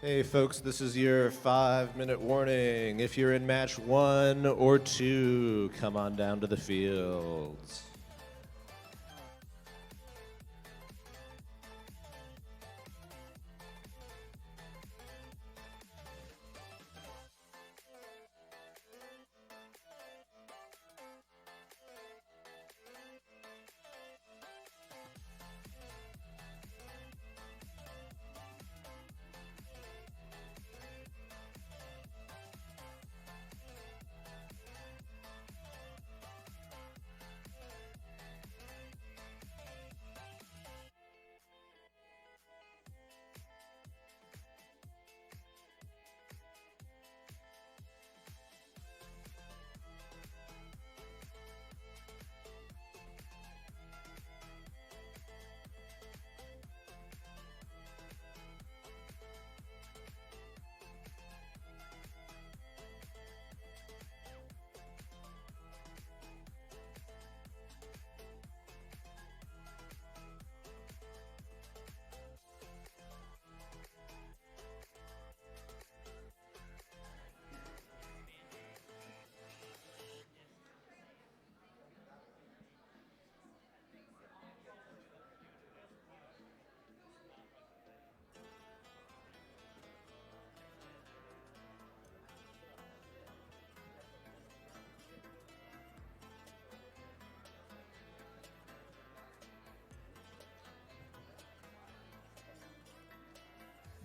Hey folks, this is your 5-minute warning. If you're in match 1 or 2, come on down to the fields.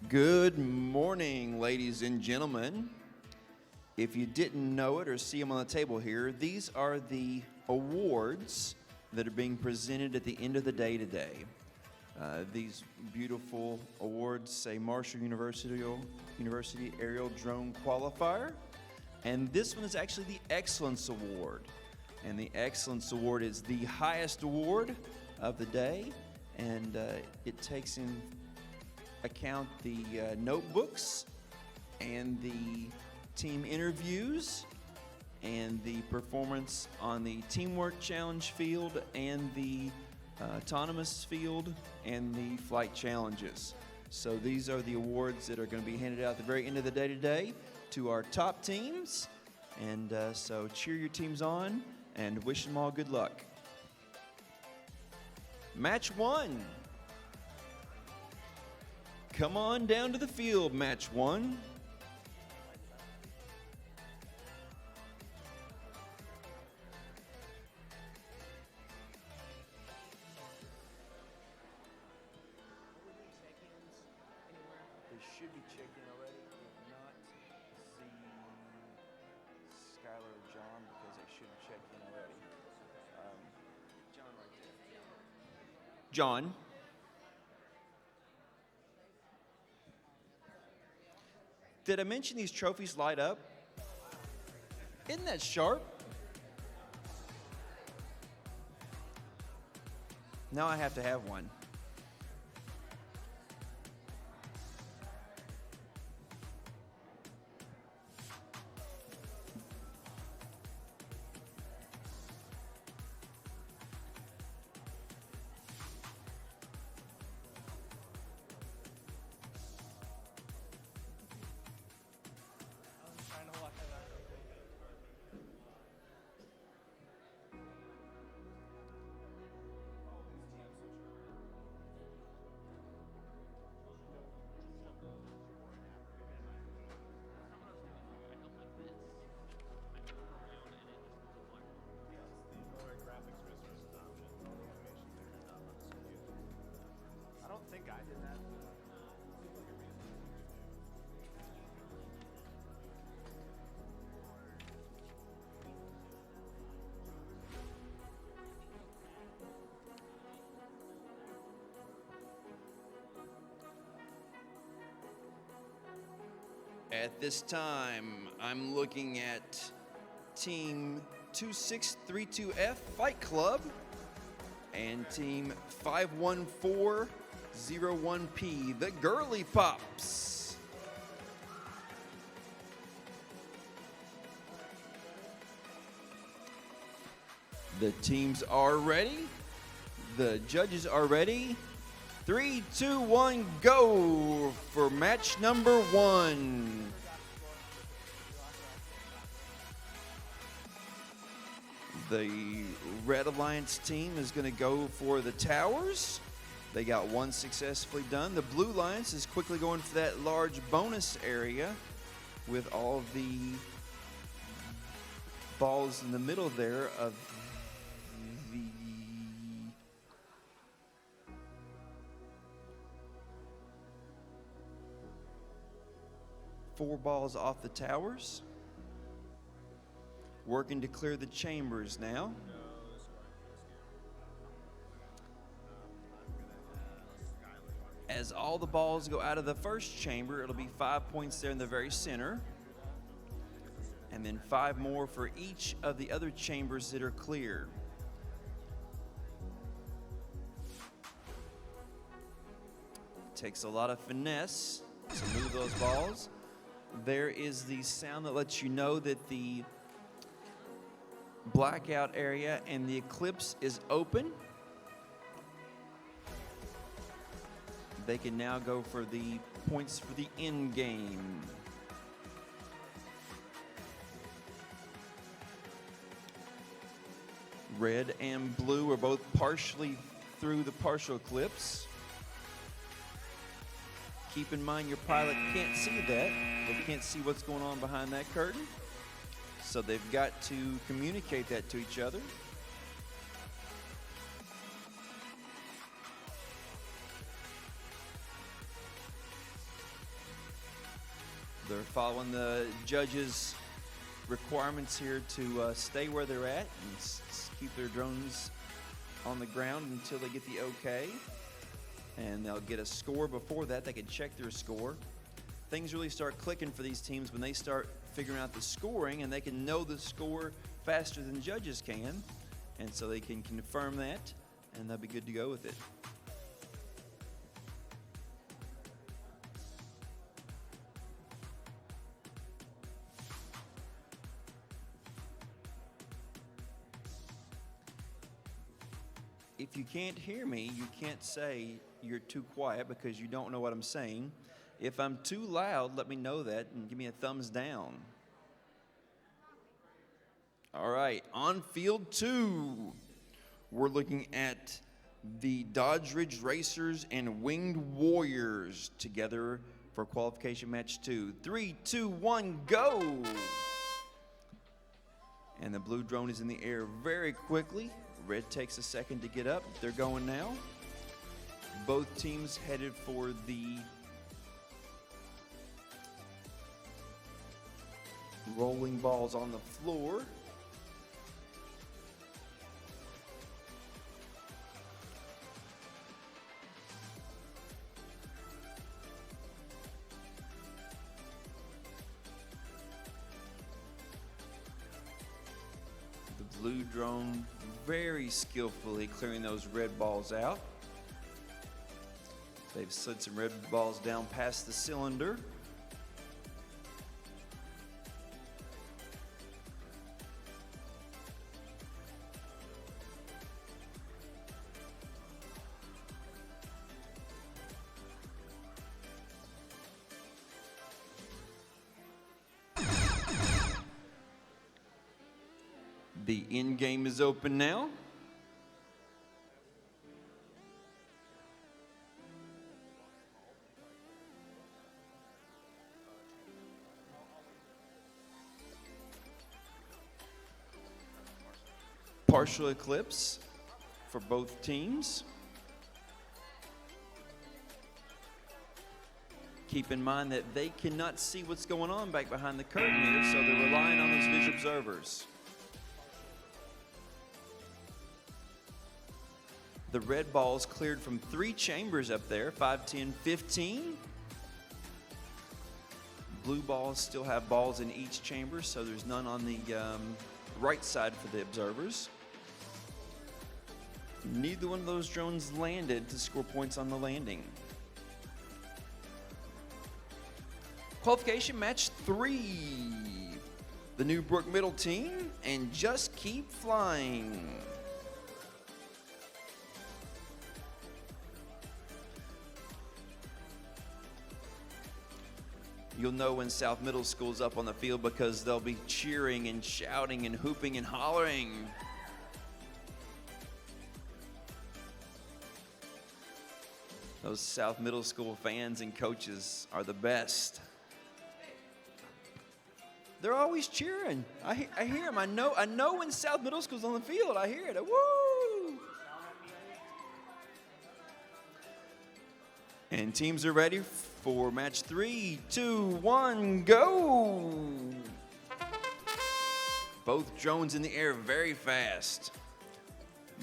Good morning, ladies and gentlemen. If you didn't know it or see them on the table here, these are the awards that are being presented at the end of the day today. These beautiful awards say Marshall University Aerial Drone Qualifier, and this one is actually the Excellence Award. And the Excellence Award is the highest award of the day, and it takes in account the notebooks and the team interviews and the performance on the teamwork challenge field and the autonomous field and the flight challenges. So these are the awards that are going to be handed out at the very end of the day today to our top teams. And so cheer your teams on and wish them all good luck. Match 1. Come on down to the field, match 1. They should be checked in already. If not, see Skylar or John, because they should have checked in already. John right there. John. Did I mention these trophies light up? Isn't that sharp? Now I have to have one. I don't think I did that. At this time, I'm looking at Team 2632F Fight Club and Team 51401P, the Girly Pops. The teams are ready. The judges are ready. 3, 2, 1, go for match number 1. The Red Alliance team is going to go for the towers. They got one successfully done. The Blue Alliance is quickly going for that large bonus area with all of the balls in the middle there of the four balls off the towers. Working to clear the chambers now. As all the balls go out of the first chamber, it'll be 5 points there in the very center. And then 5 more for each of the other chambers that are clear. Takes a lot of finesse to move those balls. There is the sound that lets you know that the blackout area and the Eclipse is open. They can now go for the points for the end game. Red and blue are both partially through the partial Eclipse. Keep in mind your pilot can't see that. They can't see what's going on behind that curtain. So they've got to communicate that to each other. They're following the judges' requirements here to stay where they're at and keep their drones on the ground until they get the okay. And they'll get a score before that. They can check their score. Things really start clicking for these teams when they start figuring out the scoring, and they can know the score faster than judges can. And so they can confirm that, and they'll be good to go with it. If you can't hear me, you can't say you're too quiet because you don't know what I'm saying. If I'm too loud, let me know that and give me a thumbs down. All right, on field 2, we're looking at the Dodge Ridge Racers and Winged Warriors together for qualification match 2. 3, 2, 1, go! And the blue drone is in the air very quickly. Red takes a second to get up. They're going now. Both teams headed for the rolling balls on the floor. The blue drone very skillfully clearing those red balls out. They've slid some red balls down past the cylinder. The end game is open now. Partial Eclipse for both teams. Keep in mind that they cannot see what's going on back behind the curtain here, so they're relying on those visual observers. The red balls cleared from 3 chambers up there, 5, 10, 15. Blue balls still have balls in each chamber, so there's none on the right side for the observers. Neither one of those drones landed to score points on the landing. Qualification match 3. The New Brook Middle team and Just Keep Flying. you'll know when South Middle School's up on the field because they'll be cheering and shouting and hooping and hollering. Those South Middle School fans and coaches are the best. They're always cheering. I hear them. I know when South Middle School's on the field. I hear it. Woo! And teams are ready for match 3, 2, 1, go! Both drones in the air very fast.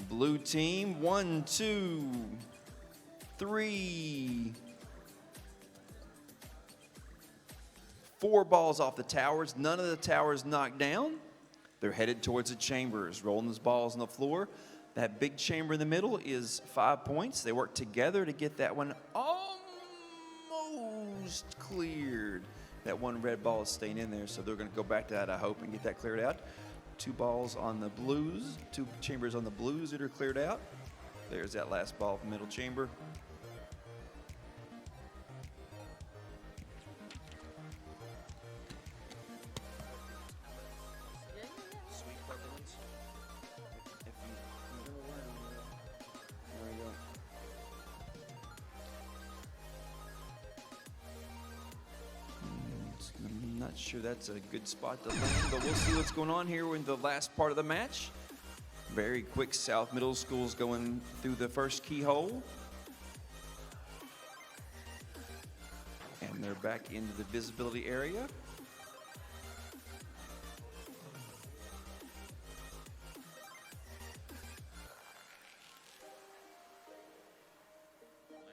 Blue team, 1, 2, 3. 4 balls off the towers. None of the towers knocked down. They're headed towards the chambers, rolling those balls on the floor. That big chamber in the middle is 5 points. They work together to get that one almost cleared. That one red ball is staying in there, so they're going to go back to that, I hope, and get that cleared out. 2 balls on the blues, 2 chambers on the blues that are cleared out. There's that last ball from middle chamber. I'm not sure that's a good spot to land, but we'll see what's going on here in the last part of the match. Very quick, South Middle School's going through the first keyhole. And they're back into the visibility area.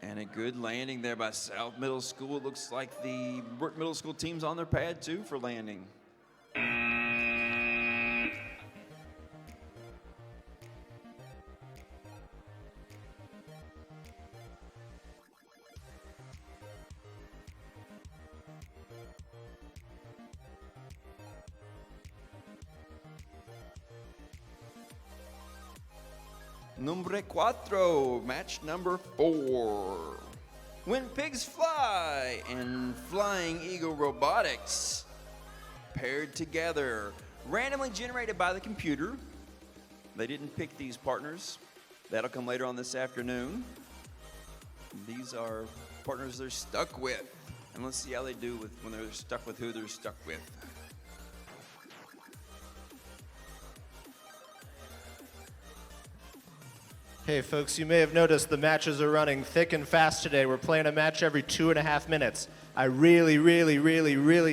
And a good landing there by South Middle School. It looks like the Brook Middle School team's on their pad too for landing. Numbre 4, match number 4. When Pigs Fly and Flying Eagle Robotics paired together, randomly generated by the computer. They didn't pick these partners. That'll come later on this afternoon. These are partners they're stuck with. And let's see how they do when they're stuck with who they're stuck with. Hey folks, you may have noticed the matches are running thick and fast today. We're playing a match every 2.5 minutes. I really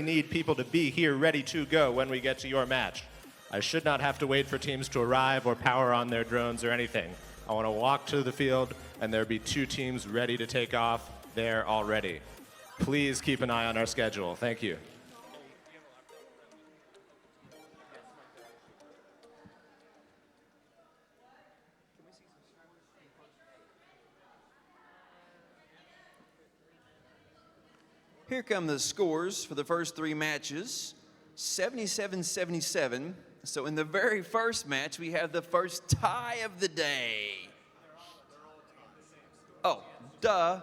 need people to be here ready to go when we get to your match. I should not have to wait for teams to arrive or power on their drones or anything. I want to walk to the field and there'll be 2 teams ready to take off there already. Please keep an eye on our schedule. Thank you. Here come the scores for the first 3 matches, 77-77. So in the very first match, we have the first tie of the day. Oh, duh.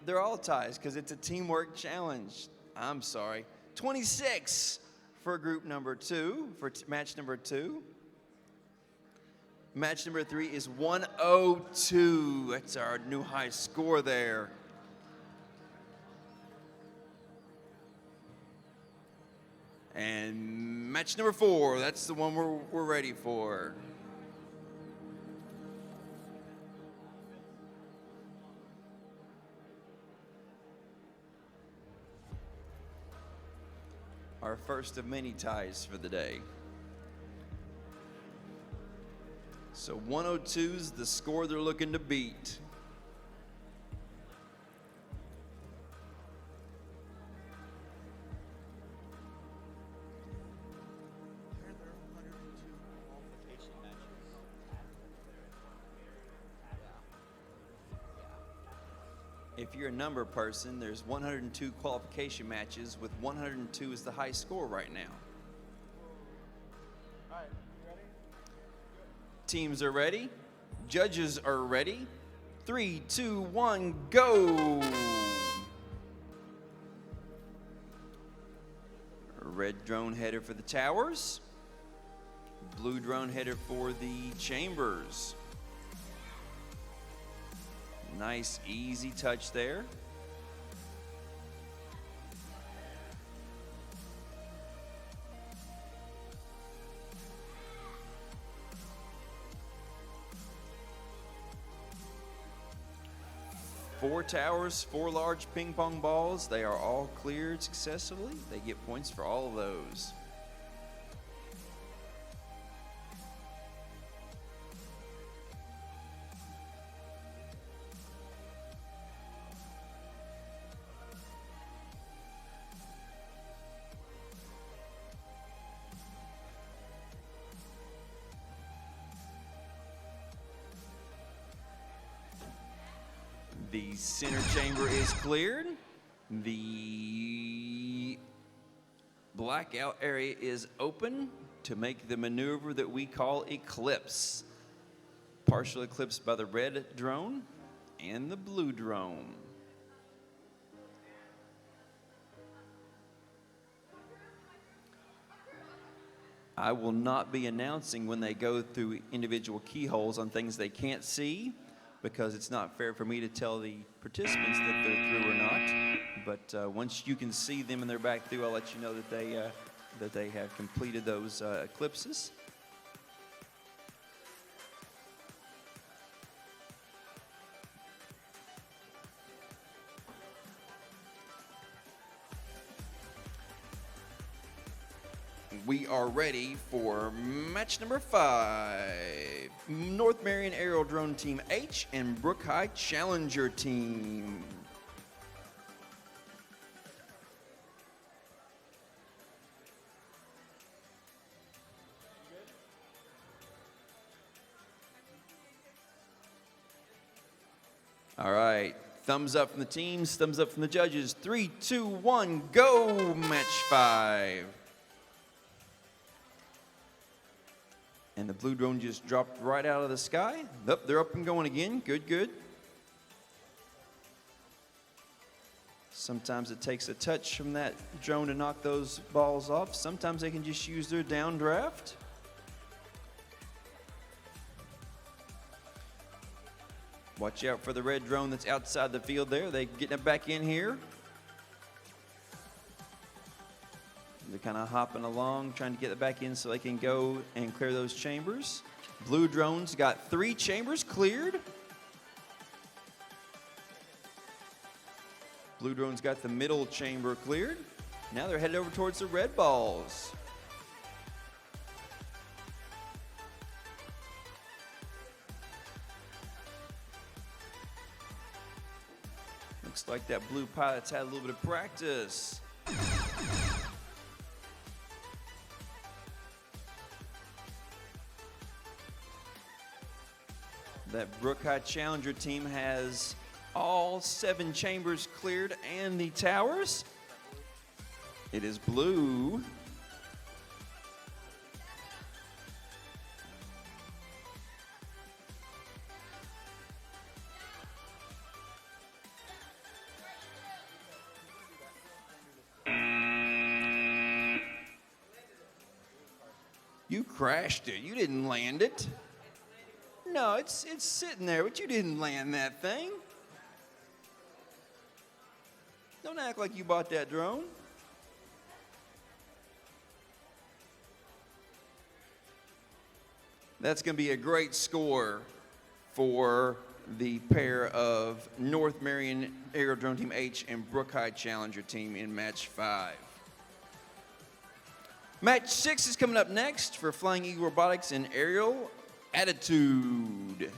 They're all ties because it's a teamwork challenge. I'm sorry. 26 for group number 2, for match number 2. Match number 3 is 102. That's our new high score there. And match number 4, that's the one we're ready for. Our first of many ties for the day. So 102's the score they're looking to beat. If you're a number person, there's 102 qualification matches with 102 is the high score right now. All right, you ready? Teams are ready. Judges are ready. 3, 2, 1, go. Red drone headed for the towers. Blue drone headed for the chambers. Nice, easy touch there. Four towers, four large ping pong balls. They are all cleared successfully. They get points for all of those. The center chamber is cleared. The blackout area is open to make the maneuver that we call Eclipse. Partial eclipse by the red drone and the blue drone. I will not be announcing when they go through individual keyholes on things they can't see, because it's not fair for me to tell the participants that they're through or not. But once you can see them and they're back through, I'll let you know that they have completed those eclipses. We are ready for match number 5. North Marion Aerial Drone Team H and Brook High Challenger Team. All right, thumbs up from the teams, thumbs up from the judges. 3, 2, 1, go, match 5. And the blue drone just dropped right out of the sky. Yep, they're up and going again. Good, good. Sometimes it takes a touch from that drone to knock those balls off. Sometimes they can just use their downdraft. Watch out for the red drone that's outside the field there. They're getting it back in here. They're kind of hopping along, trying to get it back in so they can go and clear those chambers. Blue drone's got 3 chambers cleared. Blue drone's got the middle chamber cleared. Now they're headed over towards the red balls. Looks like that blue pilot's had a little bit of practice. That Brook High Challenger team has all 7 chambers cleared and the towers. It is blue. You crashed it. You didn't land it. No, it's sitting there, but you didn't land that thing. Don't act like you bought that drone. That's going to be a great score for the pair of North Marion Aerial Drone Team H and Brook High Challenger Team in match 5. Match 6 is coming up next for Flying Eagle Robotics and Aerial Attitude.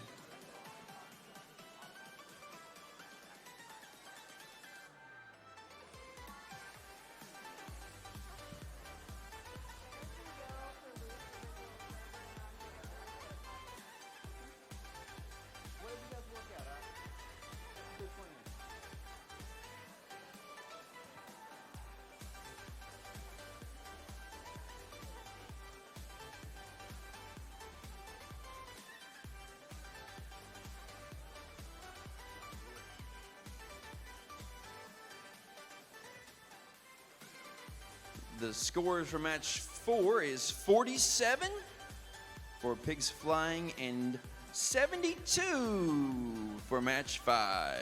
The scores for match 4 is 47 for pigs flying and 72 for match 5.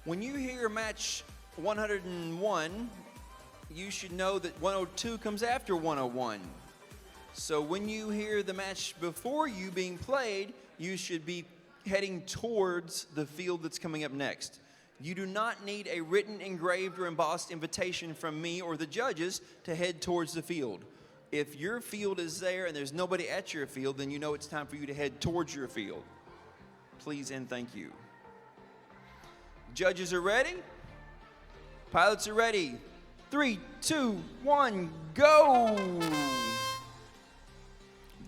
When you hear match 101, you should know that 102 comes after 101. So when you hear the match before you being played, you should be heading towards the field that's coming up next. You do not need a written, engraved, or embossed invitation from me or the judges to head towards the field. If your field is there and there's nobody at your field, then you know it's time for you to head towards your field. Please and thank you. Judges are ready. Pilots are ready. 3, 2, 1, go!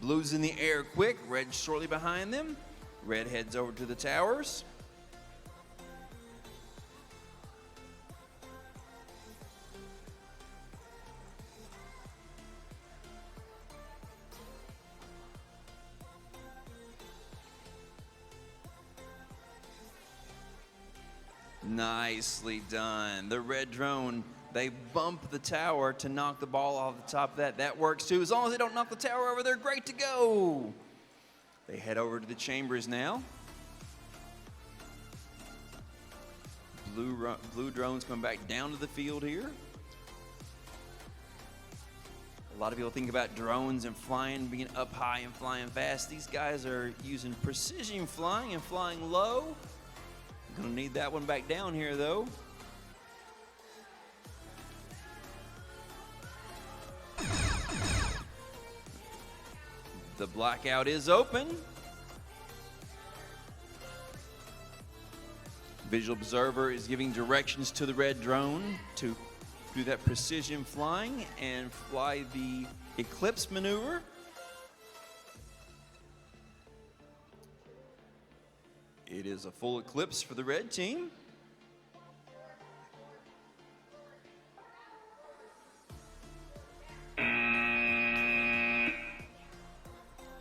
Blue's in the air quick, red shortly behind them. Red heads over to the towers. Nicely done. The red drone, they bump the tower to knock the ball off the top of that. That works too. As long as they don't knock the tower over, they're great to go. They head over to the chambers now. Blue drones come back down to the field here. A lot of people think about drones and flying, being up high and flying fast. These guys are using precision flying and flying low. Gonna need that one back down here though. The blackout is open. Visual observer is giving directions to the red drone to do that precision flying and fly the Eclipse maneuver. It is a full eclipse for the red team.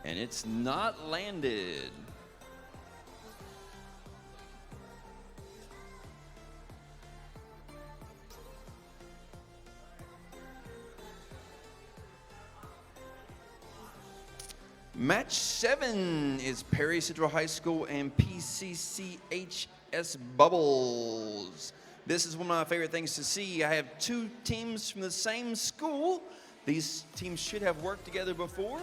And it's not landed. Match 7 is Perry Central High School and PCCHS Bubbles. This is one of my favorite things to see. I have two teams from the same school. These teams should have worked together before,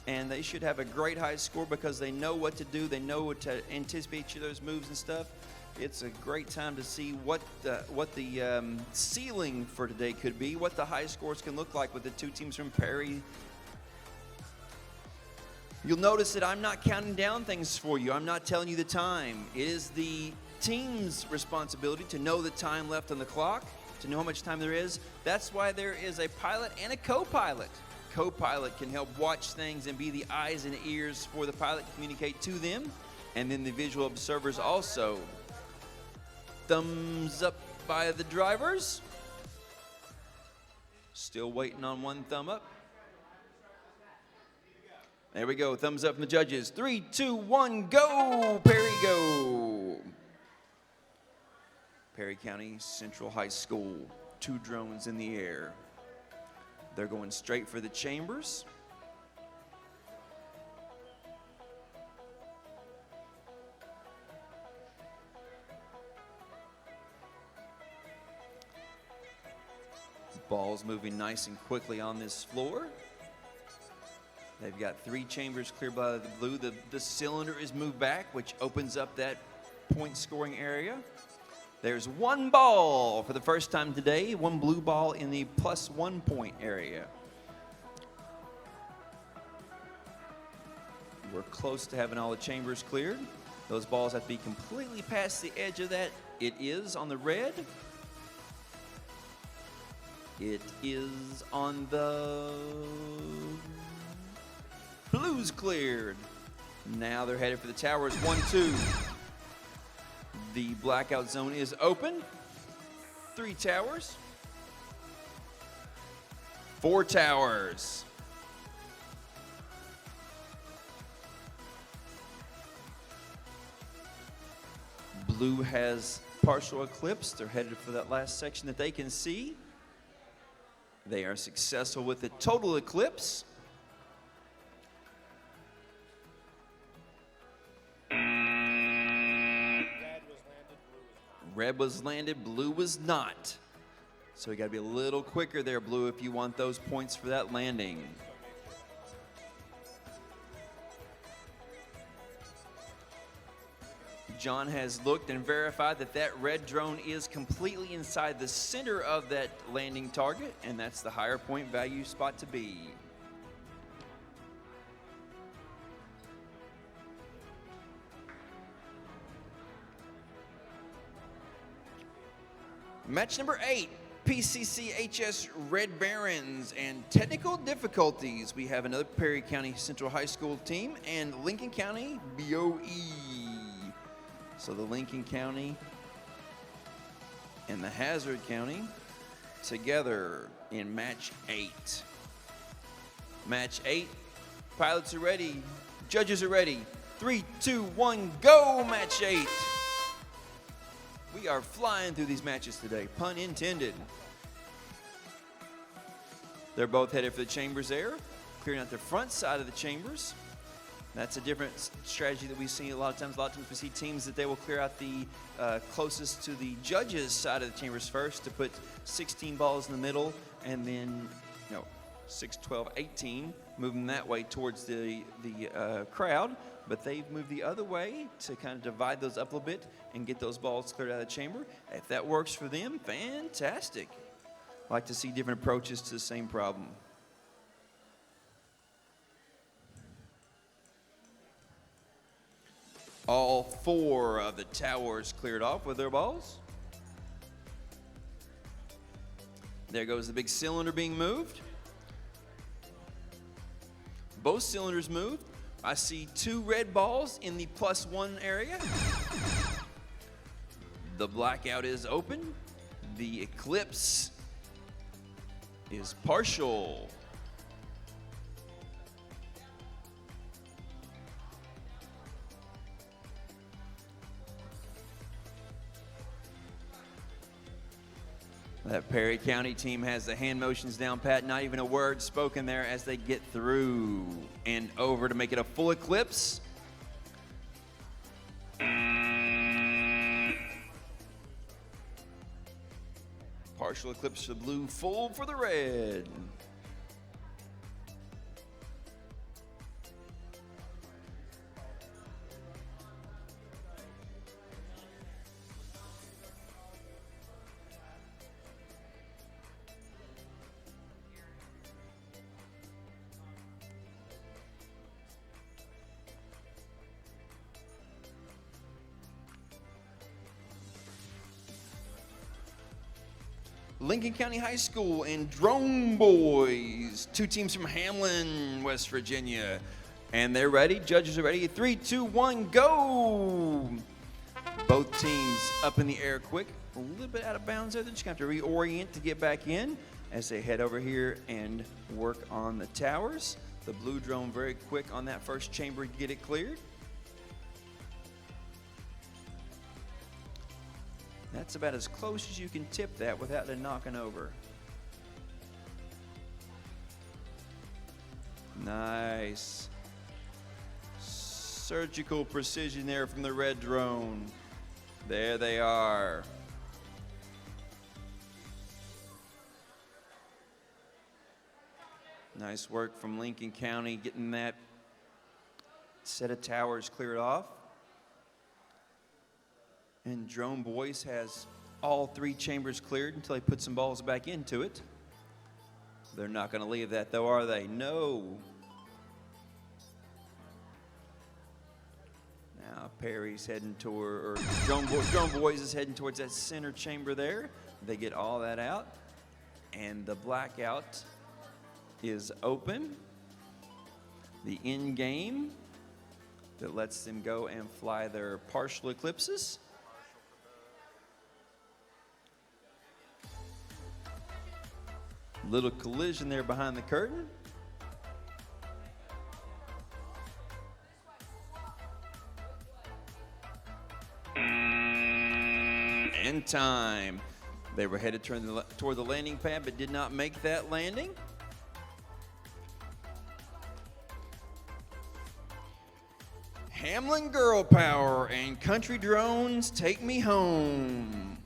and they should have a great high score because they know what to do. They know what to anticipate each of those moves and stuff. It's a great time to see what the ceiling for today could be, what the high scores can look like with the two teams from Perry. You'll notice that I'm not counting down things for you. I'm not telling you the time. It is the team's responsibility to know the time left on the clock, to know how much time there is. That's why there is a pilot and a co-pilot. Co-pilot can help watch things and be the eyes and ears for the pilot to communicate to them. And then the visual observers also. Thumbs up by the drivers. Still waiting on one thumb up. There we go. Thumbs up from the judges. 3, 2, 1, go! Perry, go! Perry County Central High School. 2 drones in the air. They're going straight for the chambers. Ball's moving nice and quickly on this floor. They've got 3 chambers cleared by the blue. The cylinder is moved back, which opens up that point scoring area. There's 1 ball for the first time today, 1 blue ball in the +1 point area. We're close to having all the chambers cleared. Those balls have to be completely past the edge of that. It is on the red. It is on the blues cleared. Now they're headed for the towers. 1, 2. The blackout zone is open. 3 towers. 4 towers. Blue has partial eclipse. They're headed for that last section that they can see. They are successful with the total eclipse. Red was landed, blue was not. So you got to be a little quicker there, Blue, if you want those points for that landing. John has looked and verified that that red drone is completely inside the center of that landing target, and that's the higher point value spot to be. Match number 8, PCCHS Red Barons and technical difficulties. We have another Perry County Central High School team and Lincoln County BOE. So the Lincoln County and the Hazard County together in match 8. Match 8, pilots are ready, judges are ready. 3, 2, 1, go, match 8. We are flying through these matches today, pun intended. They're both headed for the chambers there, clearing out the front side of the chambers. That's a different strategy that we see a lot of times. A lot of times we see teams that they will clear out the closest to the judges' side of the chambers first to put 16 balls in the middle, and then 6, 12, 18, moving that way towards the crowd. But they've moved the other way to kind of divide those up a little bit and get those balls cleared out of the chamber. If that works for them, fantastic. I like to see different approaches to the same problem. All 4 of the towers cleared off with their balls. There goes the big cylinder being moved. Both cylinders moved. I see 2 red balls in the +1 area. The blackout is open. The eclipse is partial. That Perry County team has the hand motions down pat, not even a word spoken there as they get through and over to make it a full eclipse. Partial eclipse for the blue, full for the red. Lincoln County High School and Drone Boys, 2 teams from Hamlin, West Virginia. And they're ready, judges are ready. 3, 2, 1, go! Both teams up in the air quick. A little bit out of bounds there. They're just going to have to reorient to get back in as they head over here and work on the towers. The blue drone very quick on that first chamber to get it cleared. That's about as close as you can tip that without it knocking over. Nice. Surgical precision there from the red drone. There they are. Nice work from Lincoln County getting that set of towers cleared off. And Drone Boys has all 3 chambers cleared until they put some balls back into it. They're not going to leave that though, are they? No. Now Perry's heading toward, or Drone Boys is heading towards that center chamber there. They get all that out. And the blackout is open. The end game that lets them go and fly their partial eclipses. Little collision there behind the curtain. and time. They were headed toward the landing pad, but did not make that landing. Hamlin Girl Power and Country Drones Take Me Home.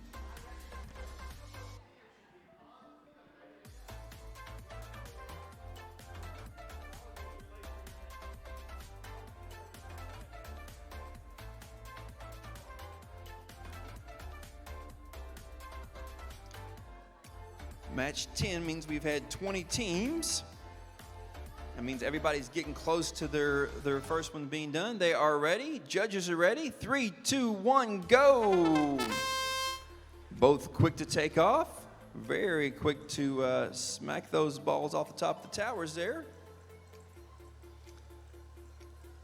Match 10 means we've had 20 teams. That means everybody's getting close to their first one being done. They are ready. Judges are ready. 3, 2, 1, go. Both quick to take off. Very quick to smack those balls off the top of the towers there.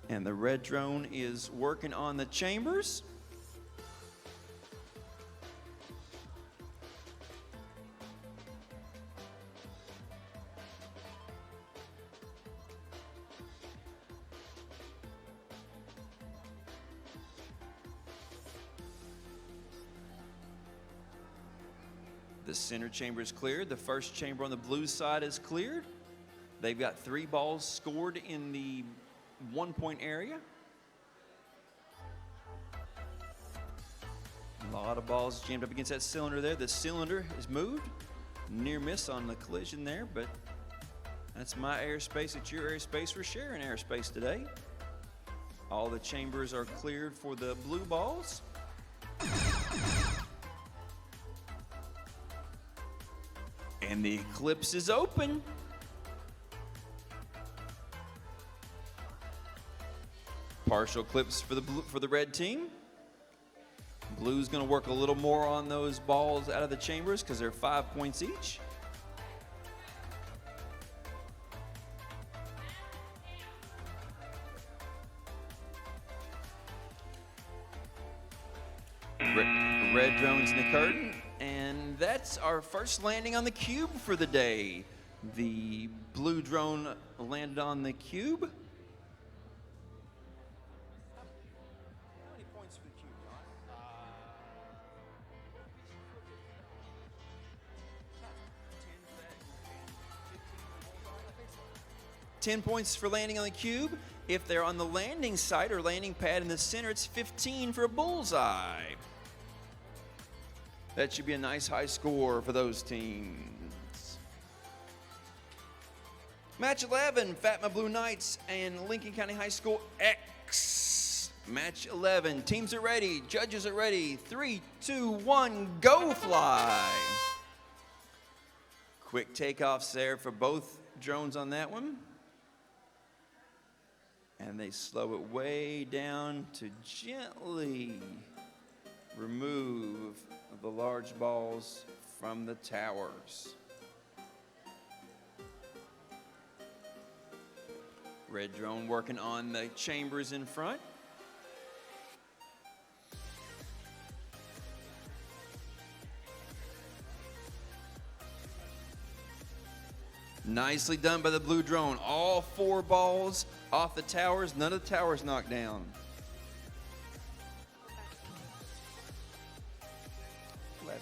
And the red drone is working on the chambers. The center chamber is cleared. The first chamber on the blue side is cleared. They've got 3 balls scored in the 1-point area. A lot of balls jammed up against that cylinder there. The cylinder is moved. Near miss on the collision there, but that's my airspace. It's your airspace. We're sharing airspace today. All the chambers are cleared for the blue balls. And the Eclipse is open. Partial Eclipse for the red team. Blue's going to work a little more on those balls out of the chambers because they're 5 points each. Red drone's in the curtain. And that's our first landing on the cube for the day. The blue drone landed on the cube. How many points for the cube, John? 10 points for landing on the cube. If they're on the landing site or landing pad in the center, it's 15 for a bullseye. That should be a nice high score for those teams. Match 11, Fatma Blue Knights and Lincoln County High School X. Match 11, teams are ready, judges are ready. 3, 2, 1, go fly. Quick takeoffs there for both drones on that one. And they slow it way down to gently remove the large balls from the towers. Red drone working on the chambers in front. Nicely done by the blue drone. All 4 balls off the towers. None of the towers knocked down. 11.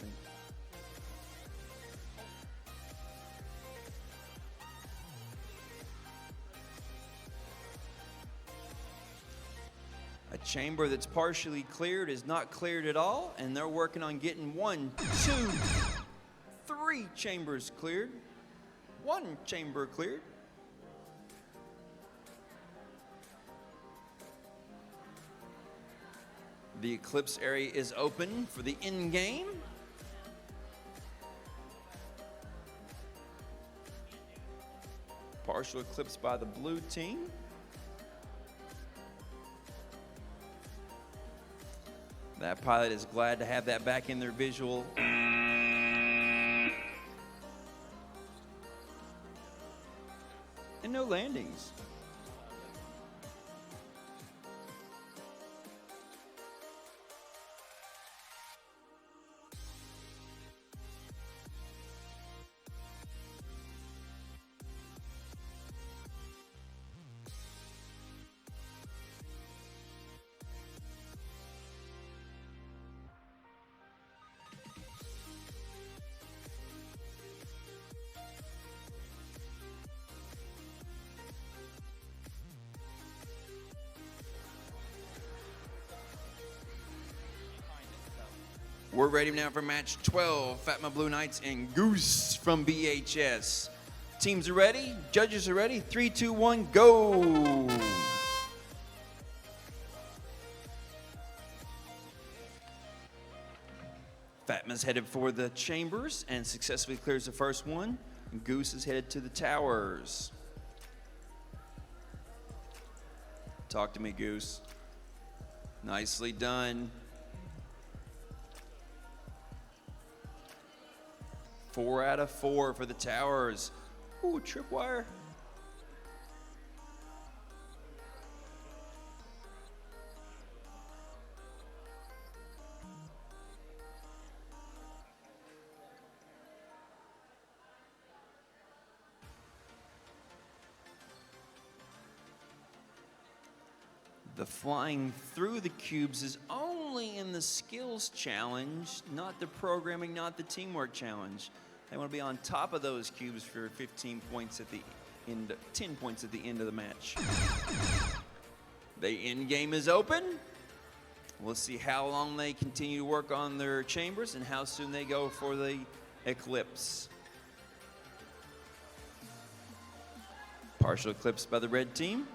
A chamber that's partially cleared is not cleared at all, and they're working on getting 1, 2, 3 chambers cleared. 1 chamber cleared. The Eclipse area is open for the end game. Partial Eclipse by the blue team. That pilot is glad to have that back in their visual. And no landings. We're ready now for match 12. Fatma Blue Knights and Goose from BHS. Teams are ready. Judges are ready. 3, 2, 1, go. Fatma's headed for the chambers and successfully clears the first one. Goose is headed to the towers. Talk to me, Goose. Nicely done. 4 out of 4 for the towers. Ooh, tripwire. The flying through the cubes is only in the skills challenge, not the programming, not the teamwork challenge. They want to be on top of those cubes for 15 points at the end, 10 points at the end of the match. The end game is open. We'll see how long they continue to work on their chambers and how soon they go for the Eclipse. Partial Eclipse by the red team.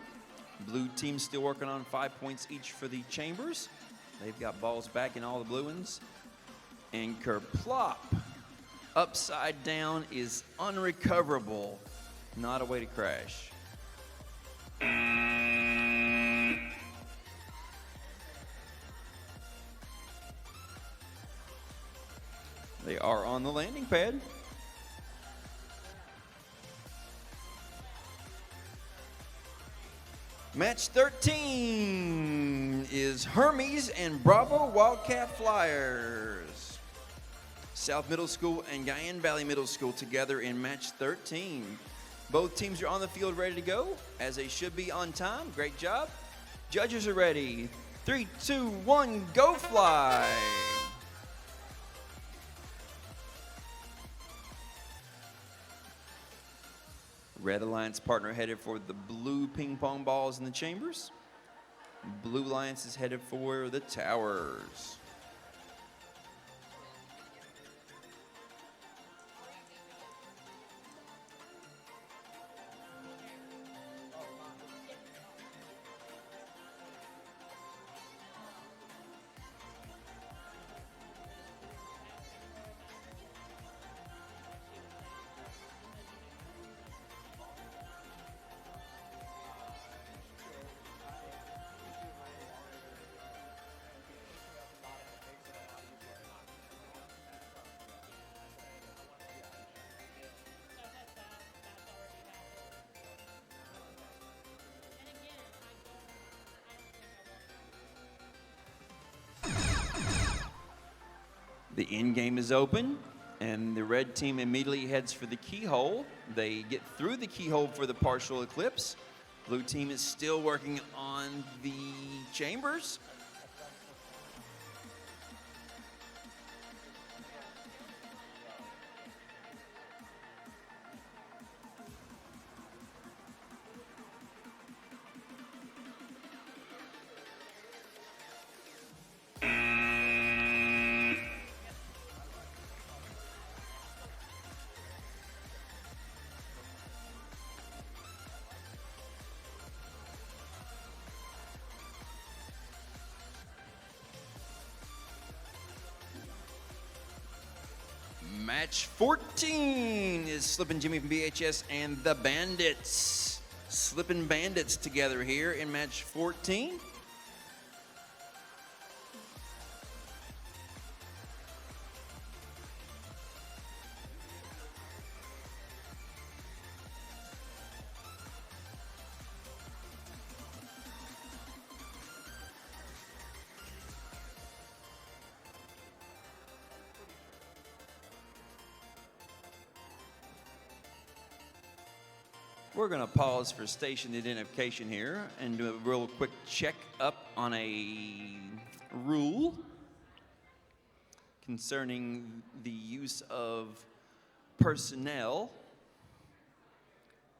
Blue team still working on 5 points each for the chambers. They've got balls back in all the blue ones. And kerplop. Upside down is unrecoverable. Not a way to crash. They are on the landing pad. Match 13 is Hermes and Bravo Wildcat Flyers. South Middle School and Guyan Valley Middle School together in match 13. Both teams are on the field ready to go, as they should be on time. Great job. Judges are ready. 3, 2, 1, go fly. Red Alliance partner headed for the blue ping pong balls in the chambers. Blue Alliance is headed for the towers. The end game is open, and the red team immediately heads for the keyhole. They get through the keyhole for the partial eclipse. Blue team is still working on the chambers. Match 14 is Slippin' Jimmy from BHS and the Bandits. Slippin' Bandits together here in match 14. We're going to pause for station identification here and do a real quick check up on a rule concerning the use of personnel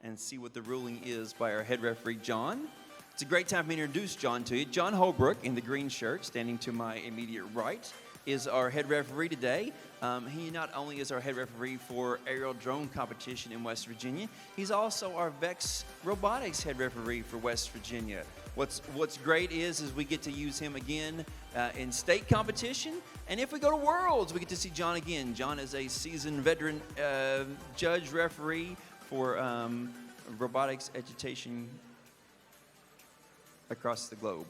and see what the ruling is by our head referee, John. It's a great time for me to introduce John to you. John Holbrook in the green shirt, standing to my immediate right. is our head referee today. He not only is our head referee for aerial drone competition in West Virginia, he's also our VEX Robotics head referee for West Virginia. What's great is we get to use him again in state competition, and if we go to Worlds, we get to see John again. John is a seasoned veteran judge referee for robotics education across the globe.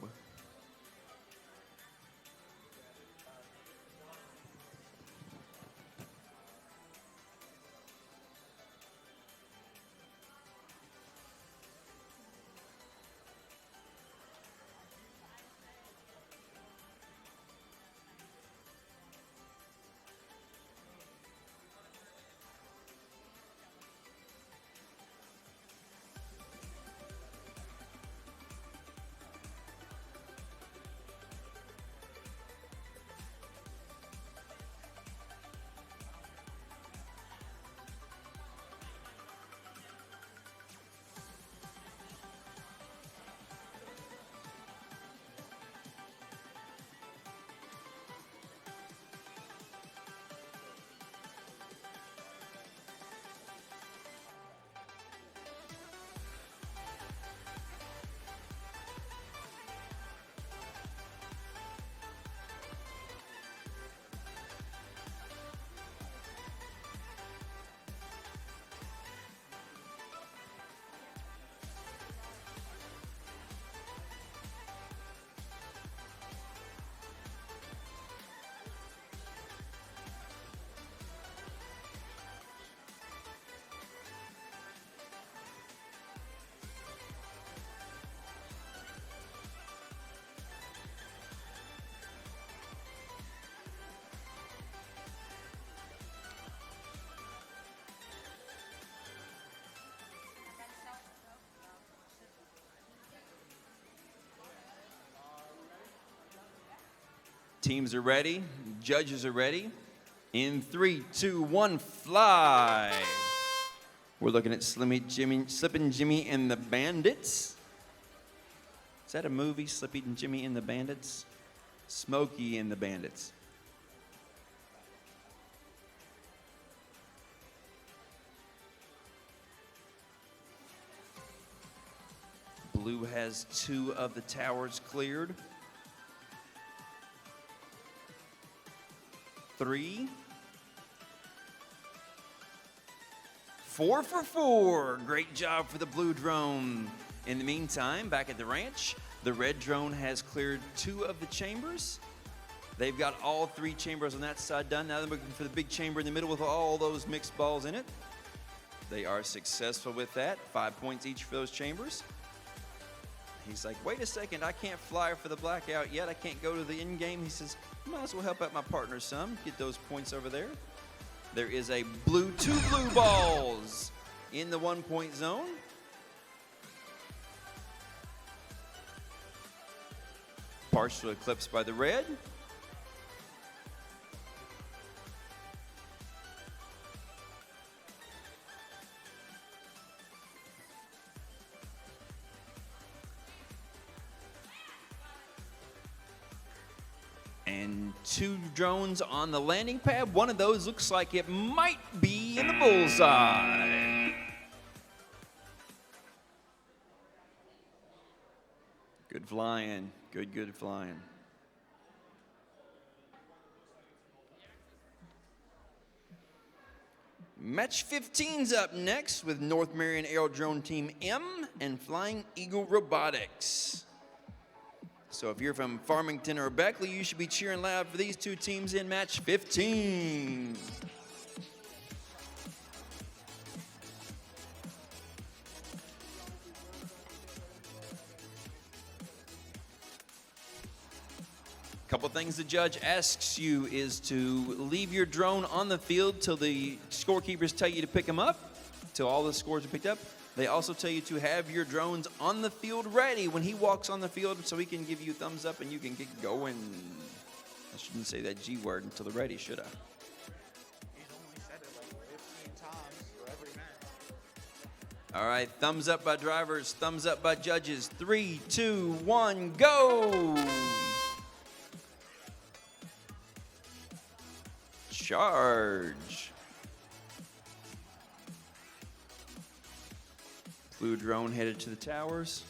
Teams are ready. Judges are ready. In 3, 2, 1, fly. We're looking at Slippin' Jimmy and the Bandits. Is that a movie, Slippin' Jimmy and the Bandits? Smokey and the Bandits. Blue has 2 of the towers cleared. 3. 4 for 4. Great job for the blue drone. In the meantime, back at the ranch, the red drone has cleared 2 of the chambers. They've got all 3 chambers on that side done. Now they're looking for the big chamber in the middle with all those mixed balls in it. They are successful with that. 5 points each for those chambers. He's like, wait a second, I can't fly for the blackout yet. I can't go to the end game. He says, might as well help out my partner some. Get those points over there. There is a 2 blue balls in the 1-point zone. Partial eclipse by the red. And 2 drones on the landing pad. One of those looks like it might be in the bullseye. Good flying. Good flying. Match 15's up next with North Marion Aero Drone Team M and Flying Eagle Robotics. So if you're from Farmington or Beckley, you should be cheering loud for these 2 teams in match 15. Couple things the judge asks you is to leave your drone on the field till the scorekeepers tell you to pick them up, till all the scores are picked up. They also tell you to have your drones on the field ready when he walks on the field so he can give you a thumbs up and you can get going. I shouldn't say that G word until they're ready, should I? He's only said it like 15 times for every match. All right, thumbs up by drivers, thumbs up by judges. 3, 2, 1, go! Charge. Blue drone headed to the towers.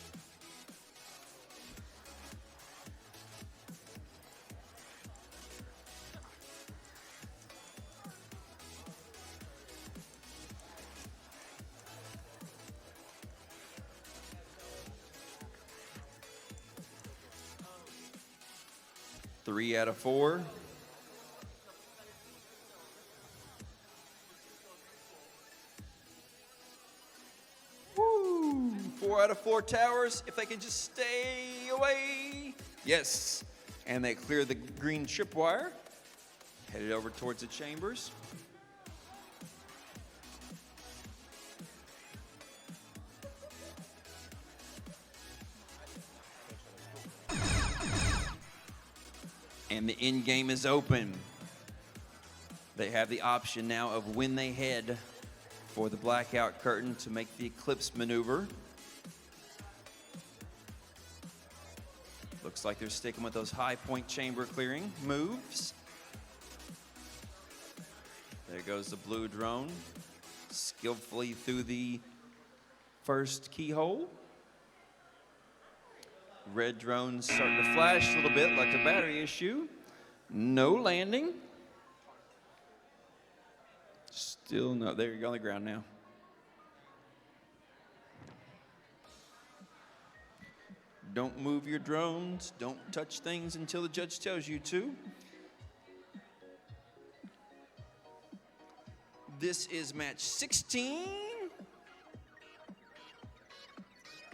Three out of four. Woo! 4 out of 4 towers. If they can just stay away. Yes. And they clear the green tripwire. Headed over towards the chambers. And the end game is open. They have the option now of when they head for the blackout curtain to make the Eclipse maneuver. Looks like they're sticking with those high point chamber clearing moves. There goes the blue drone, skillfully through the first keyhole. Red drone's starting to flash a little bit like a battery issue. No landing. Still no. There you go on the ground now. Don't move your drones. Don't touch things until the judge tells you to. This is match 16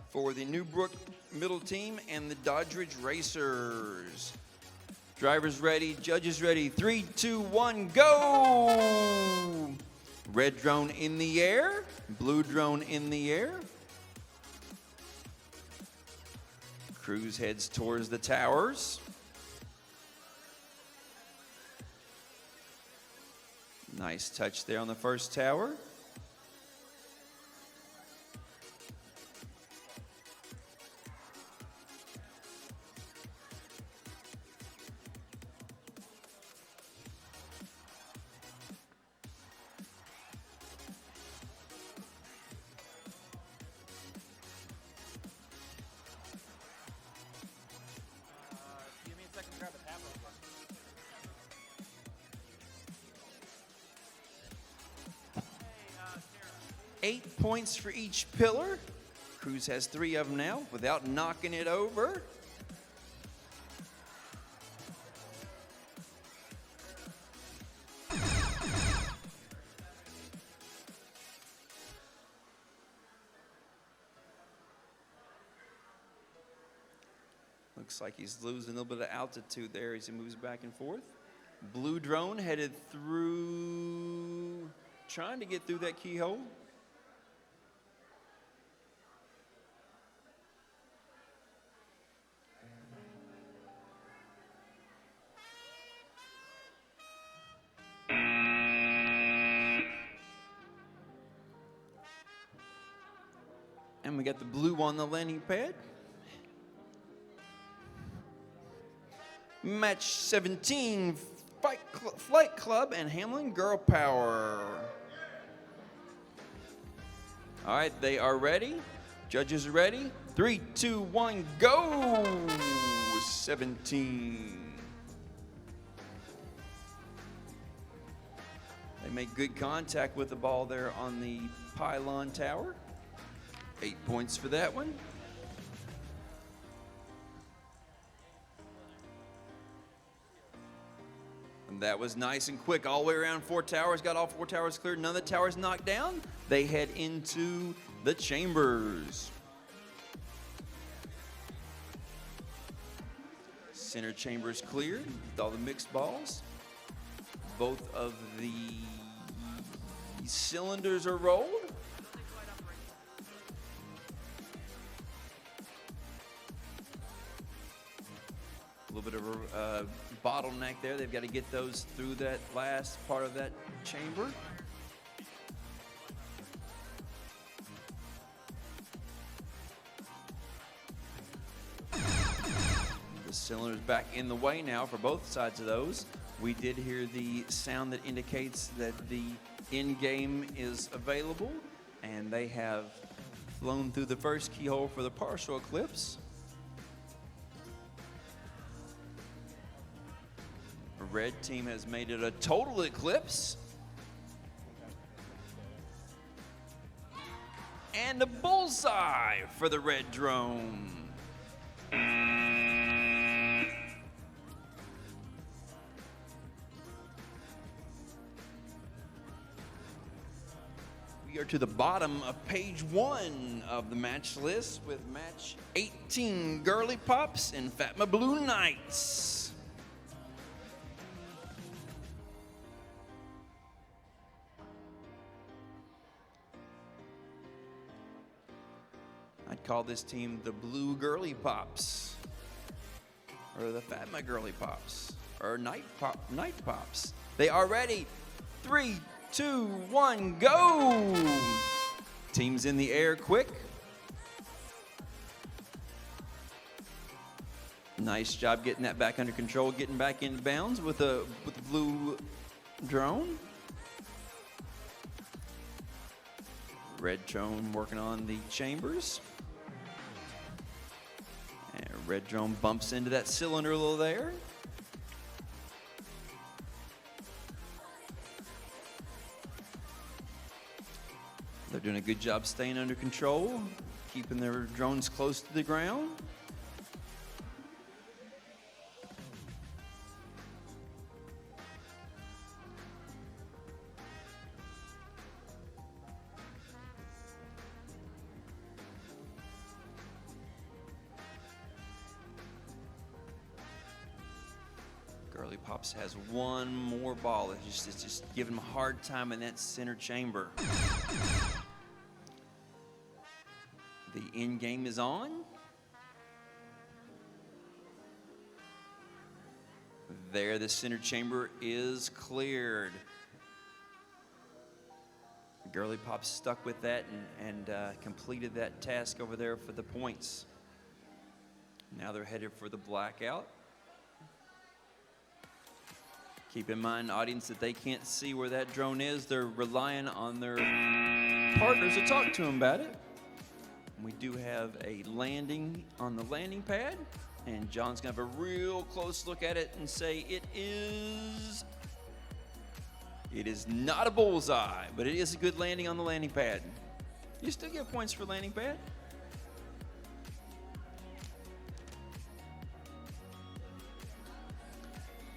for the Newbrook middle team and the Doddridge Racers. Drivers ready, judges ready. 3, 2, 1, go! Red drone in the air, blue drone in the air. Cruise heads towards the towers. Nice touch there on the first tower. Give me a second to grab a tablet. 8 points for each pillar. Cruz has 3 of them now without knocking it over. Looks like he's losing a little bit of altitude there as he moves back and forth. Blue drone headed through, trying to get through that keyhole. And we got the blue on the landing pad. Match 17, Flight Club and Hamlin Girl Power. All right, they are ready. Judges are ready. 3, 2, 1, go! 17. They make good contact with the ball there on the pylon tower. 8 points for that one. And that was nice and quick all the way around 4 towers. Got all 4 towers cleared. None of the towers knocked down. They head into the chambers. Center chamber is cleared with all the mixed balls. Both of the cylinders are rolled. A little bit of a bottleneck there. They've got to get those through that last part of that chamber. The cylinder's back in the way now for both sides of those. We did hear the sound that indicates that the end game is available, and they have flown through the first keyhole for the partial eclipse. The red team has made it a total eclipse. And a bullseye for the red drone. We are to the bottom of page 1 of the match list with match 18, Girly Pops and Fatma Blue Knights. I'd call this team the Blue Girly Pops, or the Fatma Girly Pops, or Night Pops. They are ready. 3, 2, 1, go! Team's in the air quick. Nice job getting that back under control, getting back into bounds with the blue drone. Red drone working on the chambers. And red drone bumps into that cylinder a little there. They're doing a good job staying under control, keeping their drones close to the ground. Girly Pops has one more ball. It's just giving them a hard time in that center chamber. The end game is on. There, the center chamber is cleared. Girly Pops stuck with that and completed that task over there for the points. Now they're headed for the blackout. Keep in mind, audience, that they can't see where that drone is. They're relying on their partners to talk to them about it. We do have a landing on the landing pad, and John's gonna have a real close look at it and say it is not a bullseye, but it is a good landing on the landing pad. You still get points for landing pad.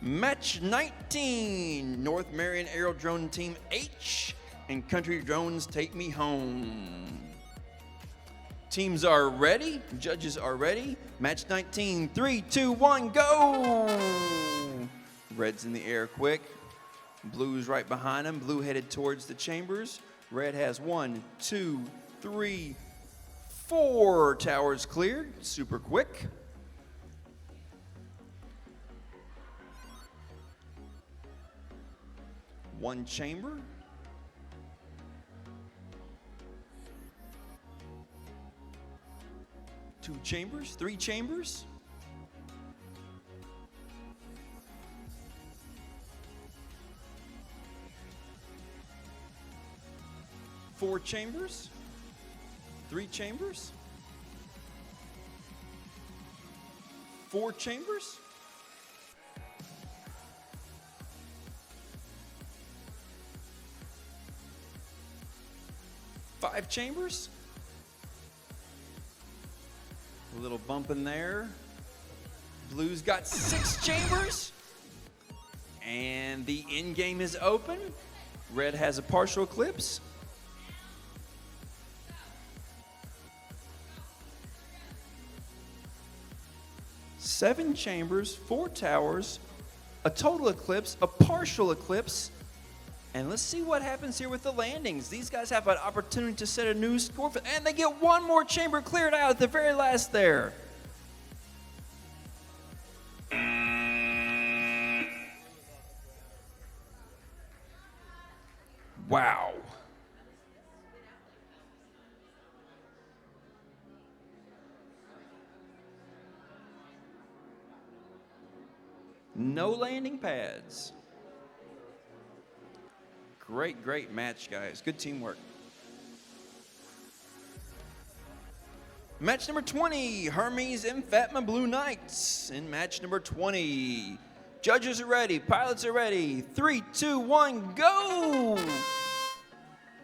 Match 19, North Marion Aerodrone Team H and Country Drones Take Me Home. Teams are ready, judges are ready. Match 19, 3, 2, 1, go! Red's in the air quick. Blue's right behind him. Blue headed towards the chambers. Red has 1, 2, 3, 4 towers cleared, super quick. One chamber. Two chambers, 3 chambers. Four chambers, 3 chambers. 4 chambers. 5 chambers. A little bump in there. Blue's got 6 chambers. And the end game is open. Red has a partial eclipse. Seven chambers, 4 towers, a total eclipse, a partial eclipse. And let's see what happens here with the landings. These guys have an opportunity to set a new score, and they get one more chamber cleared out at the very last there. Wow. No landing pads. Great match, guys. Good teamwork. Match number 20, Hermes and Fatma Blue Knights. In match number 20, judges are ready, pilots are ready. 3, 2, 1, go!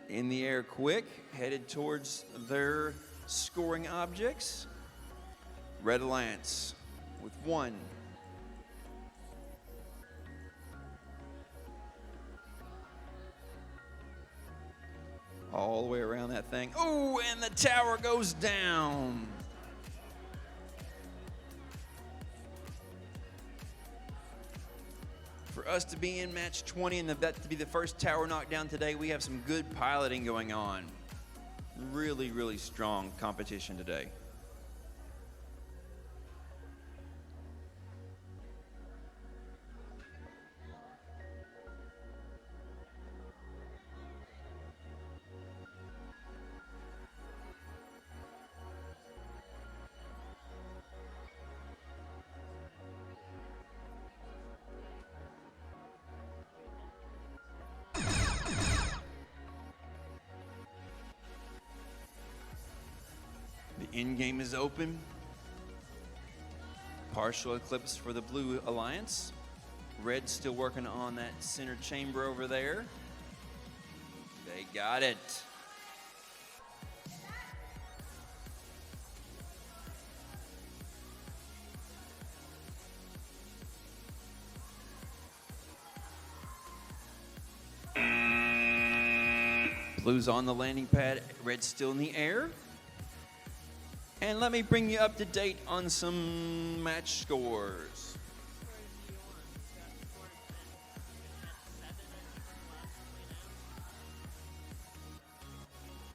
In the air quick, headed towards their scoring objects. Red Alliance with 1. All the way around that thing. Oh, and the tower goes down. For us to be in match 20 and that to be the first tower knockdown today, we have some good piloting going on. Really strong competition today. The end game is open. Partial eclipse for the Blue Alliance. Red still working on that center chamber over there. They got it. Blue's on the landing pad, Red's still in the air. And let me bring you up to date on some match scores.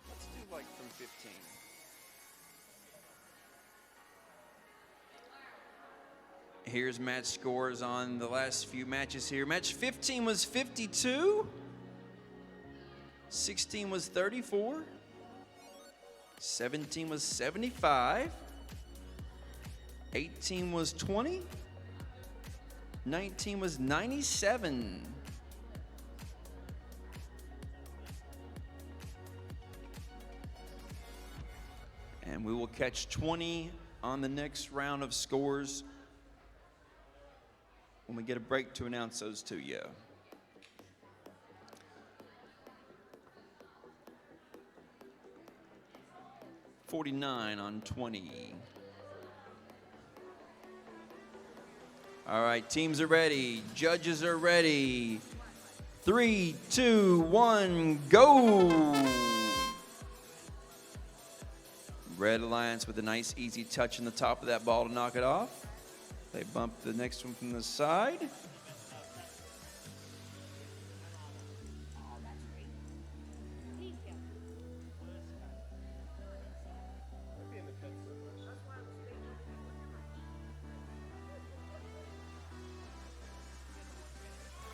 Let's do like from 15. Here's match scores on the last few matches here. Match 15 was 52. 16 was 34. 17 was 75. 18 was 20. 19 was 97. And we will catch 20 on the next round of scores when we get a break to announce those to you. $49 on 20. All right, teams are ready. Judges are ready. 3, 2, 1, go! Red Alliance with a nice easy touch in the top of that ball to knock it off. They bump the next one from the side.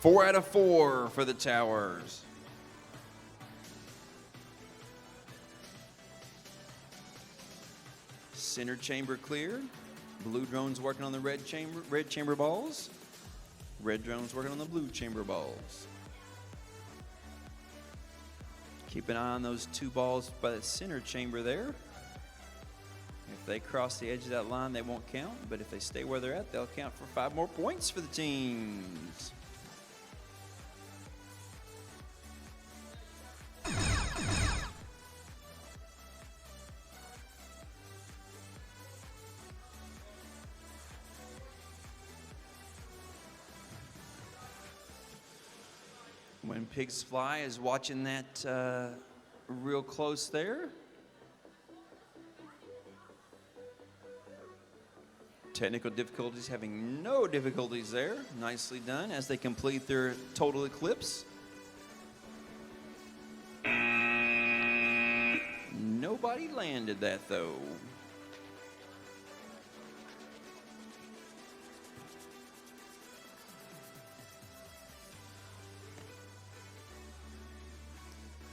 Four out of 4 for the towers. Center chamber clear. Blue drone's working on the red chamber balls. Red drone's working on the blue chamber balls. Keep an eye on those 2 balls by the center chamber there. If they cross the edge of that line, they won't count, but if they stay where they're at, they'll count for 5 more points for the teams. When Pigs Fly is watching that real close there. Technical difficulties, having no difficulties there. Nicely done as they complete their total eclipse. Nobody landed that though.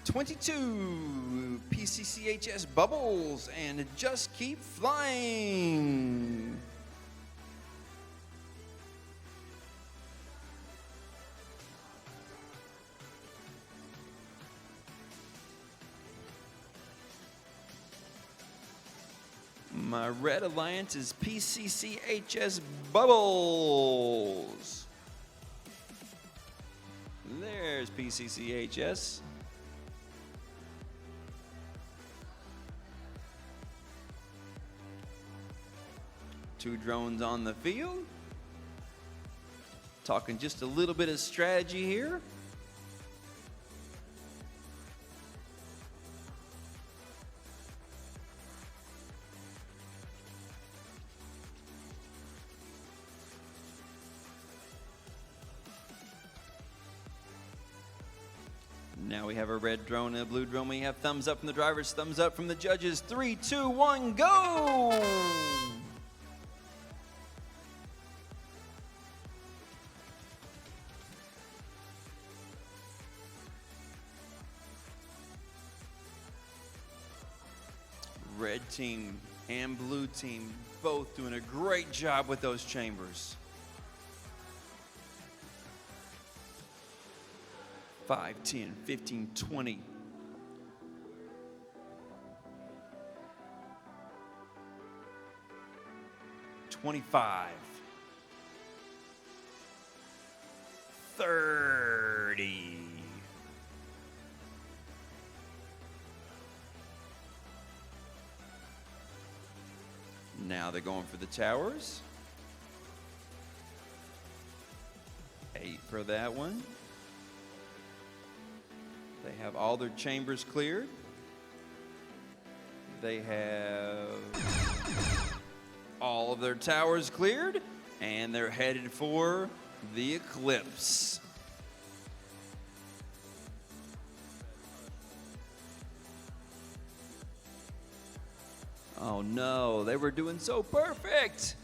$22 PCCHS bubbles and just keep flying. My red alliance is PCCHS Bubbles. There's PCCHS. Two drones on the field. Talking just a little bit of strategy here. Now we have a red drone and a blue drone. We have thumbs up from the drivers, thumbs up from the judges. 3, 2, 1, go! Red team and blue team both doing a great job with those chambers. 5, 10, 15, 20. $25. 30. Now they're going for the towers. 8 for that one. They have all their chambers cleared. They have all of their towers cleared, and they're headed for the Eclipse. Oh no, they were doing so perfect.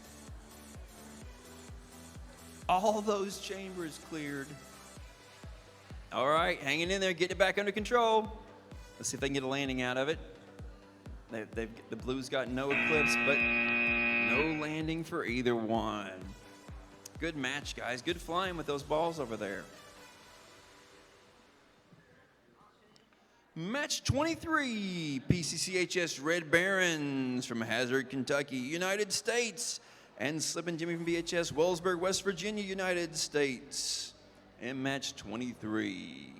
All those chambers cleared. All right, hanging in there, getting it back under control. Let's see if they can get a landing out of it. The Blues got no Eclipse, but no landing for either one. Good match, guys. Good flying with those balls over there. Match 23, PCCHS Red Barons from Hazard, Kentucky, United States, and Slip and Jimmy from BHS Wellsburg, West Virginia, United States. And match 23.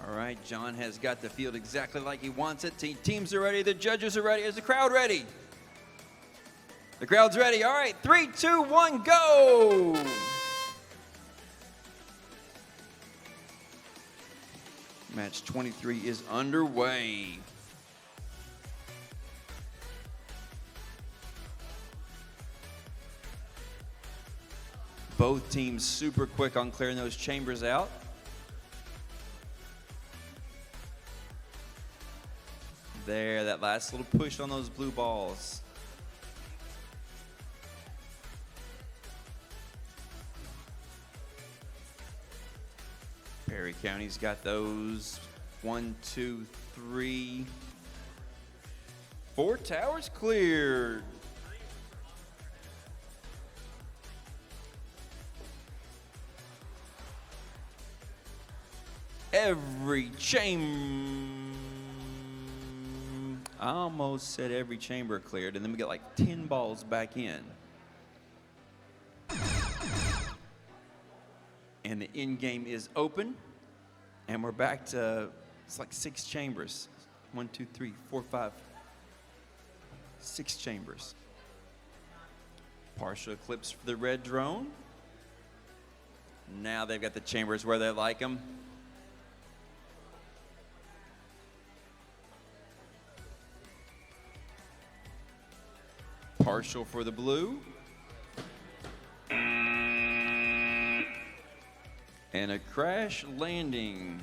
All right, John has got the field exactly like he wants it. Teams are ready, the judges are ready. Is the crowd ready? The crowd's ready. All right, 3, 2, 1, go! Match 23 is underway. Both teams super quick on clearing those chambers out. There, that last little push on those blue balls. Perry County's got those 1, 2, 3, 4 towers cleared. Every chamber. I almost said every chamber cleared, and then we get like 10 balls back in. And the end game is open, and we're back to, it's like 6 chambers. 1, 2, 3, 4, 5, 6 chambers. Partial eclipse for the red drone. Now they've got the chambers where they like them. Partial for the blue. And a crash landing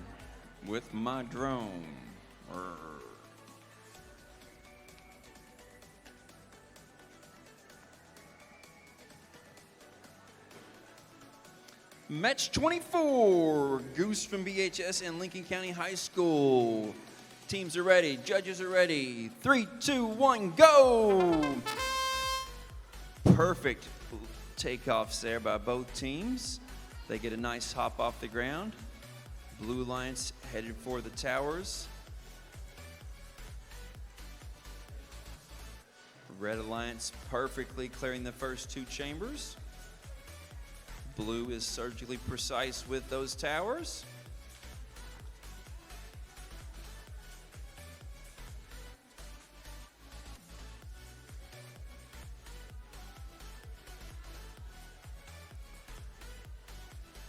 with my drone. Brr. Match 24, Goose from BHS and Lincoln County High School. Teams are ready, judges are ready. 3, 2, 1, go! Perfect takeoffs there by both teams. They get a nice hop off the ground. Blue Alliance headed for the towers. Red Alliance perfectly clearing the first 2 chambers. Blue is surgically precise with those towers.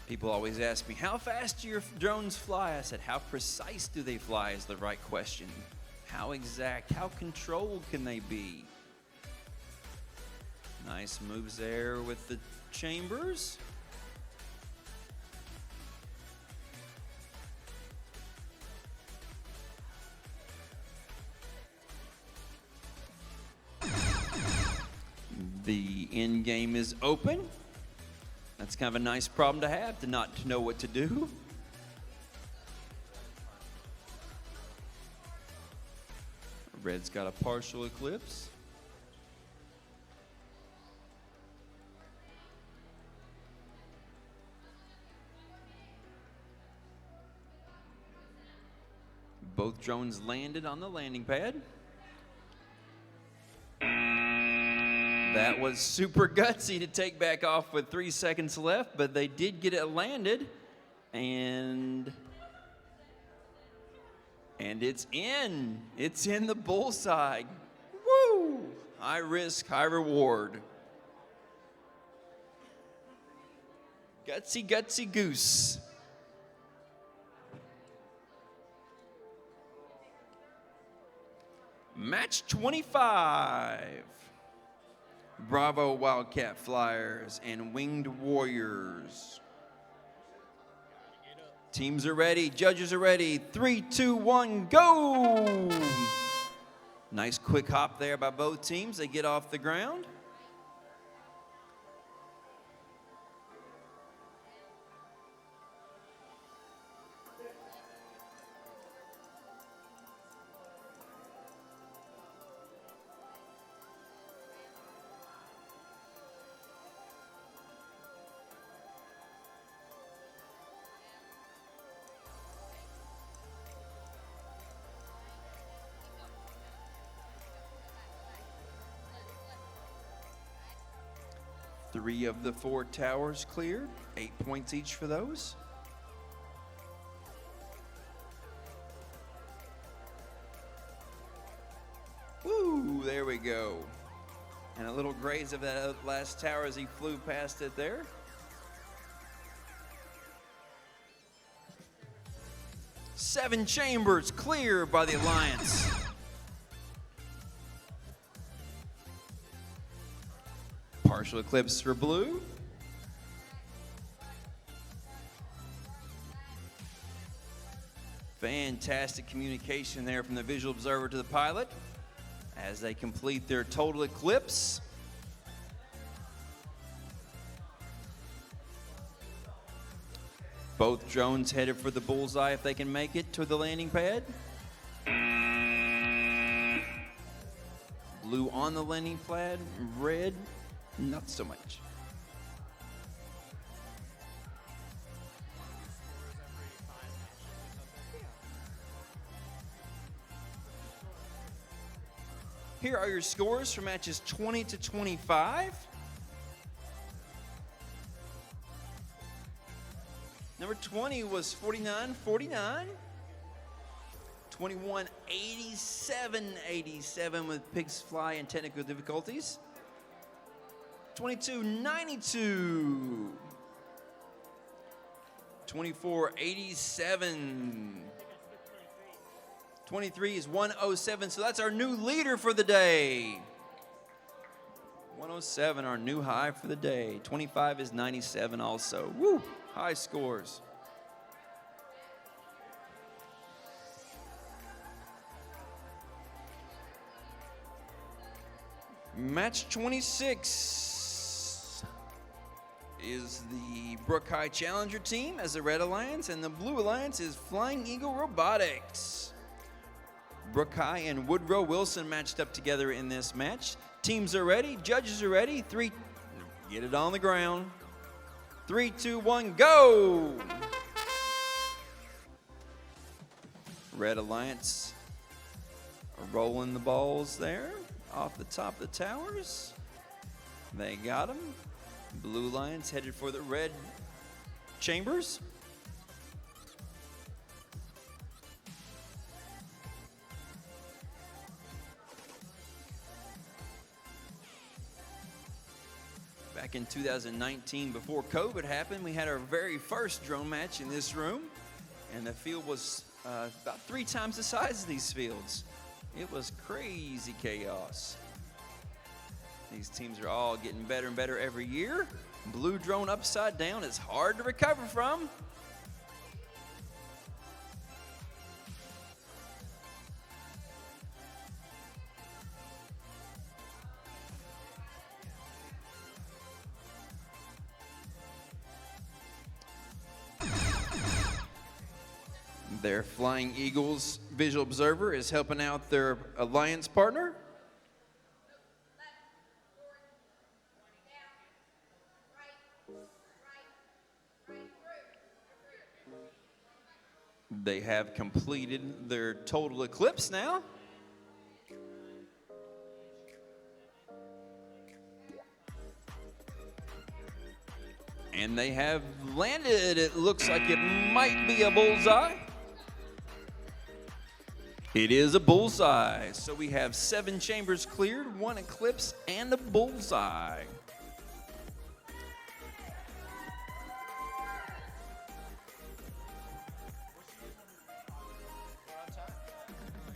People always ask me, how fast do your drones fly? I said, how precise do they fly is the right question. How exact, how controlled can they be? Nice moves there with the chambers. The end game is open. That's kind of a nice problem to have, to not know what to do. Red's got a partial eclipse. Both drones landed on the landing pad. That was super gutsy to take back off with 3 seconds left, but they did get it landed, and it's in. It's in the bullseye. Woo! High risk, high reward. Gutsy, gutsy goose. Match 25. Bravo Wildcat Flyers and Winged Warriors. Teams are ready, judges are ready. 3, 2, 1, go! Nice quick hop there by both teams. They get off the ground. Three of the 4 towers cleared, 8 points each for those. Woo, there we go. And a little graze of that last tower as he flew past it there. Seven chambers clear by the Alliance. Partial eclipse for blue. Fantastic communication there from the visual observer to the pilot as they complete their total eclipse. Both drones headed for the bullseye if they can make it to the landing pad. Blue on the landing pad, red, not so much. Here are your scores for matches 20 to 25. Number 20 was 49-49. 21, 87 with pigs fly and technical difficulties. 22, 92. 24, 87. 23 is 107, so that's our new leader for the day. 107, our new high for the day. 25 is 97 also. Woo, high scores. Match 26 is the Brook High Challenger team as the Red Alliance, and the Blue Alliance is Flying Eagle Robotics. Brook High and Woodrow Wilson matched up together in this match. Teams are ready, judges are ready. Get it on the ground. 3, 2, 1, go! Red Alliance are rolling the balls there off the top of the towers. They got them. Blue Alliance headed for the red chambers. Back in 2019, before COVID happened, we had our very first drone match in this room, and the field was about 3 times the size of these fields. It was crazy chaos. These teams are all getting better and better every year. Blue drone upside down is hard to recover from. Their Flying Eagles visual observer is helping out their alliance partner. They have completed their total eclipse now. And they have landed. It looks like it might be a bullseye. It is a bullseye. So we have 7 chambers cleared, 1 eclipse, and a bullseye.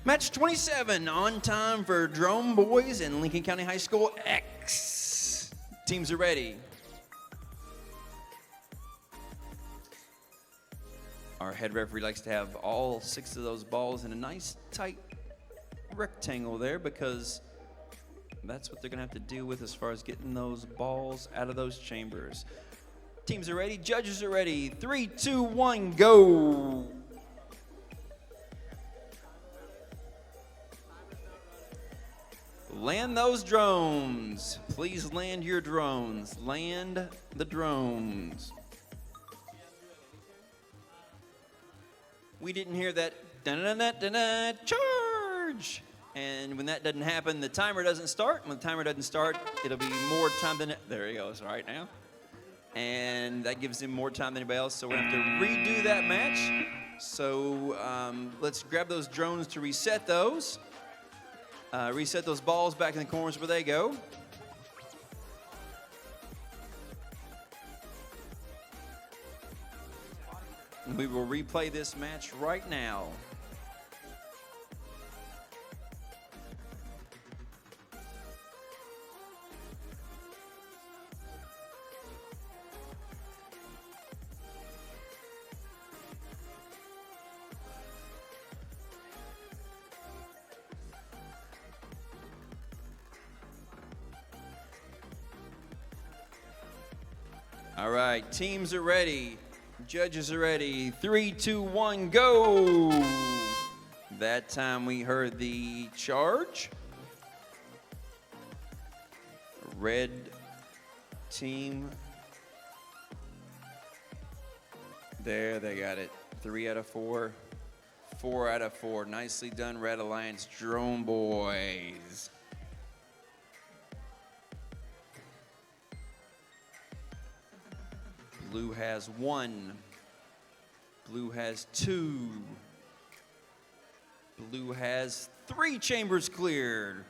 Match 27, on time for Drone Boys and Lincoln County High School X. Teams are ready. Our head referee likes to have all 6 of those balls in a nice tight rectangle there, because that's what they're gonna have to deal with as far as getting those balls out of those chambers. Teams are ready, judges are ready. 3, 2, 1, go. Land those drones. Please land your drones. Land the drones. We didn't hear that da-da-da-da-da, charge. And when that doesn't happen, the timer doesn't start. When the timer doesn't start, it'll be more time than, there he goes right now. And that gives him more time than anybody else. So we're gonna have to redo that match. So let's grab those drones to reset those. Reset those balls back in the corners where they go. And we will replay this match right now. All right, teams are ready. Judges are ready. 3, 2, 1, go. That time we heard the charge. Red team. There, they got it. 3 out of 4. 4 out of 4. Nicely done, Red Alliance Drone Boys. Blue has 1. Blue has 2. Blue has 3 chambers cleared.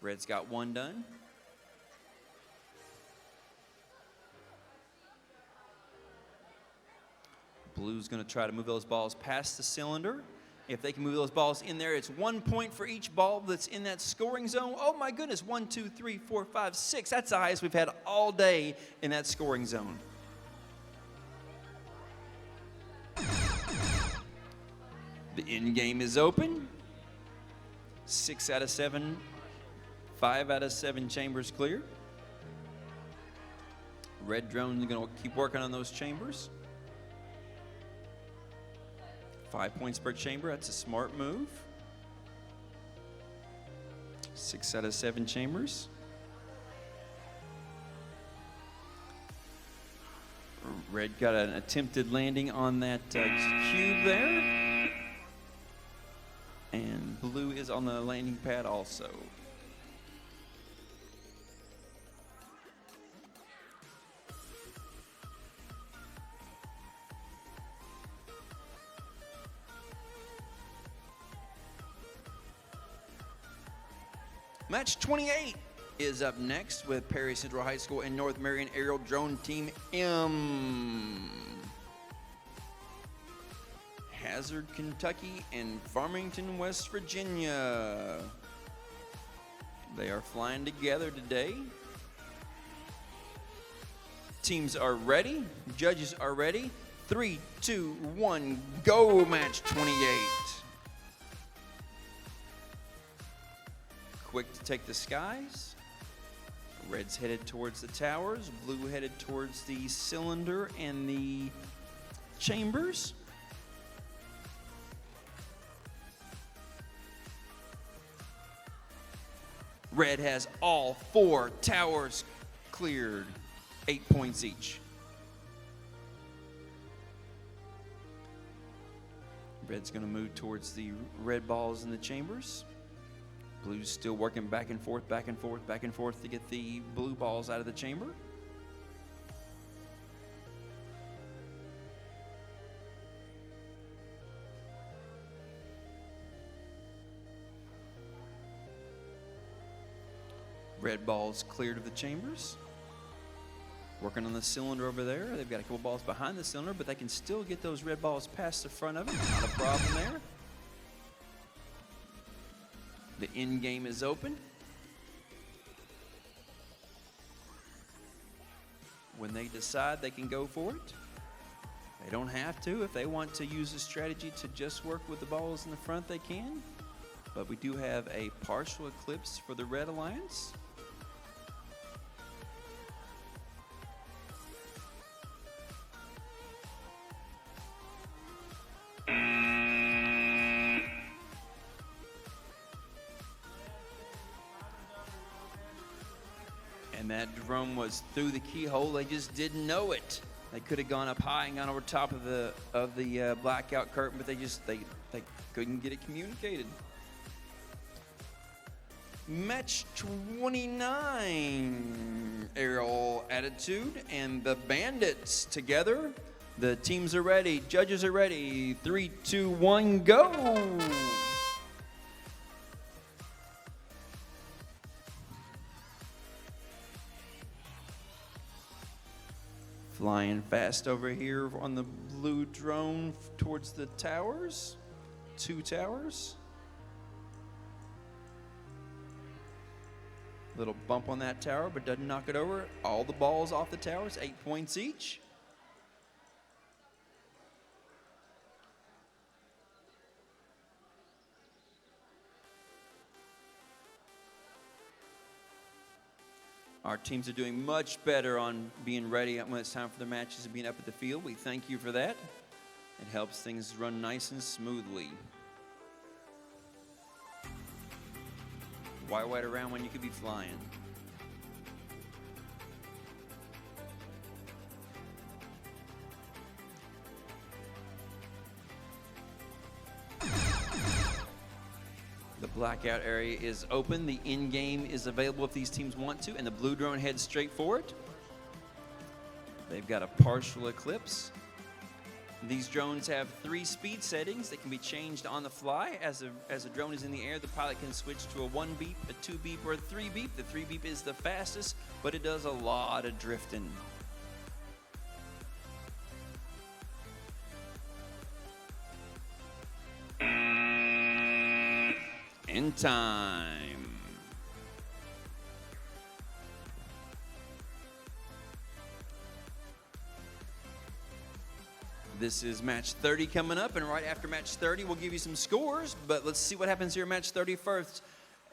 Red's got 1 done. Blue's going to try to move those balls past the cylinder. If they can move those balls in there, it's 1 point for each ball that's in that scoring zone. Oh my goodness, 1, 2, 3, 4, 5, 6. That's the highest we've had all day in that scoring zone. The end game is open. 6 out of 7 5 out of 7 chambers clear. Red drone going to keep working on those chambers. 5 points per chamber. That's a smart move. 6 out of 7 chambers. Red got an attempted landing on that cube there. And blue is on the landing pad also. Match 28 is up next with Perry Central High School and North Marion Aerial Drone Team M. Hazard, Kentucky and Farmington, West Virginia. They are flying together today. Teams are ready. Judges are ready. 3, 2, 1, go, match 28. Quick to take the skies. Red's headed towards the towers. Blue headed towards the cylinder and the chambers. Red has all 4 towers cleared. 8 points each. Red's going to move towards the red balls in the chambers. Blue's still working back and forth, back and forth, back and forth to get the blue balls out of the chamber. Red balls cleared of the chambers. Working on the cylinder over there. They've got a couple balls behind the cylinder, but they can still get those red balls past the front of it. Not a problem there. The end game is open. When they decide, they can go for it. They don't have to. If they want to use a strategy to just work with the balls in the front, they can. But we do have a partial eclipse for the Red Alliance. And that drone was through the keyhole. They just didn't know it. They could have gone up high and gone over top of the blackout curtain, but they couldn't get it communicated. Match 29, Aerial Attitude and the Bandits together. The teams are ready. Judges are ready. 3, 2, 1, go. Flying fast over here on the blue drone towards the towers. 2 towers. Little bump on that tower, but doesn't knock it over. All the balls off the towers, 8 points each. Our teams are doing much better on being ready when it's time for the matches and being up at the field. We thank you for that. It helps things run nice and smoothly. Why wait around when you could be flying? The blackout area is open. The end game is available if these teams want to, and the blue drone heads straight for it. They've got a partial eclipse. These drones have 3 speed settings that can be changed on the fly. As a drone is in the air, the pilot can switch to a 1 beep, a 2 beep, or a 3 beep. The 3 beep is the fastest, but it does a lot of drifting. In time. This is match 30 coming up, and right after match 30, we'll give you some scores, but let's see what happens here in match 30 first.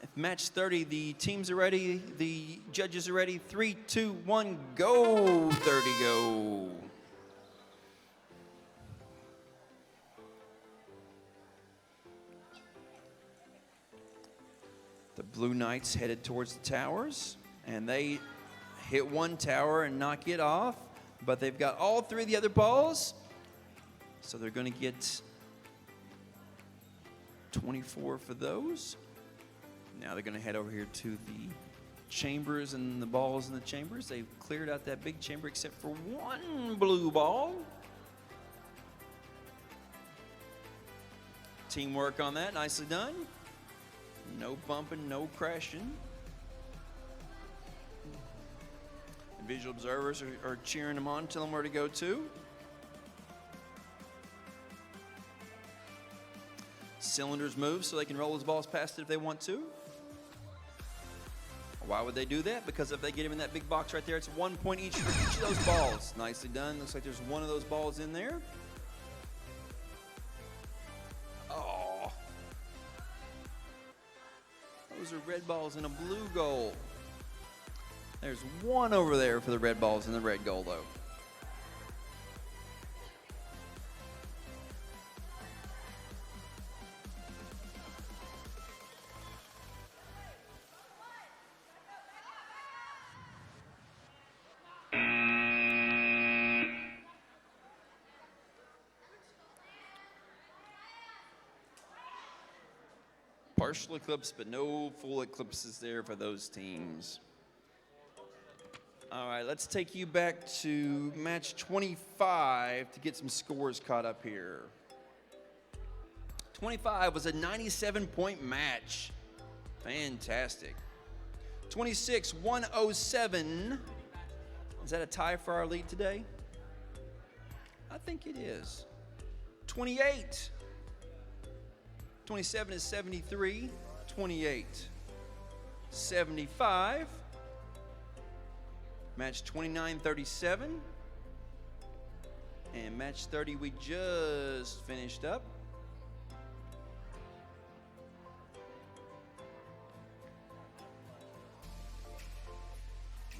If match 30, the teams are ready, the judges are ready. 3, 2, 1, go. 30 go. The Blue Knights headed towards the towers, and they hit one tower and knock it off, but they've got all three of the other balls, so they're going to get 24 for those. Now they're going to head over here to the chambers and the balls in the chambers. They've cleared out that big chamber except for one blue ball. Teamwork on that, nicely done. No bumping, no crashing. The visual observers are cheering them on, telling them where to go to. Cylinders move so they can roll those balls past it if they want to. Why would they do that? Because if they get him in that big box right there, it's 1 point each for each of those balls. Nicely done. Looks like there's one of those balls in there. Oh. Those are red balls and a blue goal. There's one over there for the red balls and the red goal, though. Partial eclipse, but no full eclipses there for those teams. All right, let's take you back to match 25 to get some scores caught up here. 25 was a 97-point match. Fantastic. 26, 107. Is that a tie for our lead today? I think it is. 28. 27 is 73, 28, 75, match 29, 37, and match 30 we just finished up.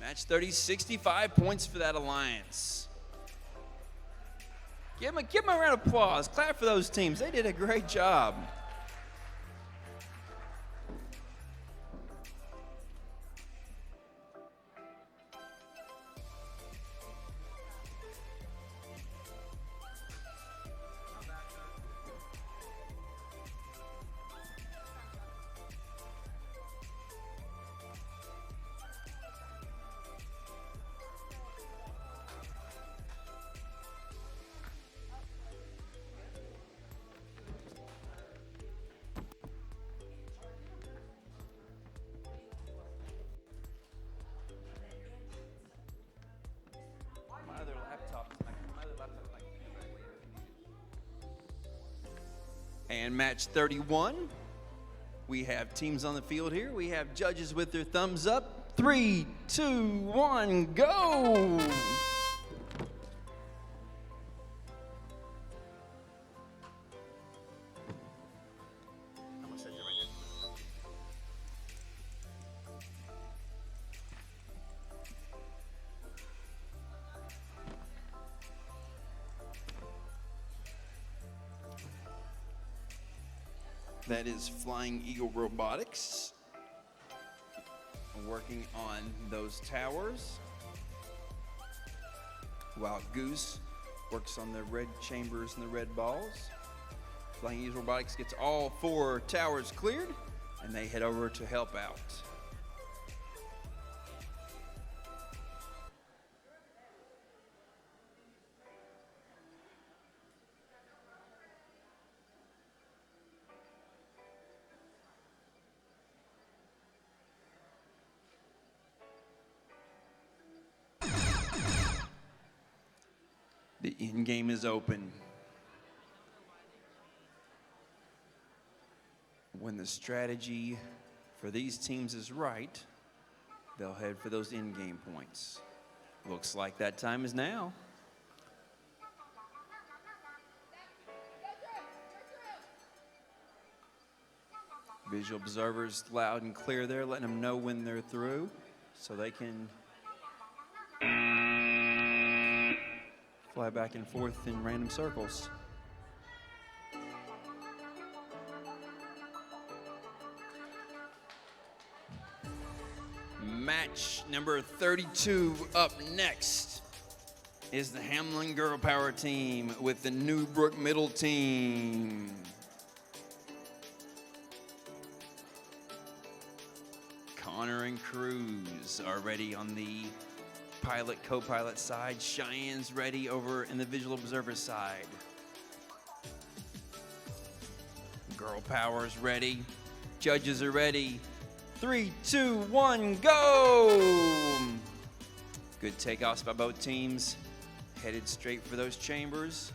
Match 30, 65 points for that alliance. Give them a round of applause. Clap for those teams. They did a great job. And match 31, we have teams on the field here. We have judges with their thumbs up. 3, 2, 1, go! That is Flying Eagle Robotics, working on those towers, while Goose works on the red chambers and the red balls. Flying Eagle Robotics gets all 4 towers cleared, and they head over to help out. The end game is open. When the strategy for these teams is right, they'll head for those end game points. Looks like that time is now. Visual observers loud and clear there, letting them know when they're through so they can fly back and forth in random circles. Match number 32 up next is the Hamlin Girl Power team with the Newbrook Middle team. Connor and Cruz are ready on the pilot, co-pilot side. Cheyenne's ready over in the visual observer side. Girl Power's ready. Judges are ready. 3, 2, 1, go! Good takeoffs by both teams. Headed straight for those chambers.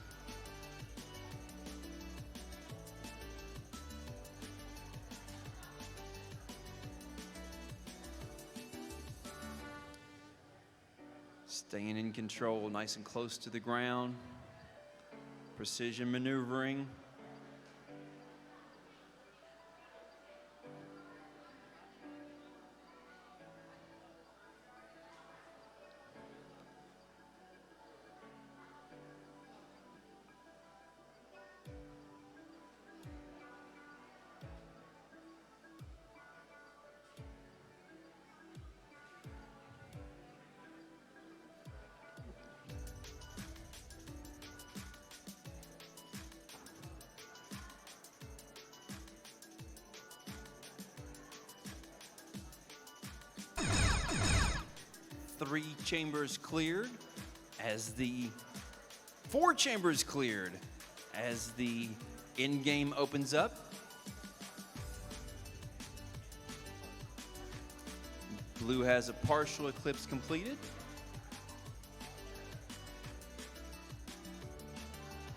Staying in control, nice and close to the ground. Precision maneuvering. Three chambers cleared as the 4 chambers cleared as the end game opens up. Blue has a partial eclipse completed.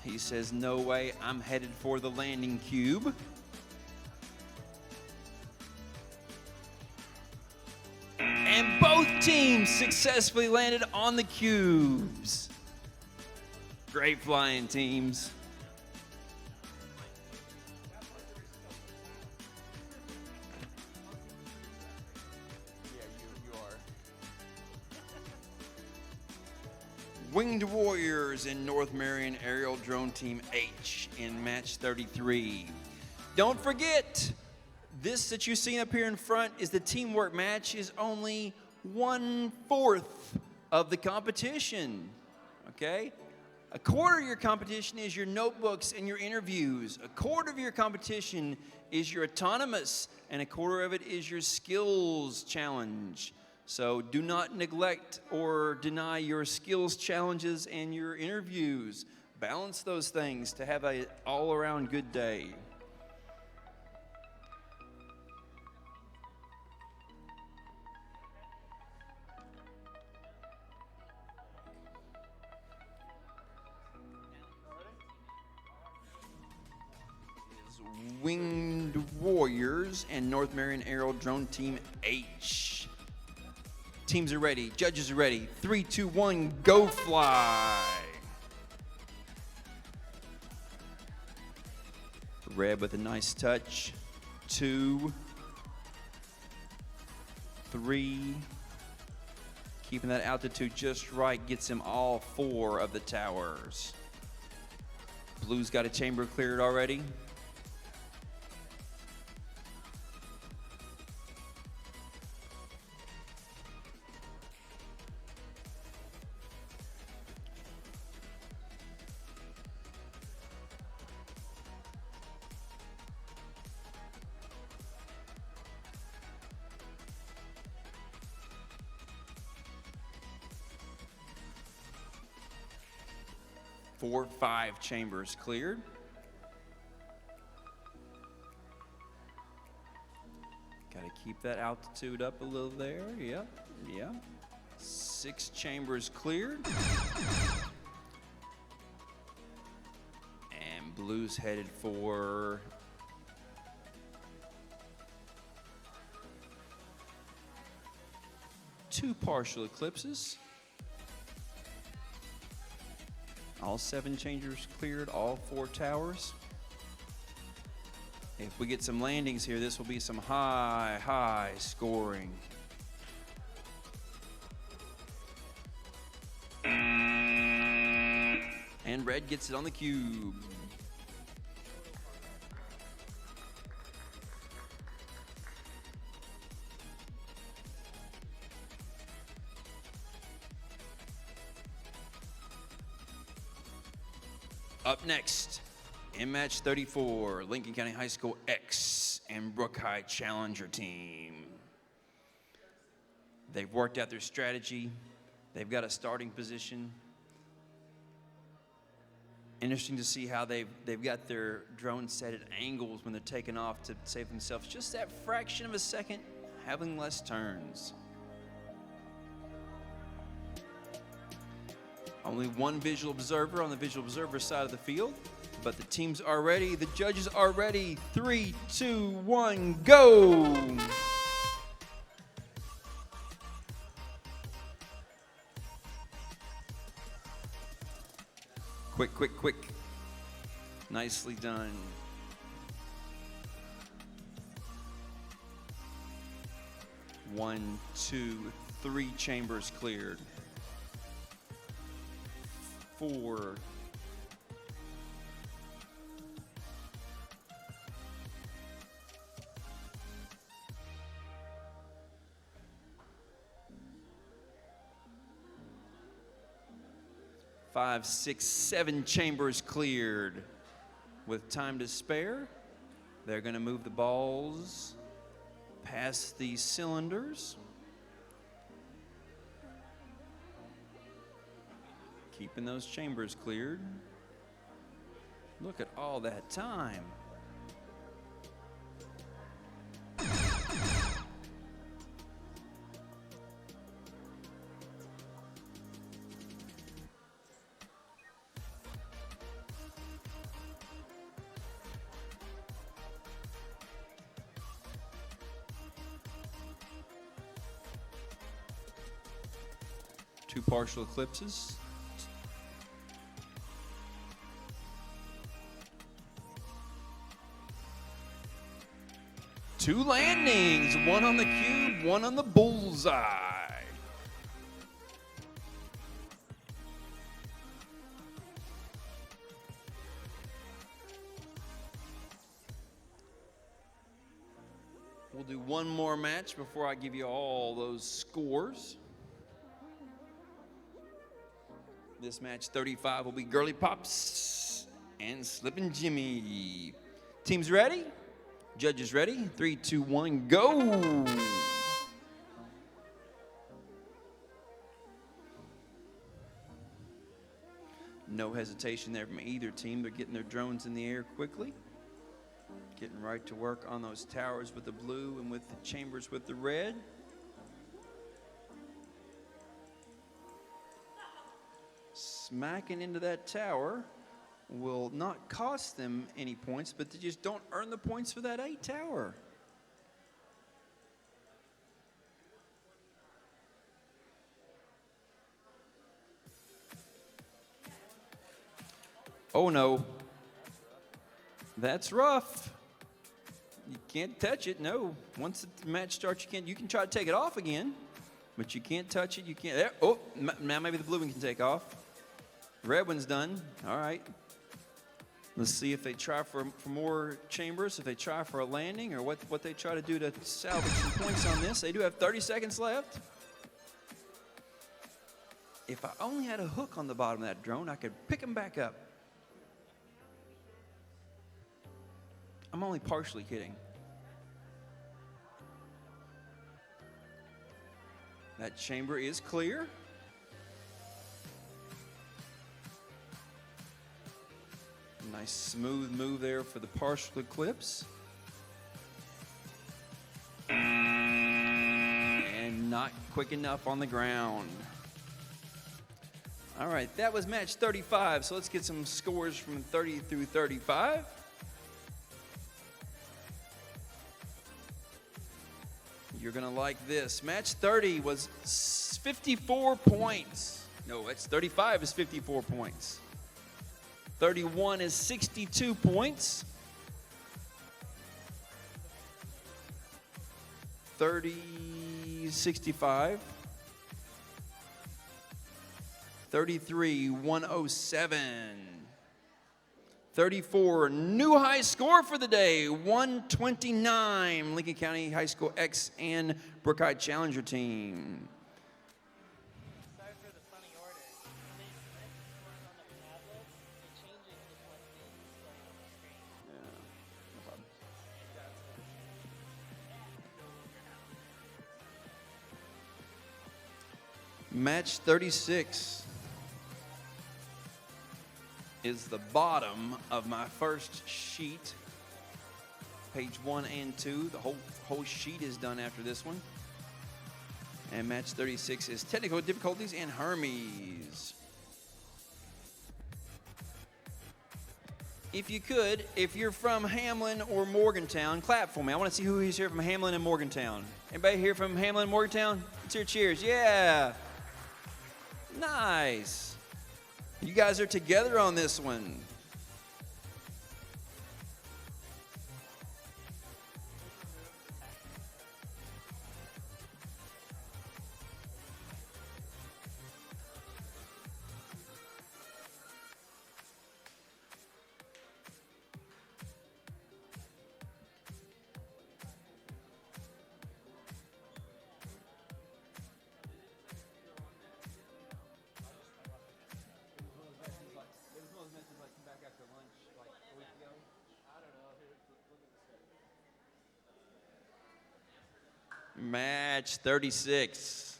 He says, no way, I'm headed for the landing cube. And both teams successfully landed on the cubes. Great flying, teams. Yeah, you are. Winged Warriors and North Marion Aerial Drone Team H in match 33. Don't forget, this that you see up here in front is the teamwork match, is only 1/4 of the competition, okay? A quarter of your competition is your notebooks and your interviews. A quarter of your competition is your autonomous, and a quarter of it is your skills challenge. So do not neglect or deny your skills challenges and your interviews. Balance those things to have an all-around good day. Winged Warriors and North Marion Aerial Drone Team H. Teams are ready. Judges are ready. 3, 2, 1, go fly. Red with a nice touch. 2, 3. Keeping that altitude just right gets him all 4 of the towers. Blue's got a chamber cleared already. Four, 5 chambers cleared. Got to keep that altitude up a little there. Yep, yeah. 6 chambers cleared. And Blue's headed for two partial eclipses. All 7 chambers cleared, all 4 towers. If we get some landings here, this will be some high scoring. And red gets it on the cube. Up next, in match 34, Lincoln County High School X and Brook High Challenger team. They've worked out their strategy. They've got a starting position. Interesting to see how they've got their drone set at angles when they're taking off to save themselves just that fraction of a second, having less turns. Only one visual observer on the visual observer side of the field, but the teams are ready, the judges are ready. 3, 2, 1, go! Quick. Nicely done. One, two, 3 chambers cleared. 4. 5, 6, 7 chambers cleared. With time to spare, they're going to move the balls past these cylinders. Keeping those chambers cleared. Look at all that time. Two partial eclipses. Two landings, one on the cube, one on the bullseye. We'll do one more match before I give you all those scores. This match 35 will be Girly Pops and Slippin' Jimmy. Teams ready? Judges ready? 3, 2, 1, go! No hesitation there from either team. They're getting their drones in the air quickly. Getting right to work on those towers with the blue and with the chambers with the red. Smacking into that tower will not cost them any points, but they just don't earn the points for that A tower. Oh no, that's rough. You can't touch it, no. Once the match starts, you can try to take it off again, but you can't touch it, you can't. There, oh, now maybe the blue one can take off. Red one's done, all right. Let's see if they try for more chambers, if they try for a landing, or what they try to do to salvage some points on this. They do have 30 seconds left. If I only had a hook on the bottom of that drone, I could pick them back up. I'm only partially kidding. That chamber is clear. Nice smooth move there for the partial eclipse. And not quick enough on the ground. All right, that was match 35. So let's get some scores from 30 through 35. You're gonna like this. Match 30 was 54 points. No, that's 35 is 54 points. 31 is 62 points. 3065. 33-107. 34, new high score for the day, 129. Lincoln County High School X and Brookeye Challenger team. Sorry for the funny order. When they print scores on the tablet, it changes with what's being displayed on the screen. Yeah, no problem. Match 36 is the bottom of my first sheet. Page 1 and 2. The whole sheet is done after this one. And match 36 is technical difficulties and Hermes. If you could, if you're from Hamlin or Morgantown, clap for me. I want to see who is here from Hamlin and Morgantown. Anybody here from Hamlin and Morgantown? Let's hear cheers. Yeah. Nice. You guys are together on this one. Match 36.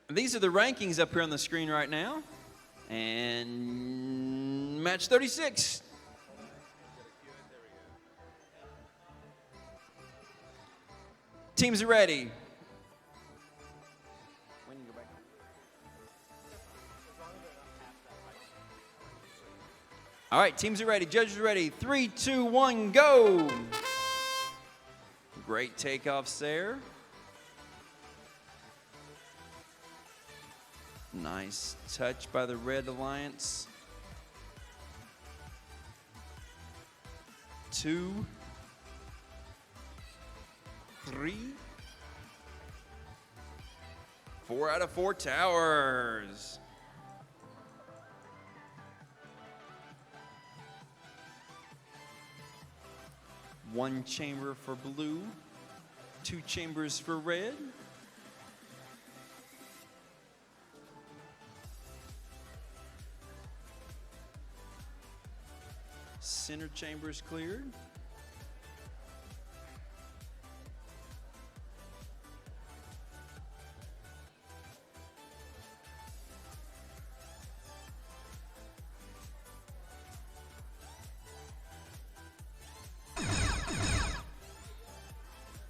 These are the rankings up here on the screen right now. And match 36. Teams are ready. All right, teams are ready. Judges are ready. 3, 2, 1, go. Great takeoffs there. Nice touch by the Red Alliance. 2, 3, 4 out of 4 towers. One chamber for blue, 2 chambers for red. Center chamber is cleared.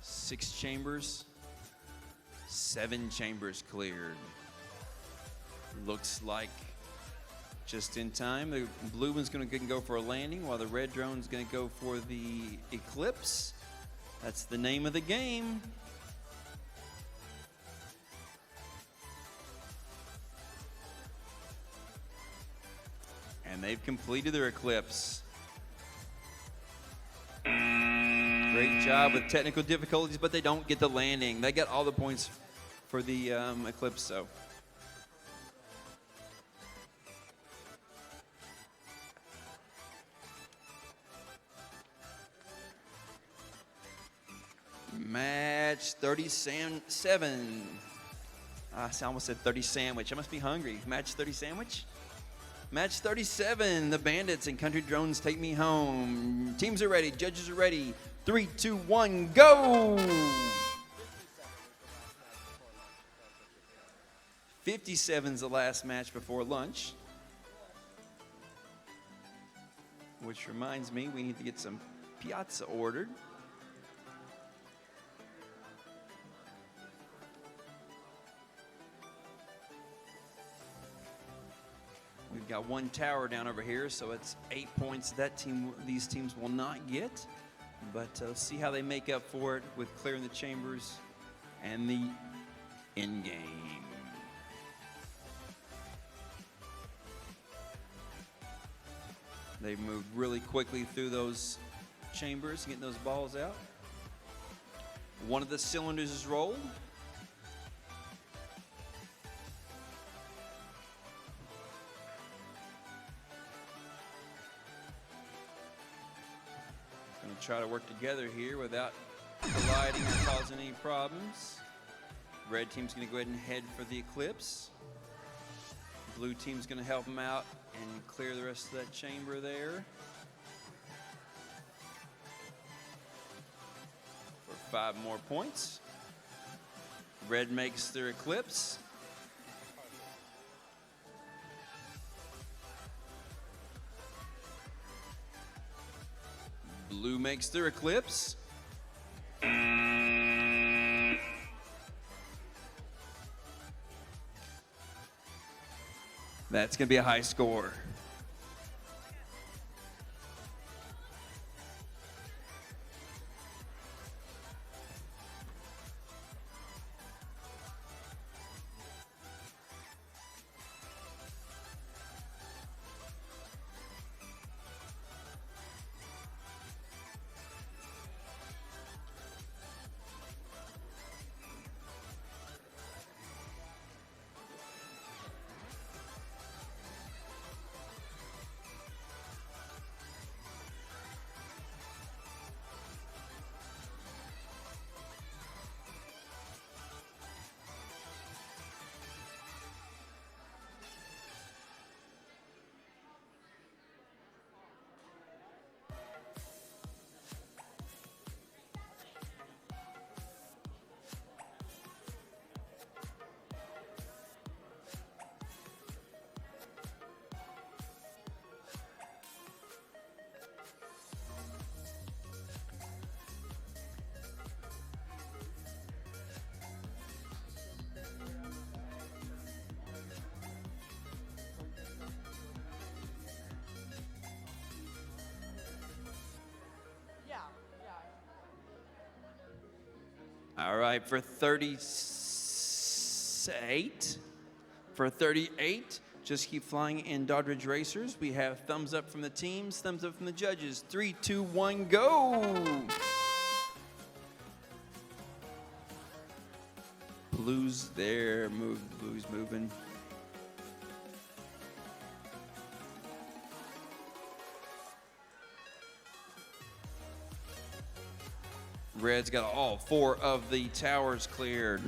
Six chambers, 7 chambers cleared. Looks like just in time. The blue one's going to go for a landing while the red drone's going to go for the Eclipse. That's the name of the game. And they've completed their Eclipse. Great job with technical difficulties, but they don't get the landing. They got all the points for the Eclipse, so. Match 37. I almost said 30 sandwich. I must be hungry. Match 30 sandwich? Match 37. The Bandits and Country Drones take me home. Teams are ready. Judges are ready. 3, 2, 1, go! 57's the last match before lunch. Which reminds me, we need to get some pizza ordered. We've got 1 tower down over here, so it's 8 points that team. These teams will not get, but see how they make up for it with clearing the chambers and the end game. They've moved really quickly through those chambers, getting those balls out. One of the cylinders is rolled. Going to try to work together here without colliding or causing any problems. Red team's going to go ahead and head for the Eclipse. Blue team's going to help them out and clear the rest of that chamber there. For 5 more points. Red makes their Eclipse. Blue makes their Eclipse. That's going to be a high score. All right, for 38, just keep flying in Doddridge Racers. We have thumbs up from the teams, thumbs up from the judges. 3, 2, 1, go! Blues there, Blues moving. Red's got all 4 of the towers cleared.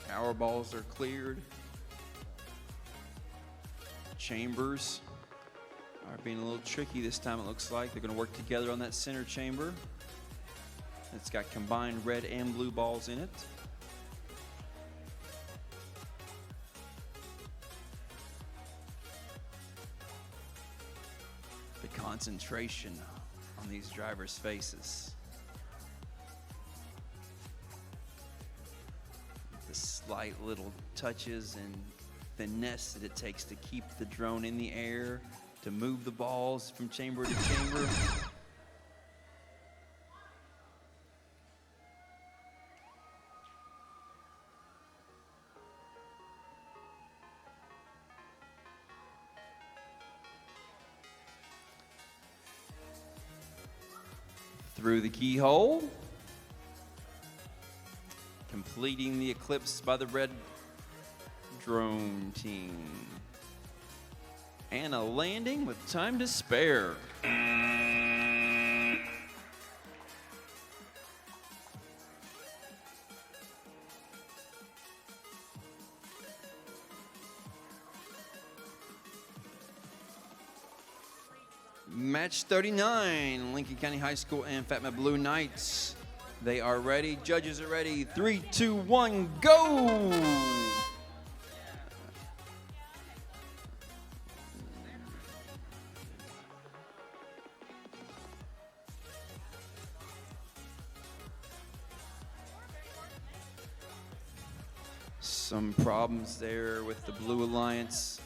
Tower balls are cleared. Chambers are being a little tricky this time, it looks like. They're going to work together on that center chamber. It's got combined red and blue balls in it. The concentration on these drivers' faces. The slight little touches and finesse that it takes to keep the drone in the air, to move the balls from chamber to chamber. Through the keyhole, completing the Eclipse by the red drone team. And a landing with time to spare. Match 39, Lincoln County High School and Fatma Blue Knights. They are ready. Judges are ready. 3, 2, 1, go! Some problems there with the Blue Alliance.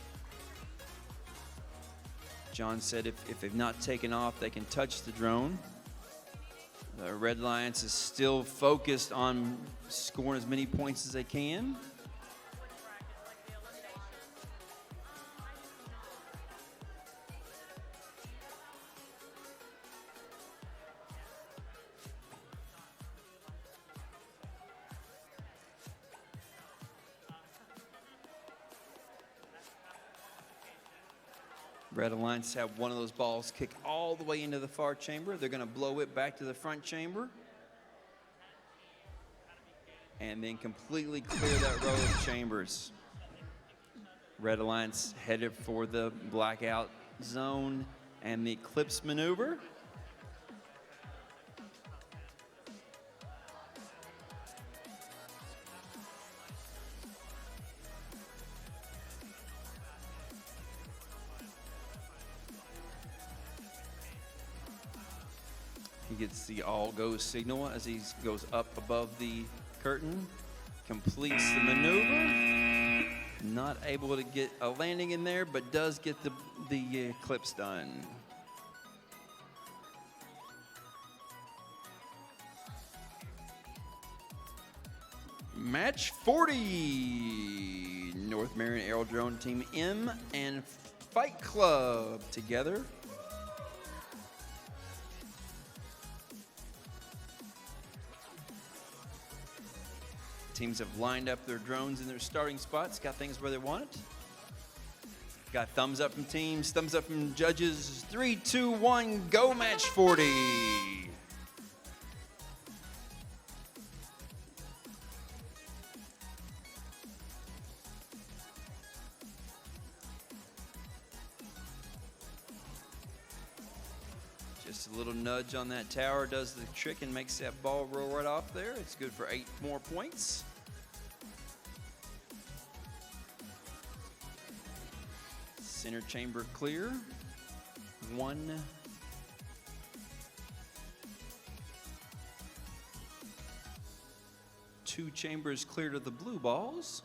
John said if they've not taken off, they can touch the drone. The Red Alliance is still focused on scoring as many points as they can. Red Alliance have one of those balls kick all the way into the far chamber. They're going to blow it back to the front chamber. And then completely clear that row of chambers. Red Alliance headed for the blackout zone and the Eclipse maneuver. He gets the all-go signal as he goes up above the curtain, completes the maneuver. Not able to get a landing in there, but does get the Eclipse done. Match 40. North Marion Aerodrome Team M and Fight Club together. Teams have lined up their drones in their starting spots, got things where they want it. Got thumbs up from teams, thumbs up from judges. 3, 2, 1, go match 40. Just a little nudge on that tower does the trick and makes that ball roll right off there. It's good for 8 more points. Center chamber clear. 1. 2 chambers clear to the blue balls.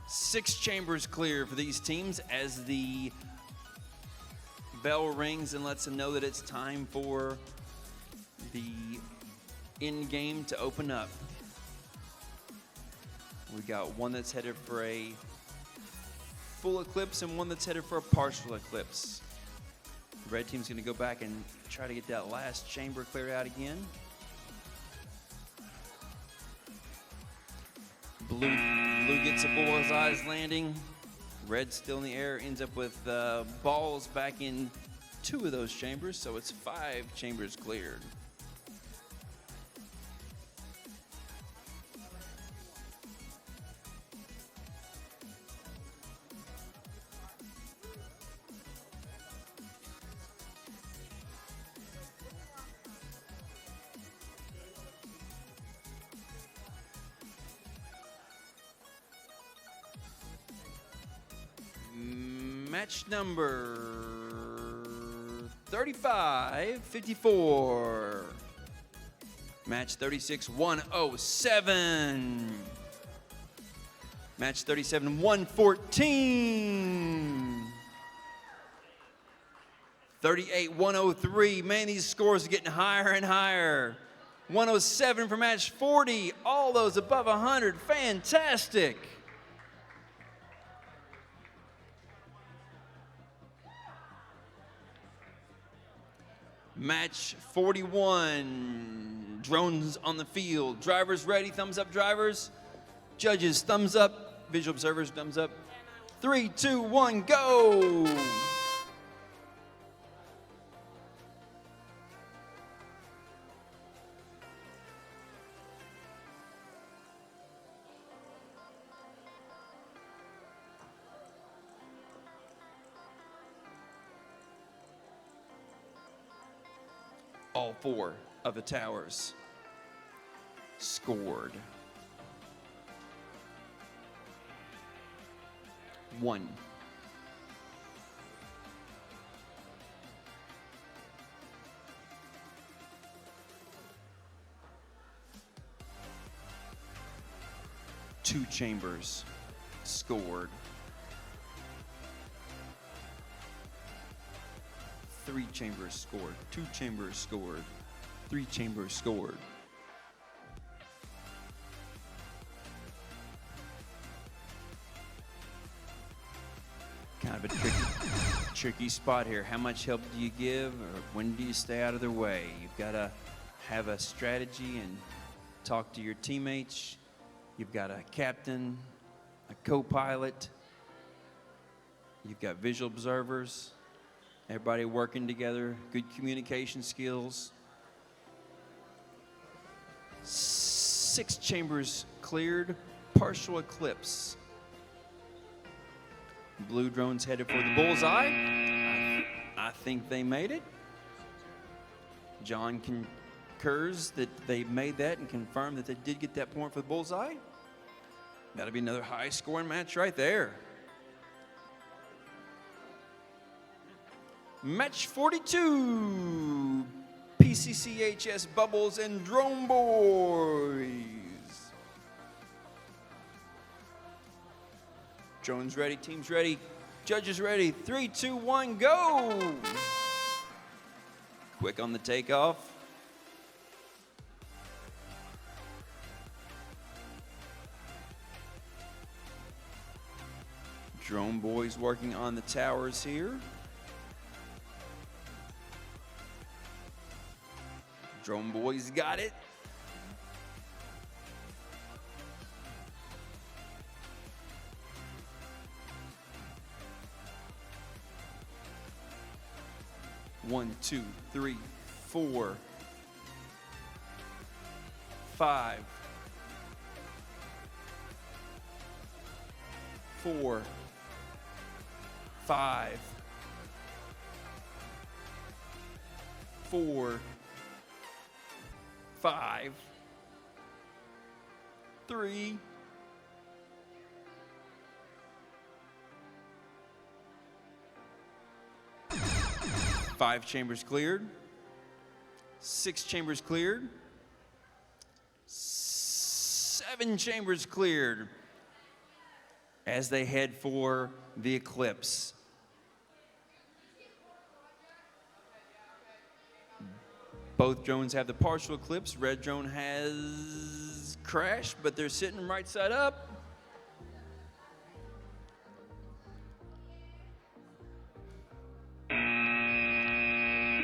Six chambers clear for these teams as the bell rings and lets them know that it's time for the end game to open up. We got one that's headed for a full eclipse and one that's headed for a partial eclipse. The red team's going to go back and try to get that last chamber cleared out again. Blue gets a bullseye's landing. Red still in the air, ends up with balls back in 2 of those chambers, so it's 5 chambers cleared. Match number 35-54. Match 36-107. Match 37-114. 38-103. Man, these scores are getting higher and higher. 107 for match 40. All those above 100. Fantastic. Match 41, drones on the field. Drivers ready, thumbs up, drivers. Judges, thumbs up. Visual observers, thumbs up. 3, 2, 1, go! All 4 of the towers scored. 1. 2 chambers scored. 3 chambers scored. 2 chambers scored. 3 chambers scored. Kind of a tricky spot here. How much help do you give, or when do you stay out of their way? You've got to have a strategy and talk to your teammates. You've got a captain, a co-pilot. You've got visual observers. Everybody working together. Good communication skills. 6 chambers cleared. Partial eclipse. Blue drone's headed for the bullseye. I think they made it. John concurs that they made that and confirmed that they did get that point for the bullseye. That'll be another high-scoring match right there. Match 42. PCCHS Bubbles and Drone Boys. Drones ready, teams ready, judges ready. 3, 2, 1, go! Quick on the takeoff. Drone boys working on the towers here. Drone boys got it. One, 2, 3, 4, 5, 4, 5, 4, 5, 3, 5 chambers cleared. 6 chambers cleared. 7 chambers cleared as they head for the Eclipse. Both drones have the partial eclipse. Red drone has crashed, but they're sitting right side up.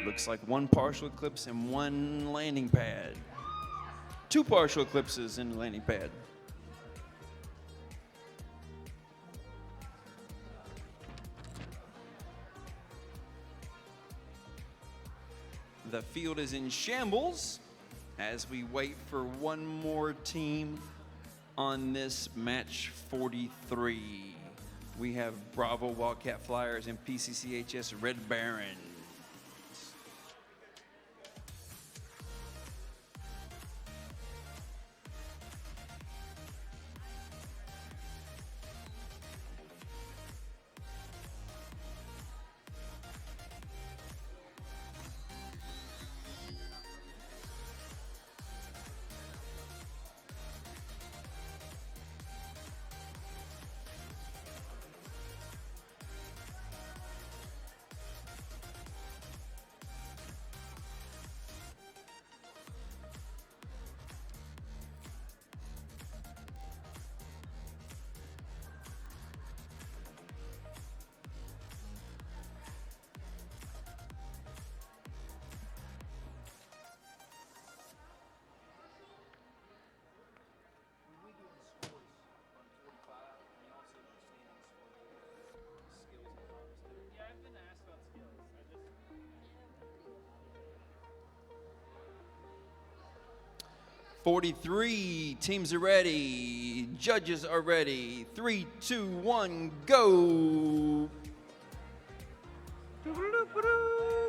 Looks like 1 partial eclipse and 1 landing pad. 2 partial eclipses in the landing pad. The field is in shambles as we wait for one more team on this match 43. We have Bravo Wildcat Flyers and PCCHS Red Baron. Yeah, I've been asked about skills. I just 43 teams are ready. Judges are ready. 3, 2, 1, go.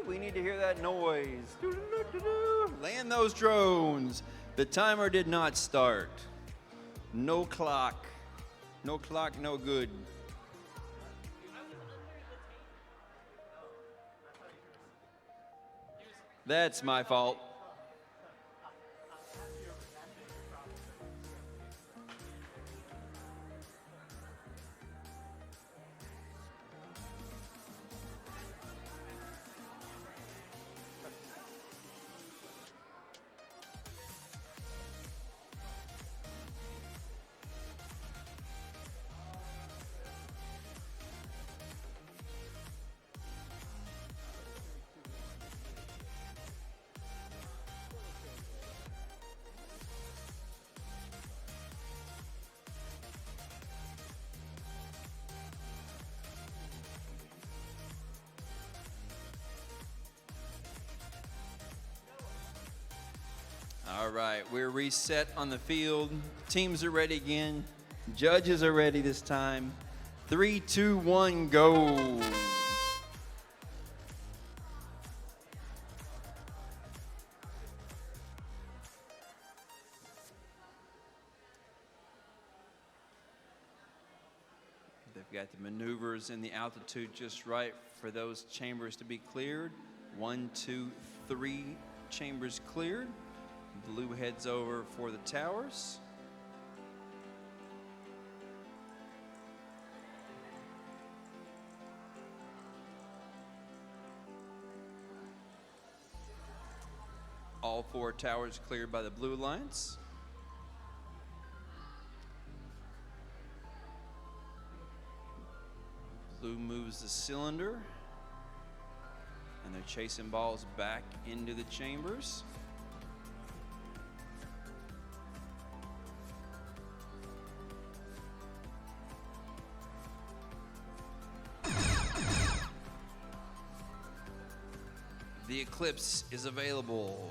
We need to hear that noise. Land those drones. The timer did not start. No clock. No clock, no good. That's my fault. right, we're reset on the field. Teams are ready again. Judges are ready this time. 3, 2, 1, go. They've got the maneuvers and the altitude just right for those chambers to be cleared. 1, 2, 3 chambers cleared. Blue heads over for the towers. All 4 towers cleared by the Blue Alliance. Blue moves the cylinder, and they're chasing balls back into the chambers. The Eclipse is available.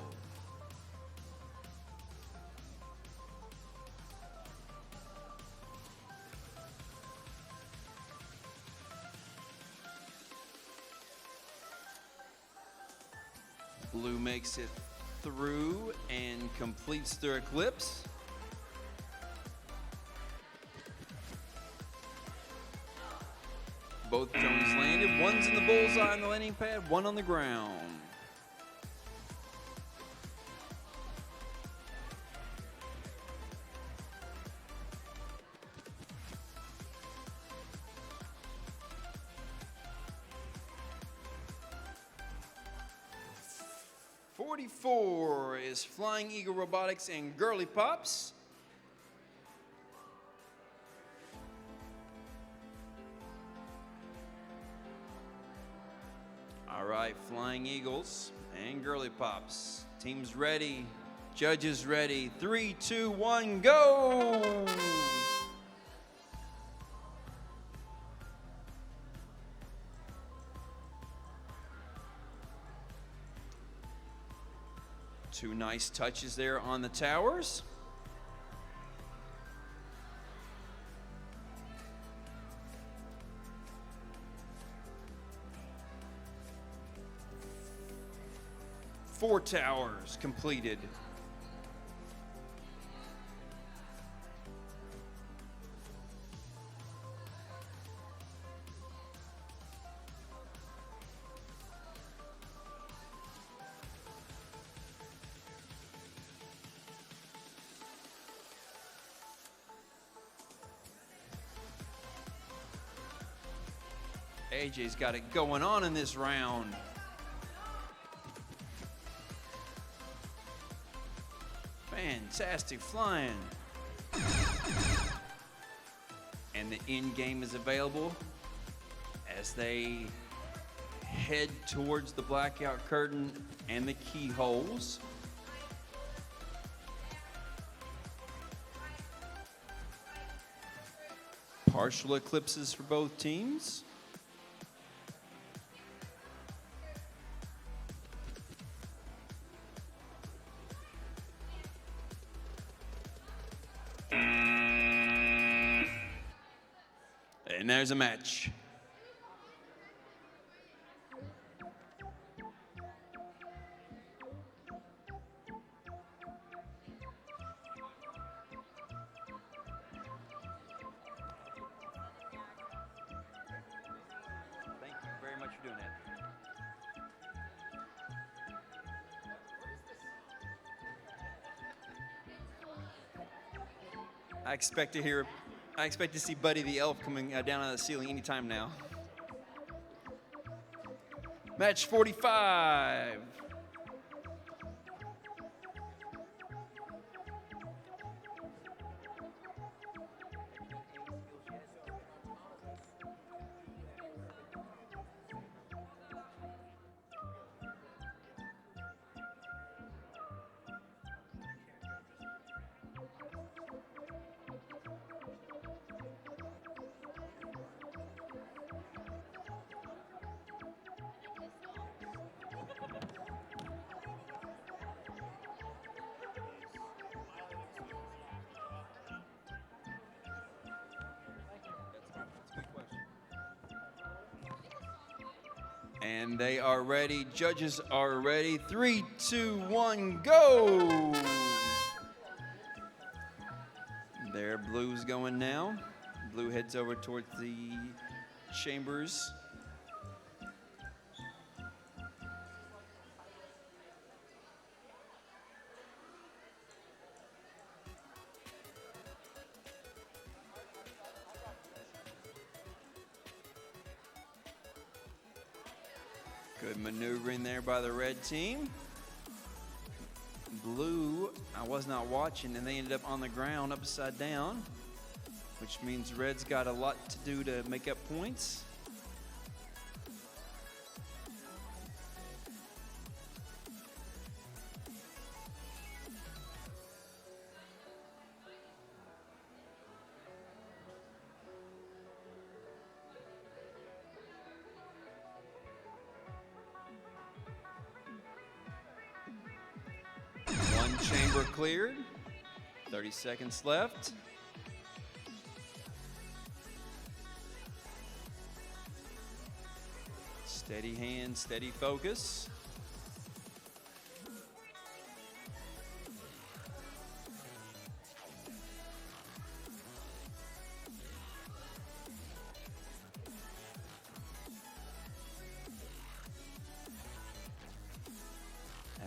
Blue makes it through and completes their Eclipse. Both drones landed. One's in the bullseye on the landing pad, one on the ground. '44 is Flying Eagle Robotics and Girly Pops. All right, Flying Eagles and Girly Pops. Teams ready, judges ready. 3, 2, 1, go! Two nice touches there on the towers. Four towers completed. AJ's got it going on in this round. Fantastic flying. And the end game is available as they head towards the blackout curtain and the keyholes. Partial eclipses for both teams. And there's a match. Thank you very much for doing that. I expect to see Buddy the Elf coming down out of the ceiling anytime now. Match 45. And they are ready. Judges are ready. 3, 2, 1, go! There, blue's going now. Blue heads over towards the chambers. Good maneuvering there by the red team. Blue, I was not watching, and they ended up on the ground upside down, which means red's got a lot to do to make up points. One chamber cleared. 30 seconds left. Steady hand, steady focus.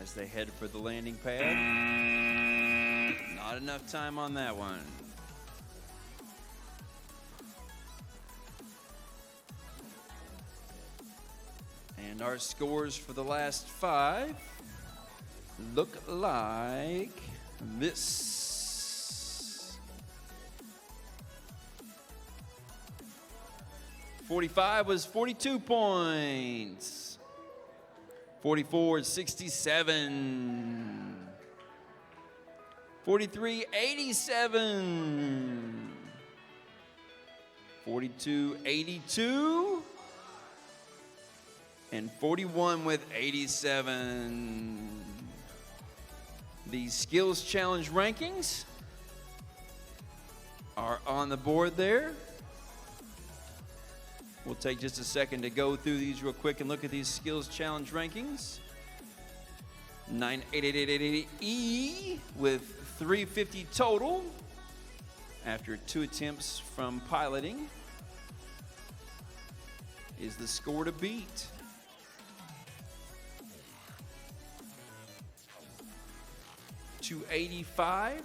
As they head for the landing pad. Not enough time on that one. And our scores for the last 5 look like this. 45 was 42 points. 44 is 67. 43, 87. 42, 82. And 41 with 87. The skills challenge rankings are on the board there. We'll take just a second to go through these real quick and look at these skills challenge rankings. 98888E with 350 total after 2 attempts from piloting is the score to beat. .285.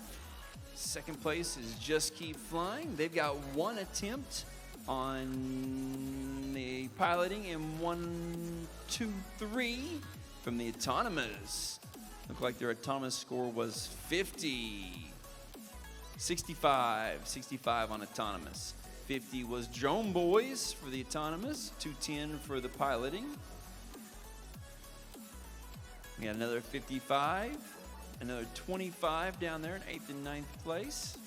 Second place is Just Keep Flying. They've got 1 attempt on the piloting and 1, 2, 3 from the autonomous. Looked like their autonomous score was 50. 65 on autonomous. 50 was Drone Boys for the autonomous. 210 for the piloting. We got another 55. Another 25 down there in 8th and 9th place.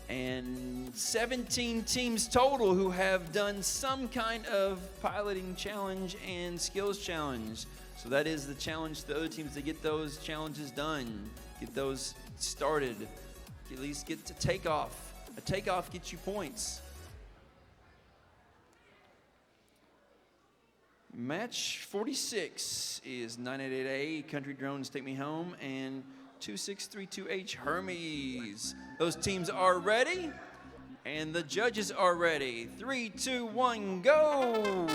And 17 teams total who have done some kind of piloting challenge and skills challenge. So that is the challenge to the other teams to get those challenges done, get those started, at least get to takeoff. A takeoff gets you points. Match 46 is 988A, Country Drones Take Me Home, and 2632H Hermes. Those teams are ready, and the judges are ready. 3, 2, 1, go!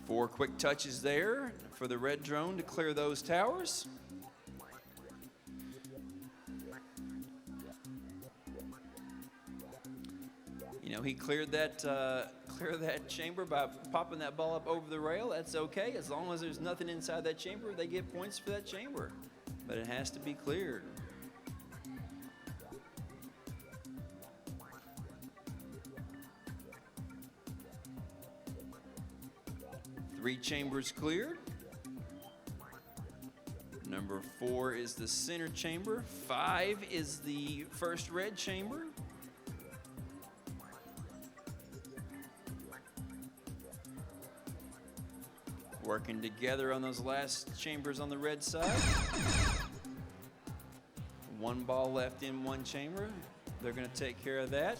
Four quick touches there for the red drone to clear those towers. You know, he cleared that chamber by popping that ball up over the rail. That's okay. As long as there's nothing inside that chamber, they get points for that chamber. But it has to be cleared. Three chambers cleared. Number 4 is the center chamber. 5 is the first red chamber. Working together on those last chambers on the red side. One ball left in one chamber. They're going to take care of that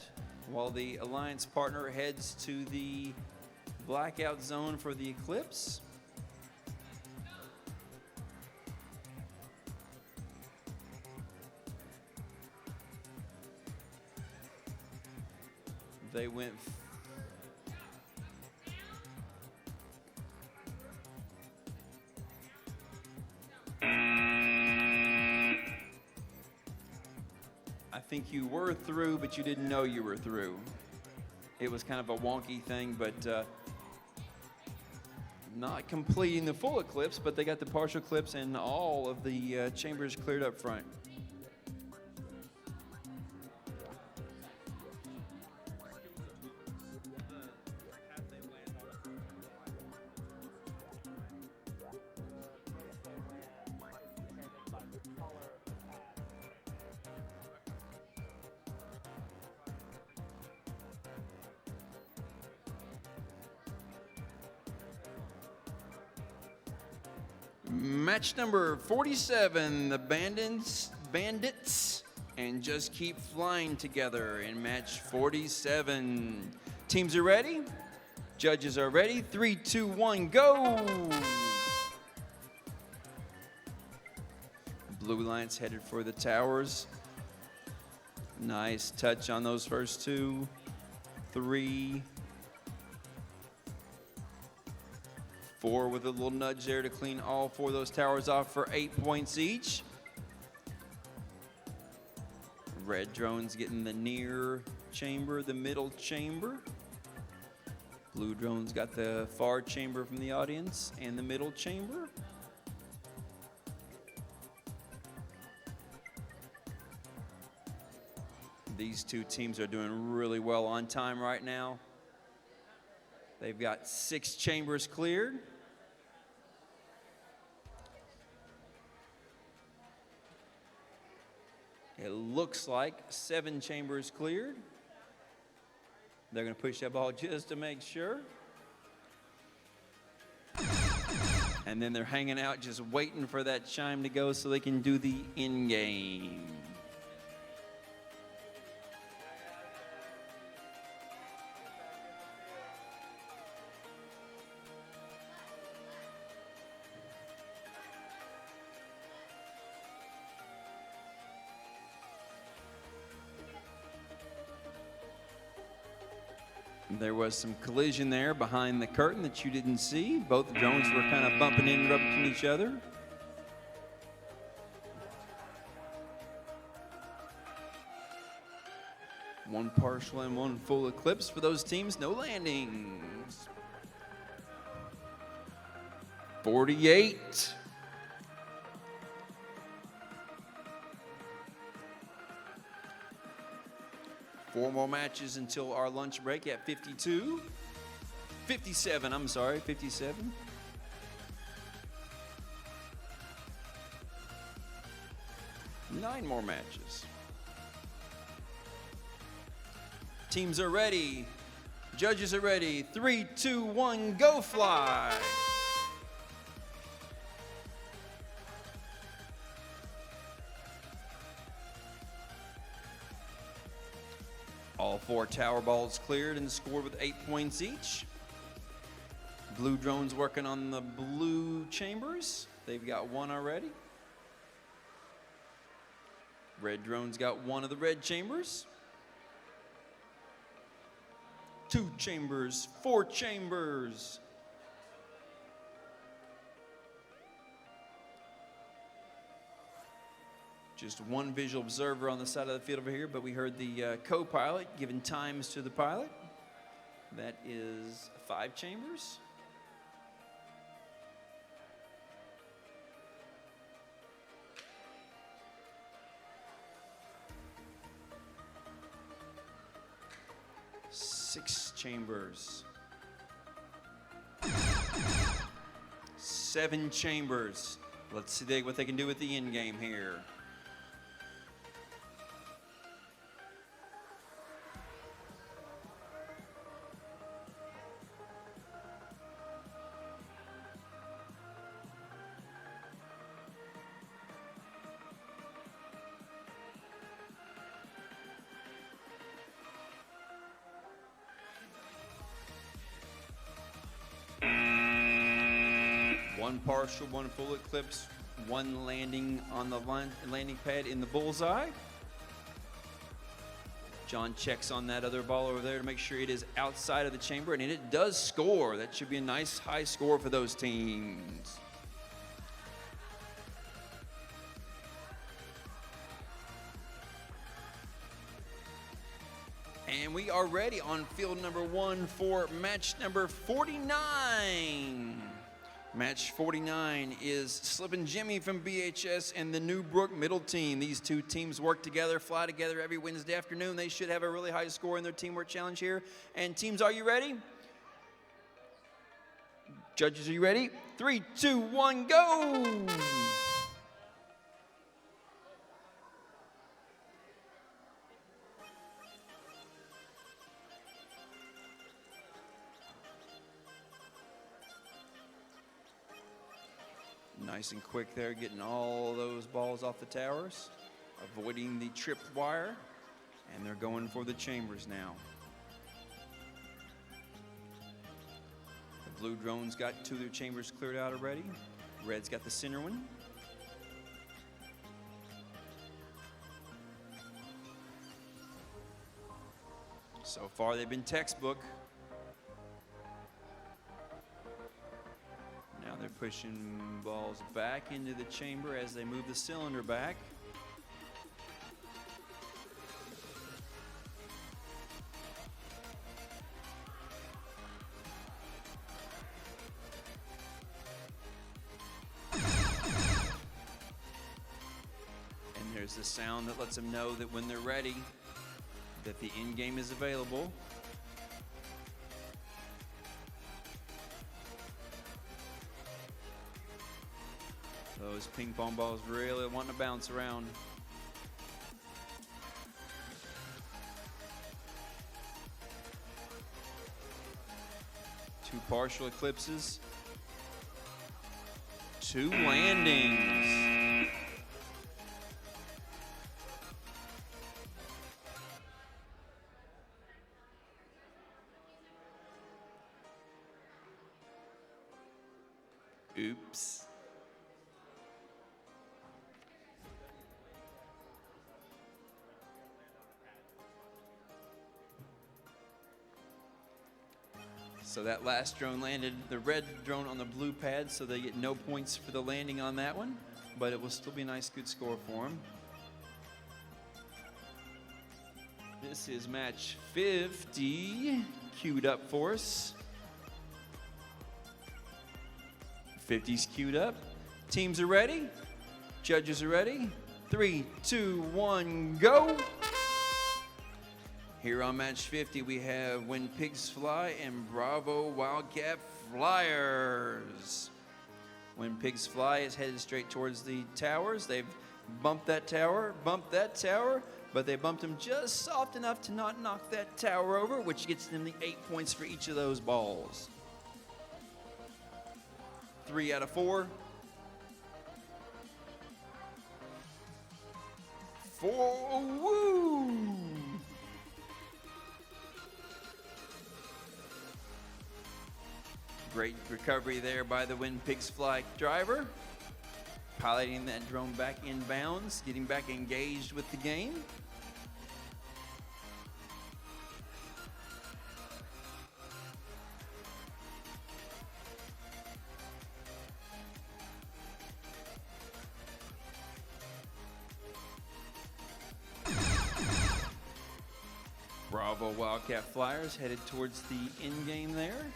while the alliance partner heads to the blackout zone for the Eclipse. They went I think you were through, but you didn't know you were through. It was kind of a wonky thing, but not completing the full eclipse, but they got the partial eclipse and all of the chambers cleared up front. Match number 47, the Bandits, and Just Keep Flying together in match 47. Teams are ready. Judges are ready. 3, 2, 1, go! Blue Alliance headed for the towers. Nice touch on those first 2, 3, 4 with a little nudge there to clean all 4 of those towers off for 8 points each. Red drones getting the near chamber, the middle chamber. Blue drones got the far chamber from the audience and the middle chamber. These 2 teams are doing really well on time right now. They've got 6 chambers cleared. It looks like 7 chambers cleared. They're going to push that ball just to make sure. And then they're hanging out just waiting for that chime to go so they can do the in-game. There was some collision there behind the curtain that you didn't see. Both drones were kind of bumping into each other. One partial and one full eclipse for those teams. No landings. 48. Four more matches until our lunch break at 57, I'm sorry, 57. Nine more matches. Teams are ready. Judges are ready. 3, 2, 1, go fly. All 4 tower balls cleared and scored with 8 points each. Blue drones working on the blue chambers. They've got 1 already. Red drones got 1 of the red chambers. 2 chambers, 4 chambers. Just 1 visual observer on the side of the field over here, but we heard the co-pilot giving times to the pilot. That is 5 chambers. Six chambers. 7 chambers. Let's see what they can do with the end game here. One partial, one full eclipse, one landing on the landing pad in the bullseye. John checks on that other ball over there to make sure it is outside of the chamber, and it does score. That should be a nice high score for those teams. And we are ready on field number 1 for match number 49. Match 49 is Slippin' Jimmy from BHS and the Newbrook Middle Team. These two teams work together, fly together every Wednesday afternoon. They should have a really high score in their teamwork challenge here. And teams, are you ready? Judges, are you ready? 3, 2, 1, go! Nice and quick there, getting all those balls off the towers, avoiding the tripped wire, and they're going for the chambers now. The blue drone's got 2 of their chambers cleared out already. Red's got the center one. So far, they've been textbook. Now they're pushing balls back into the chamber as they move the cylinder back. And there's the sound that lets them know that when they're ready, that the end game is available. Those ping pong balls really want to bounce around. Two partial eclipses. 2 landings. Oops. So that last drone landed, the red drone on the blue pad, so they get no points for the landing on that one, but it will still be a nice, good score for them. This is match 50, queued up for us. 50's queued up. Teams are ready. Judges are ready. 3, 2, 1, go. Here on match 50, we have When Pigs Fly and Bravo Wildcat Flyers. When Pigs Fly is headed straight towards the towers. They've bumped that tower, but they bumped them just soft enough to not knock that tower over, which gets them the 8 points for each of those balls. 3 out of 4. 4, woo! Great recovery there by the When Pigs Fly driver. Piloting that drone back in bounds, getting back engaged with the game. Bravo Wildcat Flyers headed towards the end game there.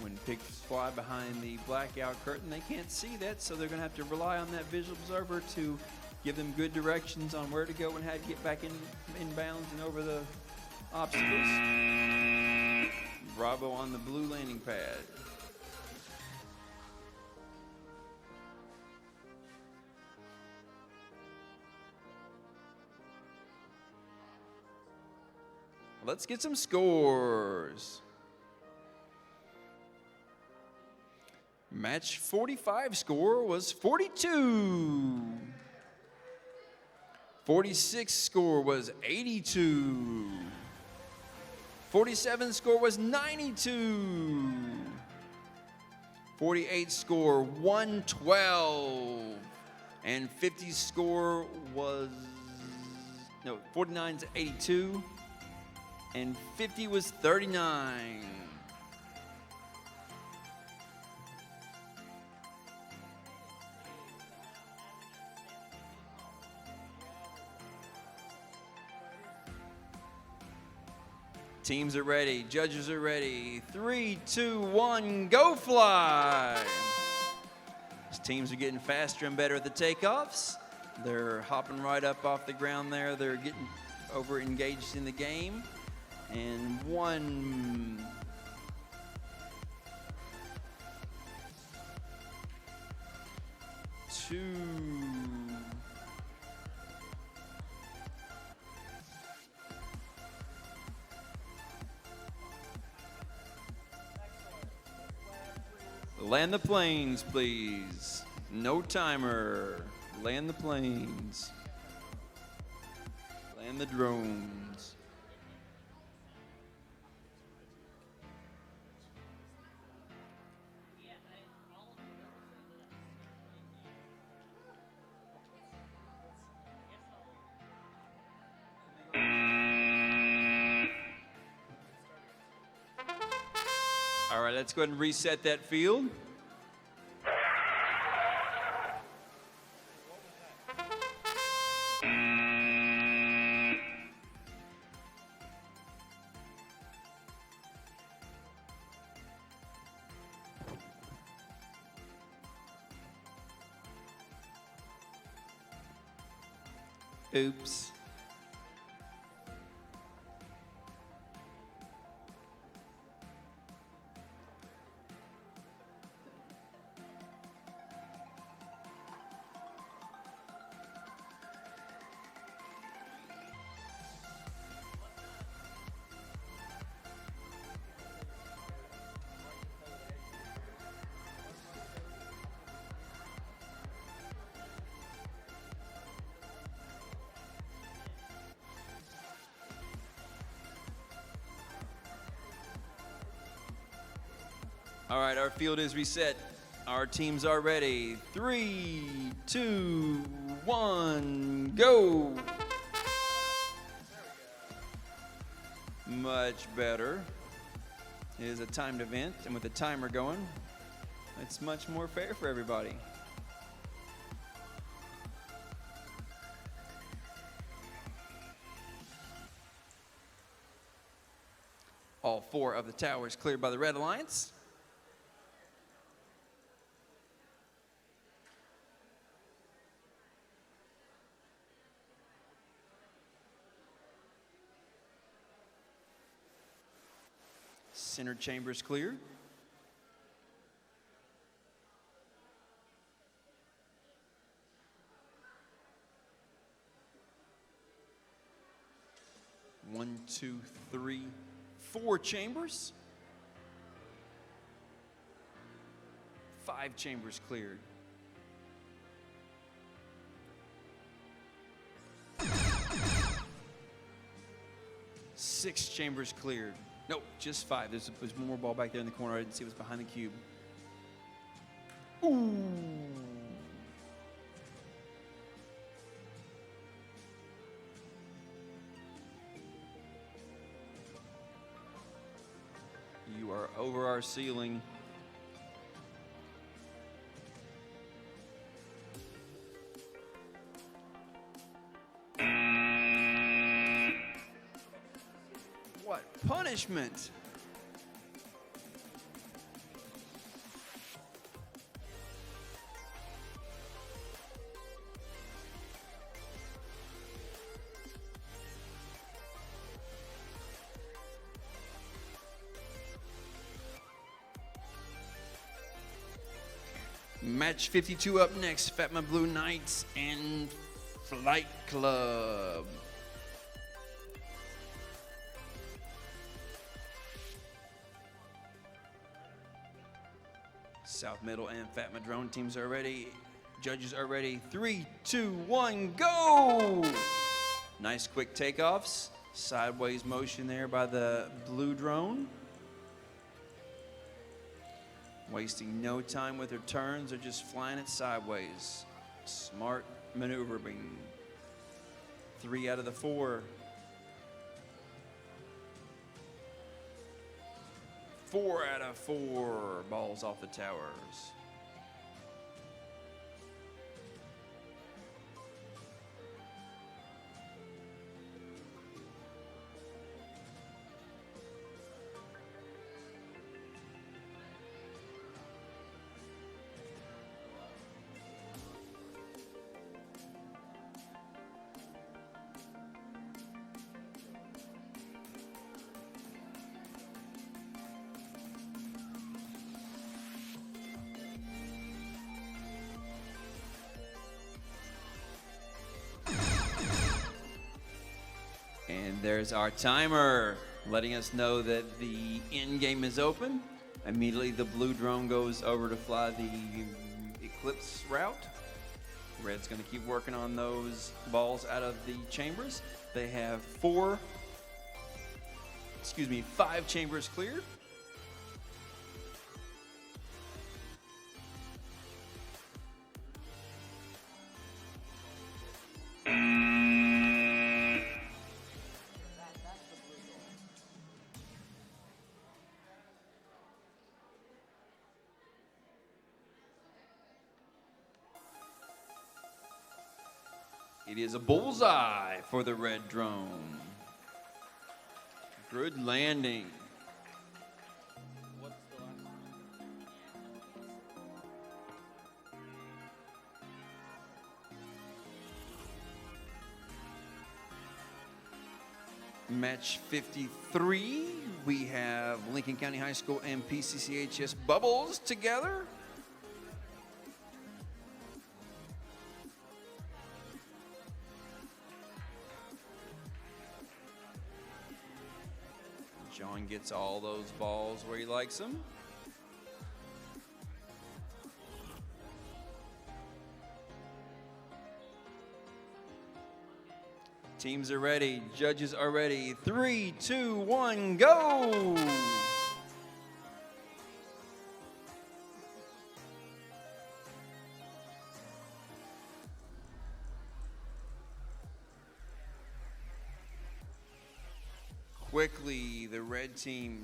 When pigs fly behind the blackout curtain, they can't see that, so they're going to have to rely on that visual observer to give them good directions on where to go and how to get back in bounds and over the obstacles. Bravo on the blue landing pad. Let's get some scores. Match 45 score was 42. 46 score was 82. 47 score was 92. 48 score 112. And 50 score was, no, 49's 82. And 50 was 39. Teams are ready, judges are ready. 3, 2, 1, go fly! These teams are getting faster and better at the takeoffs. They're hopping right up off the ground there. They're getting over engaged in the game. And 1, 2, land the planes, please. No timer. Land the planes. Land the drones. All right, let's go ahead and reset that field. Oops. All right, our field is reset. Our teams are ready. 3, 2, 1, go. Much better. It is a timed event, and with the timer going, it's much more fair for everybody. All 4 of the towers cleared by the Red Alliance. Center chambers clear. One, 2, 3, 4 chambers. 5 chambers cleared. 6 chambers cleared. Nope, just 5. There's one more ball back there in the corner. I didn't see what's behind the cube. Ooh. You are over our ceiling. What punishment? Match 52 up next, Fatma Blue Knights and Flight Club. South Middle and Fatma Drone teams are ready. Judges are ready. 3, 2, 1, go! Nice quick takeoffs. Sideways motion there by the blue drone. Wasting no time with her turns. They're just flying it sideways. Smart maneuvering. 3 out of the 4. 4 out of 4 balls off the towers. And there's our timer, letting us know that the end game is open. Immediately the blue drone goes over to fly the Eclipse route. Red's gonna keep working on those balls out of the chambers. They have 5 chambers cleared. It is a bullseye for the red drone. Good landing. What's the last one? Match 53, we have Lincoln County High School and PCCHS Bubbles together. John gets all those balls where he likes them. Teams are ready. Judges are ready. 3, 2, 1, go! Quickly, the red team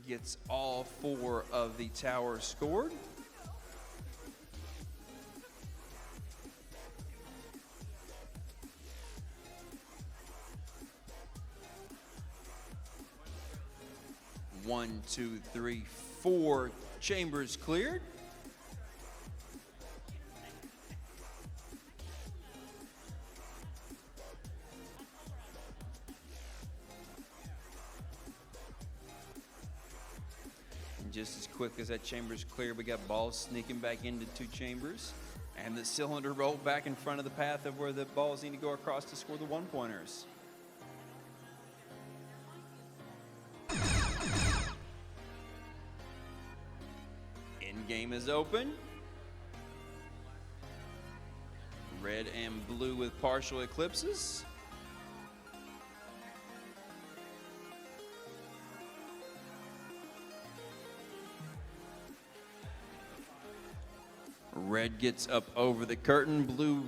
gets all 4 of the towers scored. One, two, three, 4 chambers cleared. And just as quick as that chamber's clear, we got balls sneaking back into 2 chambers. And the cylinder rolled back in front of the path of where the balls need to go across to score the 1-pointers. Game is open. Red and blue with partial eclipses. Red gets up over the curtain. Blue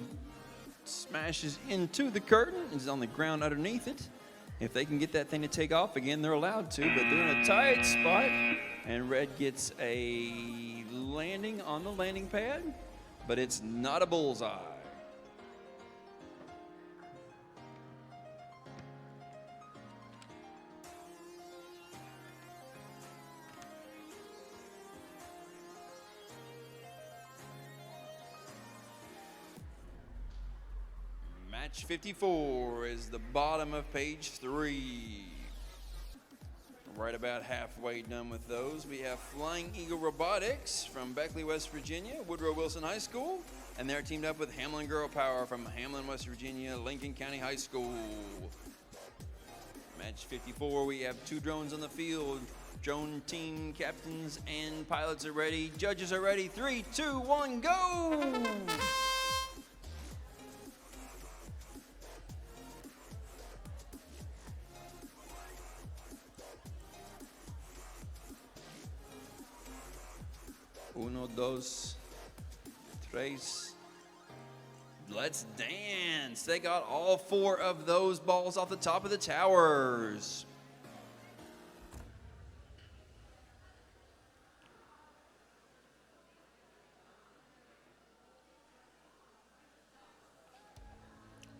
smashes into the curtain and is on the ground underneath it. If they can get that thing to take off again, they're allowed to, but they're in a tight spot. And red gets a landing on the landing pad, but it's not a bullseye. Match 54 is the bottom of page 3. Right about halfway done with those. We have Flying Eagle Robotics from Beckley, West Virginia, Woodrow Wilson High School, and they're teamed up with Hamlin Girl Power from Hamlin, West Virginia, Lincoln County High School. Match 54, we have 2 drones on the field. Drone team captains and pilots are ready. Judges are ready. 3, 2, 1, go! Uno, dos, tres. Let's dance. They got all 4 of those balls off the top of the towers.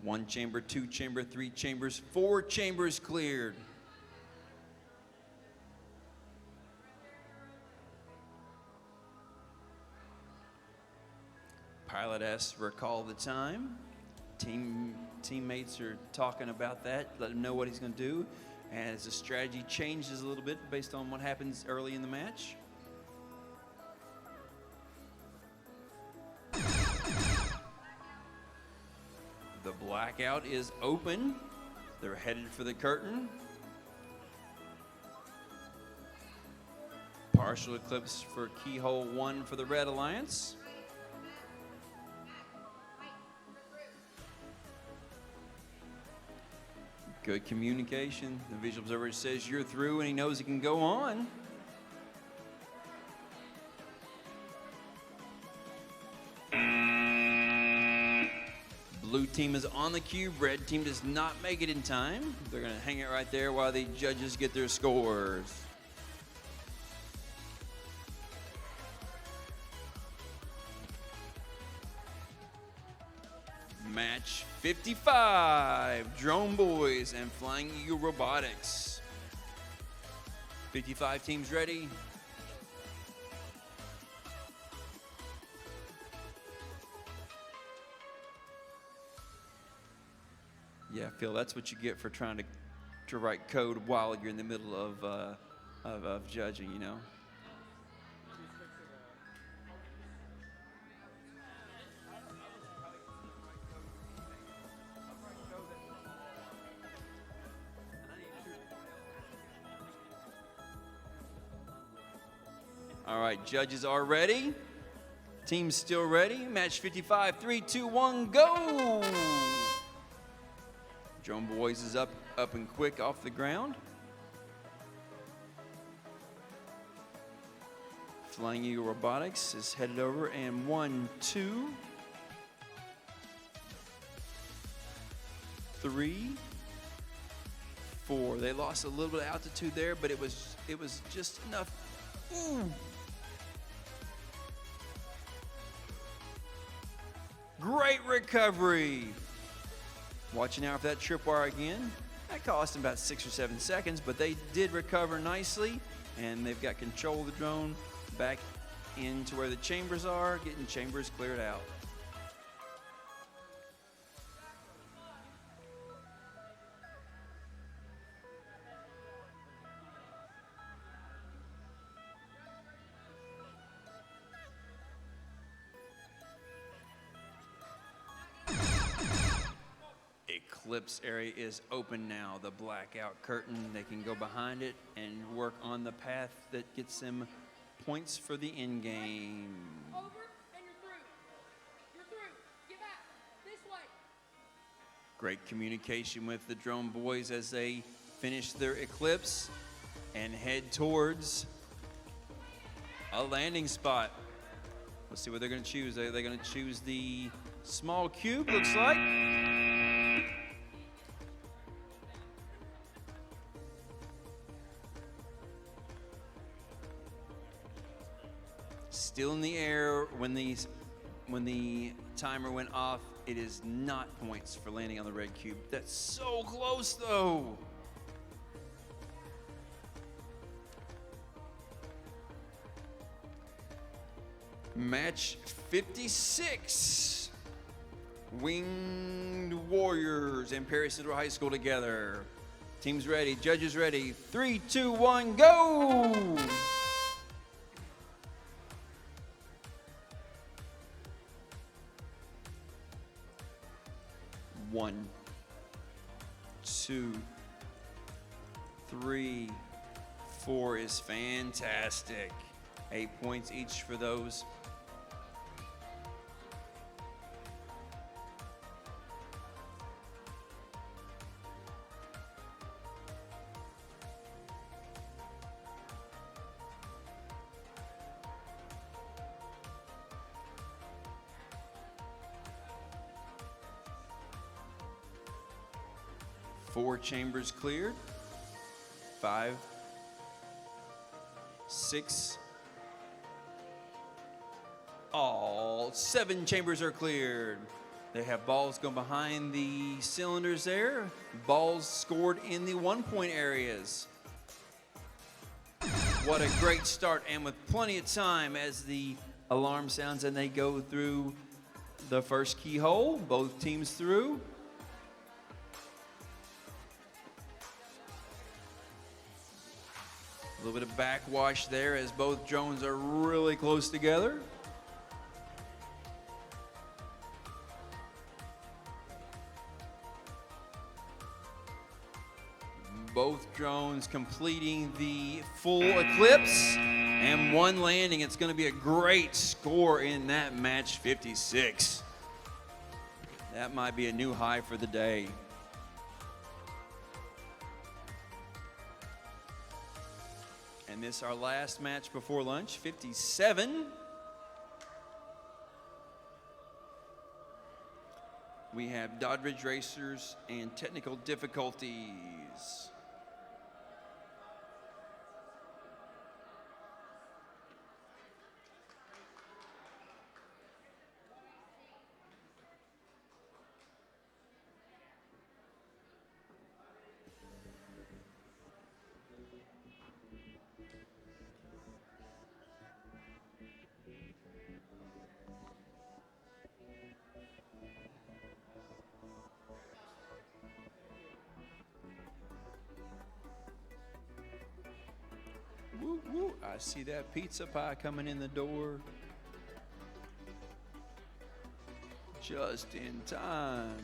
One chamber, 2 chamber, 3 chambers, 4 chambers cleared. Pilot asks, recall the time. Teammates are talking about that, let him know what he's going to do. As the strategy changes a little bit based on what happens early in the match. The blackout is open. They're headed for the curtain. Partial eclipse for keyhole 1 for the Red Alliance. Good communication. The visual observer says you're through and he knows he can go on. Blue team is on the cube. Red team does not make it in time. They're going to hang it right there while the judges get their scores. Match 55, Drone Boys and Flying Eagle Robotics. 55 teams ready. Yeah, Phil, that's what you get for trying to write code while you're in the middle of judging, you know? All right, judges are ready. Team's still ready. Match 55, 3, 2, 1, go! Drone Boys is up and quick off the ground. Flying Eagle Robotics is headed over, and 1, 2, 3, 4. They lost a little bit of altitude there, but it was just enough. Ooh. Great recovery. Watching out for that tripwire again. That cost them about 6 or 7 seconds, but they did recover nicely, and they've got control of the drone back into where the chambers are, getting chambers cleared out. Eclipse area is open now. The blackout curtain, they can go behind it and work on the path that gets them points for the end game. Over and you're through. You're through. Get back. This way. Great communication with the Drone Boys as they finish their eclipse and head towards a landing spot. Let's see what they're going to choose. Are they going to choose the small cube, looks like? Still in the air when the timer went off. It is not points for landing on the red cube. That's so close though. Match 56. Winged Warriors and Perry Central High School together. Teams ready, judges ready. 3, 2, 1, go! 1, 2, 3, 4 is fantastic. 8 points each for those. Four chambers cleared. 5, 6. All 7 chambers are cleared. They have balls going behind the cylinders there. Balls scored in the 1-point areas. What a great start, and with plenty of time as the alarm sounds and they go through the first keyhole. Both teams through. A little bit of backwash there as both drones are really close together. Both drones completing the full Eclipse and one landing. It's going to be a great score in that match, 56. That might be a new high for the day. And this our last match before lunch, 57. We have Doddridge Racers and Technical Difficulties. Woo, woo. I see that pizza pie coming in the door. Just in time.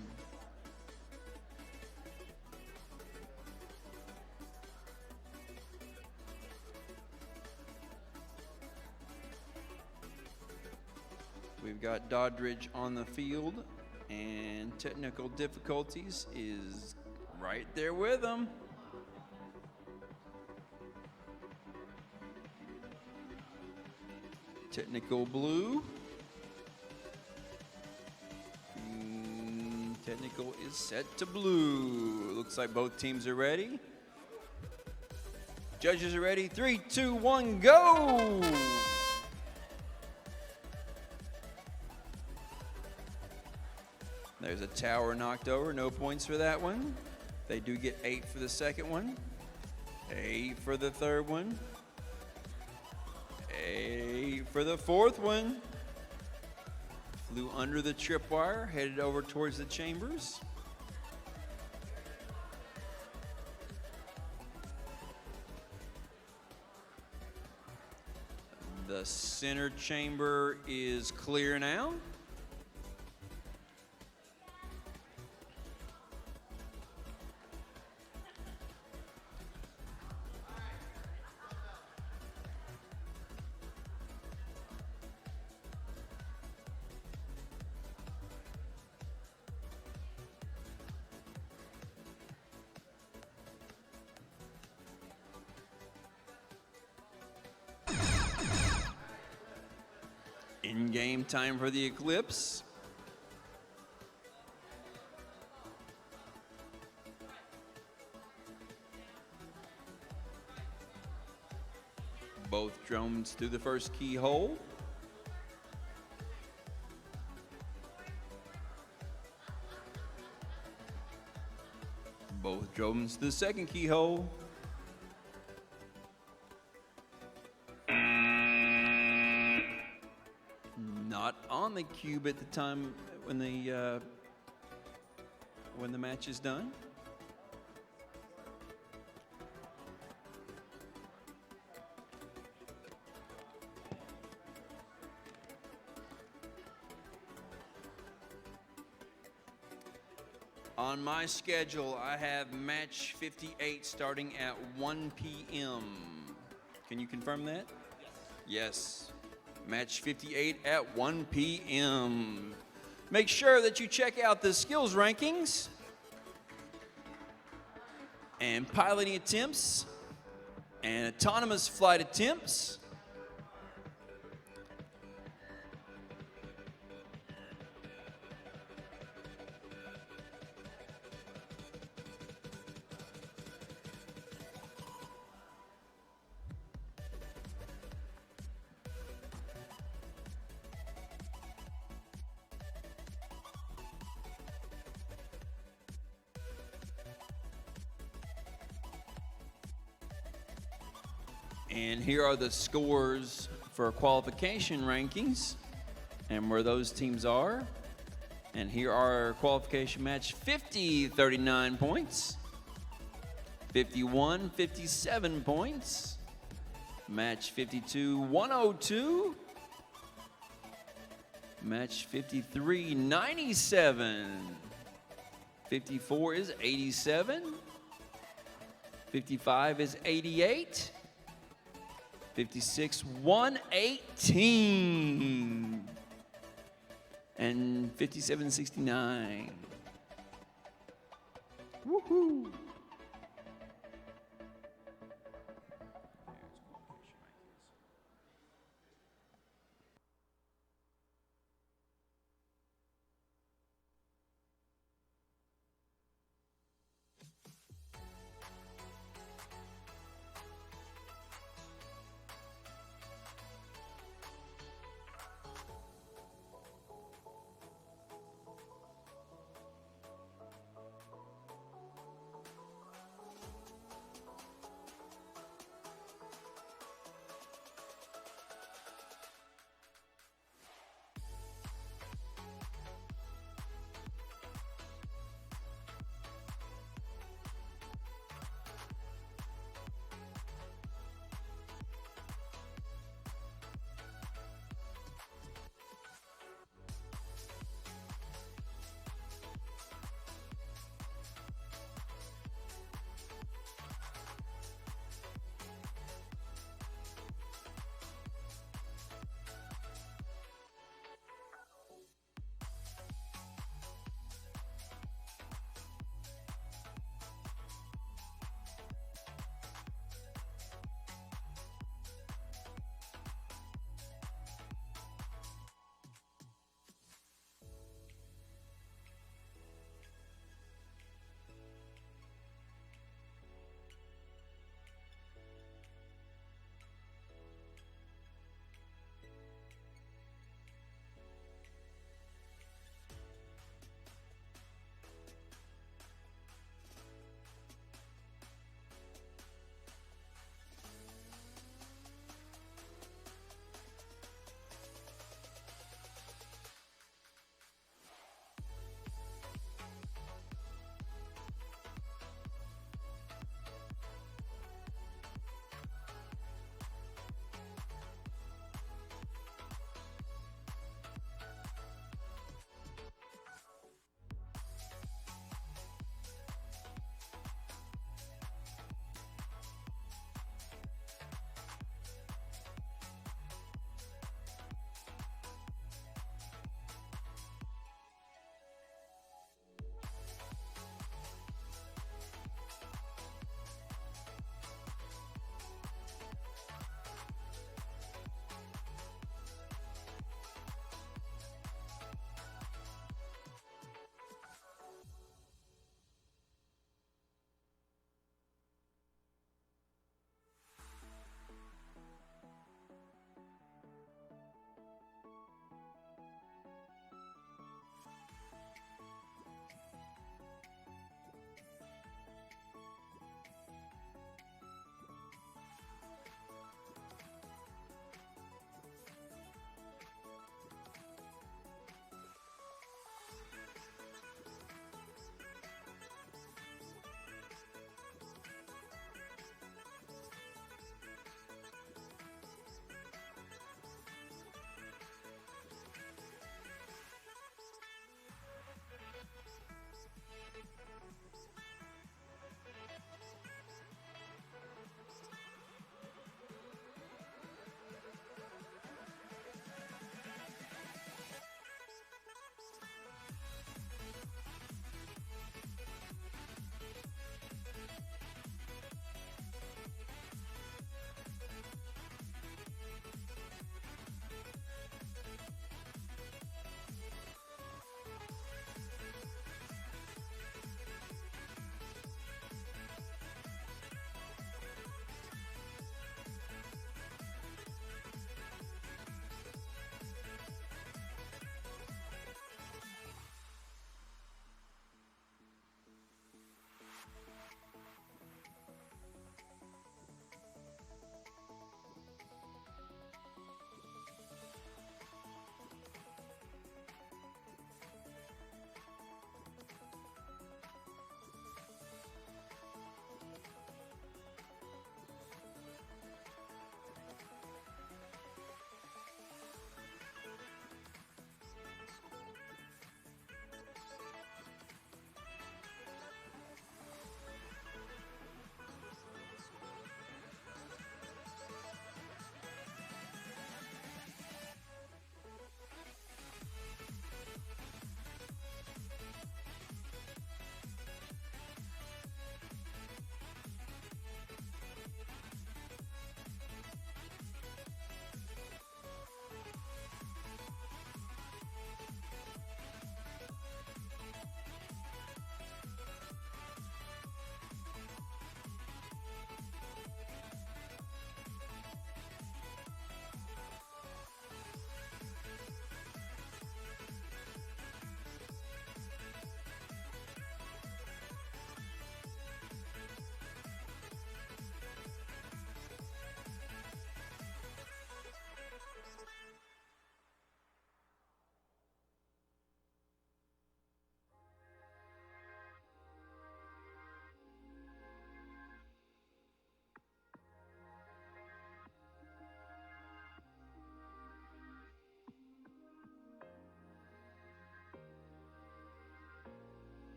We've got Doddridge on the field, and Technical Difficulties is right there with them. Technical blue. Technical is set to blue. Looks like both teams are ready. Judges are ready. 3, 2, 1, go! There's a tower knocked over. No points for that one. They do get 8 for the second one. 8 for the third one. 8 for the fourth one. Flew under the tripwire, headed over towards the chambers. The center chamber is clear now. In-game time for the Eclipse. Both drones through the first keyhole. Both drones to the second keyhole. Not on the cube at the time when the match is done. On my schedule, I have match 58 starting at 1 p.m. Can you confirm that? Yes. Match 58 at 1 p.m. Make sure that you check out the skills rankings and piloting attempts and autonomous flight attempts. And here are the scores for qualification rankings and where those teams are. And here are qualification match 50, 39 points. 51, 57 points. Match 52, 102. Match 53, 97. 54 is 87. 55 is 88. 56, 118. And 57, 69. Woohoo!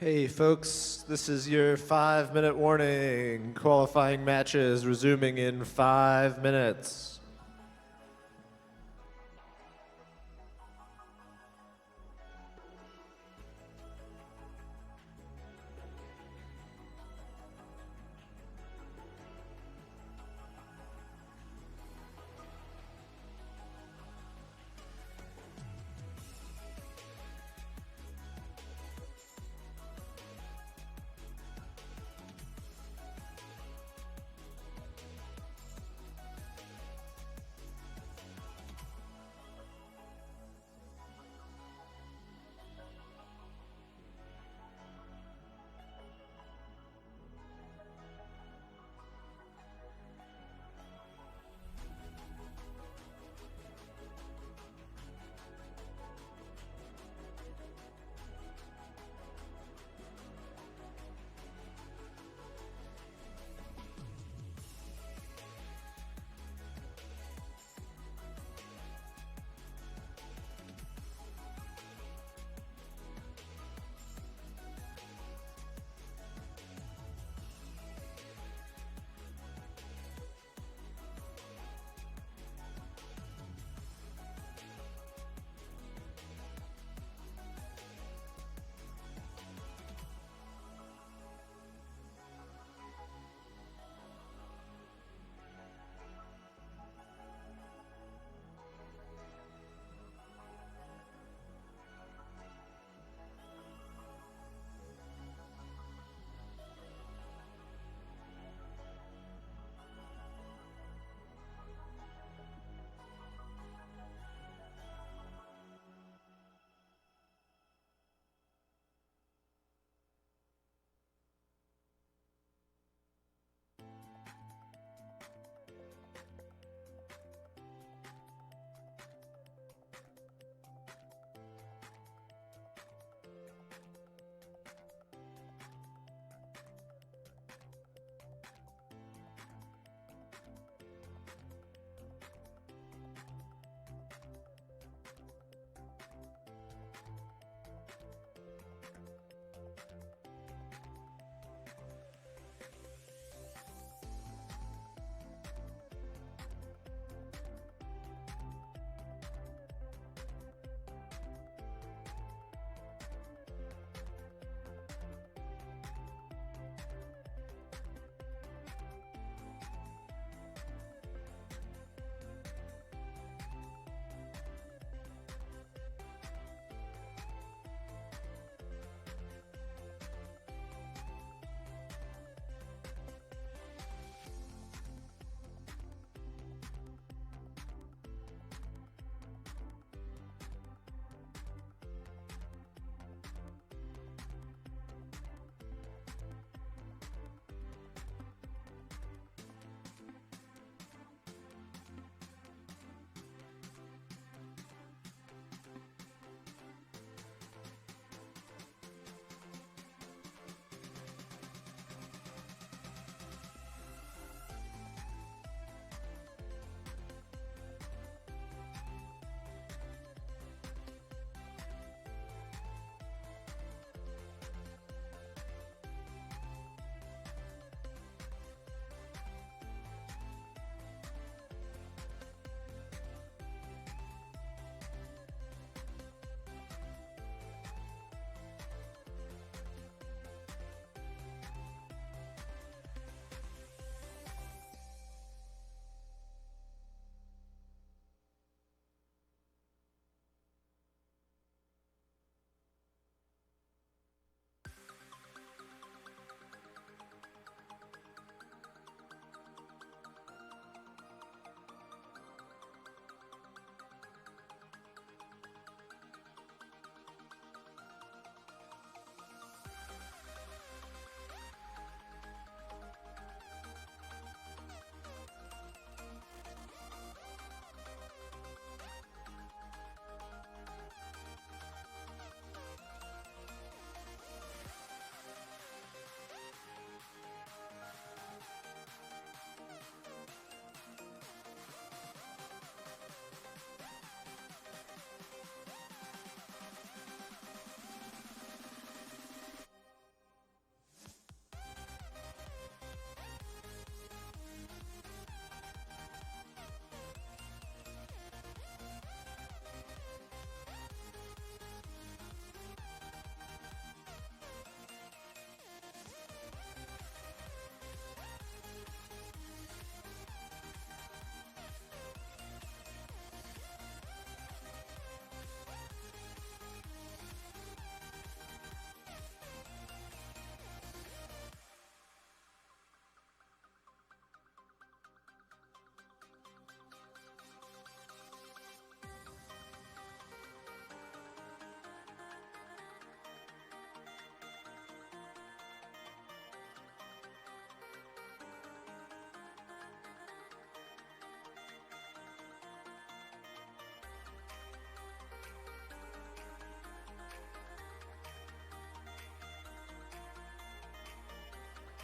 Hey folks, this is your 5-minute warning. Qualifying matches resuming in 5 minutes.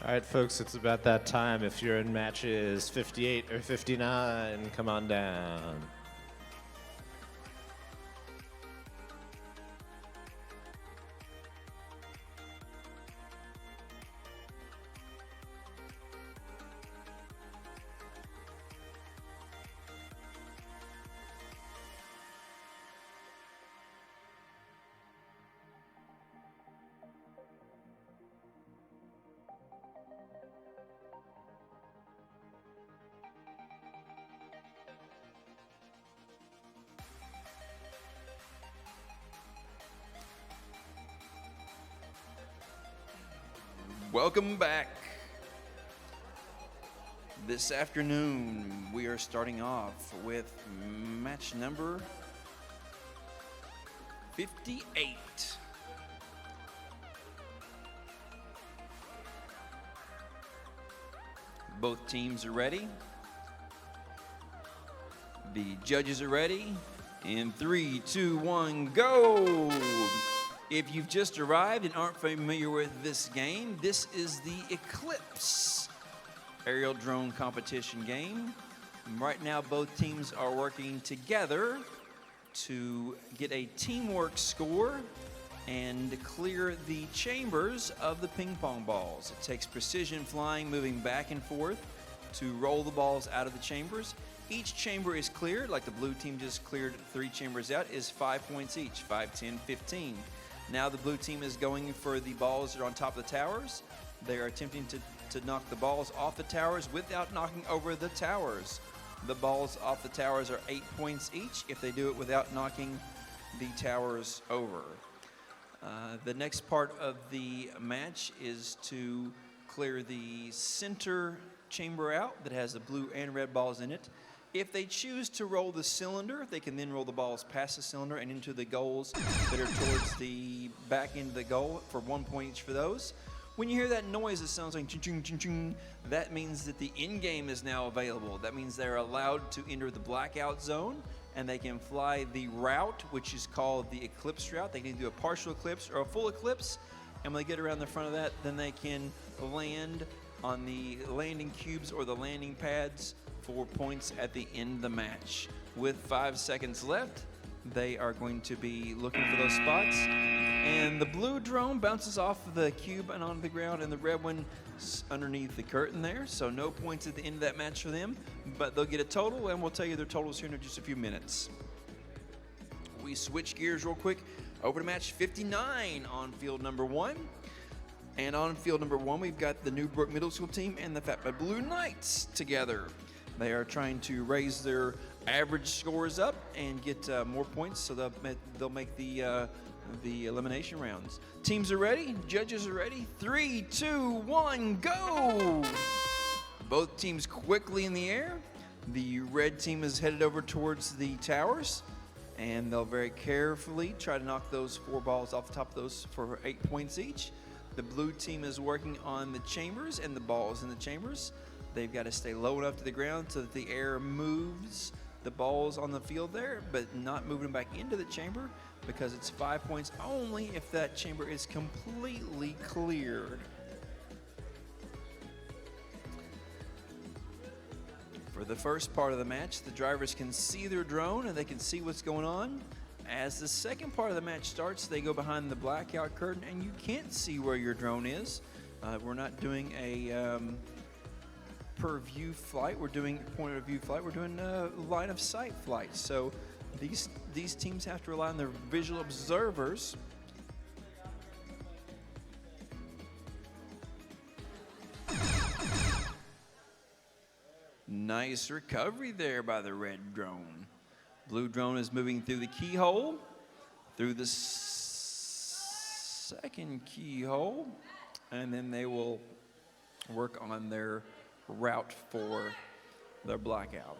All right, folks, it's about that time. If you're in matches 58 or 59, come on down. Welcome back. This afternoon, we are starting off with match number 58. Both teams are ready. The judges are ready. In 3, 2, 1, go! If you've just arrived and aren't familiar with this game, this is the Eclipse aerial drone competition game. Right now, both teams are working together to get a teamwork score and clear the chambers of the ping pong balls. It takes precision flying, moving back and forth to roll the balls out of the chambers. Each chamber is cleared, like the blue team just cleared 3 chambers out, is 5 points each, 5, 10, 15. Now the blue team is going for the balls that are on top of the towers. They are attempting to knock the balls off the towers without knocking over the towers. The balls off the towers are 8 points each if they do it without knocking the towers over. The next part of the match is to clear the center chamber out that has the blue and red balls in it. If they choose to roll the cylinder, they can then roll the balls past the cylinder and into the goals that are towards the back end of the goal for 1 point each for those. When you hear that noise, it sounds like ching, ching, ching, that means that the end game is now available. That means they're allowed to enter the blackout zone and they can fly the route, which is called the Eclipse route. They can do a partial eclipse or a full eclipse. And when they get around the front of that, then they can land on the landing cubes or the landing pads for points at the end of the match. With 5 seconds left, they are going to be looking for those spots. And the blue drone bounces off the cube and onto the ground, and the red one underneath the curtain there. So no points at the end of that match for them, but they'll get a total, and we'll tell you their totals here in just a few minutes. We switch gears real quick over to match 59 on field number 1. And on field number 1, we've got the Newbrook Middle School team and the Fat Bad Blue Knights together. They are trying to raise their average scores up and get more points, so they'll make the elimination rounds. Teams are ready. Judges are ready. 3, 2, 1, go! Both teams quickly in the air. The red team is headed over towards the towers, and they'll very carefully try to knock those 4 balls off the top of those for 8 points each. The blue team is working on the chambers and the balls in the chambers. They've got to stay low enough to the ground so that the air moves the balls on the field there, but not moving them back into the chamber, because it's 5 points only if that chamber is completely cleared. For the first part of the match, the drivers can see their drone and they can see what's going on. As the second part of the match starts, they go behind the blackout curtain and you can't see where your drone is. We're not doing a per view flight, we're doing point of view flight, we're doing line of sight flight. So these teams have to rely on their visual observers. Nice recovery there by the red drone. Blue drone is moving through the keyhole, through the second keyhole, and then they will work on their route for their blackout.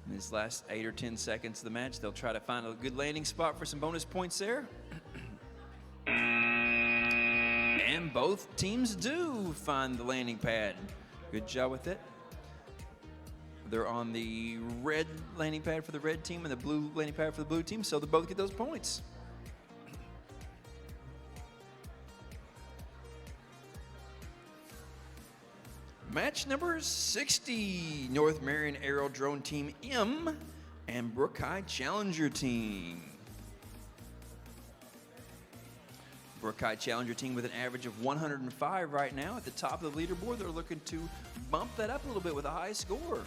In these last 8 or 10 seconds of the match, they'll try to find a good landing spot for some bonus points there. And both teams do find the landing pad. Good job with it. They're on the red landing pad for the red team and the blue landing pad for the blue team, so they both get those points. Match number 60, North Marion Aerial Drone Team M and Brook High Challenger Team. Brook High Challenger Team with an average of 105 right now at the top of the leaderboard. They're looking to bump that up a little bit with a high score.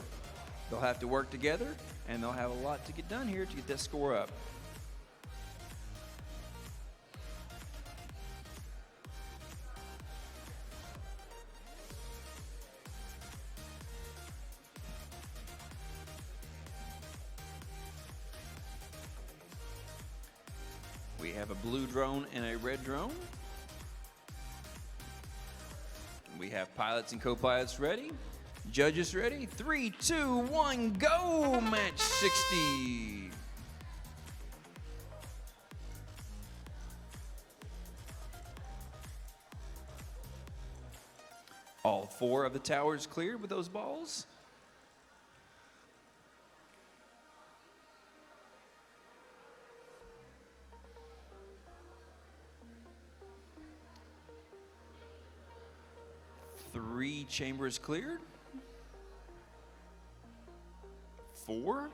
They'll have to work together, and they'll have a lot to get done here to get that score up. We have a blue drone and a red drone. We have pilots and co-pilots ready. Judges ready. 3, 2, 1, go! Match 60. All 4 of the towers cleared with those balls. Three chambers cleared. 4.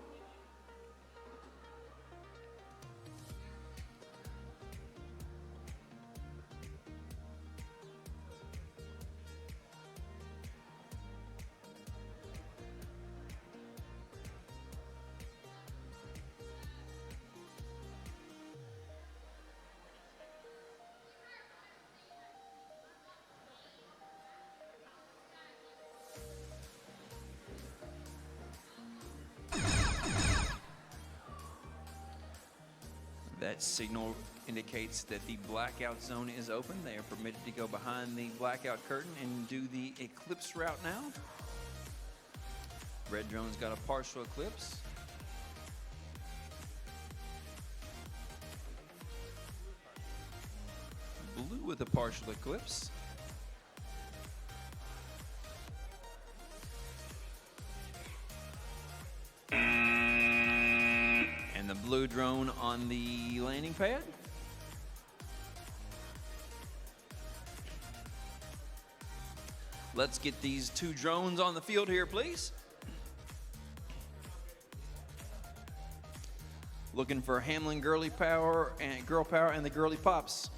That signal indicates that the blackout zone is open. They are permitted to go behind the blackout curtain and do the eclipse route now. Red drone's got a partial eclipse. Blue with a partial eclipse. And the blue drone on the landing pad. Let's get these 2 drones on the field here, please. Looking for Hamlin Girl Power and the Girly Pops.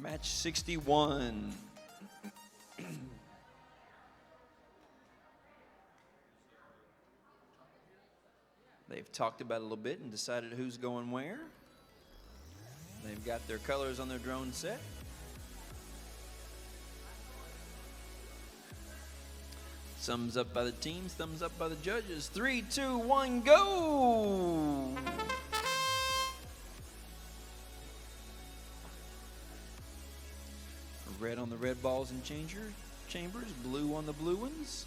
Match 61. They've talked about it a little bit and decided who's going where. They've got their colors on their drone set. Thumbs up by the teams, thumbs up by the judges. 3, 2, 1, go! Red on the red balls and chambers, blue on the blue ones.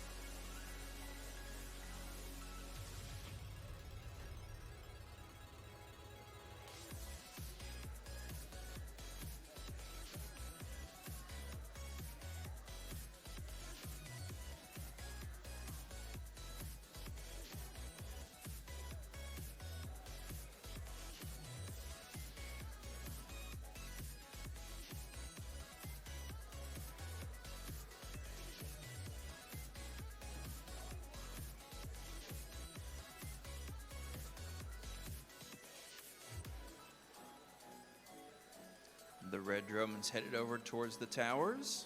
The red drone's headed over towards the towers.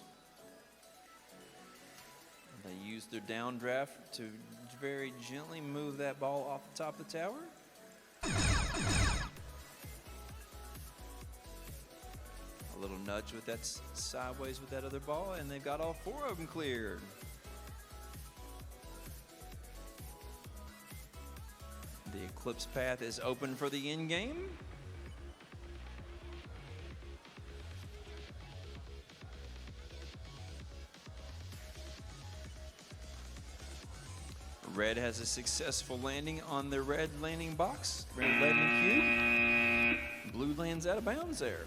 They use their downdraft to very gently move that ball off the top of the tower. A little nudge with that sideways with that other ball, and they've got all 4 of them cleared. The eclipse path is open for the end game. Red has a successful landing on the red landing box, red landing cube. Blue lands out of bounds there.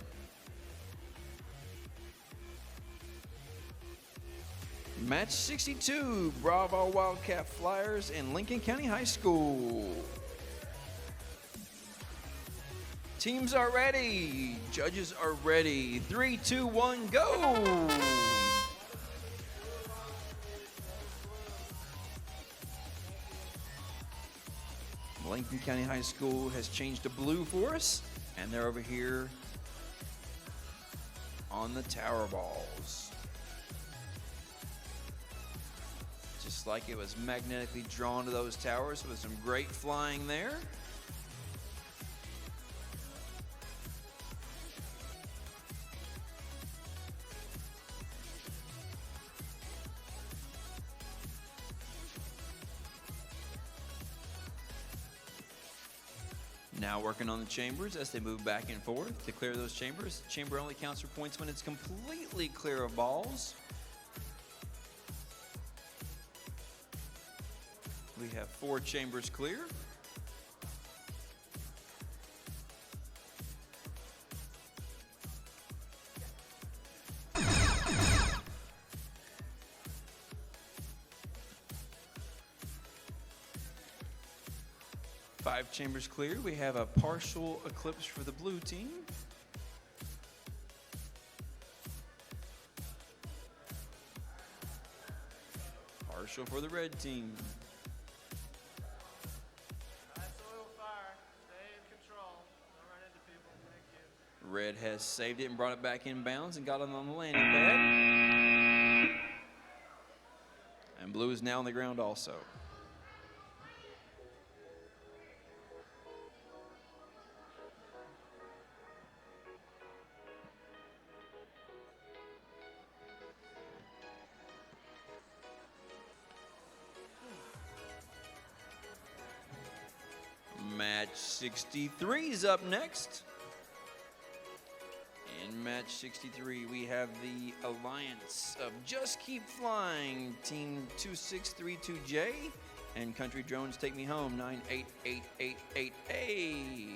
Match 62, Bravo Wildcat Flyers and Lincoln County High School. Teams are ready, judges are ready. 3, 2, 1, go! Lincoln County High School has changed to blue for us, and they're over here on the tower balls. Just like it was magnetically drawn to those towers with some great flying there. Now working on the chambers as they move back and forth to clear those chambers. Chamber only counts for points when it's completely clear of balls. We have 4 chambers clear. Five chambers clear. We have a partial eclipse for the blue team. Partial for the red team. Nice little fire. Stay in control. Don't run into people. Thank you. Red has saved it and brought it back in bounds and got it on the landing pad. And blue is now on the ground also. Match 63 is up next. In match 63, we have the alliance of Just Keep Flying, Team 2632J, and Country Drones Take Me Home, 98888A.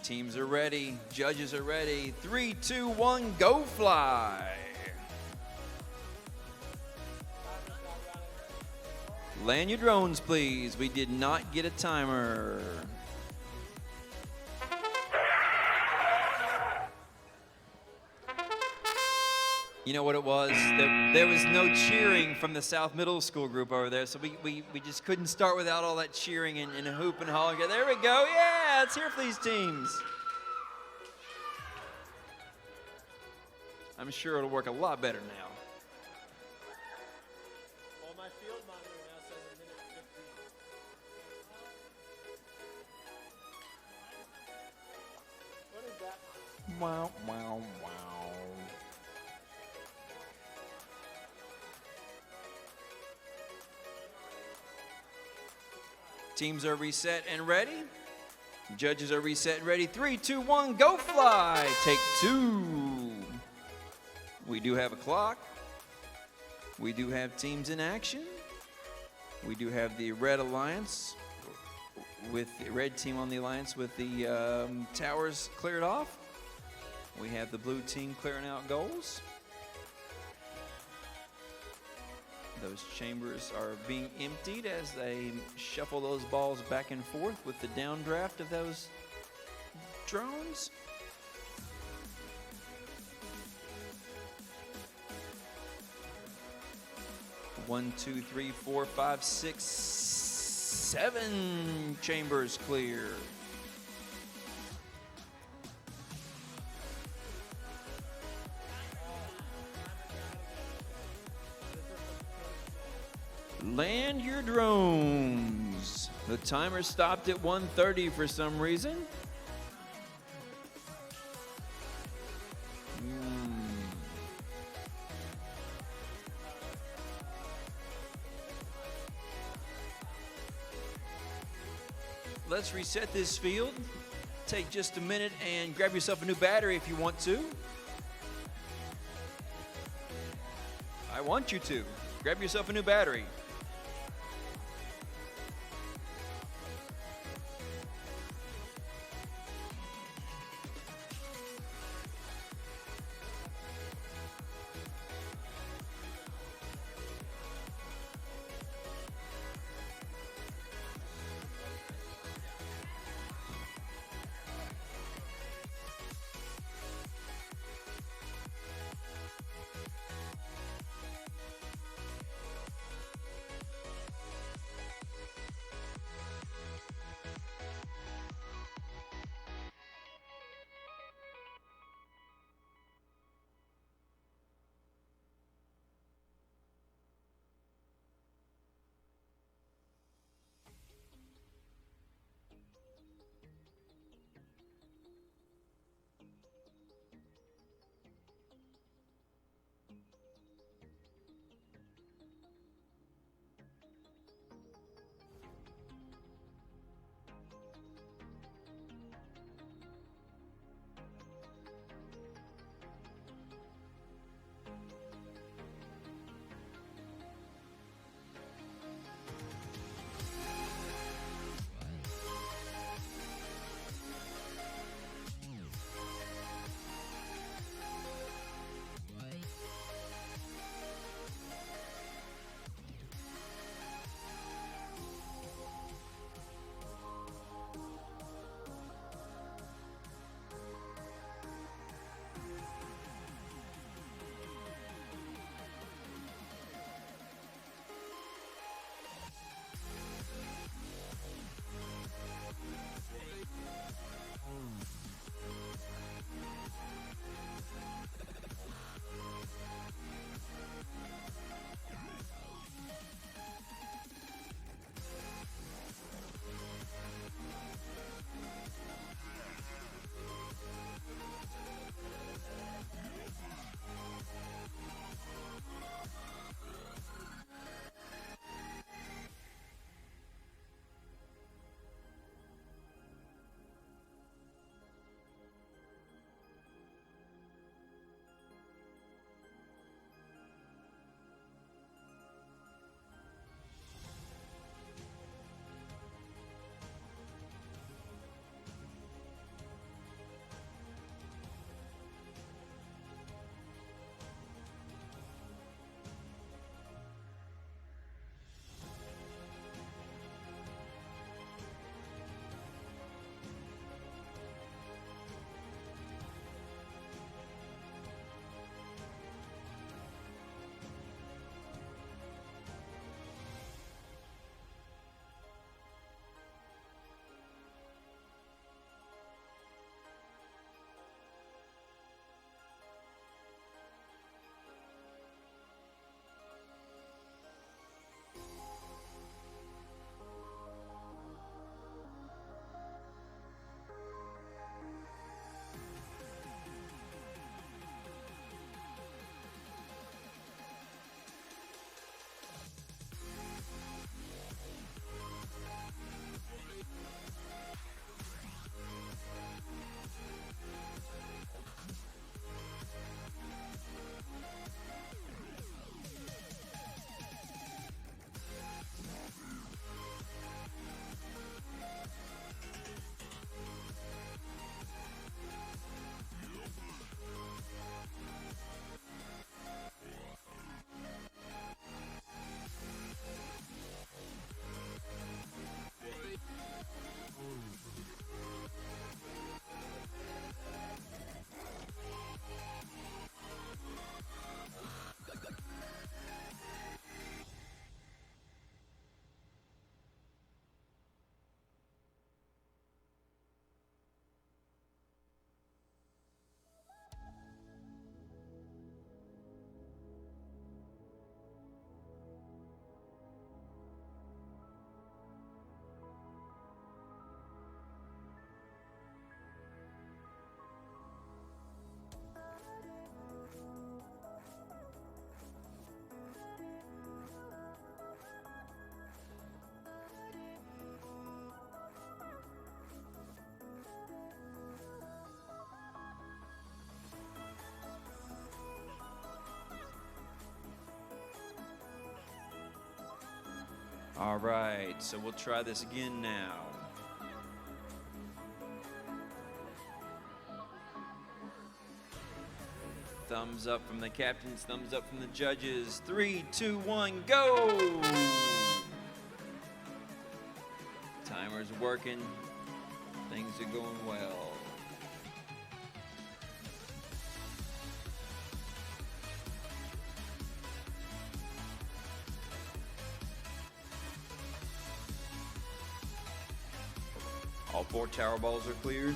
Teams are ready, judges are ready. 3, 2, 1, go fly. Land your drones, please. We did not get a timer. You know what it was? There was no cheering from the South Middle School group over there, so we just couldn't start without all that cheering and hoop and holler. There we go. Yeah, let's hear for these teams. I'm sure it'll work a lot better now. Well, my field monitor now says a minute 15. What is that? Wow, wow, wow. Teams are reset and ready. Judges are reset and ready. 3, 2, 1, go fly. Take 2. We do have a clock. We do have teams in action. We do have the red alliance with the red team on the alliance with the towers cleared off. We have the blue team clearing out goals. Those chambers are being emptied as they shuffle those balls back and forth with the downdraft of those drones. One, 2, 3, 4, 5, 6, 7 chambers clear. Land your drones. The timer stopped at 1:30 for some reason. Let's reset this field. Take just a minute and grab yourself a new battery if you want to. I want you to. Grab yourself a new battery. All right, so we'll try this again now. Thumbs up from the captains, thumbs up from the judges. 3, 2, 1, go! Timer's working. Things are going well. All 4 tower balls are cleared.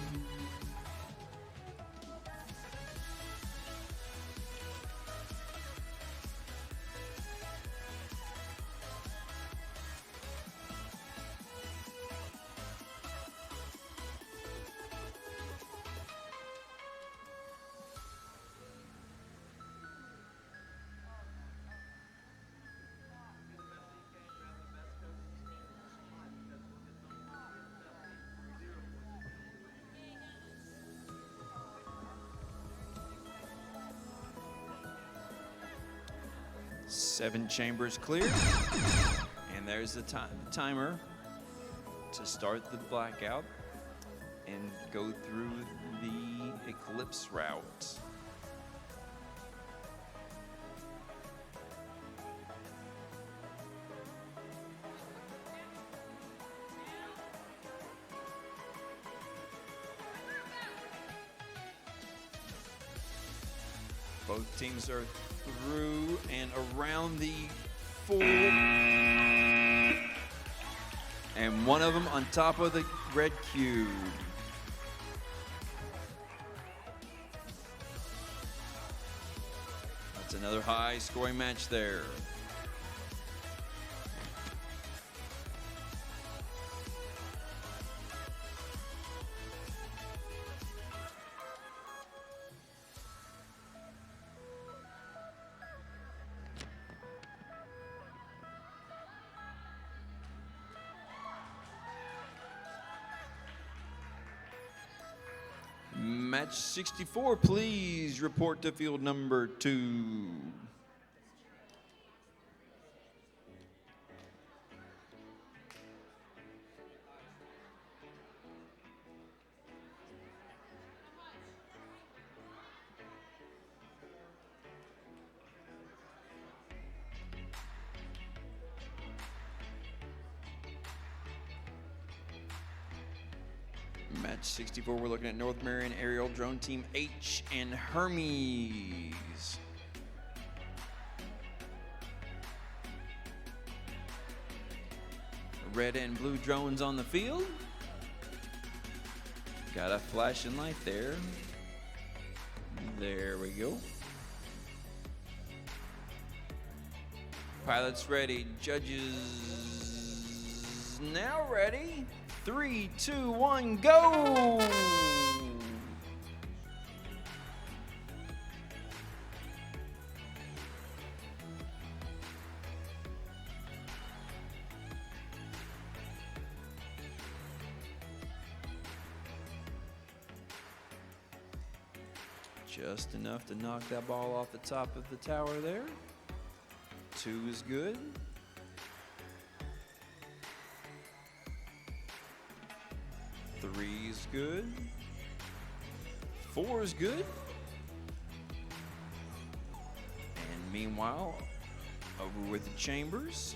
Seven chambers cleared. And there's the timer to start the blackout and go through the Eclipse route. Both teams are through and around the 4. And one of them on top of the red cube. That's another high scoring match there. Match 64, please report to field number 2. Match 64, we're looking at North Marion Aerial Drone Team H and Hermes. Red and blue drones on the field. Got a flashing light there. There we go. Pilots ready, judges now ready. 3, 2, 1, go! Just enough to knock that ball off the top of the tower there. 2 is good. 3 is good. 4 is good. And meanwhile, over with the chambers.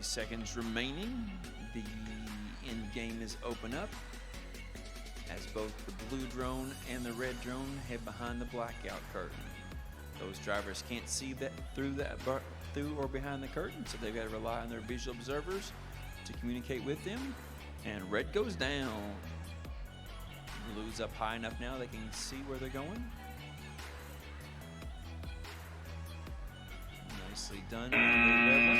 Seconds remaining. The end game is open up as both the blue drone and the red drone head behind the blackout curtain. Those drivers can't see that through or behind the curtain, so they've got to rely on their visual observers to communicate with them. And red goes down. Blue's up high enough now they can see where they're going. Nicely done on the red one.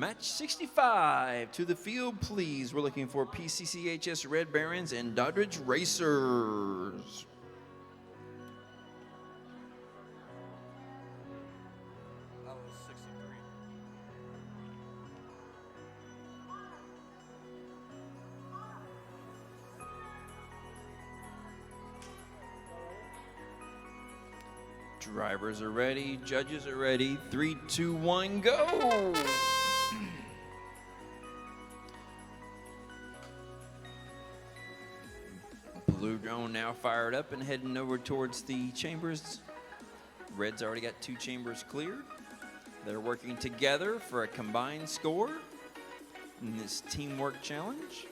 Match 65 to the field, please. We're looking for PCCHS Red Barons and Doddridge Racers. That was 63. Drivers are ready, judges are ready. 3, 2, 1, go! Blue drone now fired up and heading over towards the chambers. Red's already got 2 chambers cleared. They're working together for a combined score in this teamwork challenge.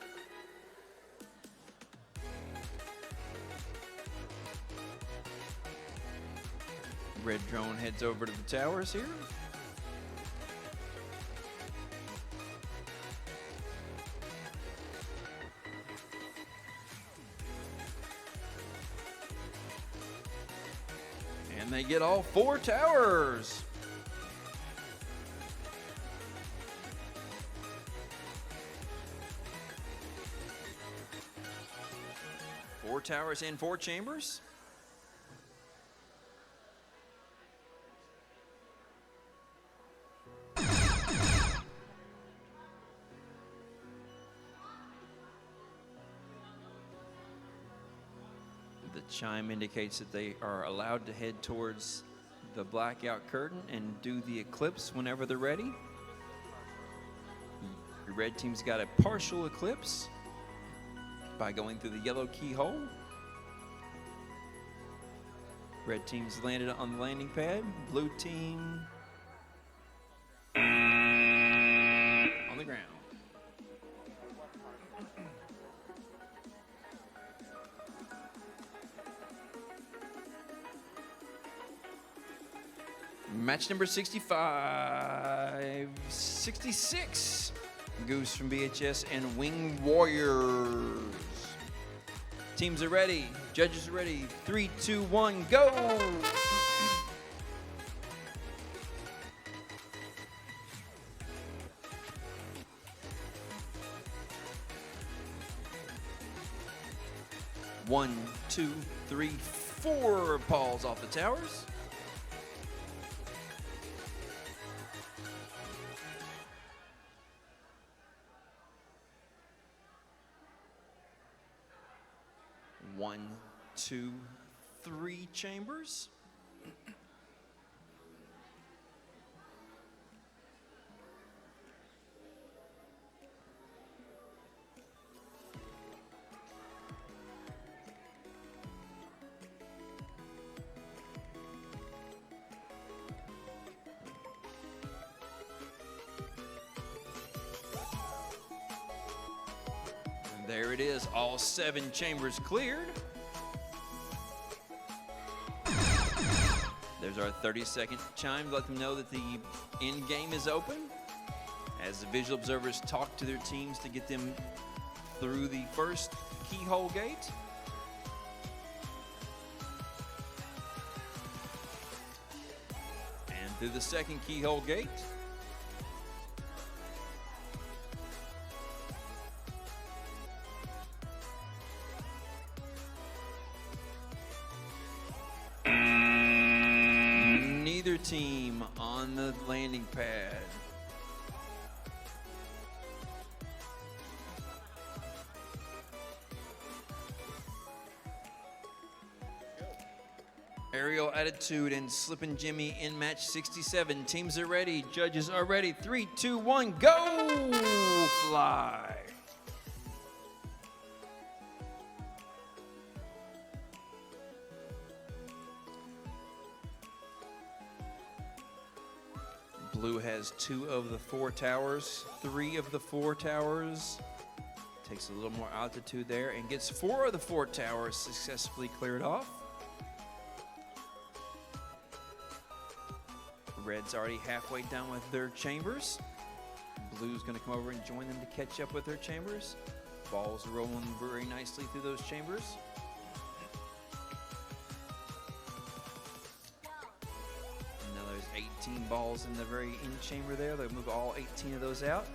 Red drone heads over to the towers here. And they get all 4 towers. Four towers and 4 chambers. The chime indicates that they are allowed to head towards the blackout curtain and do the eclipse whenever they're ready. Your red team's got a partial eclipse by going through the yellow keyhole. Red team's landed on the landing pad. Blue team on the ground. Match number 65, 66. Goose from BHS and Wing Warriors. Teams are ready. Judges are ready. 3, 2, 1, go! One, two, three, 4 balls off the towers. One, two, 3 chambers. There it is, all 7 chambers cleared. There's our 30-second chime to let them know that the end game is open. As the visual observers talk to their teams to get them through the first keyhole gate. And through the second keyhole gate. Neither team on the landing pad. Aerial Attitude and Slippin' Jimmy in match 67. Teams are ready. Judges are ready. 3, 2, 1, go! Fly. Blue has 2 of the 4 towers, 3 of the 4 towers. Takes a little more altitude there and gets 4 of the 4 towers successfully cleared off. Red's already halfway done with their chambers. Blue's gonna come over and join them to catch up with their chambers. Ball's rolling very nicely through those chambers. Now there's 18 balls in the very end chamber there. They'll move all 18 of those out.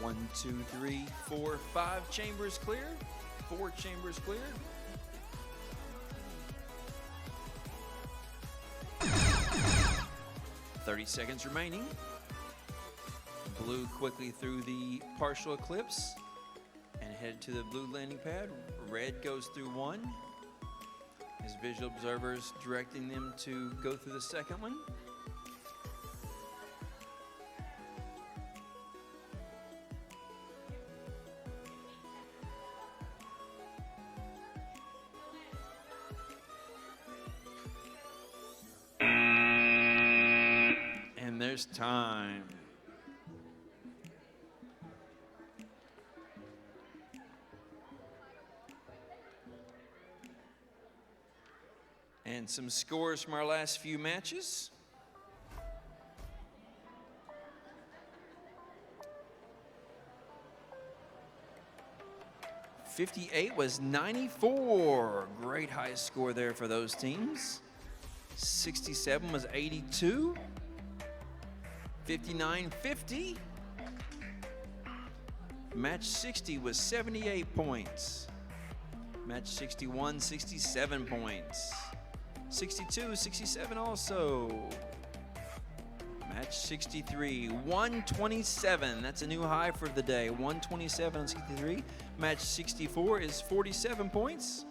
One, two, three, four, 5 chambers cleared. 4 chambers cleared. "30 seconds remaining. Blue quickly through the partial eclipse and headed to the blue landing pad. Red goes through one. His visual observers directing them to go through the second one. And there's time. And some scores from our last few matches. '58 was 94. Great high score there for those teams. 67 was 82. 59-50. Match 60 was 78 points. Match 61, 67 points. 62, 67 also. Match 63, 127. That's a new high for the day. 127 on 63. Match 64 is 47 points.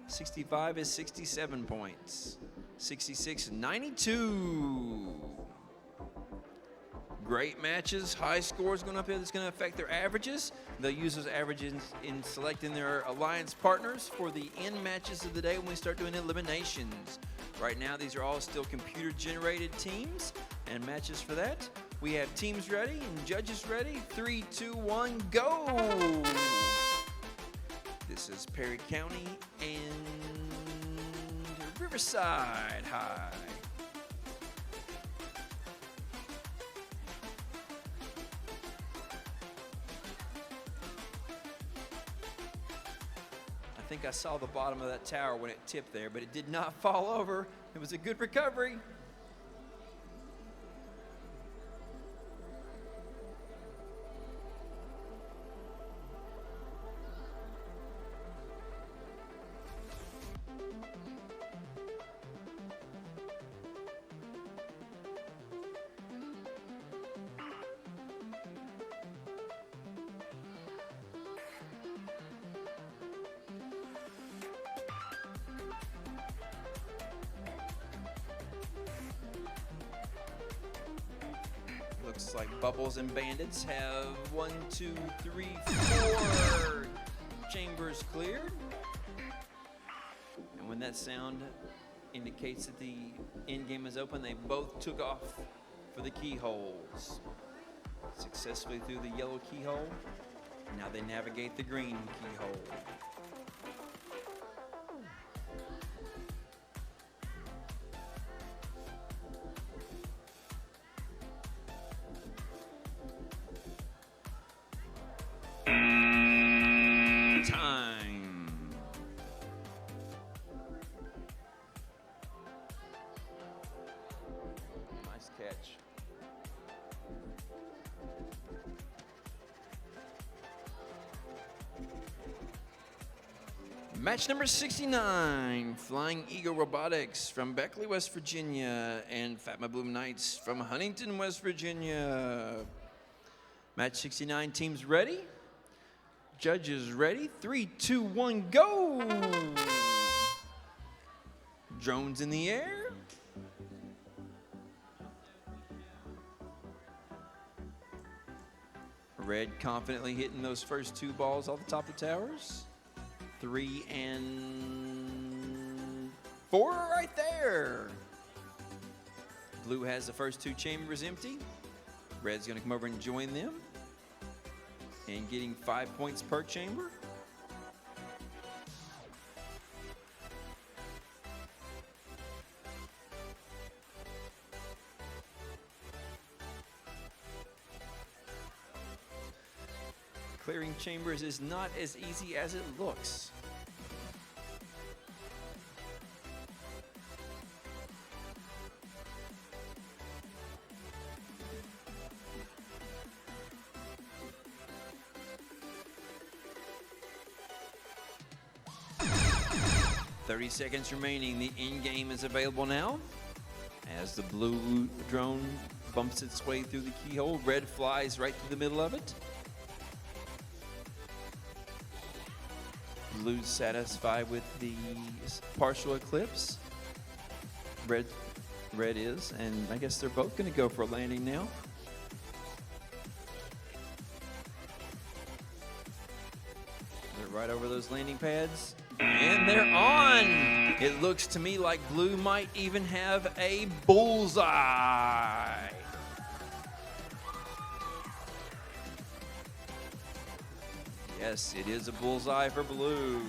65 is 67 points. 66, 92. Great matches, high scores going up here. That's going to affect their averages. They'll use those averages in selecting their alliance partners for the end matches of the day when we start doing eliminations. Right now, these are all still computer-generated teams and matches for that. We have teams ready and judges ready. 3, 2, 1, go! This is Perry County and Riverside High. I think I saw the bottom of that tower when it tipped there, but it did not fall over. It was a good recovery. Looks like Bubbles and Bandits have 1, 2, 3, 4 chambers cleared. And when that sound indicates that the end game is open, they both took off for the keyholes. Successfully through the yellow keyhole. Now they navigate the green keyhole. Time. Nice catch. Match number 69, Flying Eagle Robotics from Beckley, West Virginia, and Fatma Bloom Knights from Huntington, West Virginia. Match 69, teams ready? Judges ready? 3, 2, 1, go! Drones in the air. Red confidently hitting those first 2 balls off the top of the towers. 3 and 4 right there. Blue has the first 2 chambers empty. Red's gonna come over and join them. And getting 5 points per chamber. Clearing chambers is not as easy as it looks. 30 seconds remaining. The end game is available now. As the blue drone bumps its way through the keyhole, red flies right through the middle of it. Blue's satisfied with the partial eclipse. Red is, and I guess they're both going to go for a landing now. They're right over those landing pads, and they're on. It looks to me like blue might even have a bullseye. Yes, it is a bullseye for blue.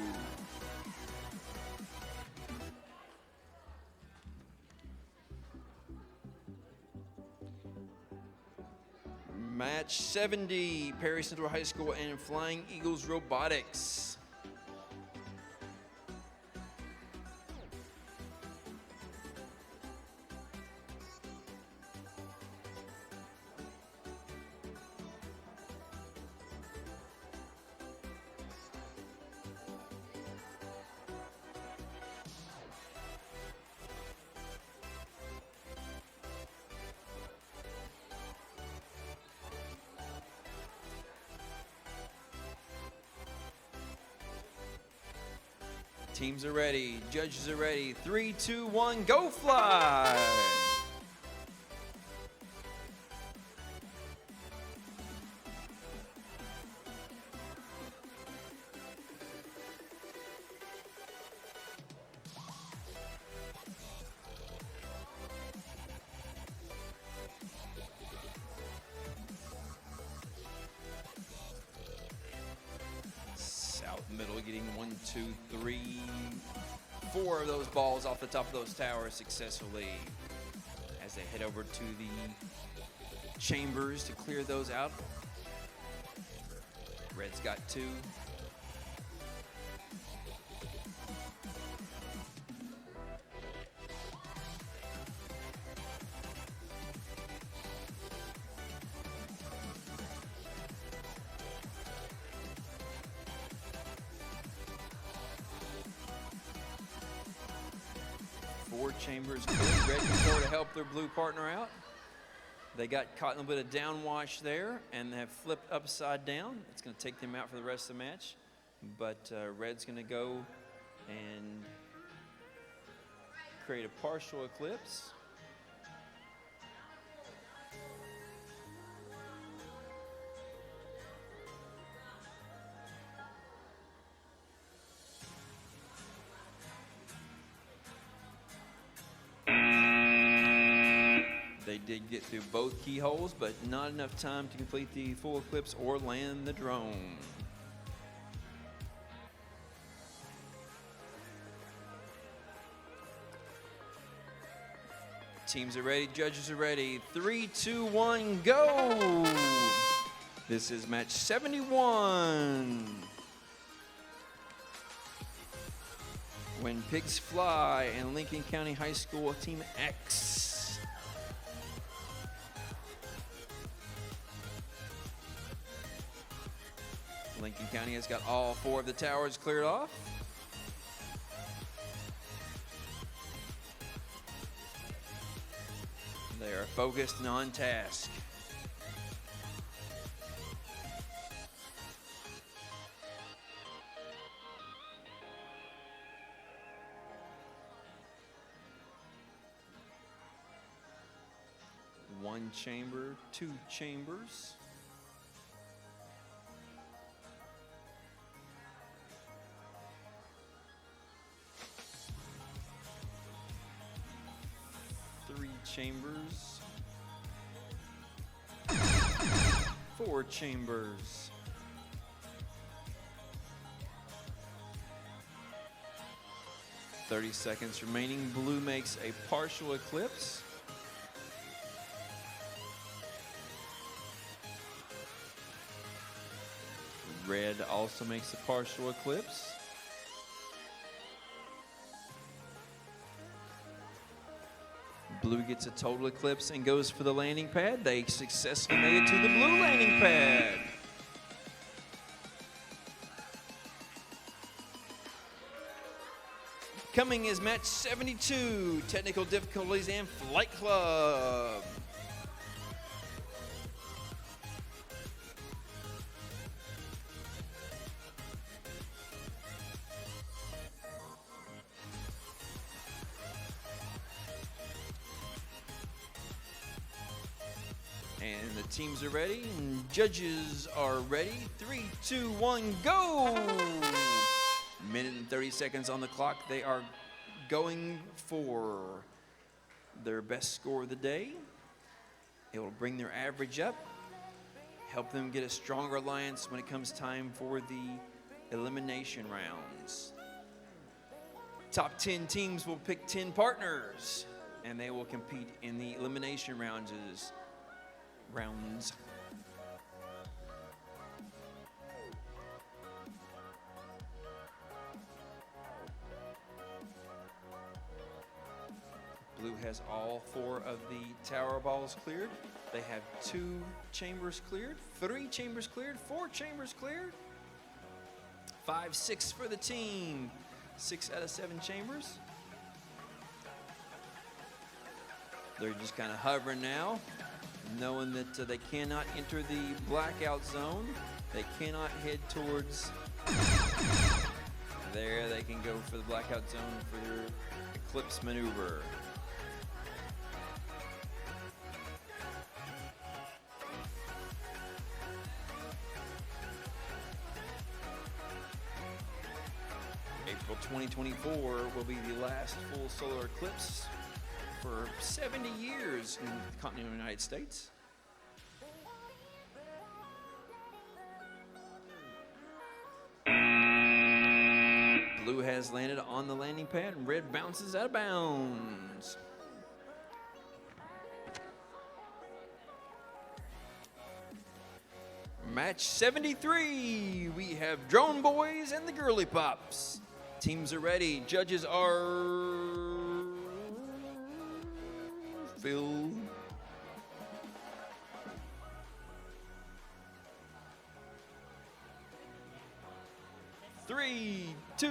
Match 70, Perry Central High School and Flying Eagles Robotics. Teams are ready, judges are ready. 3, 2, 1, go fly! Middle getting 1, 2, 3, 4 of those balls off the top of those towers successfully as they head over to the chambers to clear those out. Red's got 2. Chambers red control to help their blue partner out. They got caught in a bit of downwash there and have flipped upside down. It's going to take them out for the rest of the match. But red's going to go and create a partial eclipse. They did get through both keyholes, but not enough time to complete the full eclipse or land the drone. Teams are ready, judges are ready. 3, 2, 1, go! This is match 71. When Pigs Fly and Lincoln County High School Team X. Lincoln County has got all 4 of the towers cleared off. They are focused and on task. One chamber, 2 chambers. Chambers. 4 chambers. "30 seconds remaining. Blue makes a partial eclipse. Red also makes a partial eclipse. Blue gets a total eclipse and goes for the landing pad. They successfully made it to the blue landing pad. Coming is match 72, Technical Difficulties and Flight Club. And the teams are ready, and judges are ready. 3, 2, 1, go! Minute and 30 seconds on the clock. They are going for their best score of the day. It will bring their average up, help them get a stronger alliance when it comes time for the elimination rounds. Top 10 teams will pick 10 partners, and they will compete in the elimination rounds. Blue has all 4 of the tower balls cleared. They have 2 chambers cleared, 3 chambers cleared, 4 chambers cleared. 5, 6 for the team. 6 out of 7 chambers. They're just kind of hovering now, knowing that they cannot enter the blackout zone. They cannot head towards there. They can go for the blackout zone for their Eclipse maneuver. April 2024 will be the last full solar eclipse for 70 years in the continental United States. Blue has landed on the landing pad, and red bounces out of bounds. Match 73, we have Drone Boys and the Girly Pops. Teams are ready, judges are Phil. Three, 2,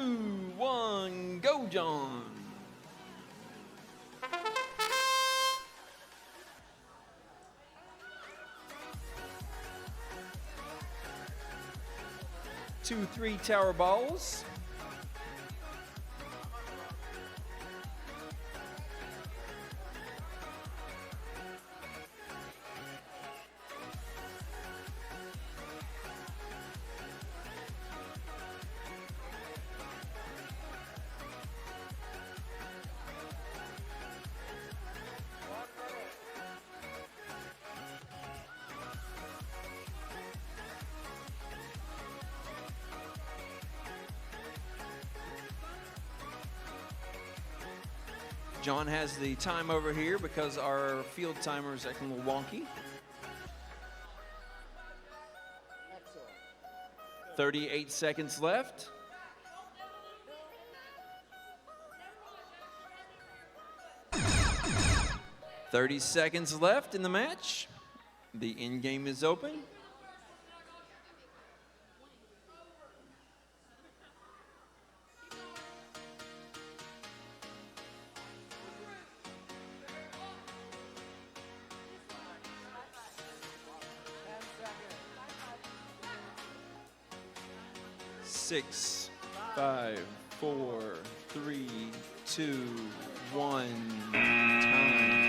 1, go, John. Two, 3 tower balls. John has the time over here because our field timer is acting a little wonky. 38 seconds left. "30 seconds left in the match. The end game is open. Six, 5, 4, 3, 2, 1. Time.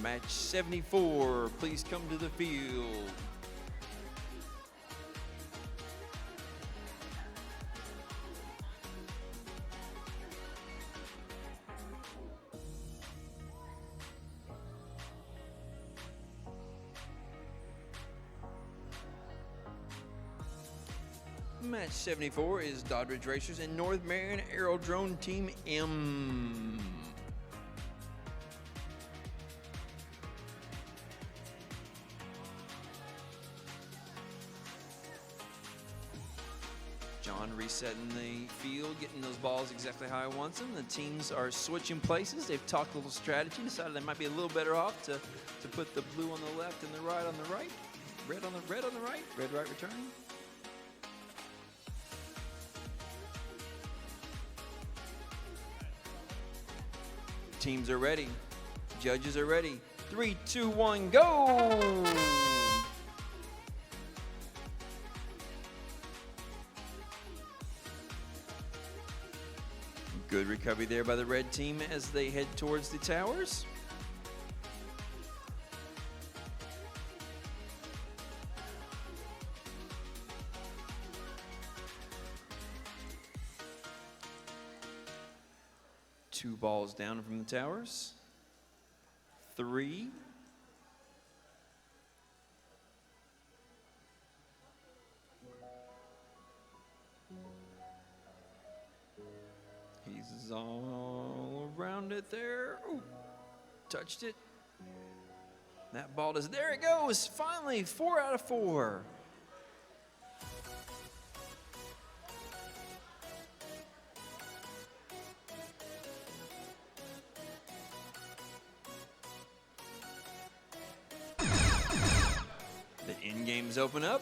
Match 74, please come to the field. Match 74 is Doddridge Racers and North Marion Aerodrome Team M. Sean resetting the field, getting those balls exactly how he wants them. The teams are switching places. They've talked a little strategy, decided they might be a little better off to put the blue on the left and the right on the right. Red on the right. Red right returning. Teams are ready. Judges are ready. 3, 2, 1, go! Good recovery there by the red team as they head towards the towers. Two balls down from the towers. 3. He's all around it there. Ooh, touched it. That ball is, there it goes. Finally, 4 out of 4. The end games open up.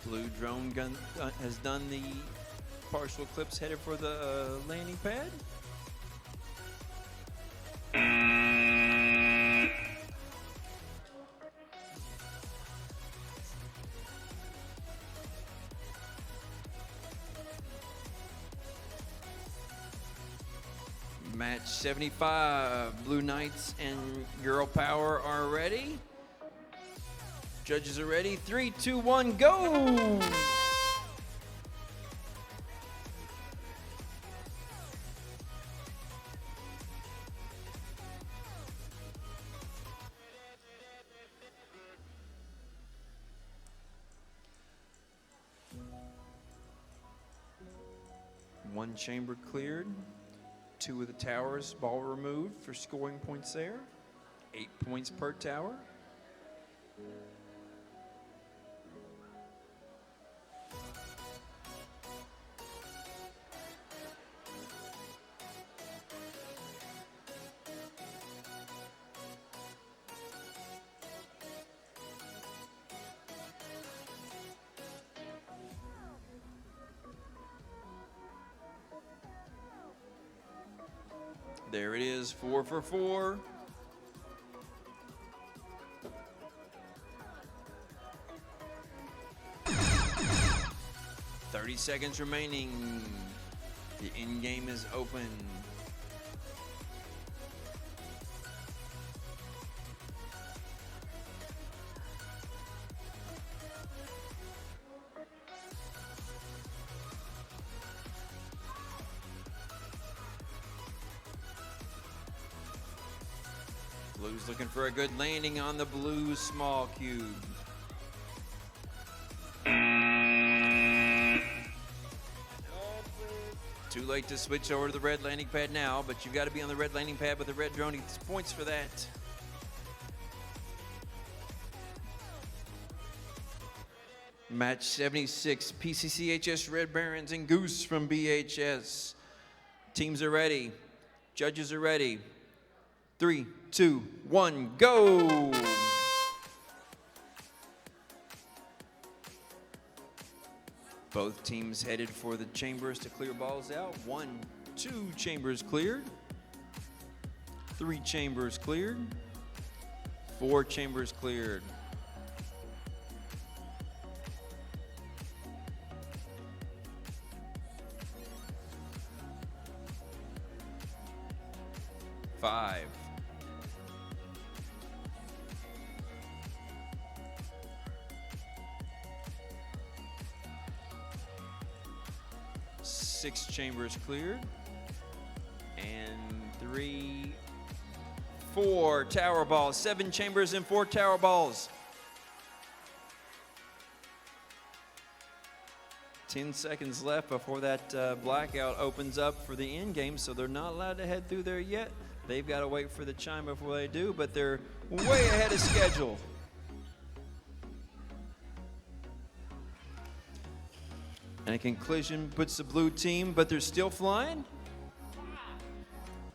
Blue drone gun has done the partial eclipse, headed for the landing pad. Match 75, Blue Knights and Girl Power are ready. Judges are ready. 3, 2, 1, go! One chamber cleared. 2 of the towers, ball removed for scoring points there. 8 points per tower. There it is, 4 for 4. "30 seconds remaining. The end game is open. Blue's looking for a good landing on the blue small cube. Too late to switch over to the red landing pad now, but you've got to be on the red landing pad with the red drone. He gets points for that. Match 76, PCCHS Red Barons and Goose from BHS. Teams are ready. Judges are ready. 3, 2, 1, go! Both teams headed for the chambers to clear balls out. 1, 2 chambers cleared. 3 chambers cleared. 4 chambers cleared. Five. 6 chambers cleared. And 3, 4 tower balls. 7 chambers and 4 tower balls. 10 seconds left before that blackout opens up for the end game, so they're not allowed to head through there yet. They've got to wait for the chime before they do, but they're way ahead of schedule. And a conclusion puts the blue team, but they're still flying?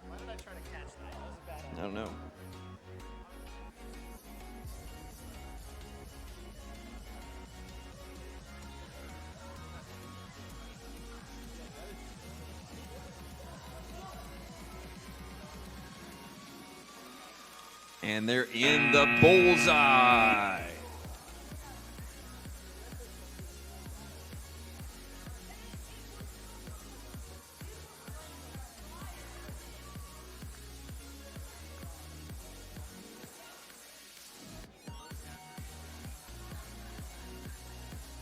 Why did I try to catch that? That was a bad idea. I don't know. And they're in the bullseye.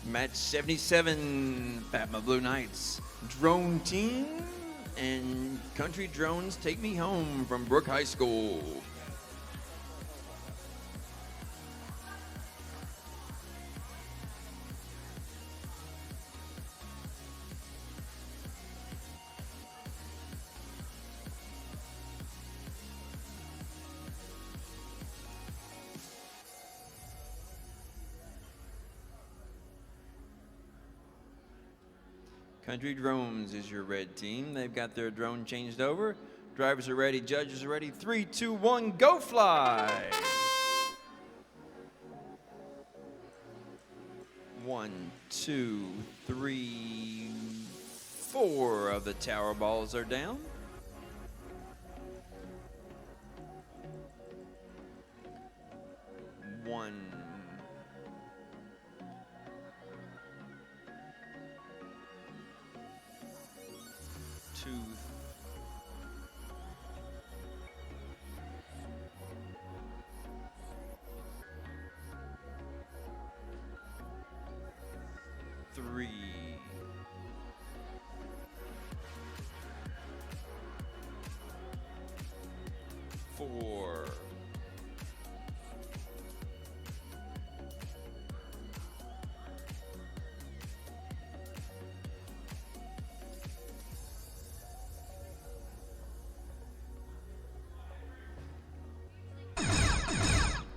Match 77, Batma Blue Knights, Drone Team, and Country Drones Take Me Home from Brook High School. Country Drones is your red team. They've got their drone changed over. Drivers are ready, judges are ready. 3, 2, 1, go fly! 1, 2, 3, 4 of the tower balls are down. One. 2, 3, 4,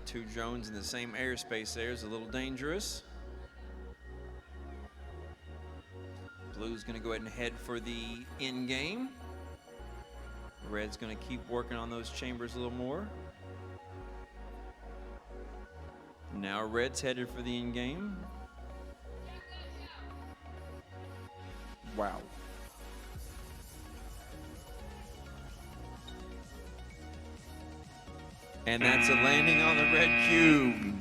2 drones in the same airspace there is a little dangerous. Blue's going to go ahead and head for the end game. Red's going to keep working on those chambers a little more. Now Red's headed for the end game. Wow. And that's a landing on the red cube.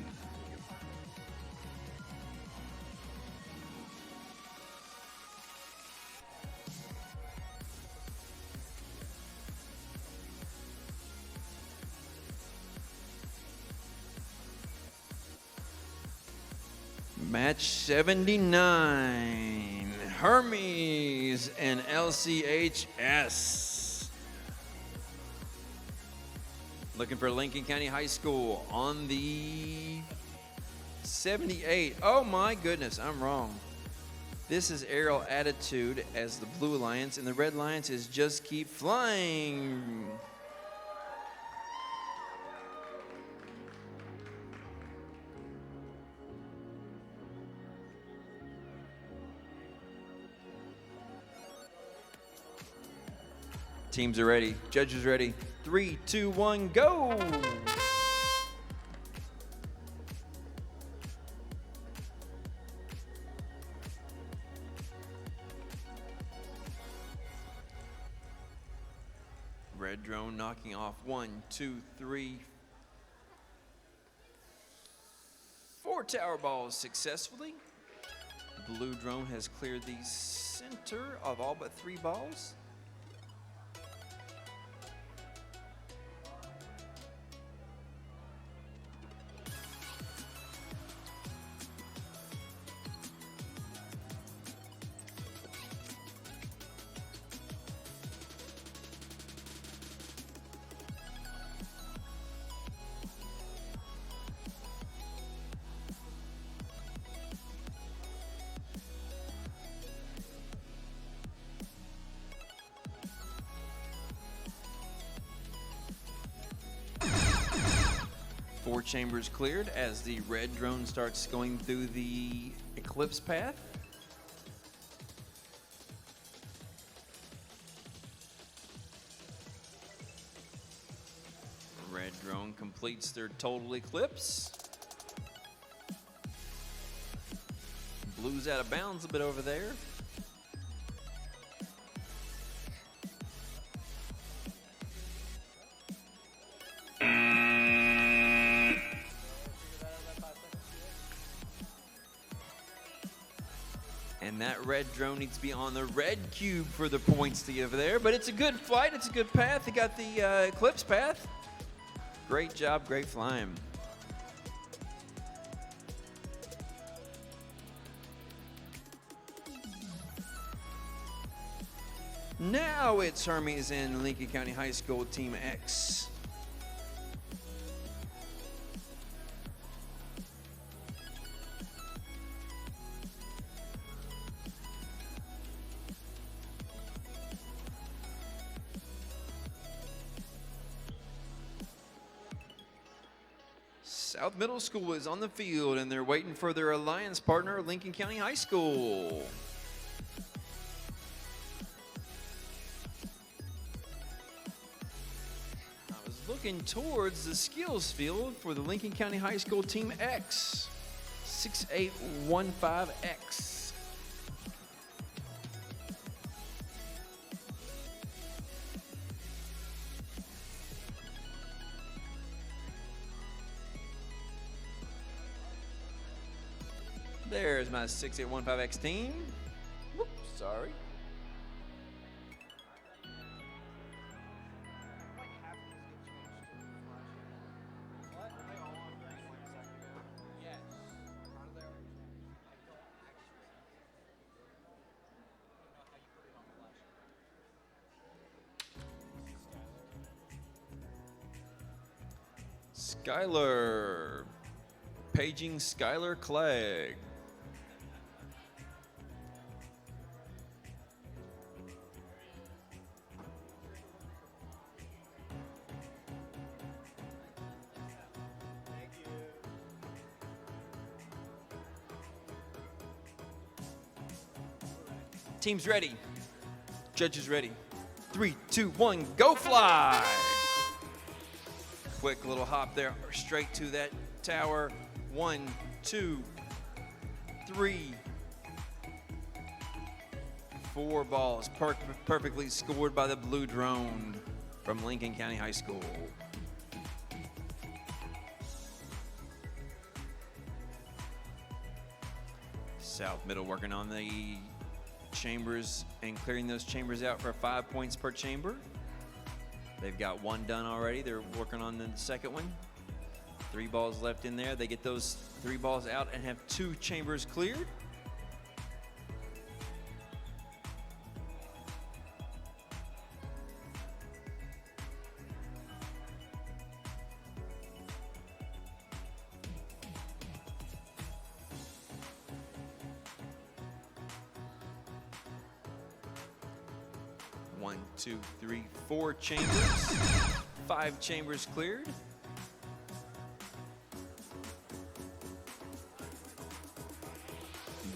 Match 79, Hermes and LCHS. Looking for Lincoln County High School on the 78. Oh my goodness, I'm wrong. This is Aerial Attitude as the Blue Alliance, and the Red Alliance is Just Keep Flying. Teams are ready, judges ready. 3, 2, 1, go! Red drone knocking off 1, 2, 3, 4 tower balls successfully. Blue drone has cleared the center of all but 3 balls. 4 chambers cleared as the red drone starts going through the Eclipse path. Red drone completes their total Eclipse. Blue's out of bounds a bit over there. And that red drone needs to be on the red cube for the points to give there. But it's a good flight. It's a good path. They got the Eclipse path. Great job. Great flying. Now it's Hermes and Lincoln County High School Team X. South Middle School is on the field and they're waiting for their alliance partner, Lincoln County High School. I was looking towards the skills field for the Lincoln County High School Team X, 6815X. There's my 6815X team. Whoops, sorry. Skylar. Paging Skylar Clegg. Team's ready. Judges ready. 3, 2, 1, go fly! Quick little hop there, straight to that tower. 1, 2, 3, 4 balls. Perfectly scored by the blue drone from Lincoln County High School. South Middle working on the chambers and clearing those chambers out for 5 points per chamber. They've got 1 done already. They're working on the second one. 3 balls left in there. They get those 3 balls out and have 2 chambers cleared. One, 2, 3, 4 chambers. 5 chambers cleared.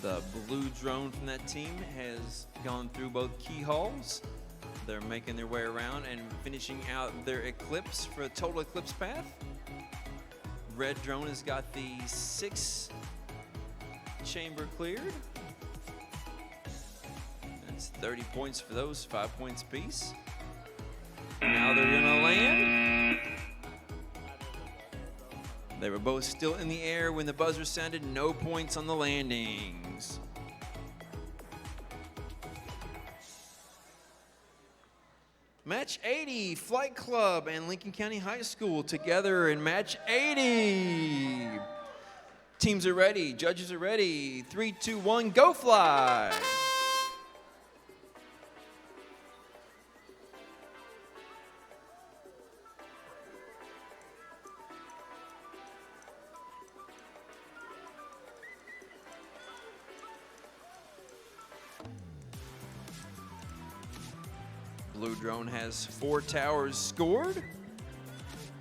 The blue drone from that team has gone through both key halls. They're making their way around and finishing out their Eclipse for a total Eclipse path. Red drone has got the 6 chamber cleared. That's 30 points for those, 5 points apiece. Now they're gonna land. They were both still in the air when the buzzer sounded. No points on the landings. Match 80, Flight Club and Lincoln County High School together in match 80. Teams are ready, judges are ready. 3, 2, 1, go fly. Blue drone has 4 towers scored.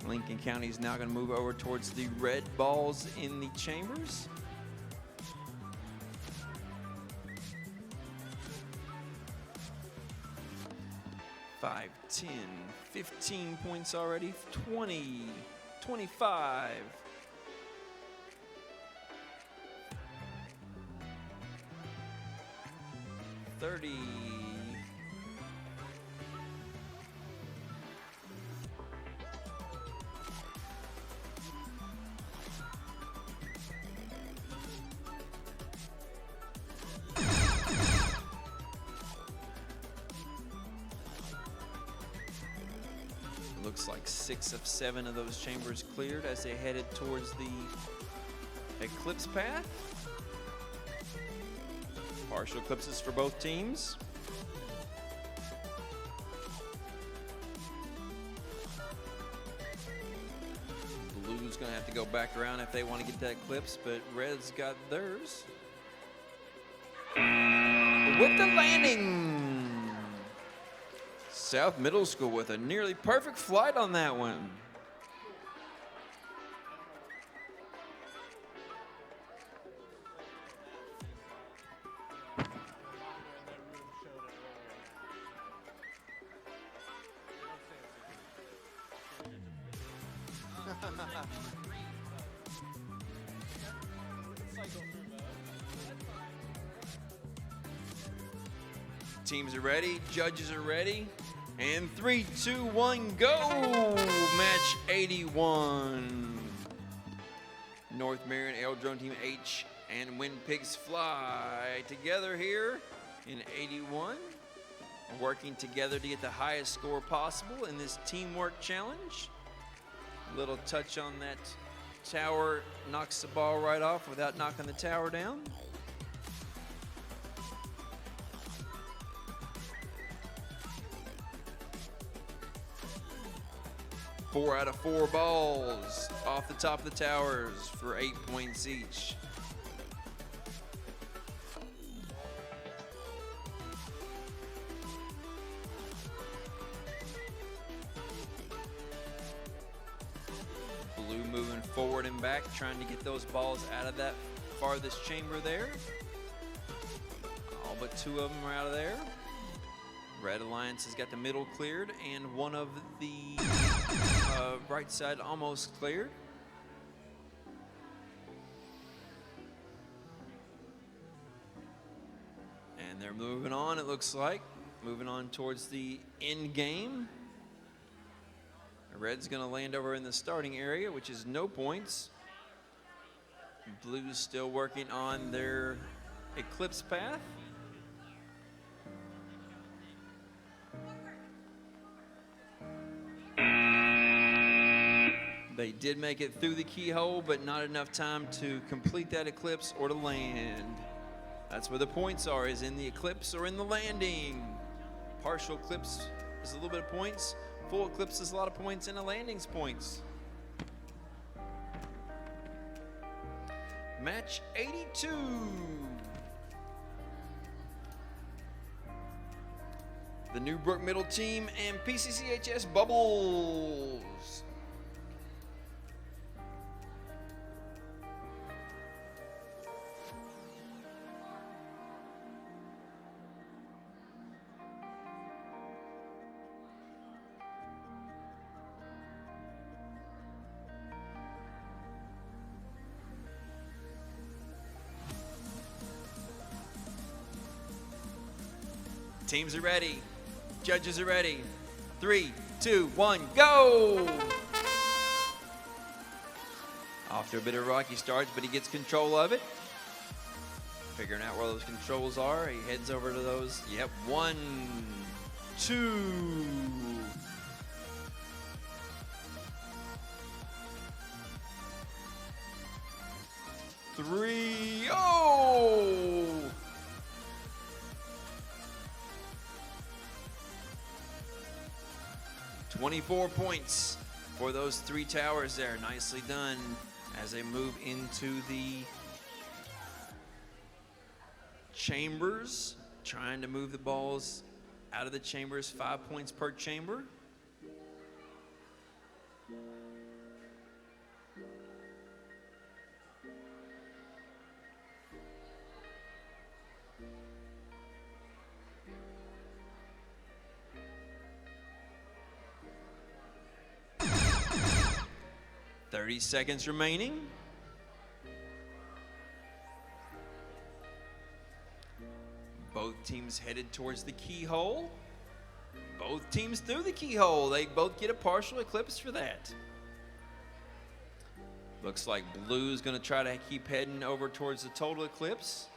Lincoln County is now going to move over towards the red balls in the chambers. Five, 10, 15 points already, 20, 25. 30. Looks like 6 of 7 of those chambers cleared as they headed towards the Eclipse path. Partial eclipses for both teams. Blue's gonna have to go back around if they want to get that eclipse, but Red's got theirs. With the landing! South Middle School with a nearly perfect flight on that one. Teams are ready, judges are ready, and 3, 2, 1, go! Match 81. North Marion Aerodrome Team H and Wind Pigs Fly together here in 81, working together to get the highest score possible in this teamwork challenge. A little touch on that tower knocks the ball right off without knocking the tower down. Four out of 4 balls off the top of the towers for 8 points each. Blue moving forward and back, trying to get those balls out of that farthest chamber there. All but 2 of them are out of there. Red Alliance has got the middle cleared and one of the right side almost cleared. And they're moving on, it looks like. Moving on towards the end game. Red's gonna land over in the starting area, which is no points. Blue's still working on their Eclipse path. They did make it through the keyhole, but not enough time to complete that eclipse or to land. That's where the points are, is in the eclipse or in the landing. Partial eclipse is a little bit of points. Full eclipse is a lot of points, and a landing's points. Match 82. The Newbrook Middle Team and PCCHS Bubbles. Teams are ready. Judges are ready. 3, 2, 1, go! Off to a bit of a rocky start, but he gets control of it. Figuring out where those controls are. He heads over to those. Yep, 1, 2. Three, oh! 24 points for those 3 towers there. Nicely done as they move into the chambers, trying to move the balls out of the chambers. 5 points per chamber. 30 seconds remaining. Both teams headed towards the keyhole. Both teams through the keyhole. They both get a partial eclipse for that. Looks like blue's going to try to keep heading over towards the total eclipse.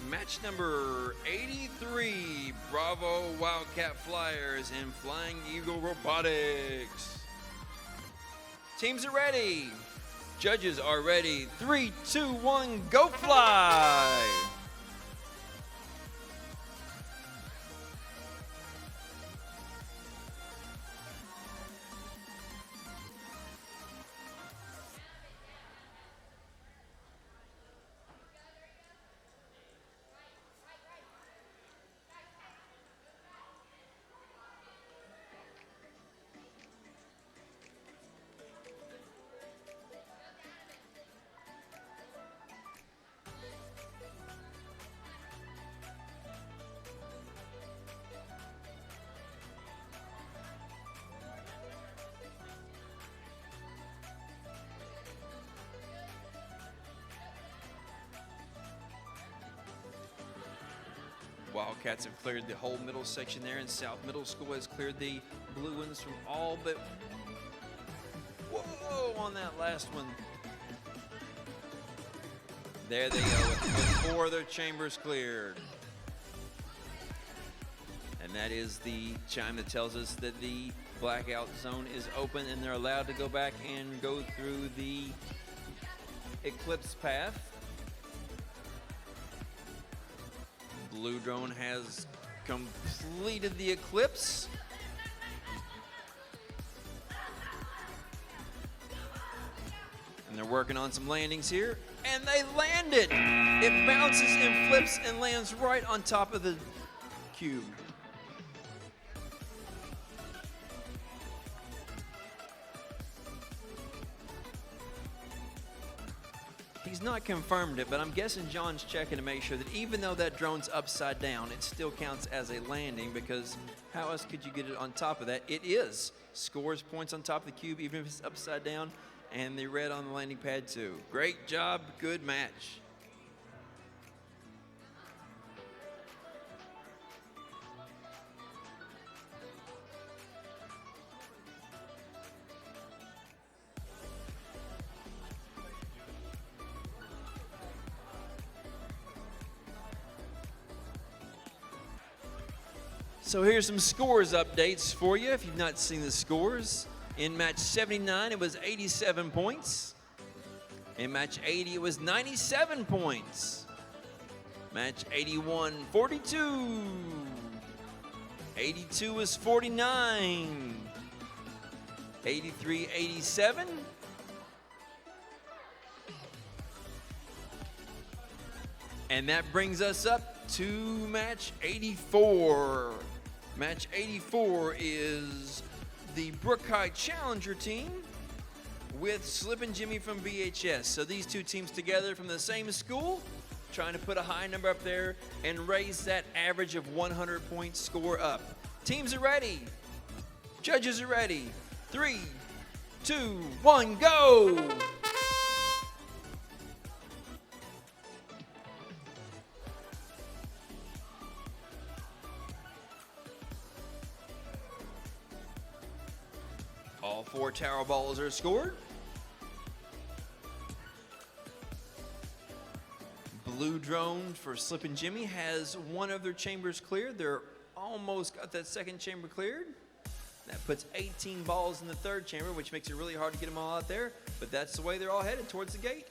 Match number 83, Bravo Wildcat Flyers and Flying Eagle Robotics. Teams are ready. Judges are ready. 3, 2, 1, go fly! Wildcats have cleared the whole middle section there, and South Middle School has cleared the blue ones from all but whoa on that last one. There they go with 4 of their chambers cleared. And that is the chime that tells us that the blackout zone is open and they're allowed to go back and go through the eclipse path. Blue drone has completed the eclipse. And they're working on some landings here. And they land it! It bounces and flips and lands right on top of the cube. He's not confirmed it, but I'm guessing John's checking to make sure that even though that drone's upside down, it still counts as a landing, because how else could you get it on top of that? It is. Scores points on top of the cube, even if it's upside down, and the red on the landing pad too. Great job, good match. So here's some scores updates for you if you've not seen the scores. In match 79, it was 87 points. In match 80, it was 97 points. Match 81, 42. 82 was 49. 83, 87. And that brings us up to match 84. Match 84 is the Brook High Challenger team with Slip and Jimmy from BHS. So these two teams together from the same school, trying to put a high number up there and raise that average of 100-point score up. Teams are ready. Judges are ready. 3, 2, 1, go! All 4 tower balls are scored. Blue drone for Slip and Jimmy has 1 of their chambers cleared. They're almost got that second chamber cleared. That puts 18 balls in the third chamber, which makes it really hard to get them all out there, but that's the way they're all headed, towards the gate.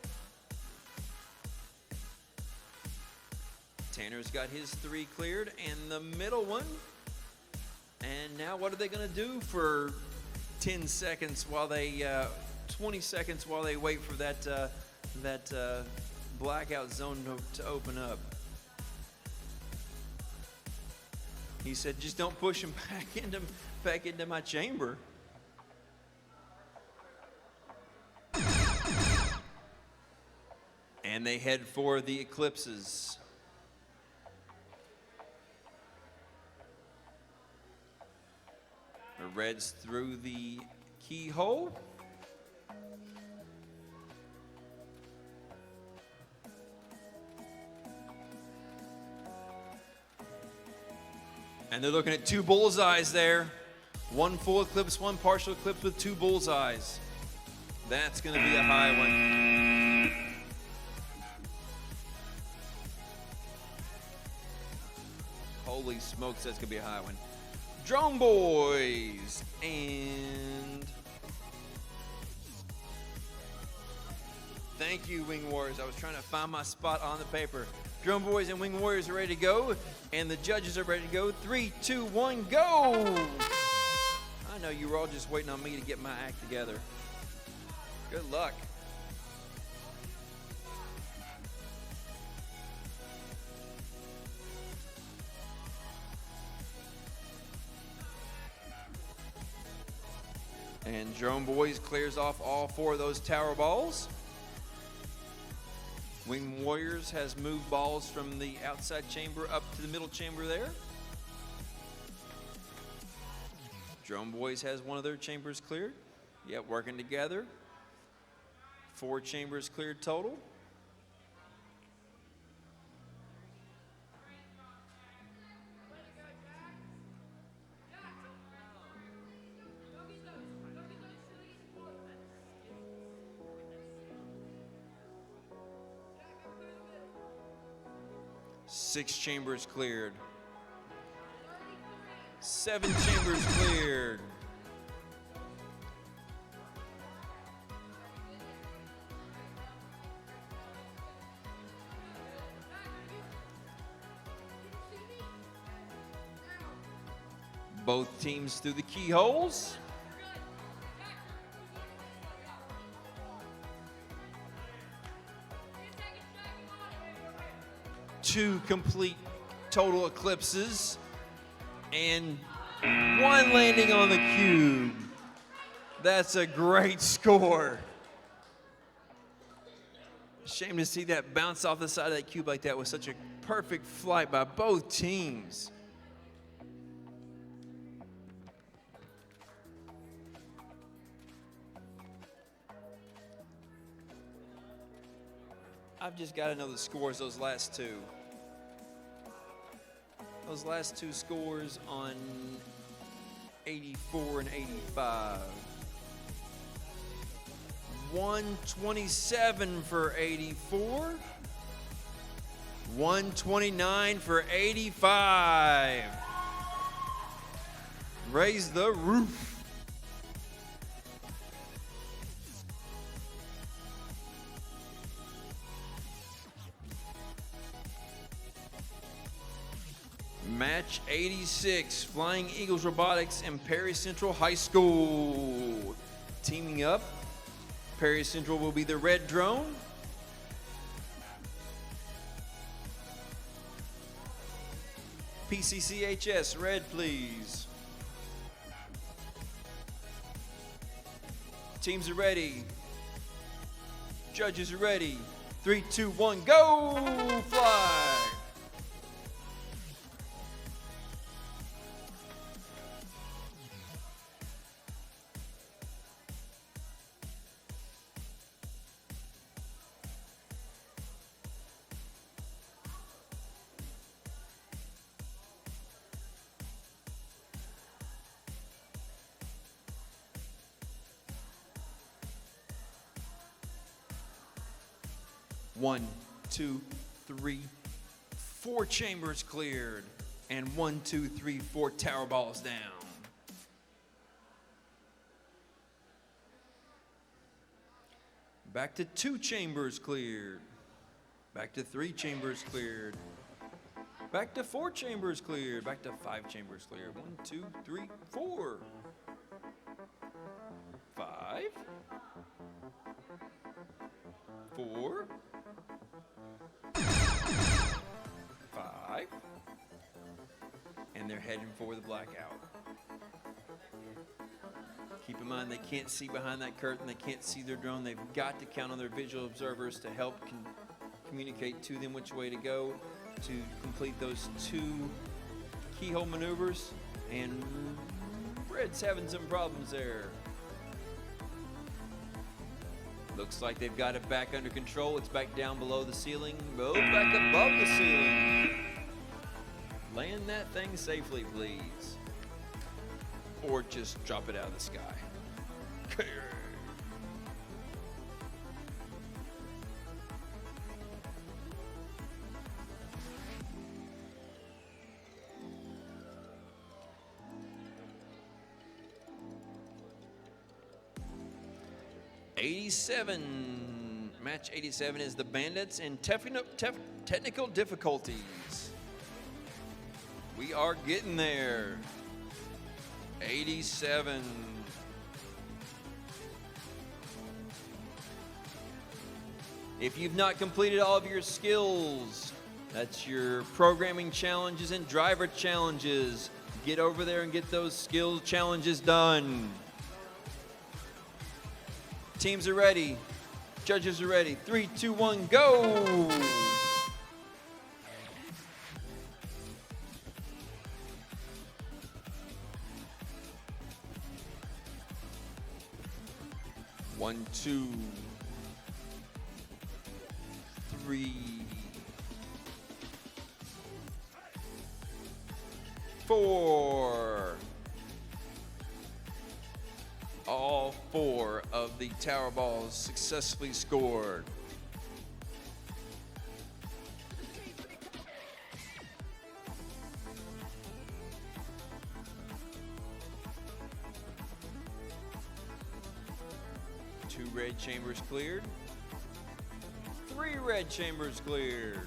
Tanner's got his 3 cleared, and the middle one And now what are they going to do for 10 seconds while they, 20 seconds while they wait for that blackout zone to open up? He said, just don't push him back into my chamber. And they head for the Eclipses. The Reds through the keyhole. And they're looking at 2 bullseyes there. 1 full eclipse, 1 partial eclipse with 2 bullseyes. That's going to be a high one. Holy smokes, that's going to be a high one. Drone Boys and thank you, Wing Warriors. I was trying to find my spot on the paper. Drone Boys and Wing Warriors are ready to go, and the judges are ready to go. 3, 2, 1, go! I know you were all just waiting on me to get my act together. Good luck. And Drone Boys clears off all 4 of those tower balls. Wing Warriors has moved balls from the outside chamber up to the middle chamber there. Drone Boys has one of their chambers cleared. Yep, working together. 4 chambers cleared total. Six chambers cleared. 7 chambers cleared. Both teams through the keyholes. Two complete total eclipses and 1 landing on the cube. That's a great score. Shame to see that bounce off the side of that cube like that with such a perfect flight by both teams. I've just got to know the scores, those last 2. Those last 2 scores on 84 and 85. 127 for 84. 129 for 85. Raise the roof. Match 86, Flying Eagles Robotics and Perry Central High School. Teaming up, Perry Central will be the red drone. PCCHS, red please. Teams are ready. Judges are ready. 3, 2, 1, go! Fly! One, 2, 3, 4 chambers cleared, and 1, 2, 3, 4 tower balls down. Back to 2 chambers cleared. Back to 3 chambers cleared. Back to 4 chambers cleared. Back to 5 chambers cleared. 1, 2, 3, 4. 5. 4. 5. And they're heading for the blackout. Keep in mind, they can't see behind that curtain. They can't see their drone. They've got to count on their visual observers to help communicate to them which way to go to complete those 2 keyhole maneuvers. And Red's having some problems there. Looks like they've got it back under control. It's back down below the ceiling. Oh, back above the ceiling. Land that thing safely, please. Or just drop it out of the sky. Match 87 is the Bandits and technical difficulties. We are getting there. 87. If you've not completed all of your skills, that's your programming challenges and driver challenges. Get over there and get those skills challenges done. Teams are ready. Judges are ready. 3, 2, 1, go! One, 2, 3, 4. All 4 of the tower balls successfully scored. Two red chambers cleared. 3 red chambers cleared.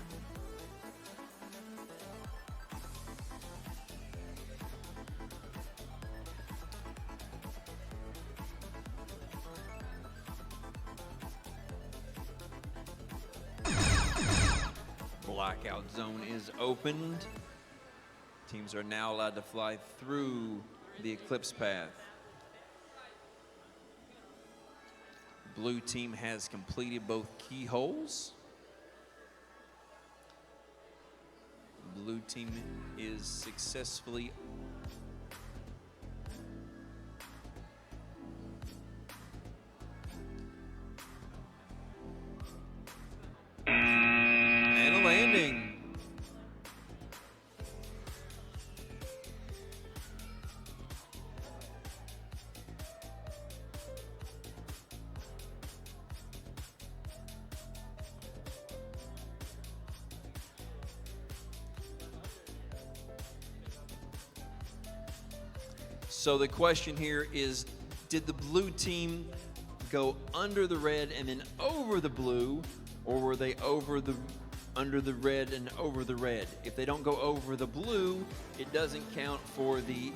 Blackout zone is opened. Teams are now allowed to fly through the Eclipse path. Blue team has completed both keyholes. Blue team is successfully and a landing. So the question here is, did the blue team go under the red and then over the blue, or were they under the red and over the red? If they don't go over the blue, it doesn't count for the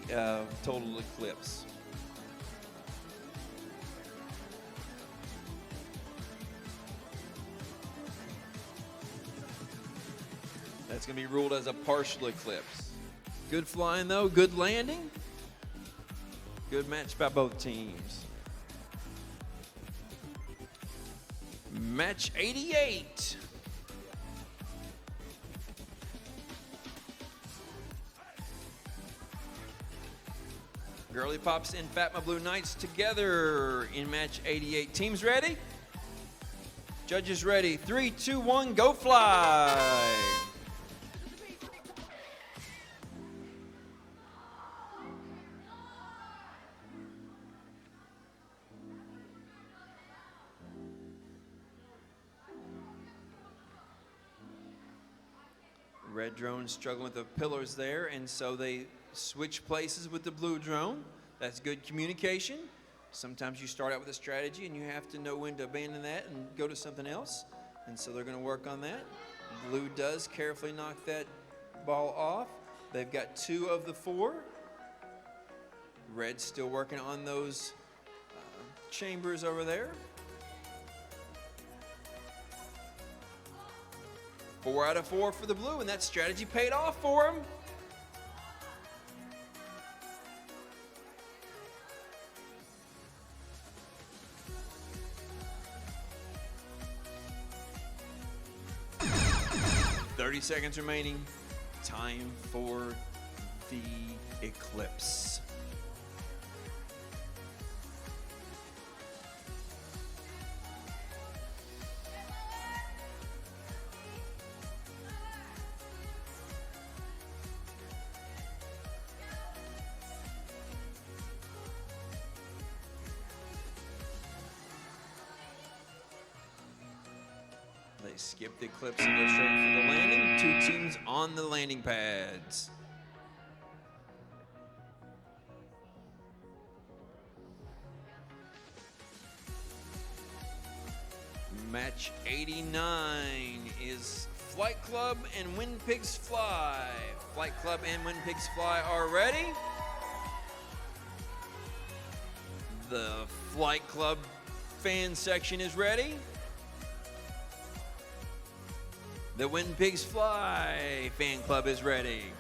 total eclipse. That's going to be ruled as a partial eclipse. Good flying though, good landing. Good match by both teams. Match 88. Girly Pops and Fatma Blue Knights together in match 88. Teams ready? Judges ready. 3, 2, 1, go fly. Red drone struggling with the pillars there, and so they switch places with the blue drone. That's good communication. Sometimes you start out with a strategy and you have to know when to abandon that and go to something else, and so they're going to work on that. Blue does carefully knock that ball off. They've got 2 of the 4. Red's still working on those chambers over there. 4 out of 4 for the blue, and that strategy paid off for him. "30 seconds remaining. Time for the Eclipse." They skip the Eclipse and go straight for the landing. 2 teams on the landing pads. Match 89 is Flight Club and Wind Pigs Fly. Flight Club and Wind Pigs Fly are ready. The Flight Club fan section is ready. The Wind Pigs Fly fan club is ready.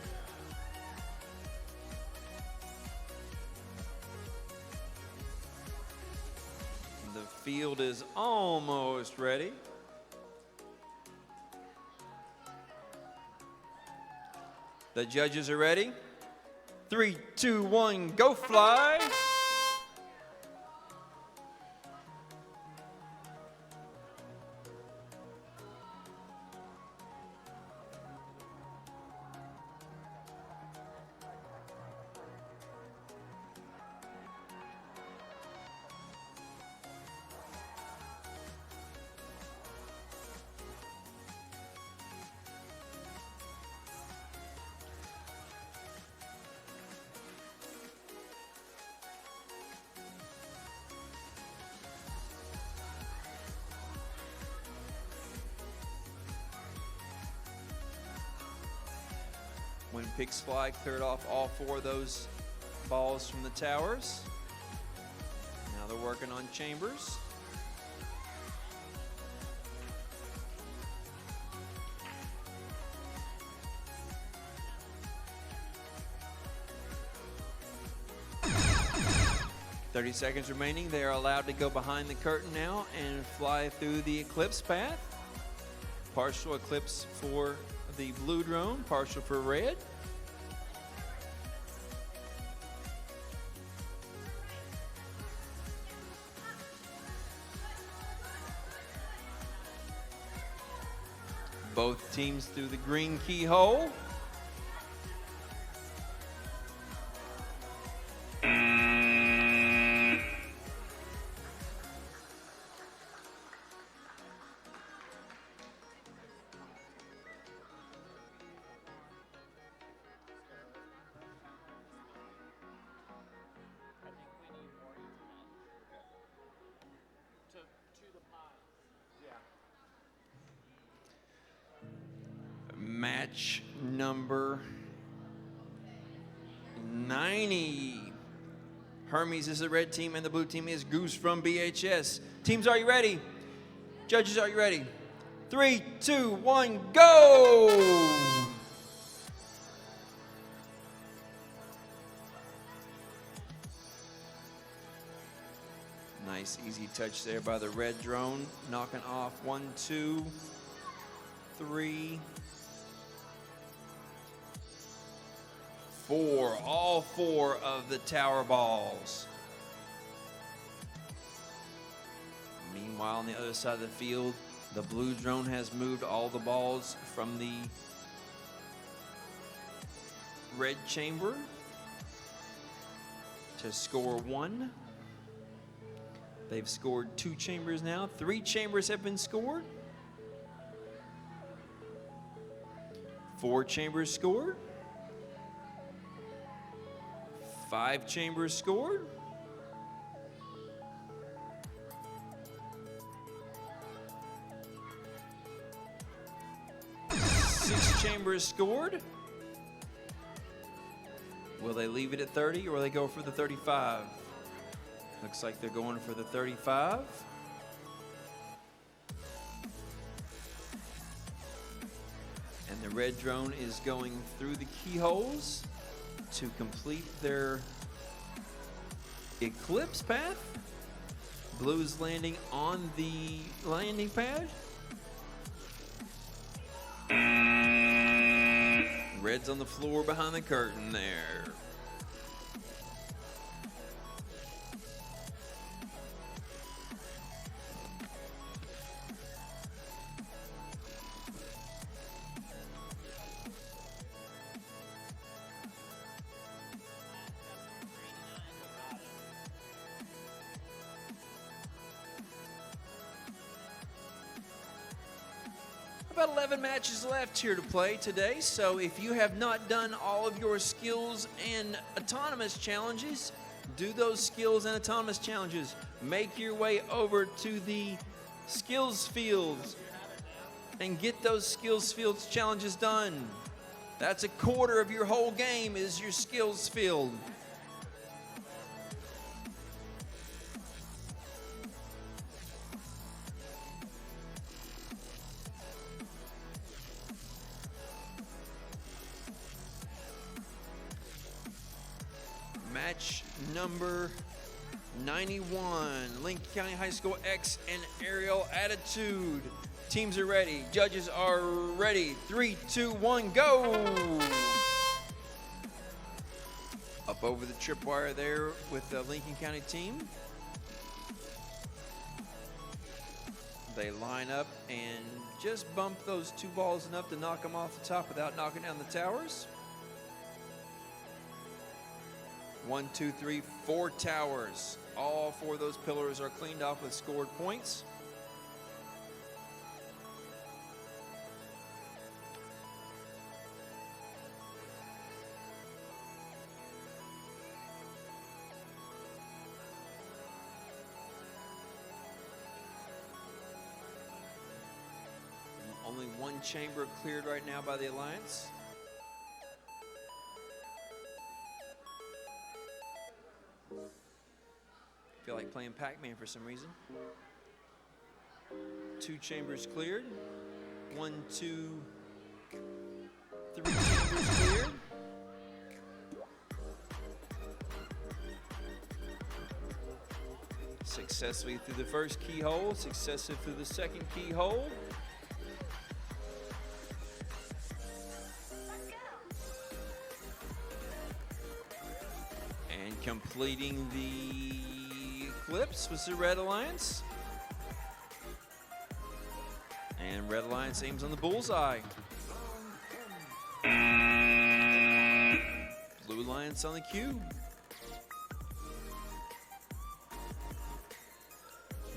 The field is almost ready. The judges are ready. 3, 2, 1, go fly. When Pigs Fly cleared off all 4 of those balls from the towers. Now they're working on chambers. "30 seconds remaining. They are allowed to go behind the curtain now and fly through the Eclipse path. Partial Eclipse for the blue drone, partial for red. Both teams through the green keyhole. Match number 90. Hermes is the red team and the blue team is Goose from BHS. Teams, are you ready? Judges, are you ready? 3, 2, 1, go! Nice, easy touch there by the red drone. Knocking off 1, 2, 3, 4. All 4 of the tower balls. Meanwhile, on the other side of the field, the blue drone has moved all the balls from the red chamber to score 1. They've scored 2 chambers now. 3 chambers have been scored. 4 chambers scored. 5 chambers scored. 6 chambers scored. Will they leave it at 30 or will they go for the 35? Looks like they're going for the 35. And the red drone is going through the keyholes to complete their Eclipse path. Blue's landing on the landing pad. Red's on the floor behind the curtain there. About 11 matches left here to play today, so if you have not done all of your skills and autonomous challenges, do those skills and autonomous challenges. Make your way over to the skills fields and get those skills fields challenges done. That's a quarter of your whole game is your skills field. Match number 91, Lincoln County High School X and Aerial Attitude. Teams are ready. Judges are ready. 3, 2, 1, go! Up over the tripwire there with the Lincoln County team. They line up and just bump those two balls enough to knock them off the top without knocking down the towers. 1, 2, 3, 4 towers. All 4 of those pillars are cleaned off with scored points. Only one chamber cleared right now by the Alliance. Feel like playing Pac-Man for some reason. 2 chambers cleared. 1, 2, 3 chambers cleared. Successfully through the first keyhole, successfully through the second keyhole. And completing the Eclipse was the Red Alliance. And Red Alliance aims on the bullseye. Blue Alliance on the cube.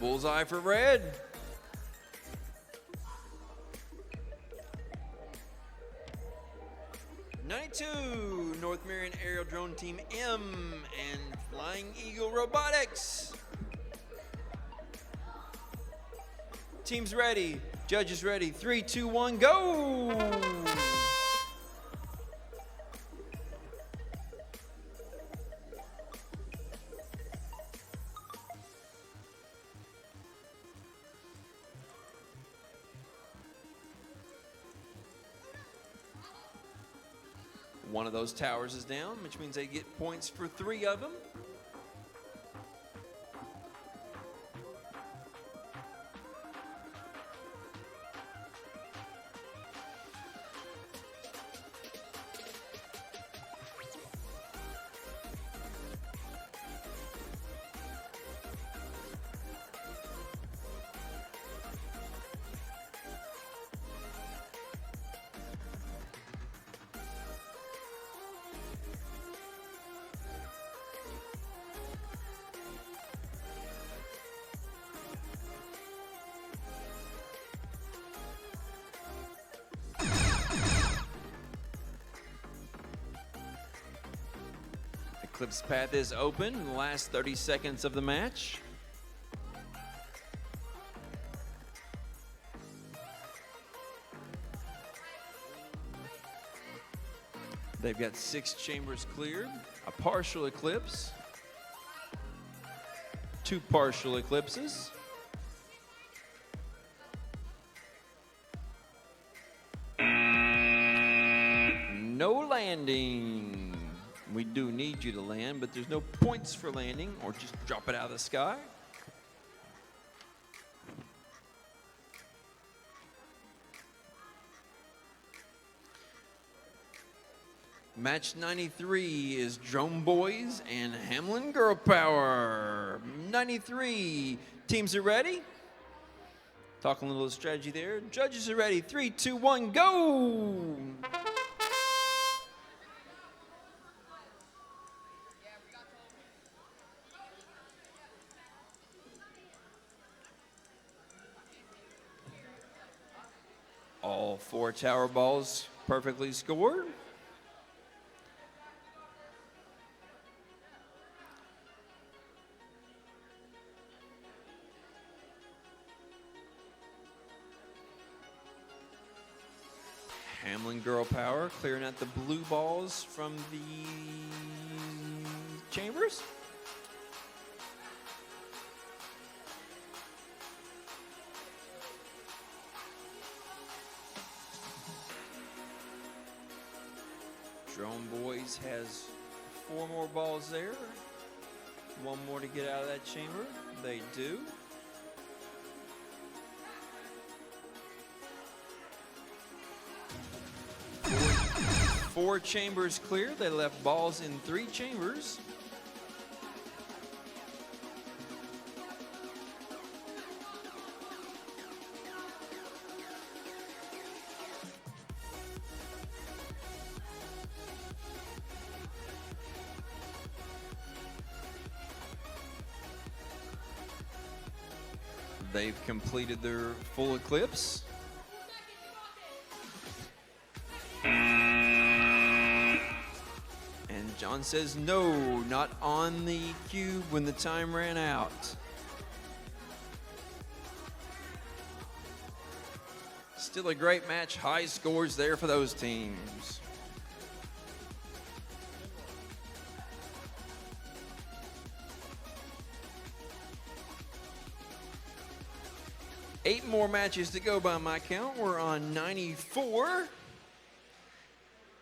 Bullseye for Red. '92 North Marion Aerial Drone Team M and Flying Eagle Robotics. Teams ready, judges ready. 3, 2, 1, go! One of those towers is down, which means they get points for 3 of them. Eclipse path is open in the last 30 seconds of the match. They've got 6 chambers cleared, a partial eclipse, 2 partial eclipses, no landing. We do need you to land, but there's no points for landing, or just drop it out of the sky. Match 93 is Drone Boys and Hamlin Girl Power. 93, teams are ready. Talking a little strategy there. Judges are ready. 3, 2, 1, go! All 4 tower balls perfectly scored. Hamlin Girl Power clearing out the blue balls from the chambers. Drone Boys has 4 more balls there. 1 more to get out of that chamber. They do. Four chambers clear. They left balls in 3 chambers. They've completed their full eclipse. And John says no, not on the cube when the time ran out. Still a great match, high scores there for those teams. Eight more matches to go by my count. We're on 94.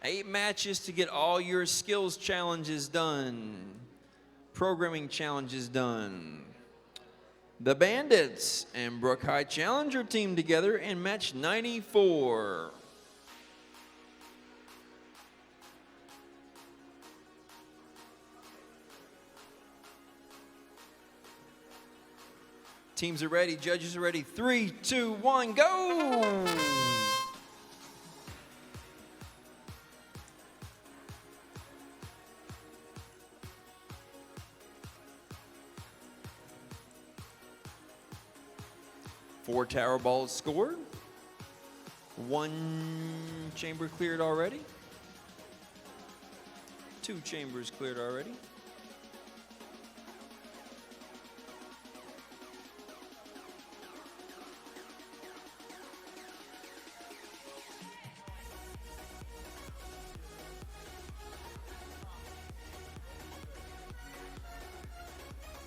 8 matches to get all your skills challenges done. Programming challenges done. The Bandits and Brook High Challenger team together in match 94. Teams are ready, judges are ready. 3, 2, 1, go! Four tower balls scored. 1 chamber cleared already. 2 chambers cleared already.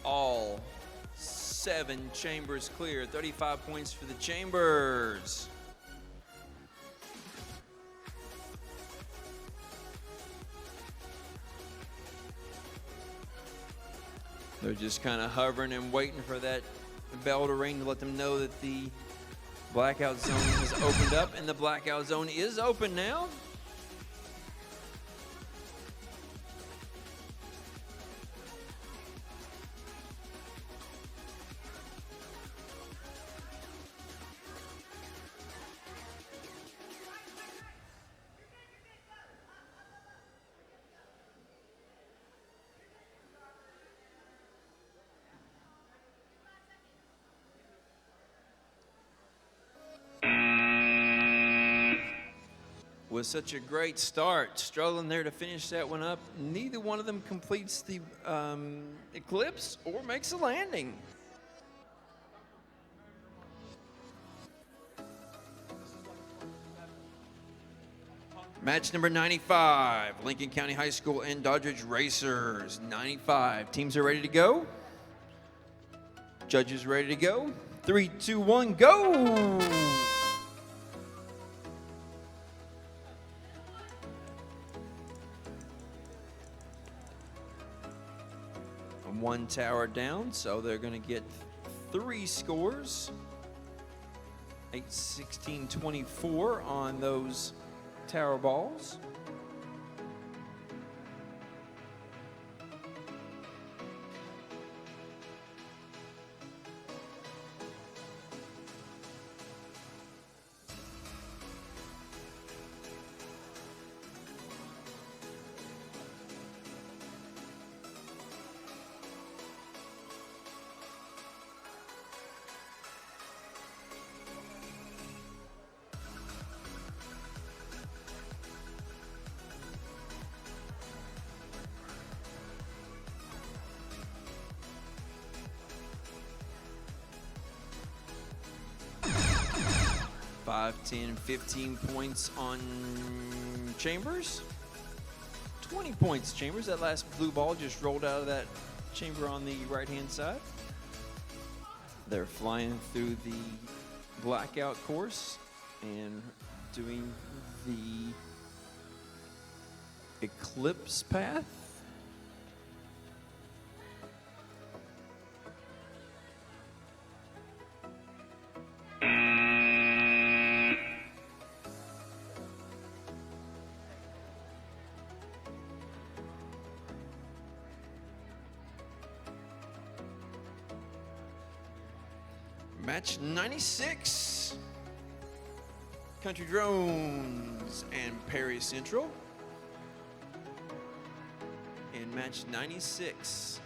All 7 chambers clear. 35 points for the chambers. They're just kind of hovering and waiting for that bell to ring to let them know that the blackout zone has opened up, and the blackout zone is open now. Was such a great start, struggling there to finish that one up. Neither one of them completes the eclipse or makes a landing. Match number 95, Lincoln County High School and Doddridge Racers. 95. Teams are ready to go. Judges ready to go. 3, 2, 1, go! One tower down, so they're going to get 3 scores. 8, 16, 24 on those tower balls. Five, 10, 15 points on Chambers. 20 points, Chambers. That last blue ball just rolled out of that chamber on the right-hand side. They're flying through the blackout course and doing the Eclipse path. Match 96, Country Drones and Perry Central. In match 96.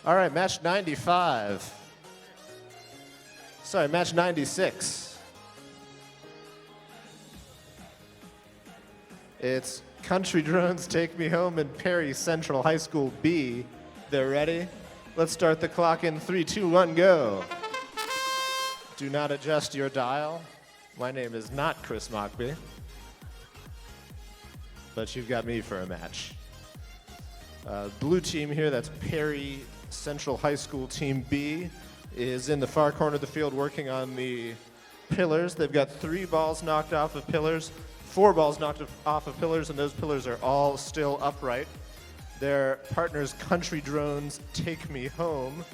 All right, match 95. Sorry, match 96. It's Country Drones Take Me Home and Perry Central High School B. They're ready? Let's start the clock in 3, 2, 1, go. Do not adjust your dial. My name is not Chris Mockby, but you've got me for a match. Blue team here, that's Perry Central High School Team B, is in the far corner of the field working on the pillars. They've got 3 balls knocked off of pillars, 4 balls knocked off of pillars, and those pillars are all still upright. Their partners, Country Drones Take Me Home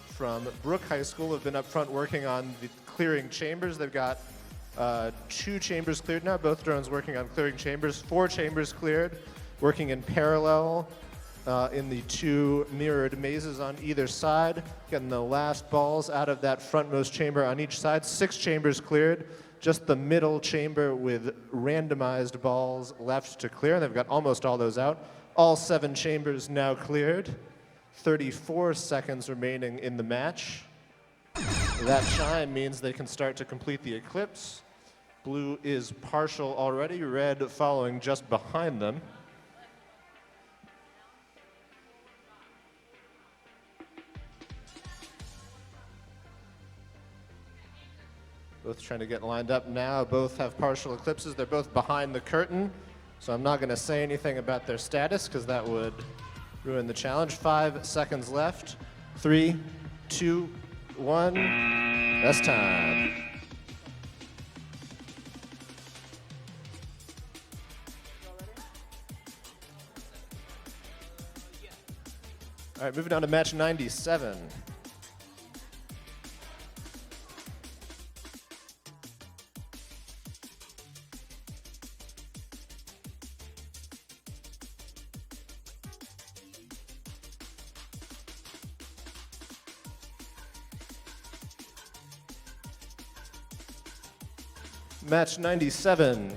from Brook High School, have been up front working on the clearing chambers. They've got 2 chambers cleared now, both drones working on clearing chambers, 4 chambers cleared, working in parallel in the 2 mirrored mazes on either side, getting the last balls out of that frontmost chamber on each side. 6 chambers cleared, just the middle chamber with randomized balls left to clear, and they've got almost all those out. All 7 chambers now cleared. 34 seconds remaining in the match. That chime means they can start to complete the Eclipse. Blue is partial already, red following just behind them. Both trying to get lined up now. Both have partial eclipses. They're both behind the curtain, so I'm not going to say anything about their status because that would ruin the challenge. 5 seconds left. 3, 2, 1. That's time. All right, moving on to match 97. Match 97.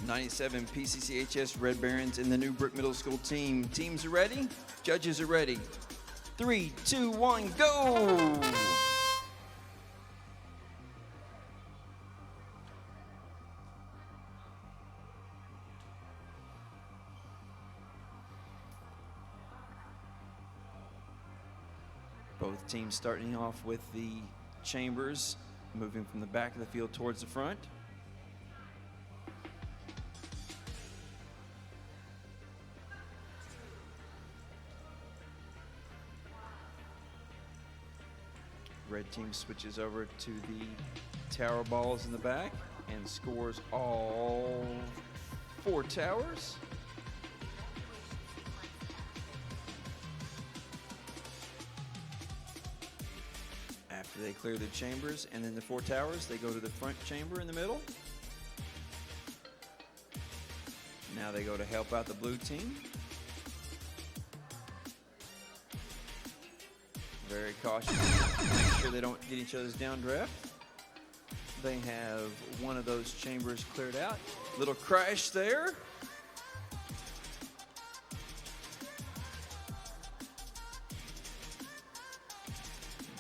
'97 PCCHS Red Barons in the New Brook Middle School team. Teams are ready. Judges are ready. 3, 2, 1, go! Both teams starting off with the chambers, moving from the back of the field towards the front. Red team switches over to the tower balls in the back and scores all 4 towers. After they clear the chambers and then the 4 towers, they go to the front chamber in the middle. Now they go to help out the blue team. Very cautious, make sure they don't get each other's downdraft. They have one of those chambers cleared out. Little crash there.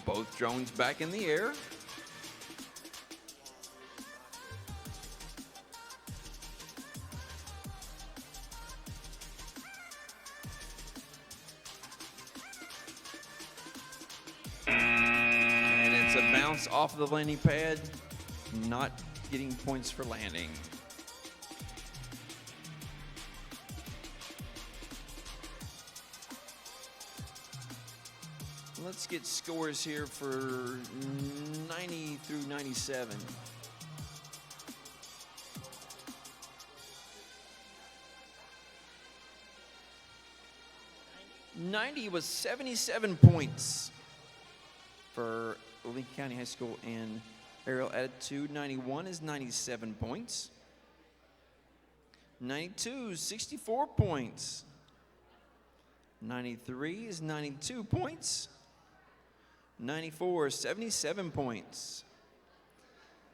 Both drones back in the air. And it's a bounce off of the landing pad, not getting points for landing. Let's get scores here for 90 through 97. '90 was 77 points for Lincoln County High School and Aerial Attitude. 91 is 97 points. 92 is 64 points. 93 is 92 points. 94, 77 points.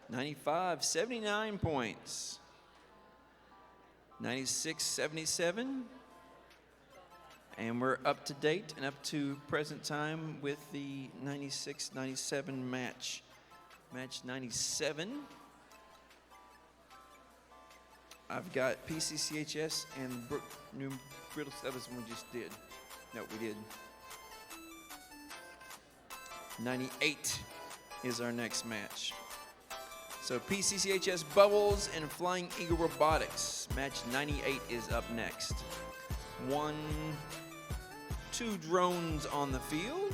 95, 79 points. 96-77. And we're up to date and up to present time with the 96-97 match. Match 97. I've got PCCHS and New Brittle. That was one we just did. No, we did. 98 is our next match. So PCCHS Bubbles and Flying Eagle Robotics. Match 98 is up next. 2 drones on the field.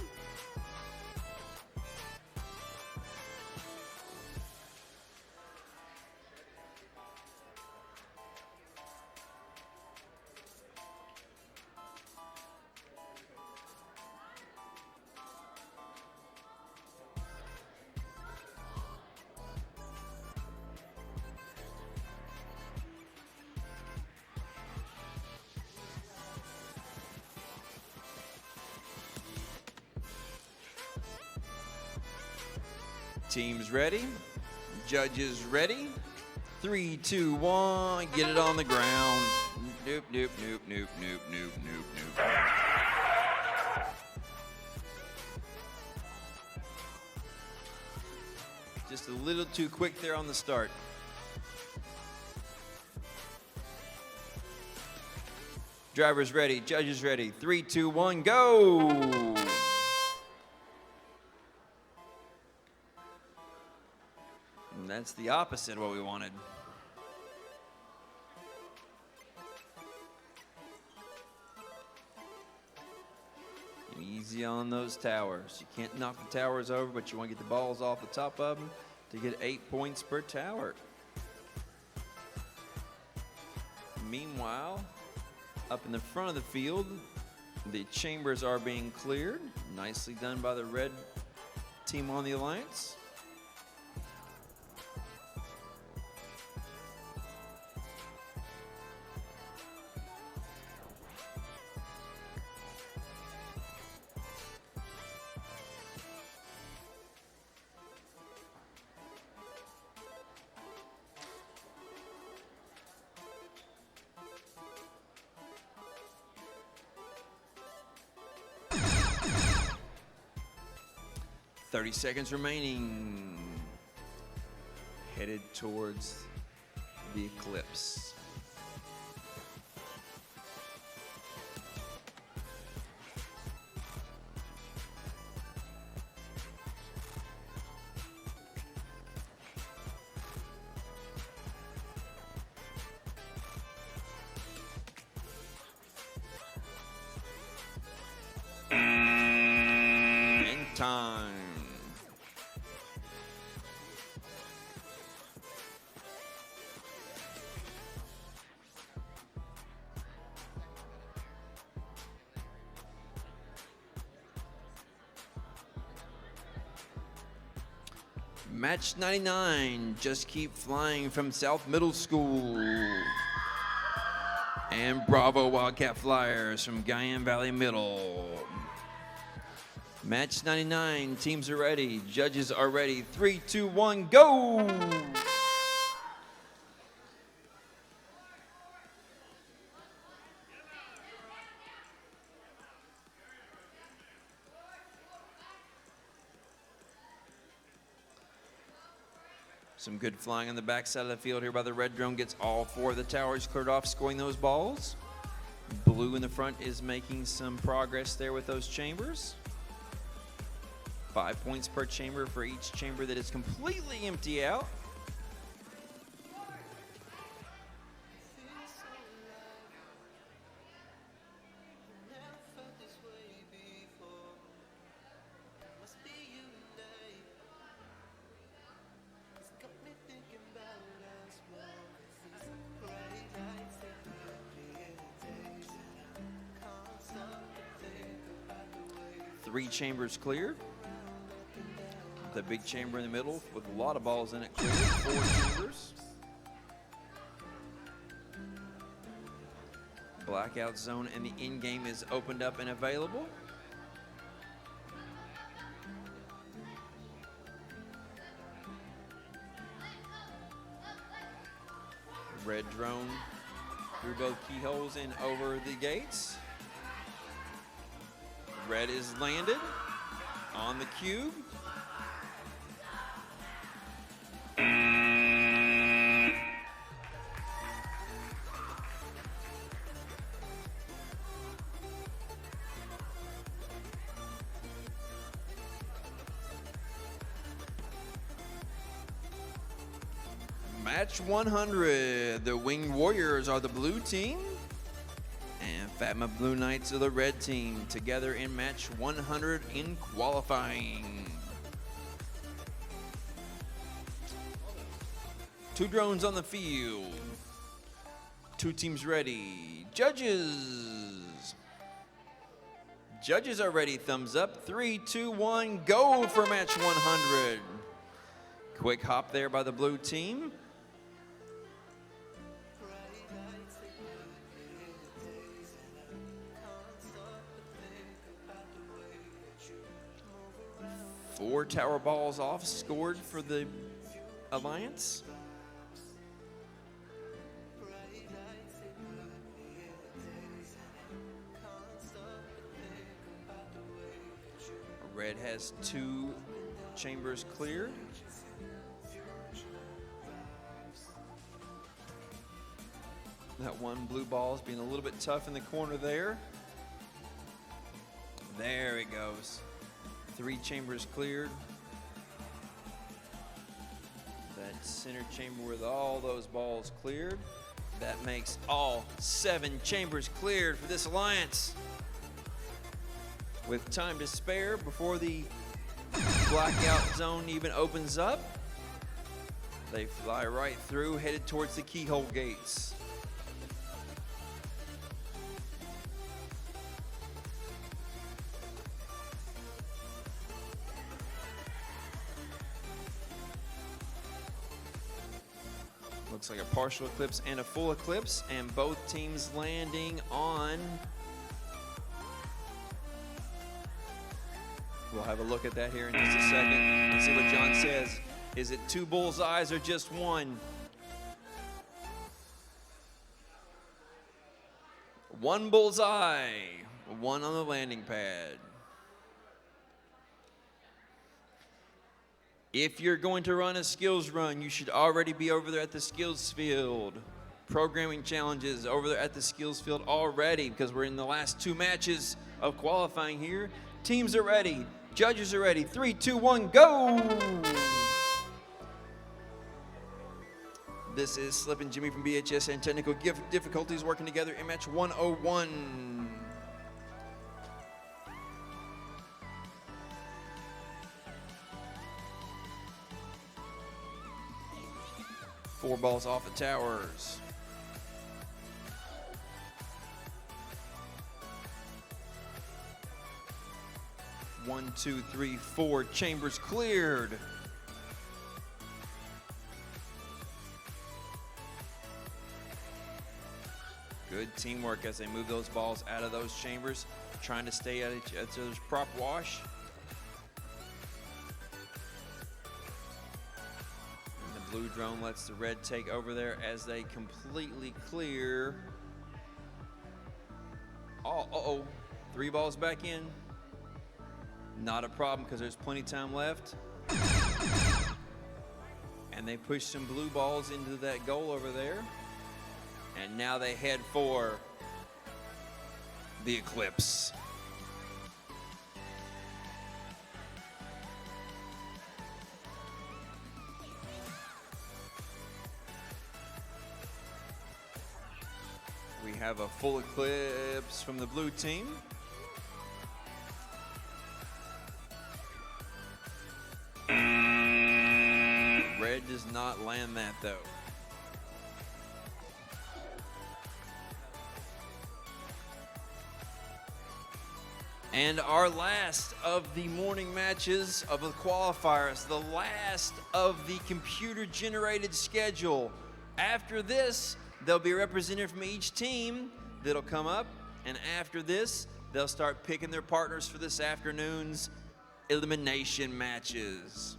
Teams ready, judges ready. 3, 2, 1, get it on the ground. Nope, nope, nope, nope, nope, nope, nope, nope. Just a little too quick there on the start. Drivers ready, judges ready. 3, 2, 1, go! And that's the opposite of what we wanted. Easy on those towers. You can't knock the towers over, but you want to get the balls off the top of them to get 8 points per tower. Meanwhile, up in the front of the field, the chambers are being cleared. Nicely done by the red team on the Alliance. .30 seconds remaining. Headed towards the Eclipse. In time. Match 99, Just Keep Flying from South Middle School. And Bravo Wildcat Flyers from Guyan Valley Middle. Match 99, teams are ready, judges are ready. 3, 2, 1, go! Some good flying on the backside of the field here by the red drone. Gets all 4 of the towers cleared off, scoring those balls. Blue in the front is making some progress there with those chambers. 5 points per chamber for each chamber that is completely empty out. Three chambers cleared. The big chamber in the middle with a lot of balls in it cleared. 4 chambers. Blackout zone and the in-game is opened up and available. Red drone through both keyholes and over the gates. Red is landed on the cube. Match 100. The Winged Warriors are the blue team, and Fatma Blue Knights are the red team, together in match 100 in qualifying. 2 drones on the field. 2 teams ready. Judges. Judges are ready. Thumbs up. 3, 2, 1, go for match 100. Quick hop there by the blue team. Four tower balls off, scored for the Alliance. Red has 2 chambers cleared. That one blue ball is being a little bit tough in the corner there. There it goes. 3 chambers cleared. That center chamber with all those balls cleared. That makes all 7 chambers cleared for this Alliance. With time to spare before the blackout zone even opens up, they fly right through, headed towards the keyhole gates. Looks like a partial eclipse and a full eclipse, and both teams landing on. We'll have a look at that here in just a second and see what John says. Is it 2 bullseyes or just 1? 1 bullseye, 1 on the landing pad. If you're going to run a skills run, you should already be over there at the skills field. Programming challenges over there at the skills field already, because we're in the last 2 matches of qualifying here. Teams are ready. Judges are ready. 3, 2, 1, go! This is Slip and Jimmy from BHS and Technical Difficulties working together in match 101. Four balls off the towers. One, two, three, 4 chambers cleared. Good teamwork as they move those balls out of those chambers, trying to stay at each other's prop wash. And the blue drone lets the red take over there as they completely clear. Oh, 3 balls back in. Not a problem because there's plenty of time left. And they push some blue balls into that goal over there. And now they head for the Eclipse. We have a full Eclipse from the blue team. Red does not land that though. And our last of the morning matches of the qualifiers, the last of the computer-generated schedule. After this, there'll be a representative from each team that'll come up, and after this, they'll start picking their partners for this afternoon's elimination matches.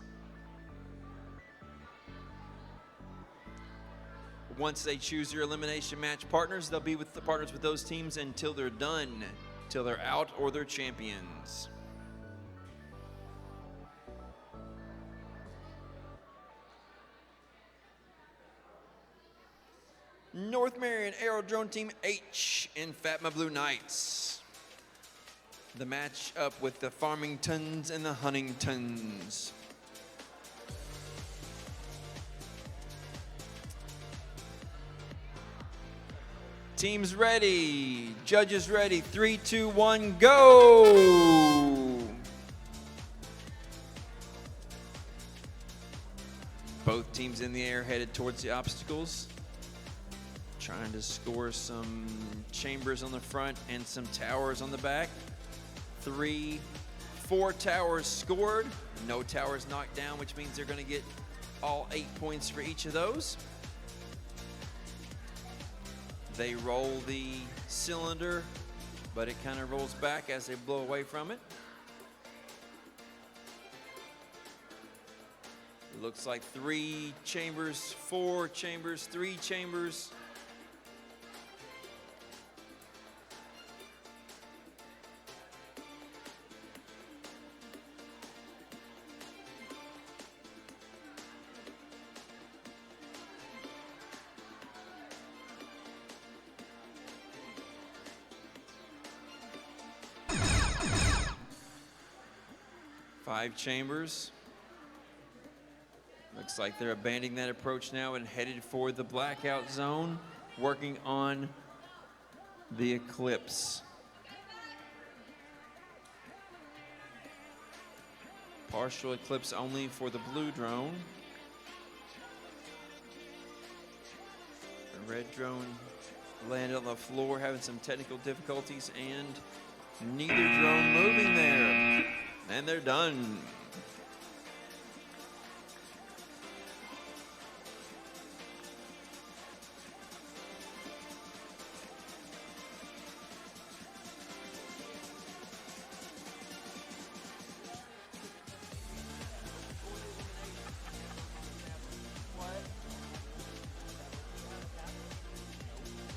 Once they choose their elimination match partners, they'll be with the partners with those teams until they're done, till they're out or they're champions. North Marion Aerodrome Team H in Fatma Blue Knights. The match up with the Farmingtons and the Huntingtons. Teams ready, judges ready, 3, 2, 1, go! Both teams in the air headed towards the obstacles. Trying to score some chambers on the front and some towers on the back. 3, 4 towers scored. No towers knocked down, which means they're going to get all 8 points for each of those. They roll the cylinder, but it kind of rolls back as they blow away from it. It looks like 3 chambers, 4 chambers, 3 chambers. Five chambers. Looks like they're abandoning that approach now and headed for the blackout zone, working on the Eclipse. Partial Eclipse only for the blue drone. The red drone landed on the floor, having some technical difficulties, and neither drone moving there. And they're done.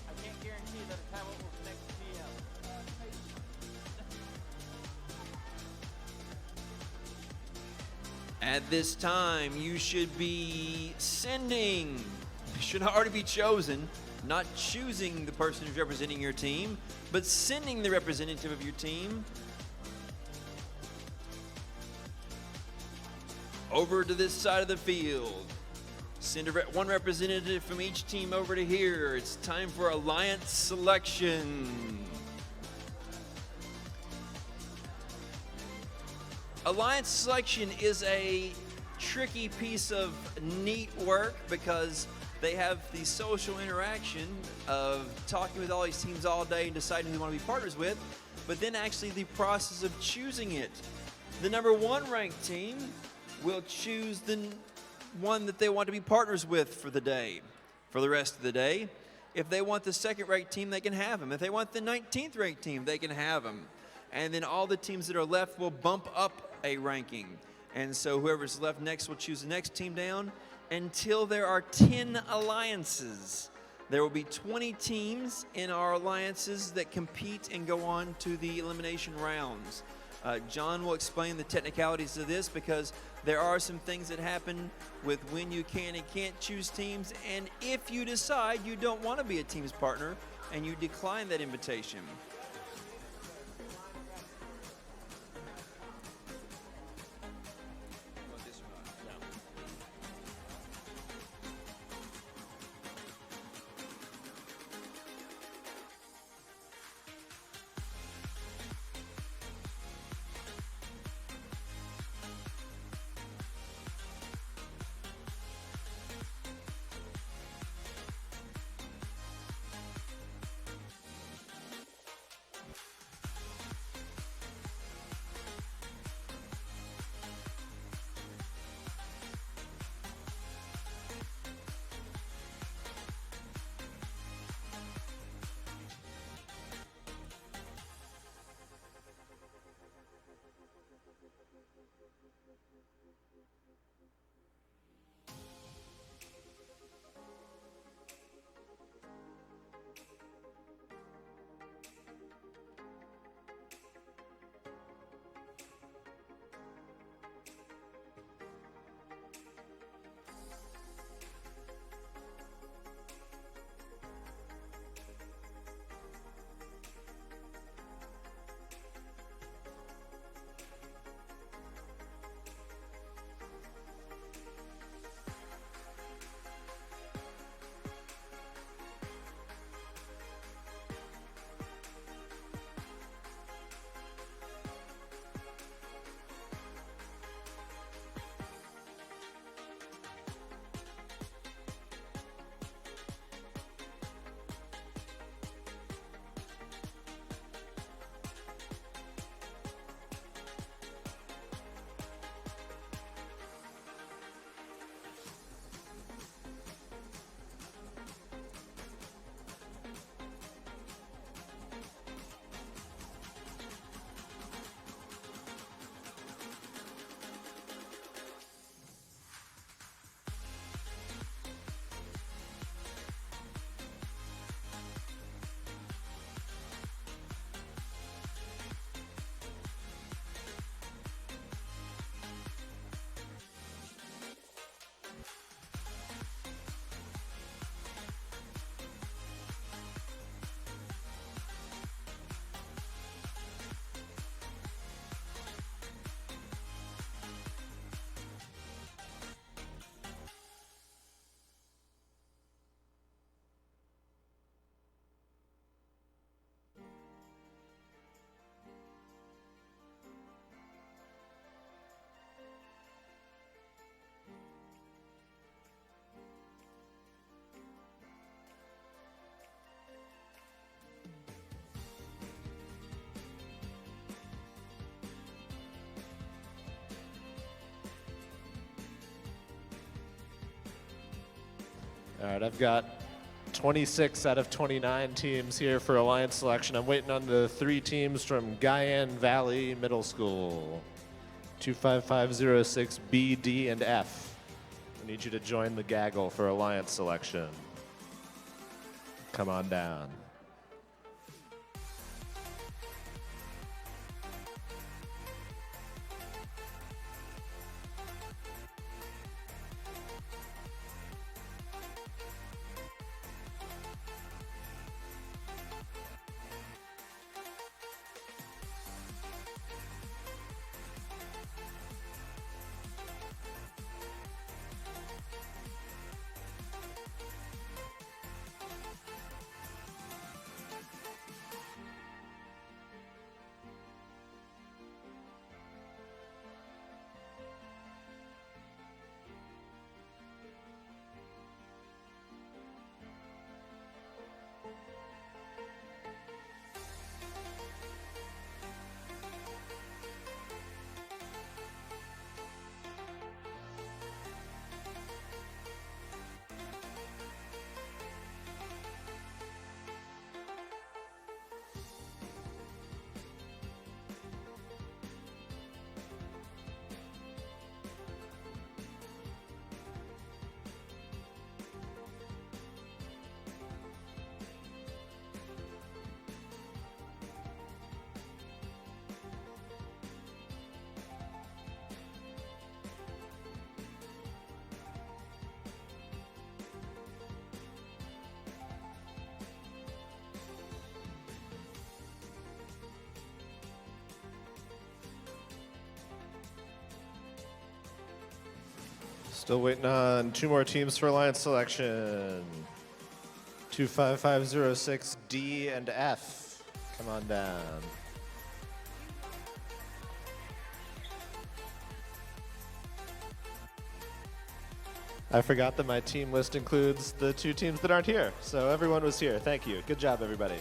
I can't guarantee that a tablet will connect to PM. At this time, you should be sending, you should already be chosen, not choosing the person who's representing your team, but sending the representative of your team over to this side of the field. Send one representative from each team over to here. It's time for alliance selection. Alliance selection is a tricky piece of neat work because they have the social interaction of talking with all these teams all day and deciding who they want to be partners with, but then actually the process of choosing it. The number 1 ranked team will choose the one that they want to be partners with for the day, for the rest of the day. If they want the 2nd ranked team, they can have them. If they want the 19th ranked team, they can have them. And then all the teams that are left will bump up a ranking. And so whoever's left next will choose the next team down until there are 10 alliances. There will be 20 teams in our alliances that compete and go on to the elimination rounds. John will explain the technicalities of this because there are some things that happen with when you can and can't choose teams, and if you decide you don't want to be a team's partner and you decline that invitation. All right, I've got 26 out of 29 teams here for Alliance selection. I'm waiting on the 3 teams from Guyan Valley Middle School. 25506 B, D, and F. I need you to join the gaggle for Alliance selection. Come on down. Still waiting on 2 more teams for Alliance selection. 25506 D and F. Come on down. I forgot that my team list includes the 2 teams that aren't here. So everyone was here. Thank you. Good job, everybody.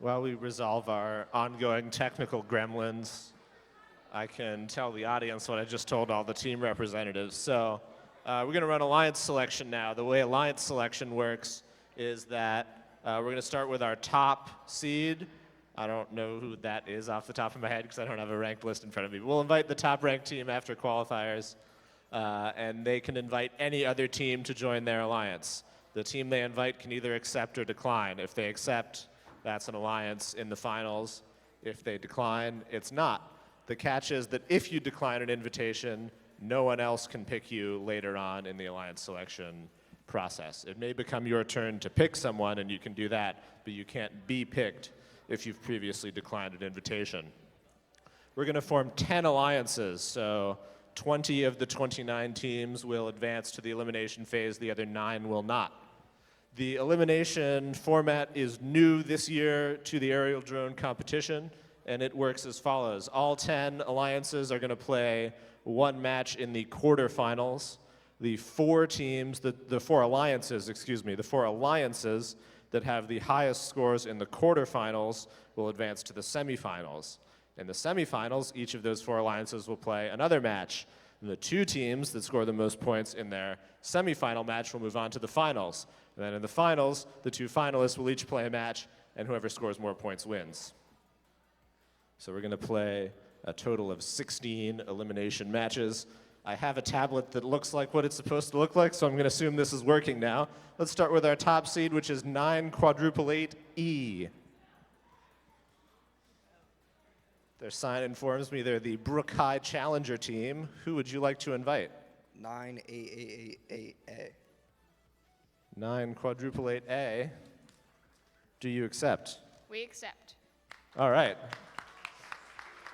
While we resolve our ongoing technical gremlins, I can tell the audience what I just told all the team representatives. So we're going to run alliance selection now. The way alliance selection works is that we're going to start with our top seed. I don't know who that is off the top of my head because I don't have a ranked list in front of me. We'll invite the top ranked team after qualifiers, and they can invite any other team to join their alliance. The team they invite can either accept or decline. If they accept, that's an alliance in the finals. If they decline, it's not. The catch is that if you decline an invitation, no one else can pick you later on in the alliance selection process. It may become your turn to pick someone, and you can do that, but you can't be picked if you've previously declined an invitation. We're going to form 10 alliances, so 20 of the 29 teams will advance to the elimination phase, the other 9 will not. The elimination format is new this year to the aerial drone competition, and it works as follows. All 10 alliances are going to play one match in the quarterfinals. The four alliances that have the highest scores in the quarterfinals will advance to the semifinals. In the semifinals, each of those 4 alliances will play another match. And the 2 teams that score the most points in their semifinal match will move on to the finals. And then in the finals, the 2 finalists will each play a match, and whoever scores more points wins. So we're going to play a total of 16 elimination matches. I have a tablet that looks like what it's supposed to look like, so I'm going to assume this is working now. Let's start with our top seed, which is 9-8E. Their sign informs me they're the Brook High Challenger team. Who would you like to invite? 9-8-8-8-A. 9-8A. Do you accept? We accept. All right.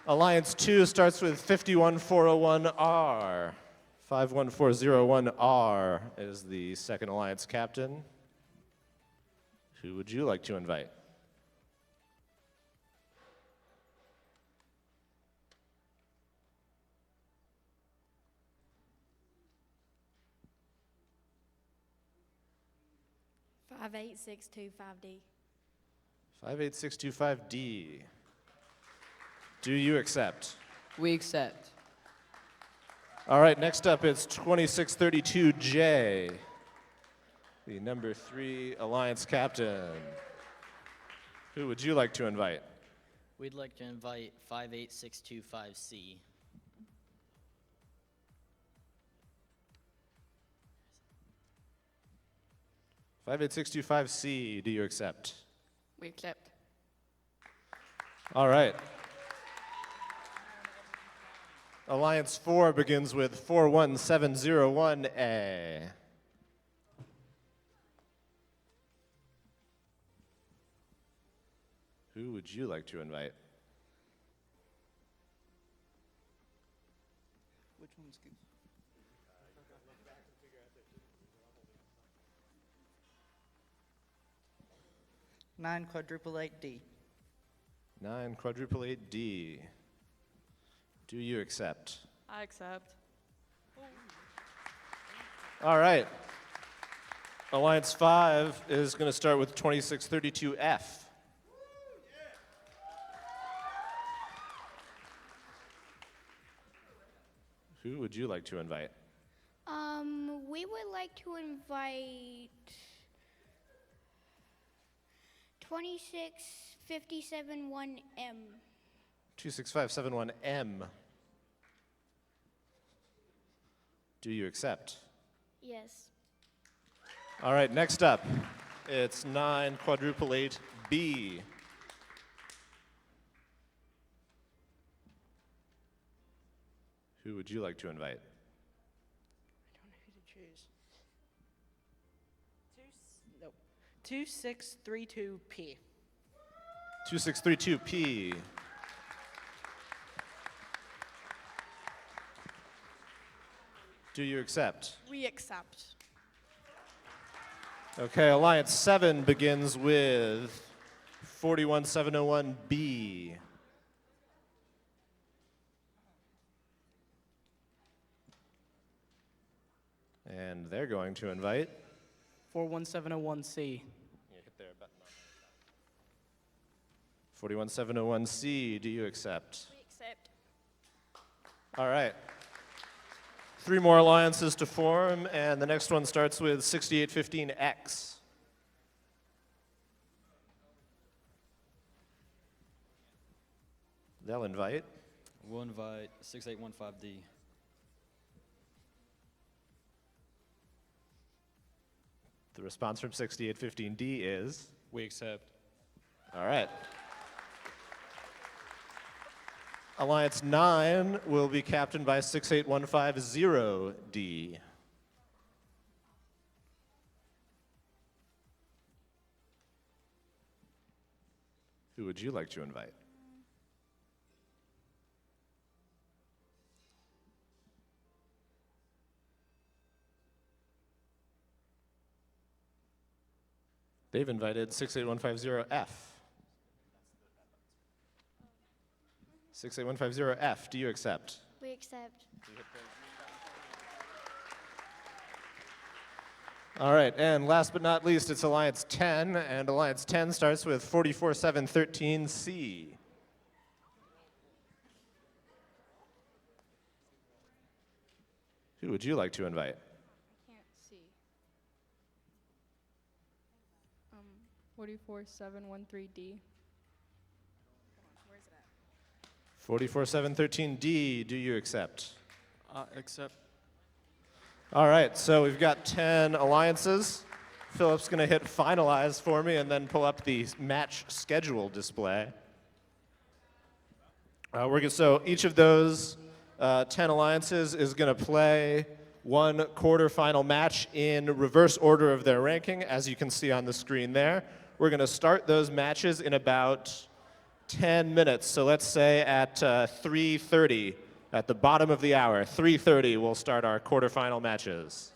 Alliance 2 starts with 51401R. 51401R is the second alliance captain. Who would you like to invite? Five 58625D. 58625D. Do you accept? We accept. All right, next up it's 2632J, the number 3 alliance captain. Who would you like to invite? We'd like to invite 58625C. 58625C, do you accept? We accept. All right. Alliance 4 begins with 41701A. Who would you like to invite? Which one's good? 9-8-8-D. 9-8-8-D. Do you accept? I accept. All right. Alliance 5 is going to start with 2632F. Who would you like to invite? We would like to invite 26571M. 26571M. Do you accept? Yes. All right, next up, it's 9-8-8-B. Who would you like to invite? I don't know who to choose. 2632P. 2632P. Do you accept? We accept. Okay, Alliance 7 begins with 41701B. And they're going to invite 41701C. hit their button 41701C, do you accept? We accept. All right. 3 more alliances to form, and the next one starts with 6815X. They'll invite. We'll invite 6815D. The response from 6815D is? We accept. All right. Alliance 9 will be captained by 68150D. Who would you like to invite? They've invited 68150F. 68150F, do you accept? We accept. All right, and last but not least, it's Alliance 10, and Alliance 10 starts with 44713C. Who would you like to invite? Can't see. 44713D. 44713D, do you accept? Accept. All right, so we've got 10 alliances. Philip's going to hit finalize for me and then pull up the match schedule display. So each of those 10 alliances is going to play one quarterfinal match in reverse order of their ranking, as you can see on the screen there. We're going to start those matches in about 10 minutes. So let's say at 3:30, at the bottom of the hour, 3:30, we'll start our quarterfinal matches.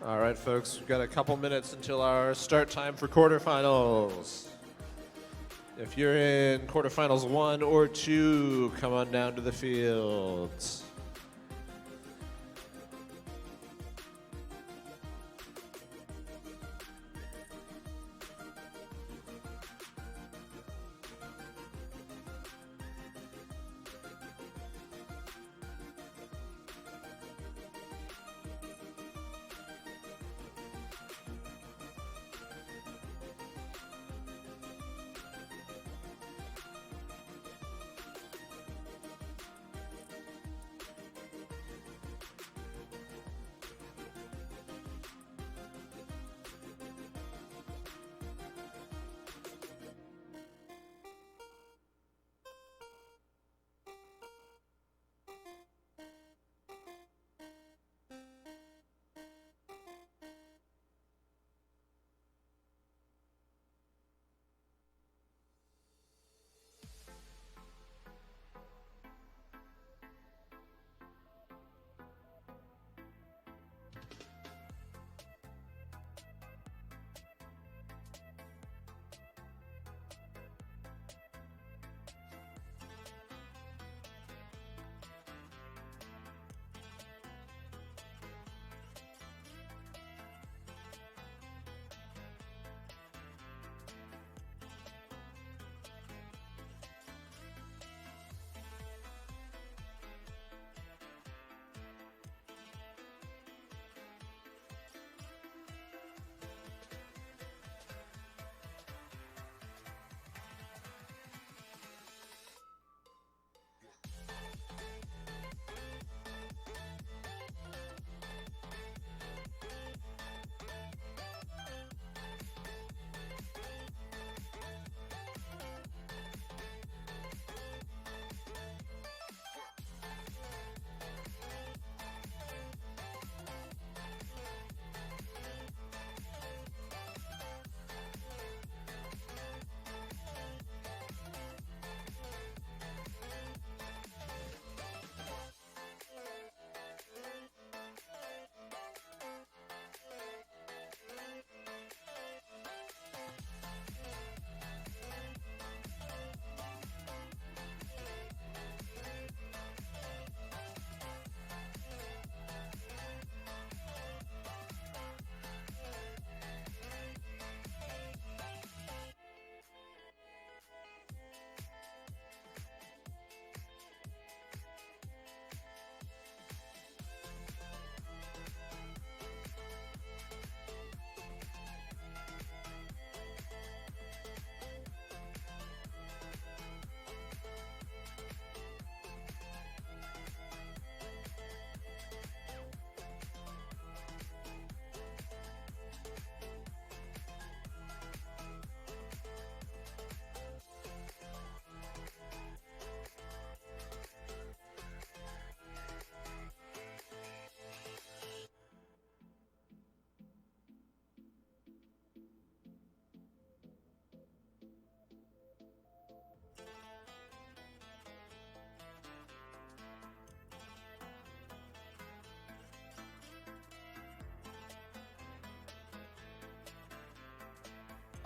All right, folks, we've got a couple minutes until our start time for quarterfinals. If you're in quarterfinals 1 or 2, come on down to the fields.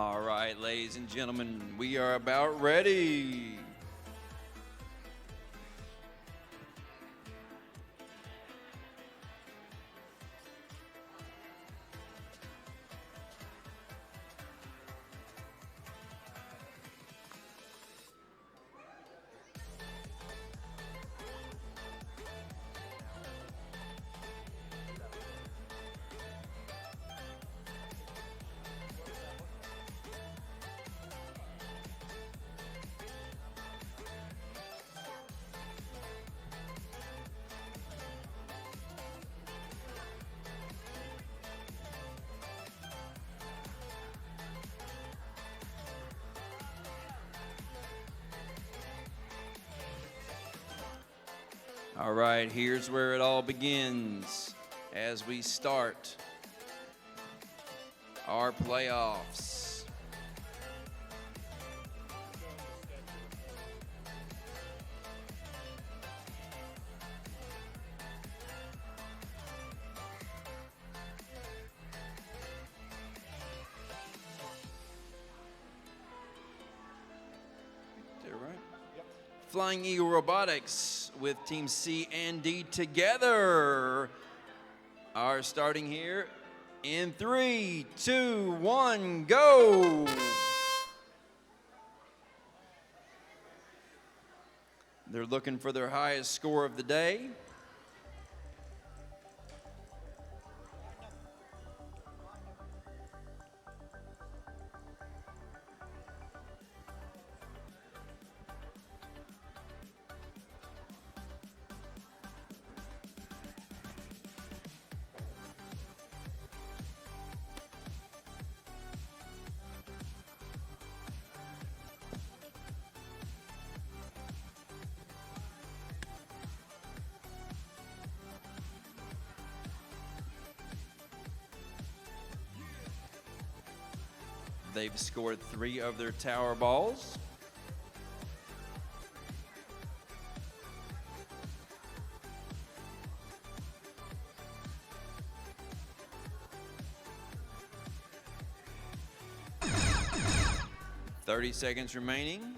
All right, ladies and gentlemen, we are about ready. All right, here's where it all begins as we start our playoffs. Flying Eagle Robotics with Team C and D together are starting here in 3, 2, 1, go! They're looking for their highest score of the day. They've scored 3 of their tower balls. "30 seconds remaining.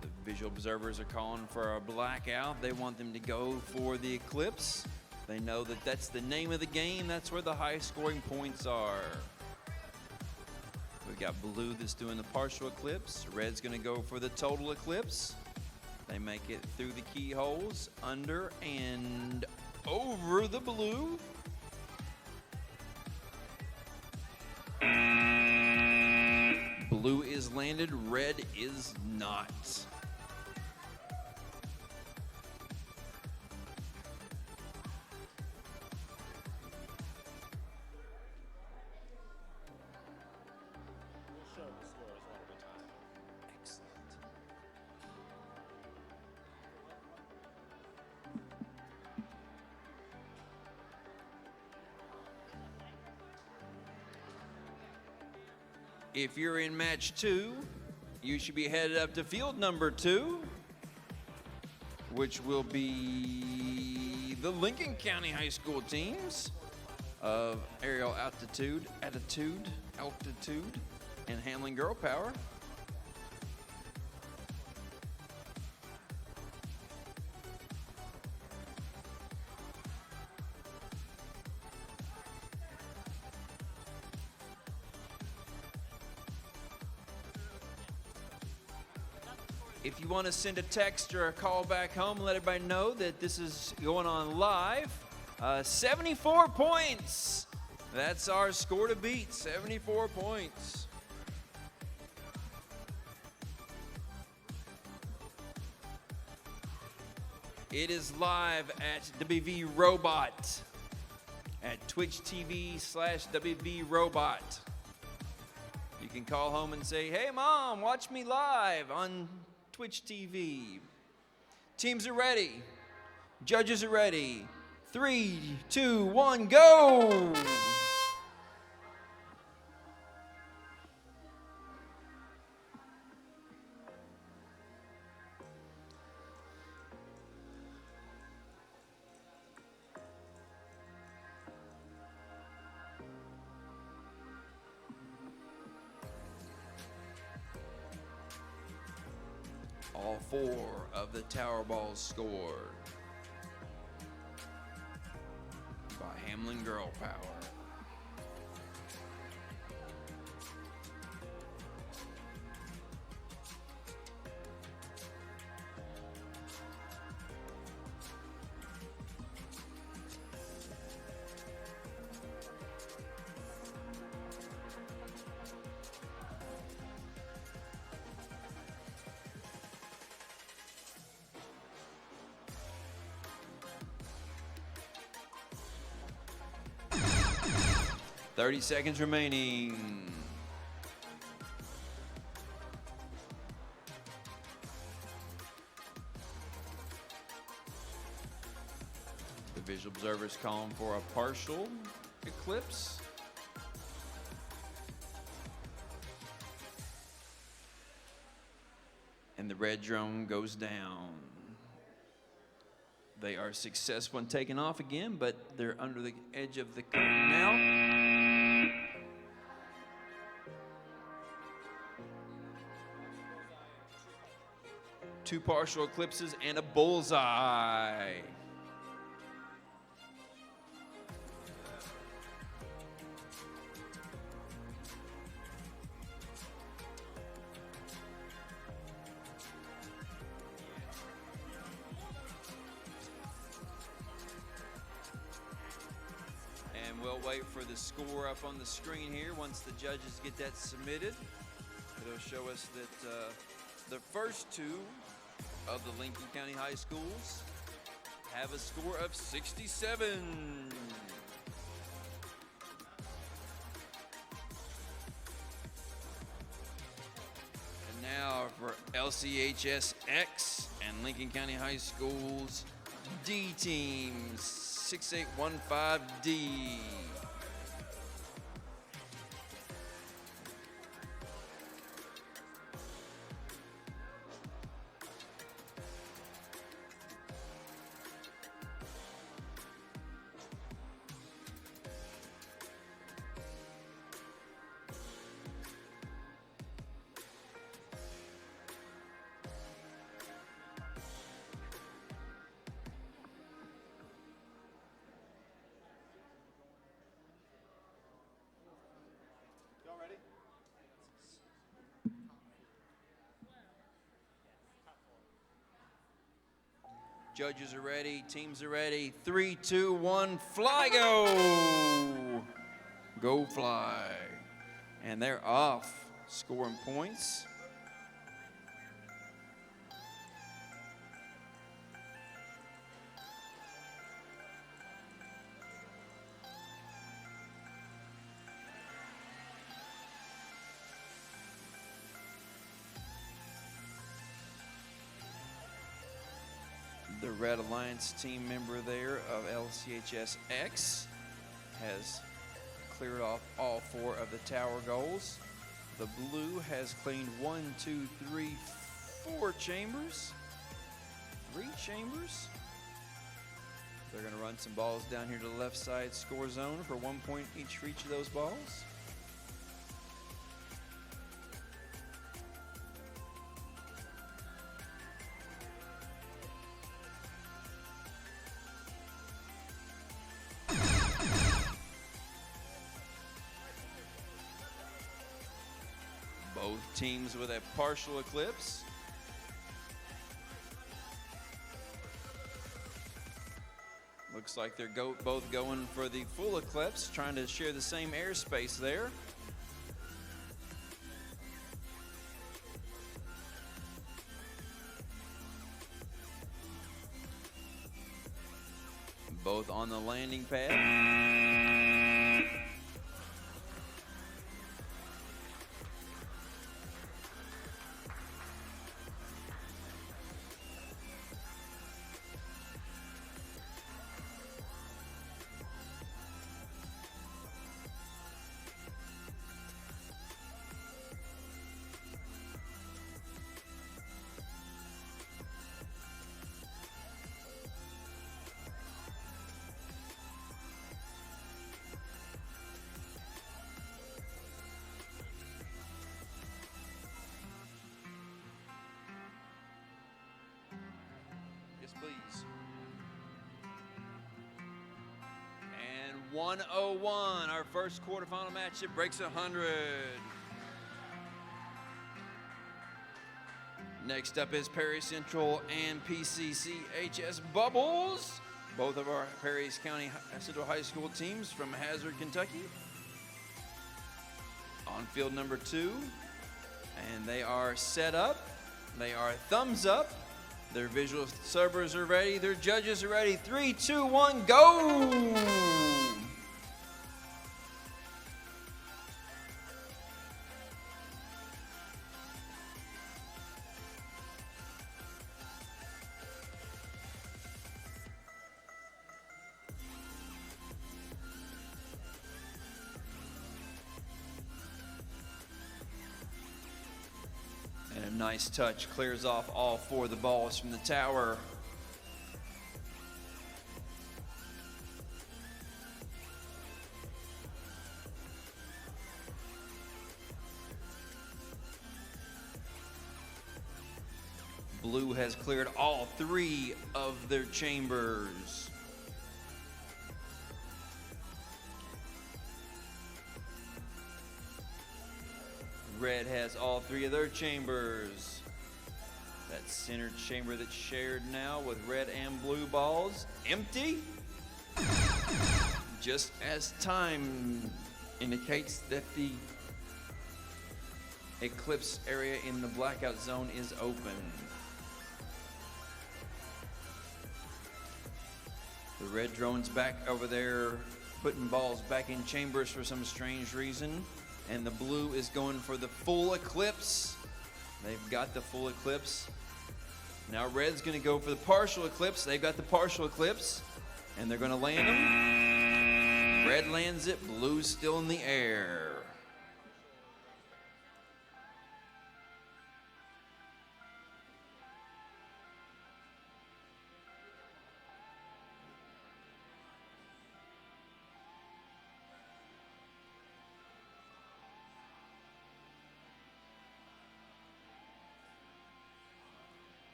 The visual observers are calling for a blackout. They want them to go for the Eclipse. They know that that's the name of the game. That's where the high scoring points are. We've got blue that's doing the partial eclipse. Red's gonna go for the total eclipse. They make it through the keyholes, under and over the blue. Blue is landed, red is not. If you're in match 2, you should be headed up to field number 2, which will be the Lincoln County High School teams of Aerial Altitude, and Hamlin Girl Power. If you want to send a text or a call back home, let everybody know that this is going on live. 74 points. That's our score to beat, 74 points. It is live at WV Robot at Twitch TV/WV Robot. You can call home and say, "Hey mom, watch me live on Twitch TV." Teams are ready. Judges are ready. 3, 2, 1, go! All 4 of the tower balls scored by Hamlin Girl Power. "30 seconds remaining. The visual observer's calling for a partial eclipse. And the red drone goes down. They are successful in taking off again, but they're under the edge of the curtain now. 2 partial eclipses, and a bullseye. And we'll wait for the score up on the screen here. Once the judges get that submitted, it'll show us that the first 2 of the Lincoln County High Schools have a score of 67. And now for LCHS X and Lincoln County High Schools D teams, 6815D. Y'all ready? Judges are ready, teams are ready. 3, 2, 1, fly, go! Go fly. And they're off, scoring points. The Red Alliance team member there of LCHS X has cleared off all 4 of the tower goals. The blue has cleaned 1, 2, 3, 4 chambers. 3 chambers. They're going to run some balls down here to the left side score zone for 1 point each for each of those balls. Both teams with a partial eclipse. Looks like they're both going for the full eclipse, trying to share the same airspace there. Both on the landing pad. Yes, please. And 101, our first quarterfinal match. It breaks 100. Next up is Perry Central and PCCHS Bubbles. Both of our Perry's County Central High School teams from Hazard, Kentucky. On field number 2. And they are set up. They are thumbs up. Their visual servers are ready. Their judges are ready. 3, 2, 1, go! And a nice touch clears off all 4 of the balls from the tower. Blue has cleared all 3 of their chambers. Red has all 3 of their chambers. That center chamber that's shared now with red and blue balls, empty. Just as time indicates that the Eclipse area in the blackout zone is open. The red drone's back over there putting balls back in chambers for some strange reason. And the blue is going for the full eclipse. They've got the full eclipse. Now red's gonna go for the partial eclipse. They've got the partial eclipse. And they're gonna land them. Red lands it, blue's still in the air.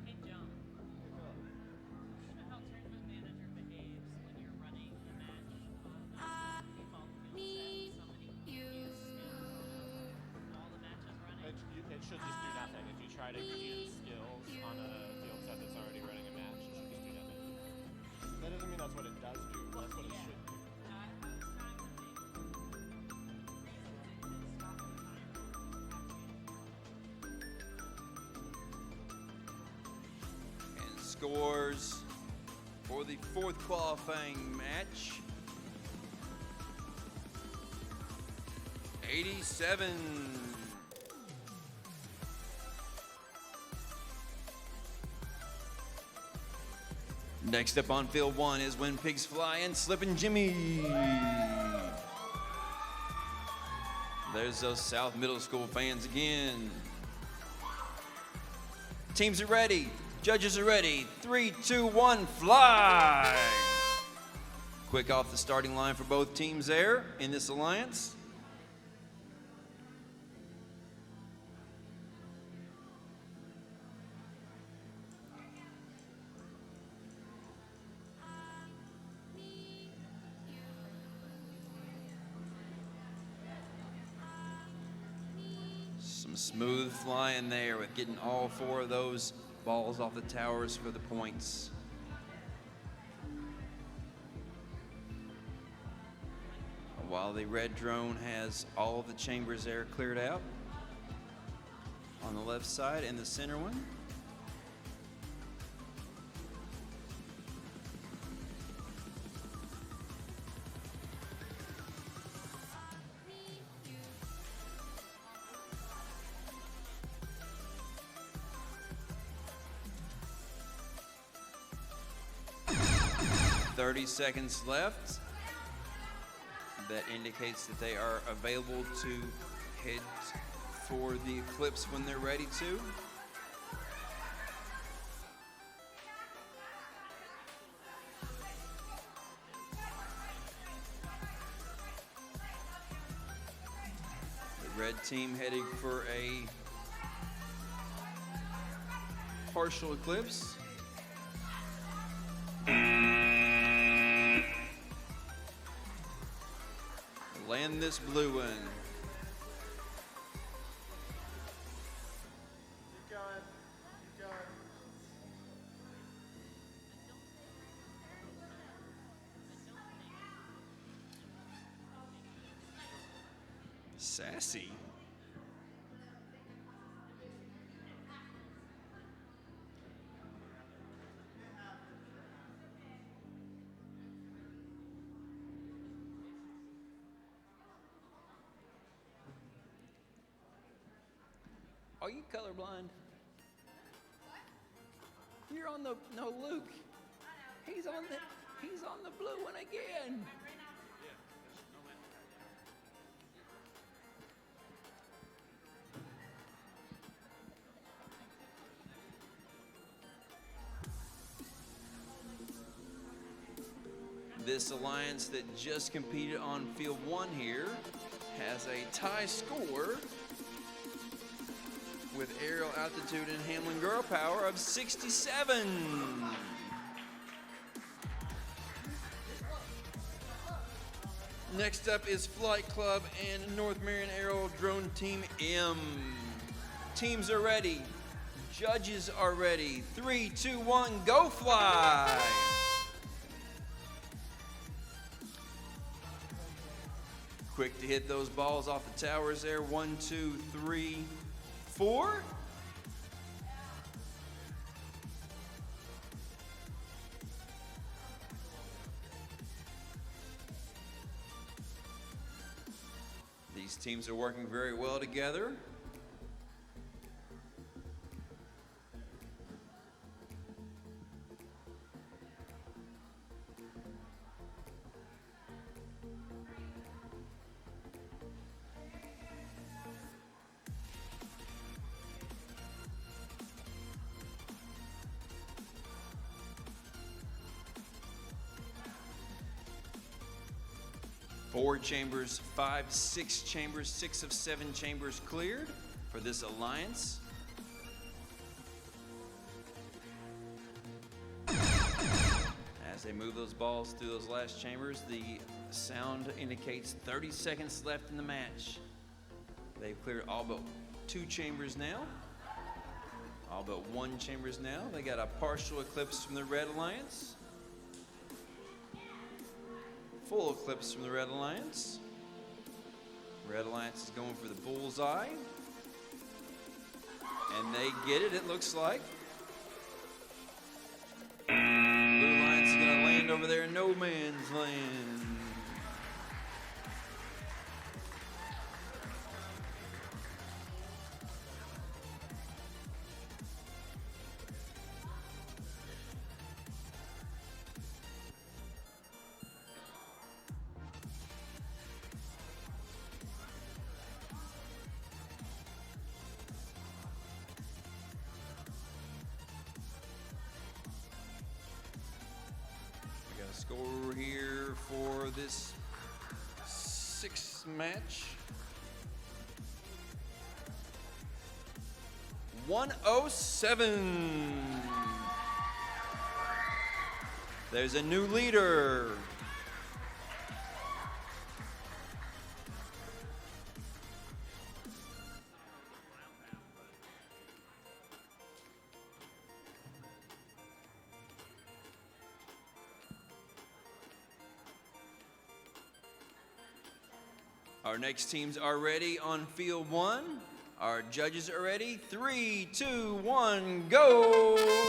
Hey, John. You know how tournament manager behaves when you're running a match on default skill set? Somebody queues skills while the match is running. It should just do nothing. If you try to queue skills on a field set that's already running a match, it should just do nothing. That doesn't mean that's what it does do. That's what it should do. And scores for the 4th qualifying match. 87. Next up on field 1 is When Pigs Fly and Slippin' Jimmy. There's those South Middle School fans again. Teams are ready. Judges are ready. 3, 2, 1, fly! Quick off the starting line for both teams there in this alliance. Some smooth flying there with getting all 4 of those balls off the towers for the points. While the red drone has all of the chambers there cleared out on the left side and the center one. "30 seconds left." That indicates that they are available to head for the Eclipse when they're ready to. The red team heading for a partial eclipse. Land this blue one. Keep going. Keep going. Sassy. Are you colorblind? You're on the no Luke. He's on the blue one again. This alliance that just competed on field 1 here has a tie score with aerial altitude and handling girl power of 67. Next up is Flight Club and North Marion Aero Drone Team M. Teams are ready. Judges are ready. 3, 2, 1, go fly! Quick to hit those balls off the towers there. 1, 2, 3, 4. These teams are working very well together. Four chambers, 5, 6 chambers, 6 of 7 chambers cleared for this alliance. As they move those balls through those last chambers, the sound indicates 30 seconds left in the match. They've cleared all but 2 chambers now. All but 1 chambers now. They got a partial eclipse from the Red Alliance. Full eclipse from the Red Alliance. Red Alliance is going for the bullseye. And they get it, it looks like. Blue Alliance is going to land over there in no man's land. Score here for this 6th match. 107. There's a new leader. Our next teams are ready on field 1. Our judges are ready. 3, 2, 1, go!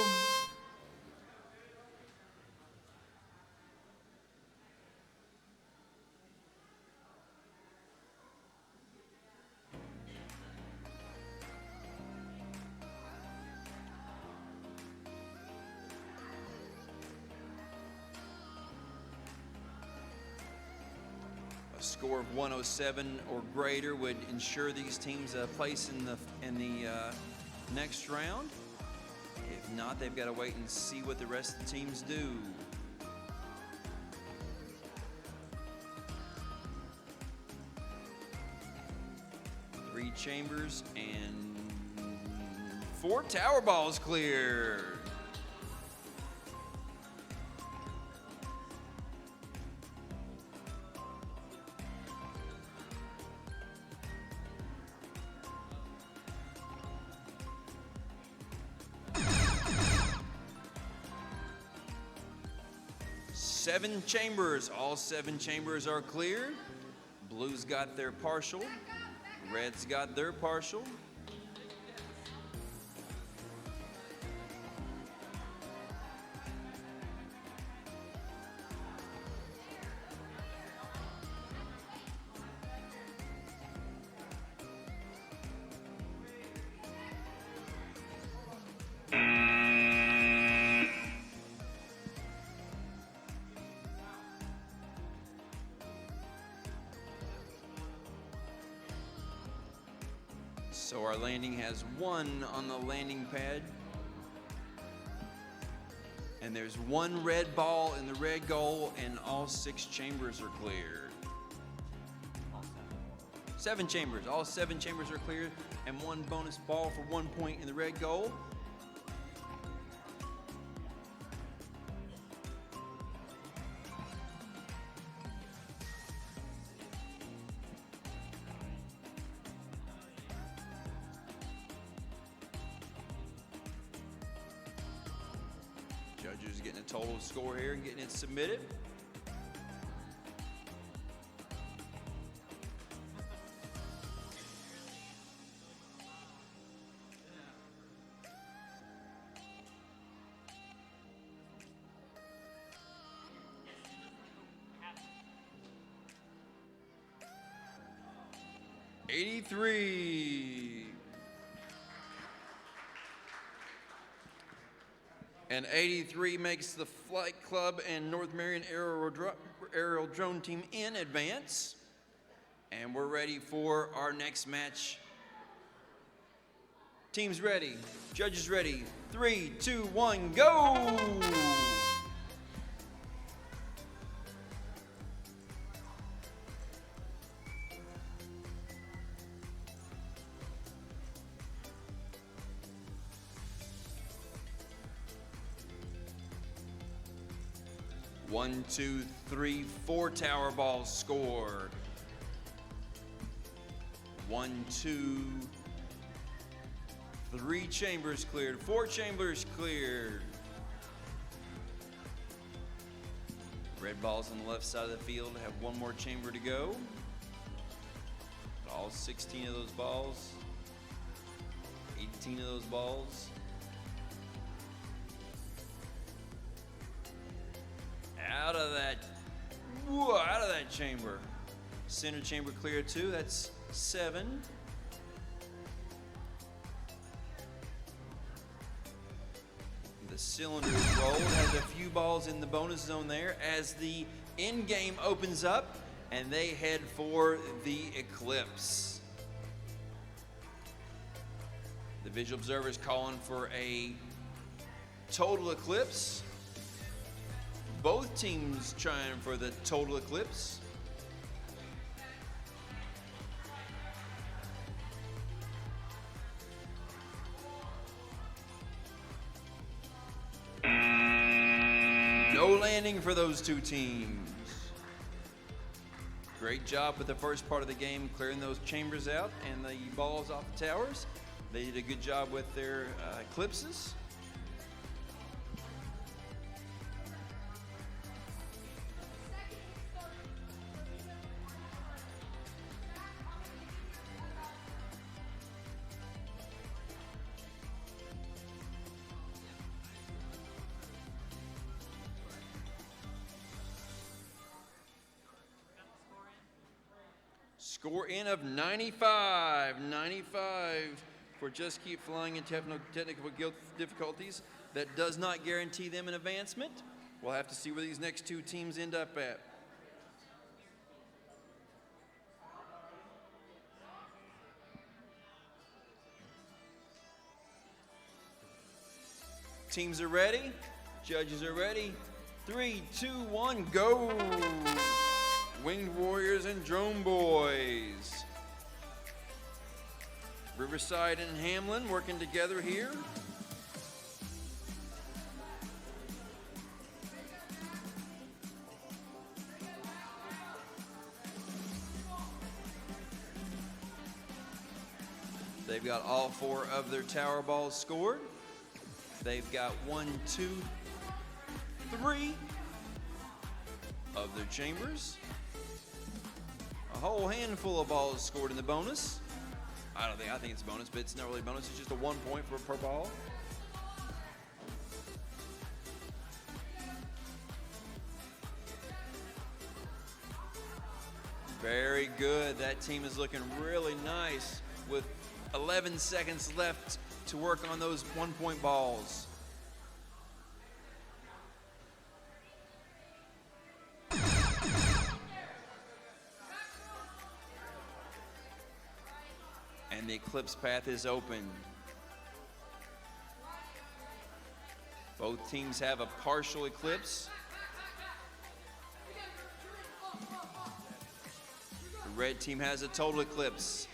A score of 107 or greater would ensure these teams a place in the next round. If not, they've got to wait and see what the rest of the teams do. Three chambers and 4 tower balls clear. Seven chambers, all 7 chambers are cleared. Blue's got their partial, red's got their partial. So our landing has 1 on the landing pad. And And there's one red ball in the red goal, and all 6 chambers are cleared. 7 chambers. All 7 chambers are cleared, and 1 bonus ball for 1 point in the red goal. Judges getting a total score here and getting it submitted. '83. And 83 makes the Flight Club and North Marion Aerial Drone Team in advance. And we're ready for our next match. Teams ready, judges ready. 3, 2, 1, go! One, two, three, 4 tower balls scored. 1, 2, 3 chambers cleared. 4 chambers cleared. Red balls on the left side of the field have 1 more chamber to go. All 16 of those balls, 18 of those balls. Out of that chamber. Center chamber clear 2, that's 7. The cylinder is rolled, has a few balls in the bonus zone there as the end game opens up and they head for the Eclipse. The visual observer is calling for a total eclipse. Both teams trying for the total eclipse. No landing for those 2 teams. Great job with the first part of the game, clearing those chambers out and the balls off the towers. They did a good job with their eclipses. Score in of 95. 95 for Just Keep Flying and technical difficulties. That does not guarantee them an advancement. We'll have to see where these next 2 teams end up at. Teams are ready. Judges are ready. 3, 2, 1, go! Winged Warriors and Drone Boys. Riverside and Hamlin working together here. They've got all 4 of their tower balls scored. They've got 1, 2, 3 of their chambers. A whole handful of balls scored in the bonus. I think it's a bonus, but it's not really a bonus. It's just a 1 point per ball. Very good. That team is looking really nice with 11 seconds left to work on those 1 point balls. And the Eclipse path is open. Both teams have a partial eclipse. The red team has a total eclipse.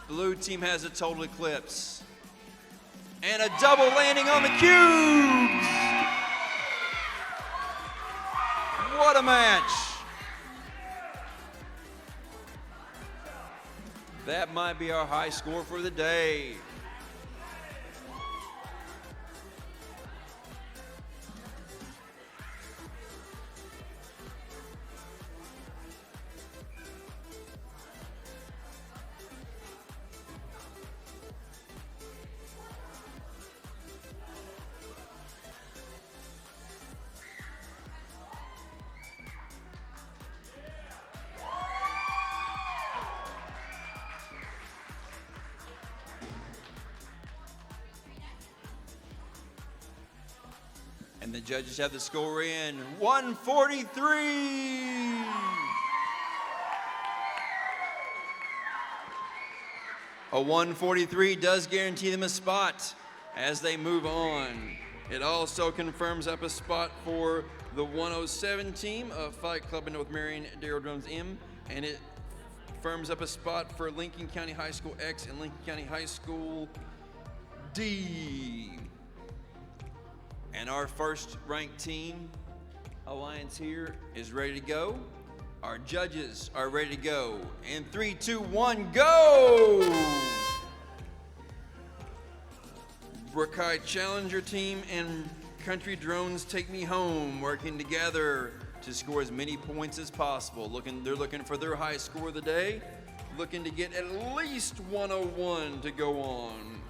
Blue team has a total eclipse. And a double landing on the cubes! What a match! That might be our high score for the day. And the judges have the score in 143. A 143 does guarantee them a spot as they move on. It also confirms up a spot for the 107 team of Fight Club in North Marion, Aerodromes M, and it firms up a spot for Lincoln County High School X and Lincoln County High School D. And our first ranked team, Alliance here, is ready to go. Our judges are ready to go. In 3, 2, 1, go! Brakai Challenger team and Country Drones Take Me Home working together to score as many points as possible. They're looking for their high score of the day, looking to get at least 101 to go on.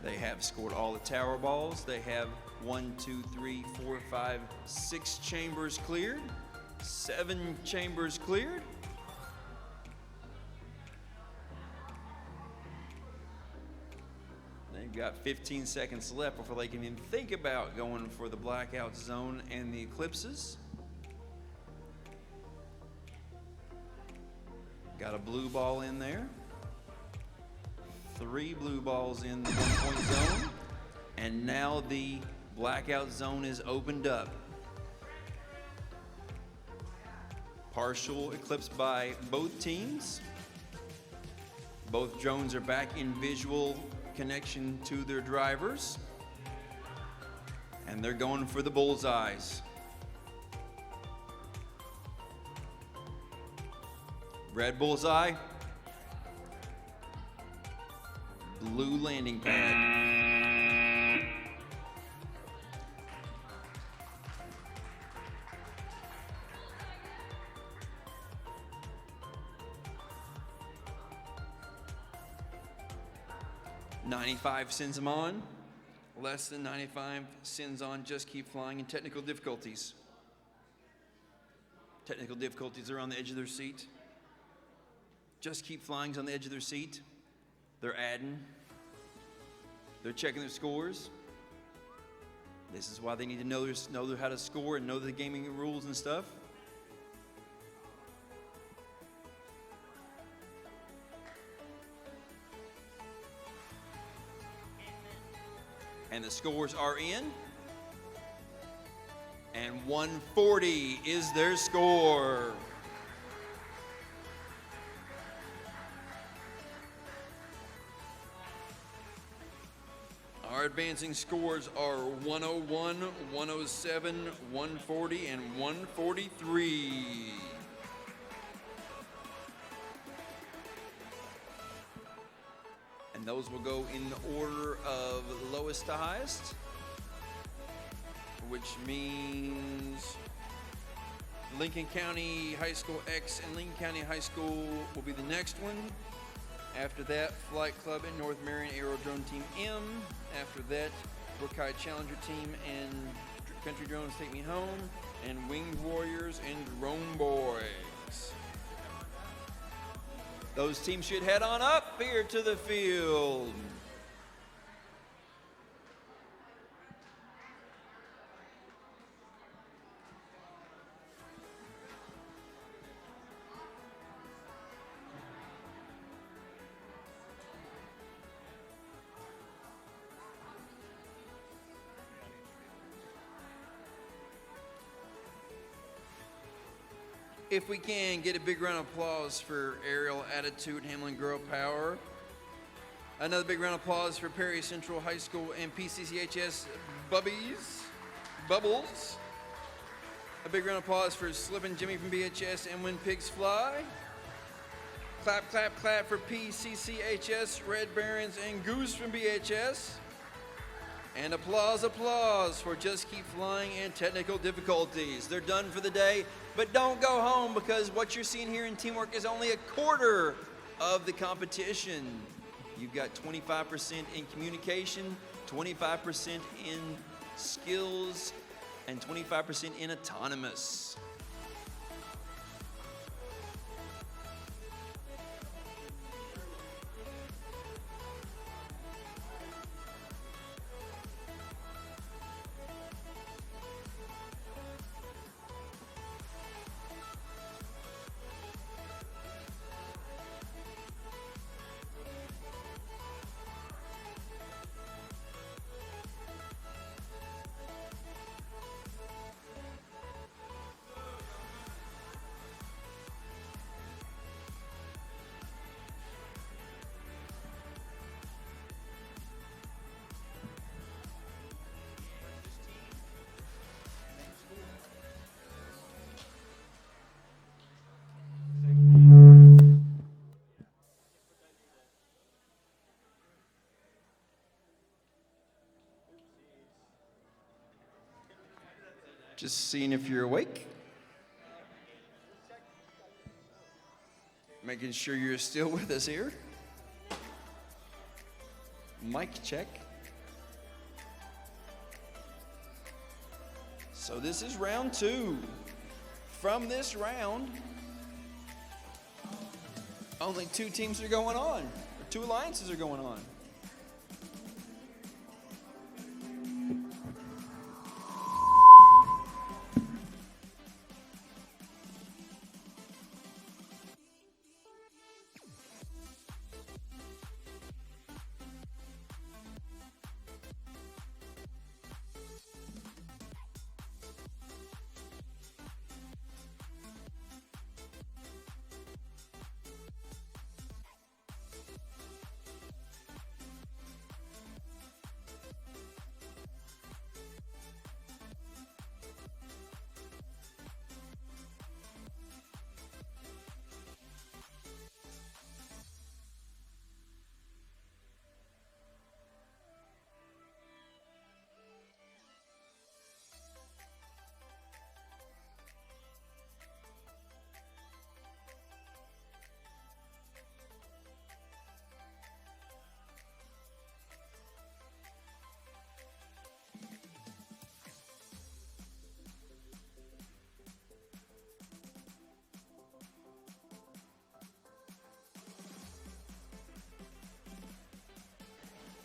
They have scored all the tower balls. They have 1, 2, 3, 4, 5, 6 chambers cleared, 7 chambers cleared. They've got 15 seconds left before they can even think about going for the blackout zone and the eclipses. Got a blue ball in there. 3 blue balls in the 1-point zone, and now the blackout zone is opened up. Partial eclipse by both teams. Both drones are back in visual connection to their drivers, and they're going for the bullseyes. Red bullseye. Blue landing pad. $95 sends them on. Less than 95 sends on just keep flying, and technical difficulties. Technical difficulties are on the edge of their seat. Just keep flying's on the edge of their seat. They're adding. They're checking their scores. This is why they need to know how to score and know the gaming rules and stuff. And the scores are in. And 140 is their score. Our advancing scores are 101, 107, 140, and 143. And those will go in the order of lowest to highest, which means Lincoln County High School X and Lincoln County High School will be the next one. After that, Flight Club and North Marion Aerodrome Team M. After that, Brakai Challenger Team and Country Drones Take Me Home. And Winged Warriors and Drone Boys. Those teams should head on up here to the field. If we can, get a big round of applause for aerial attitude, handling girl power. Another big round of applause for Perry Central High School and PCCHS Bubbles. A big round of applause for Slippin' Jimmy from BHS and When Pigs Fly. Clap, clap, clap for PCCHS, Red Barons, and Goose from BHS. And applause, applause for Just Keep Flying and Technical Difficulties. They're done for the day, but don't go home because what you're seeing here in teamwork is only a quarter of the competition. You've got 25% in communication, 25% in skills, and 25% in autonomous. Just seeing if you're awake. Making sure you're still with us here. Mic check. So this is round 2. From this round, only 2 teams are going on, or 2 alliances are going on.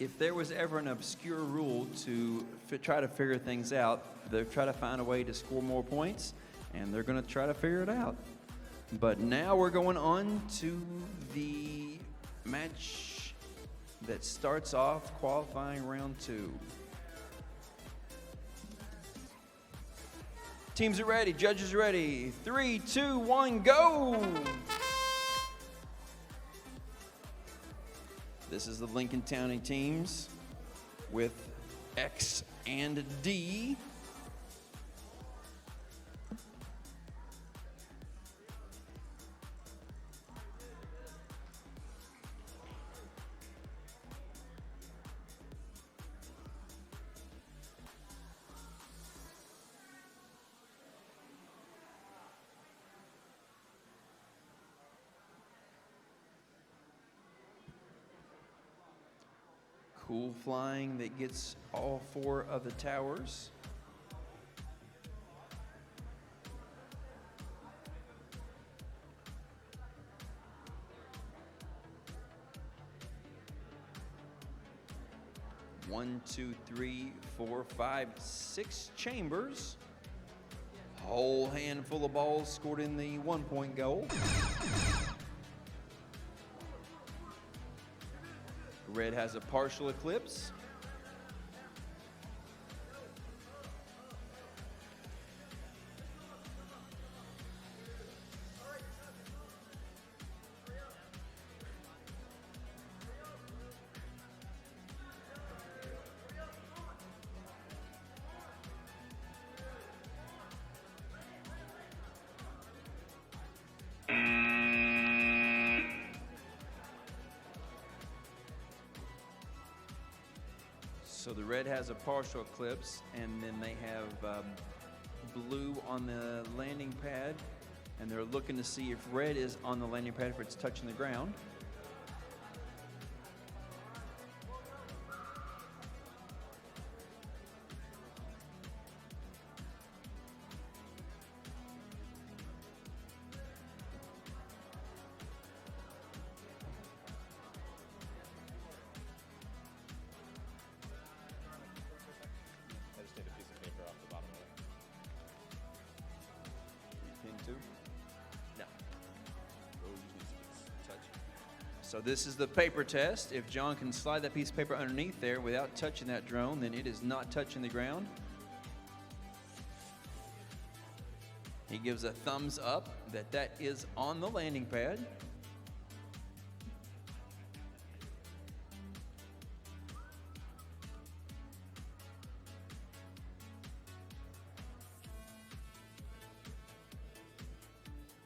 If there was ever an obscure rule to try to figure things out, they'll try to find a way to score more points, and they're going to try to figure it out. But now we're going on to the match that starts off qualifying round 2. Teams are ready, judges are ready. 3, 2, 1, go! This is the Lincoln County teams with X and D. Cool flying that gets all 4 of the towers. One, 2, 3, 4, 5, 6 chambers. Whole handful of balls scored in the 1-point goal. Red has a partial eclipse. the red has a partial eclipse, and then they have blue on the landing pad, and they're looking to see if red is on the landing pad, if it's touching the ground. I just need a piece of paper off the bottom of it. Pin two. No. Oh, you just need to touch. So this is the paper test. If John can slide that piece of paper underneath there without touching that drone, then it is not touching the ground. He gives a thumbs up that that is on the landing pad.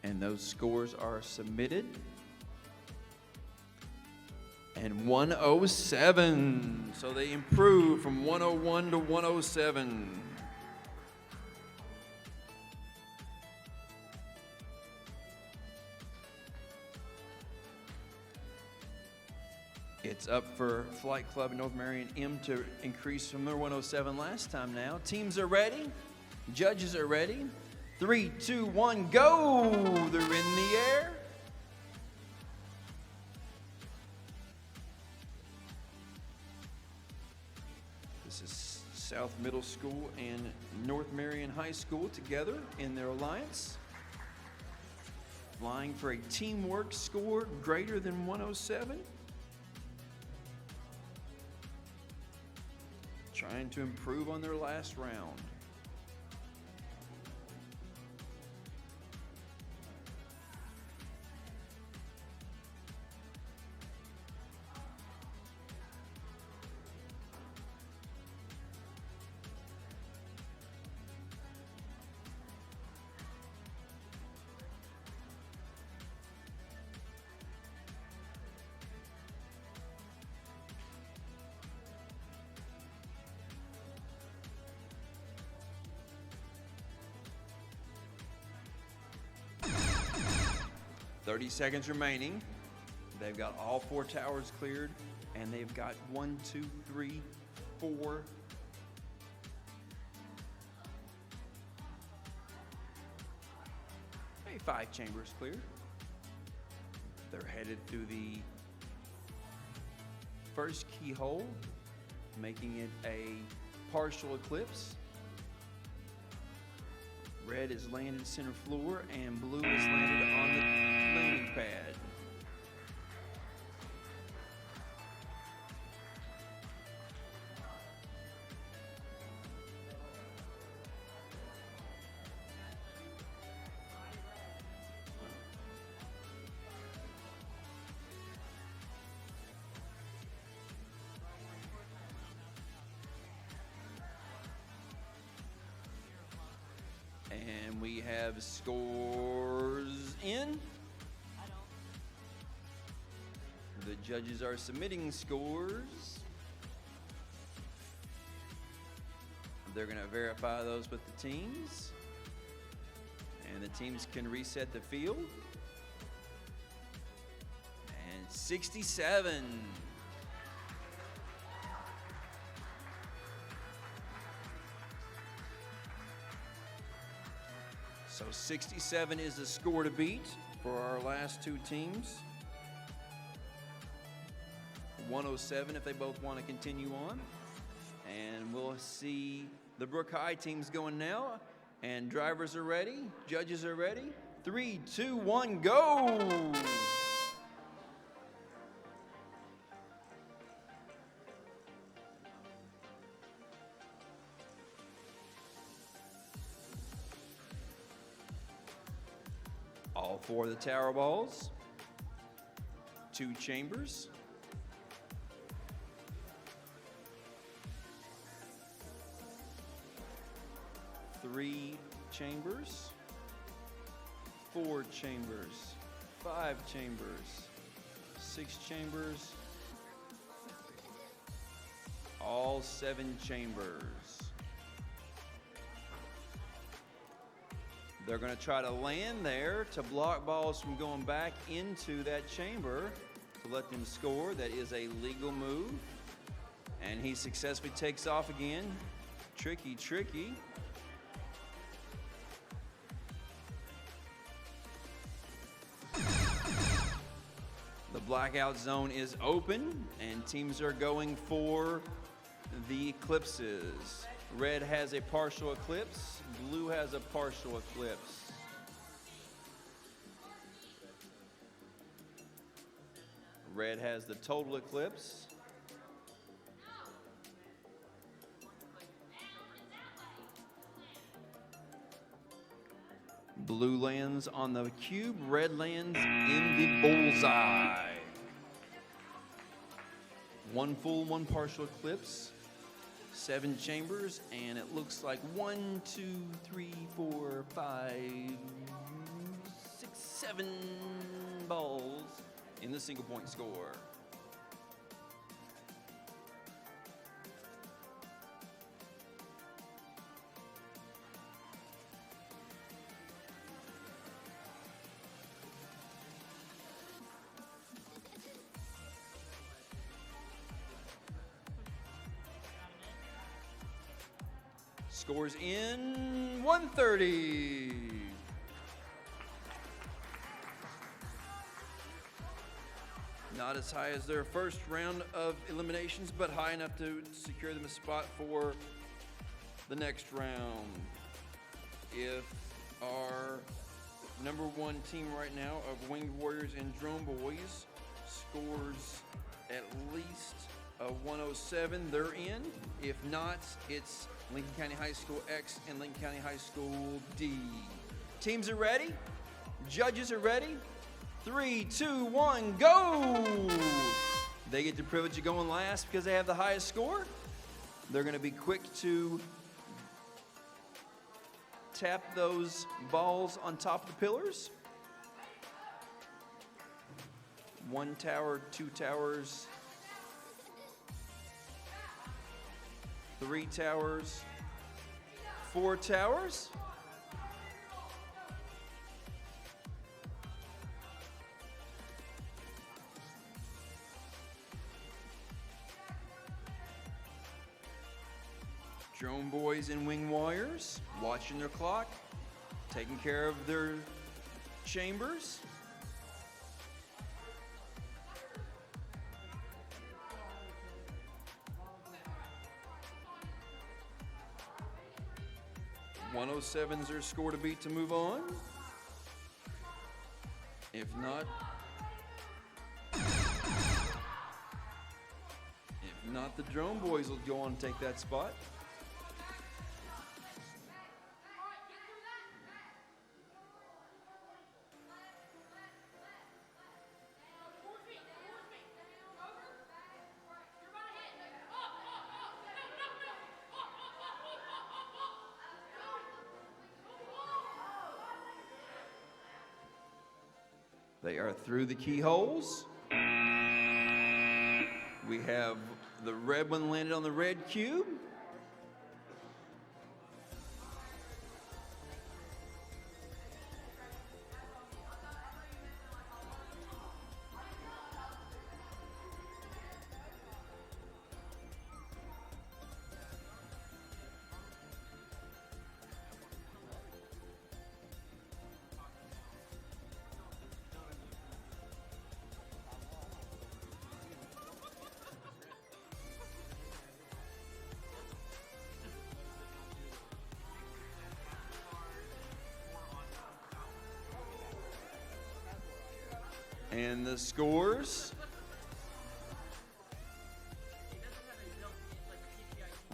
And those scores are submitted. And 107. So they improve from 101 to 107. It's up for Flight Club North Marion M to increase from their 107 last time now. Teams are ready. Judges are ready. 3, 2, 1, go! They're in the air. This is South Middle School and North Marion High School together in their alliance. Flying for a teamwork score greater than 107. Trying to improve on their last round. .30 seconds remaining. They've got all 4 towers cleared, and they've got 1, 2, 3, 4. Maybe 5 chambers cleared. They're headed through the first keyhole, making it a partial eclipse. Red is landed center floor, and blue is landed on the landing pad. And we have scores in. The judges are submitting scores. They're going to verify those with the teams. And the teams can reset the field. And 67. So 67 is the score to beat for our last 2 teams. 107 if they both want to continue on. And we'll see the Brook High teams going now. And drivers are ready. Judges are ready. 3, 2, 1, go! All 4 of the tower balls. 2 chambers. 3 chambers. 4 chambers. 5 chambers. 6 chambers. all 7 chambers. They're going to try to land there to block balls from going back into that chamber to let them score. That is a legal move. And he successfully takes off again. Tricky, tricky. The blackout zone is open, and teams are going for the eclipses. Red has a partial eclipse. Blue has a partial eclipse. Red has the total eclipse. Blue lands on the cube, red lands in the bullseye. 1 full, 1 partial eclipse, 7 chambers, and it looks like 1, 2, 3, 4, 5, 6, 7 balls in the single point score. Scores in 130. Not as high as their first round of eliminations, but high enough to secure them a spot for the next round. If our number 1 team right now of Winged Warriors and Drone Boys scores at least a 107, they're in. If not, it's Lincoln County High School X and Lincoln County High School D. Teams are ready. Judges are ready. 3, 2, 1, go! They get the privilege of going last because they have the highest score. They're going to be quick to tap those balls on top of the pillars. 1 tower, 2 towers, 3 towers, 4 towers. Drone Boys and Wing Warriors watching their clock, taking care of their chambers. .107's their score to beat to move on. If not, the Drone Boys will go on and take that spot. They are through the keyholes. We have the red one landed on the red cube. And the scores.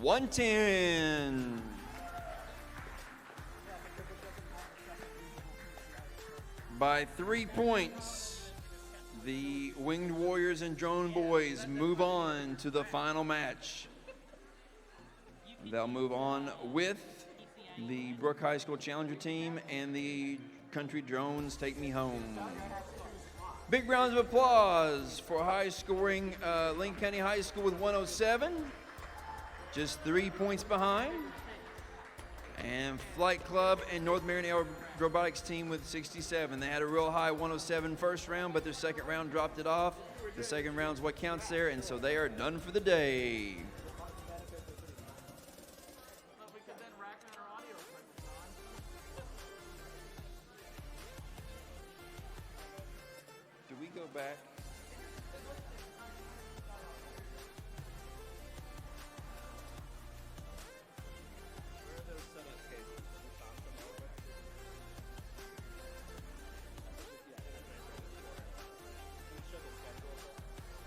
110. By 3 points, the Winged Warriors and Drone Boys move on to the final match. They'll move on with the Brook High School Challenger team and the Country Drones Take Me Home. Big rounds of applause for high-scoring Lincoln County High School with 107 just 3 points behind. And Flight Club and North Marion Robotics team with 67. They had a real high 107 first round, but their second round dropped it off. The second round's what counts there, and so they are done for the day. Do we go back?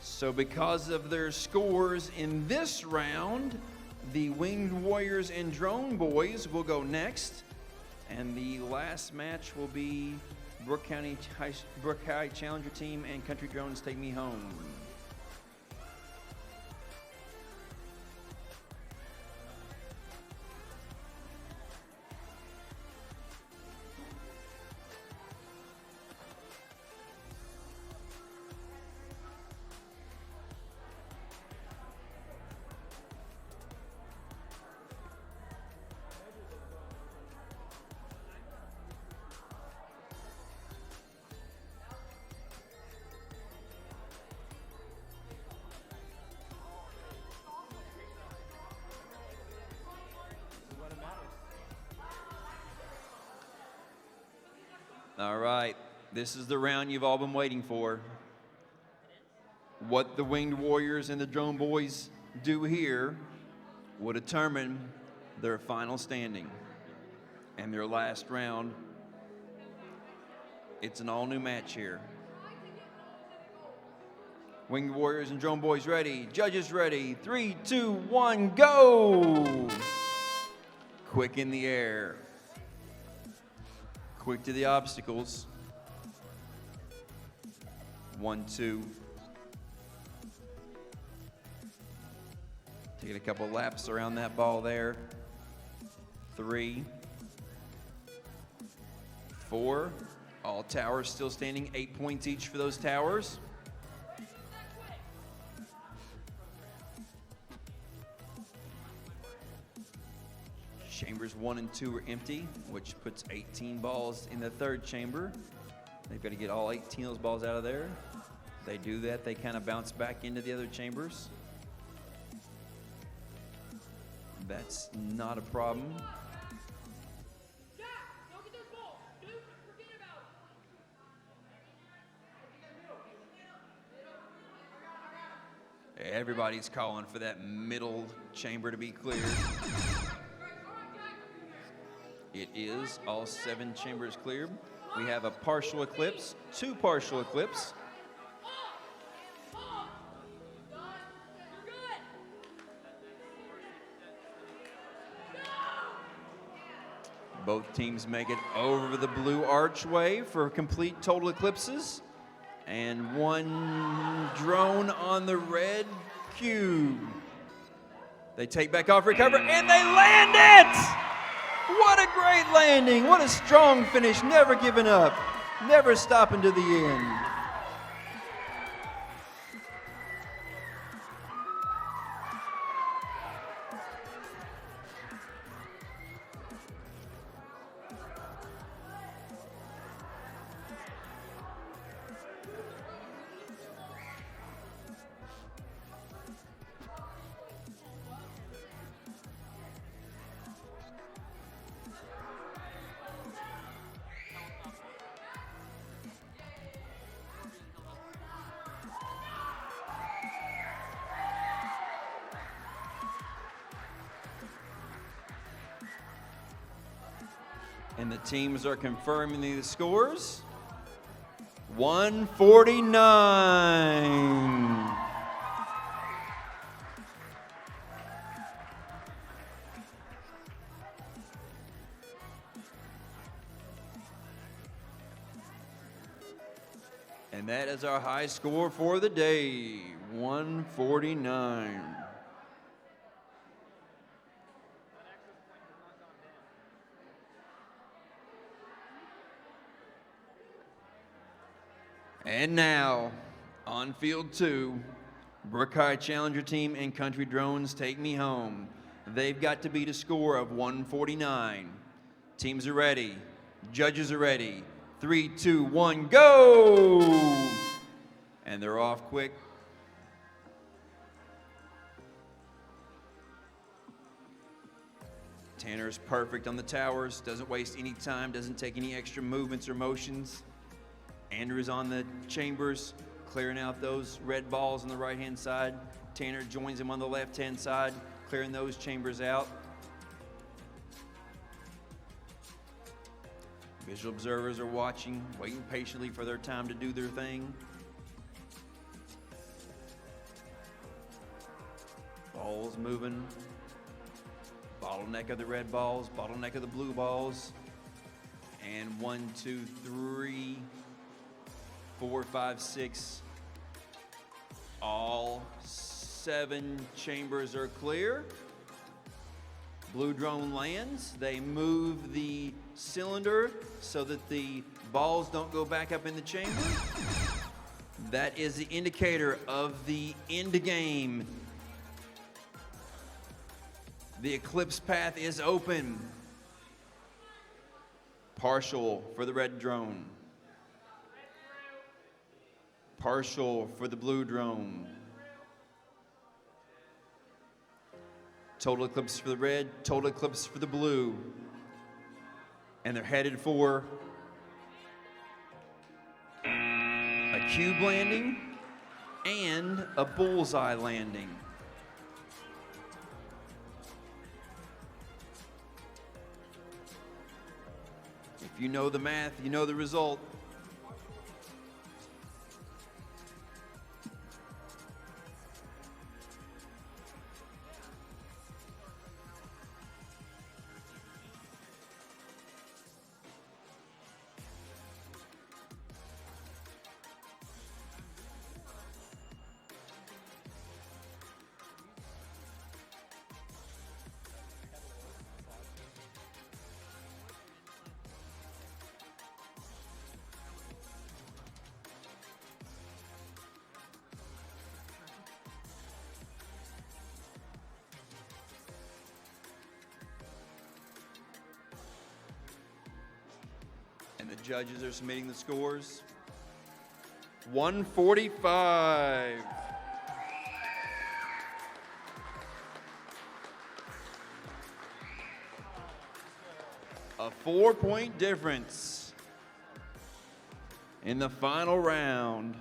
So because of their scores in this round, the Winged Warriors and Drone Boys will go next. And the last match will be Brooke High Challenger Team and Country Drones Take Me Home. All right, this is the round you've all been waiting for. What the Winged Warriors and the Drone Boys do here will determine their final standing and their last round. It's an all-new match here. Winged Warriors and Drone Boys ready. Judges ready. 3, 2, 1, go! Quick in the air. Quick to the obstacles. 1, 2. Taking a couple laps around that ball there. 3, 4. All towers still standing. 8 points each for those towers. Chambers 1 and 2 are empty, which puts 18 balls in the third chamber. They've got to get all 18 of those balls out of there. They do that, they kind of bounce back into the other chambers. That's not a problem. Jack, go get those balls. Dude, forget about it. Everybody's calling for that middle chamber to be cleared. It is all 7 chambers cleared. We have a partial eclipse, 2 partial eclipse. Both teams make it over the blue archway for complete total eclipses. And 1 drone on the red cube. They take back off, recover, and they land it! What a great landing. What a strong finish. Never giving up. Never stopping to the end. And the teams are confirming the scores. 149. And that is our high score for the day, 149. And now, on field 2, Brookhigh Challenger Team and Country Drones, take me home. They've got to beat a score of 149. Teams are ready. Judges are ready. 3, 2, 1, go! And they're off quick. Tanner's perfect on the towers, doesn't waste any time, doesn't take any extra movements or motions. Andrew's on the chambers, clearing out those red balls on the right-hand side. Tanner joins him on the left-hand side, clearing those chambers out. Visual observers are watching, waiting patiently for their time to do their thing. Balls moving. Bottleneck of the red balls, bottleneck of the blue balls. And 1, 2, 3, 4, 5, 6. All 7 chambers are clear. Blue drone lands. They move the cylinder so that the balls don't go back up in the chamber. That is the indicator of the end game. The Eclipse path is open. Partial for the red drone. Partial for the blue drone. Total eclipse for the red, total eclipse for the blue. And they're headed for a cube landing and a bullseye landing. If you know the math, you know the result. And the judges are submitting the scores. 145. A 4-point difference in the final round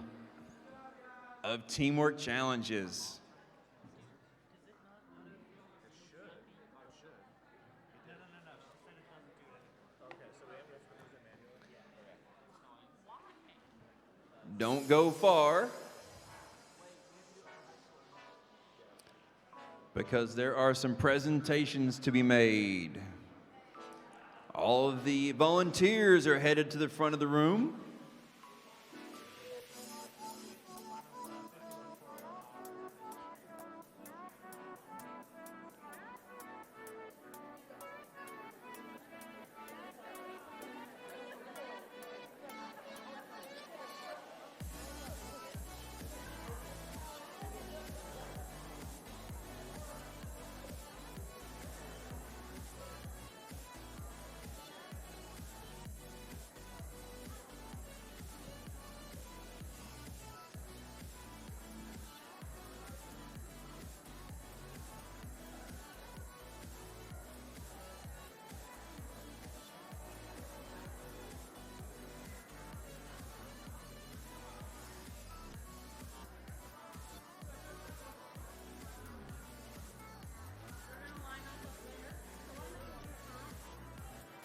of Teamwork Challenges. Don't go far, because there are some presentations to be made. All of the volunteers are headed to the front of the room.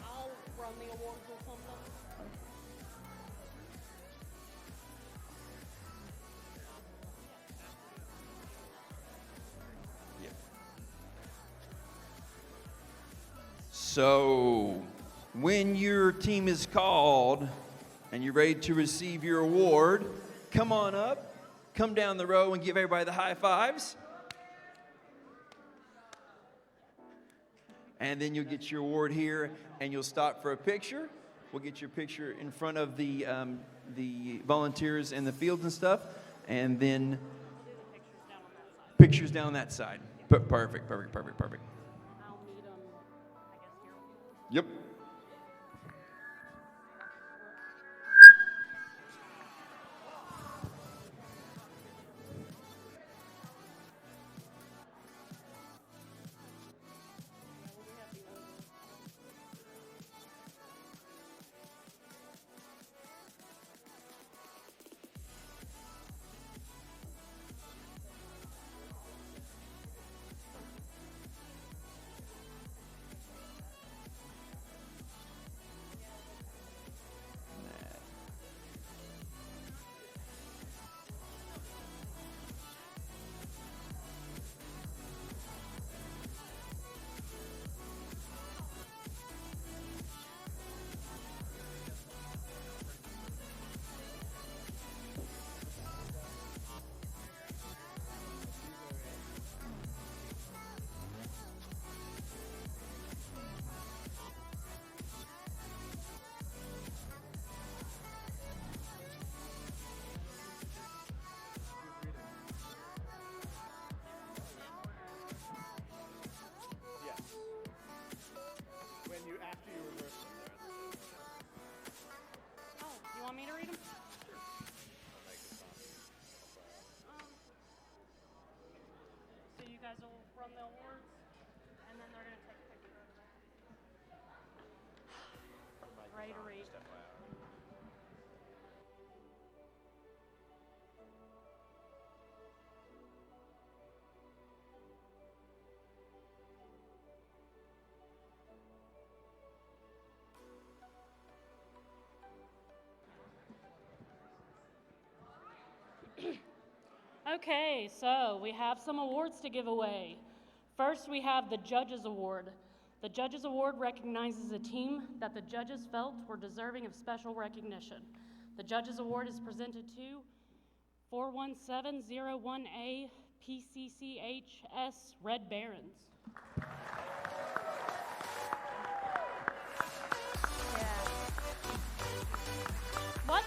I'll run the awards or something. So, when your team is called and you're ready to receive your award, come on up, come down the row and give everybody the high fives. And then you'll get your award here and you'll stop for a picture. We'll get your picture in front of the volunteers in the fields and stuff. And then pictures down that side. Perfect. I'll meet them, I guess, here. Yep. Yes. When you, after you reverse them, Oh, you want me to read them? So you guys will run the awards, and then they're going to take a picture of it. Ready to read. Okay, so we have some awards to give away. First, we have the Judges Award. The Judges Award recognizes a team that the judges felt were deserving of special recognition. The Judges Award is presented to 41701A PCCHS Red Barons. What?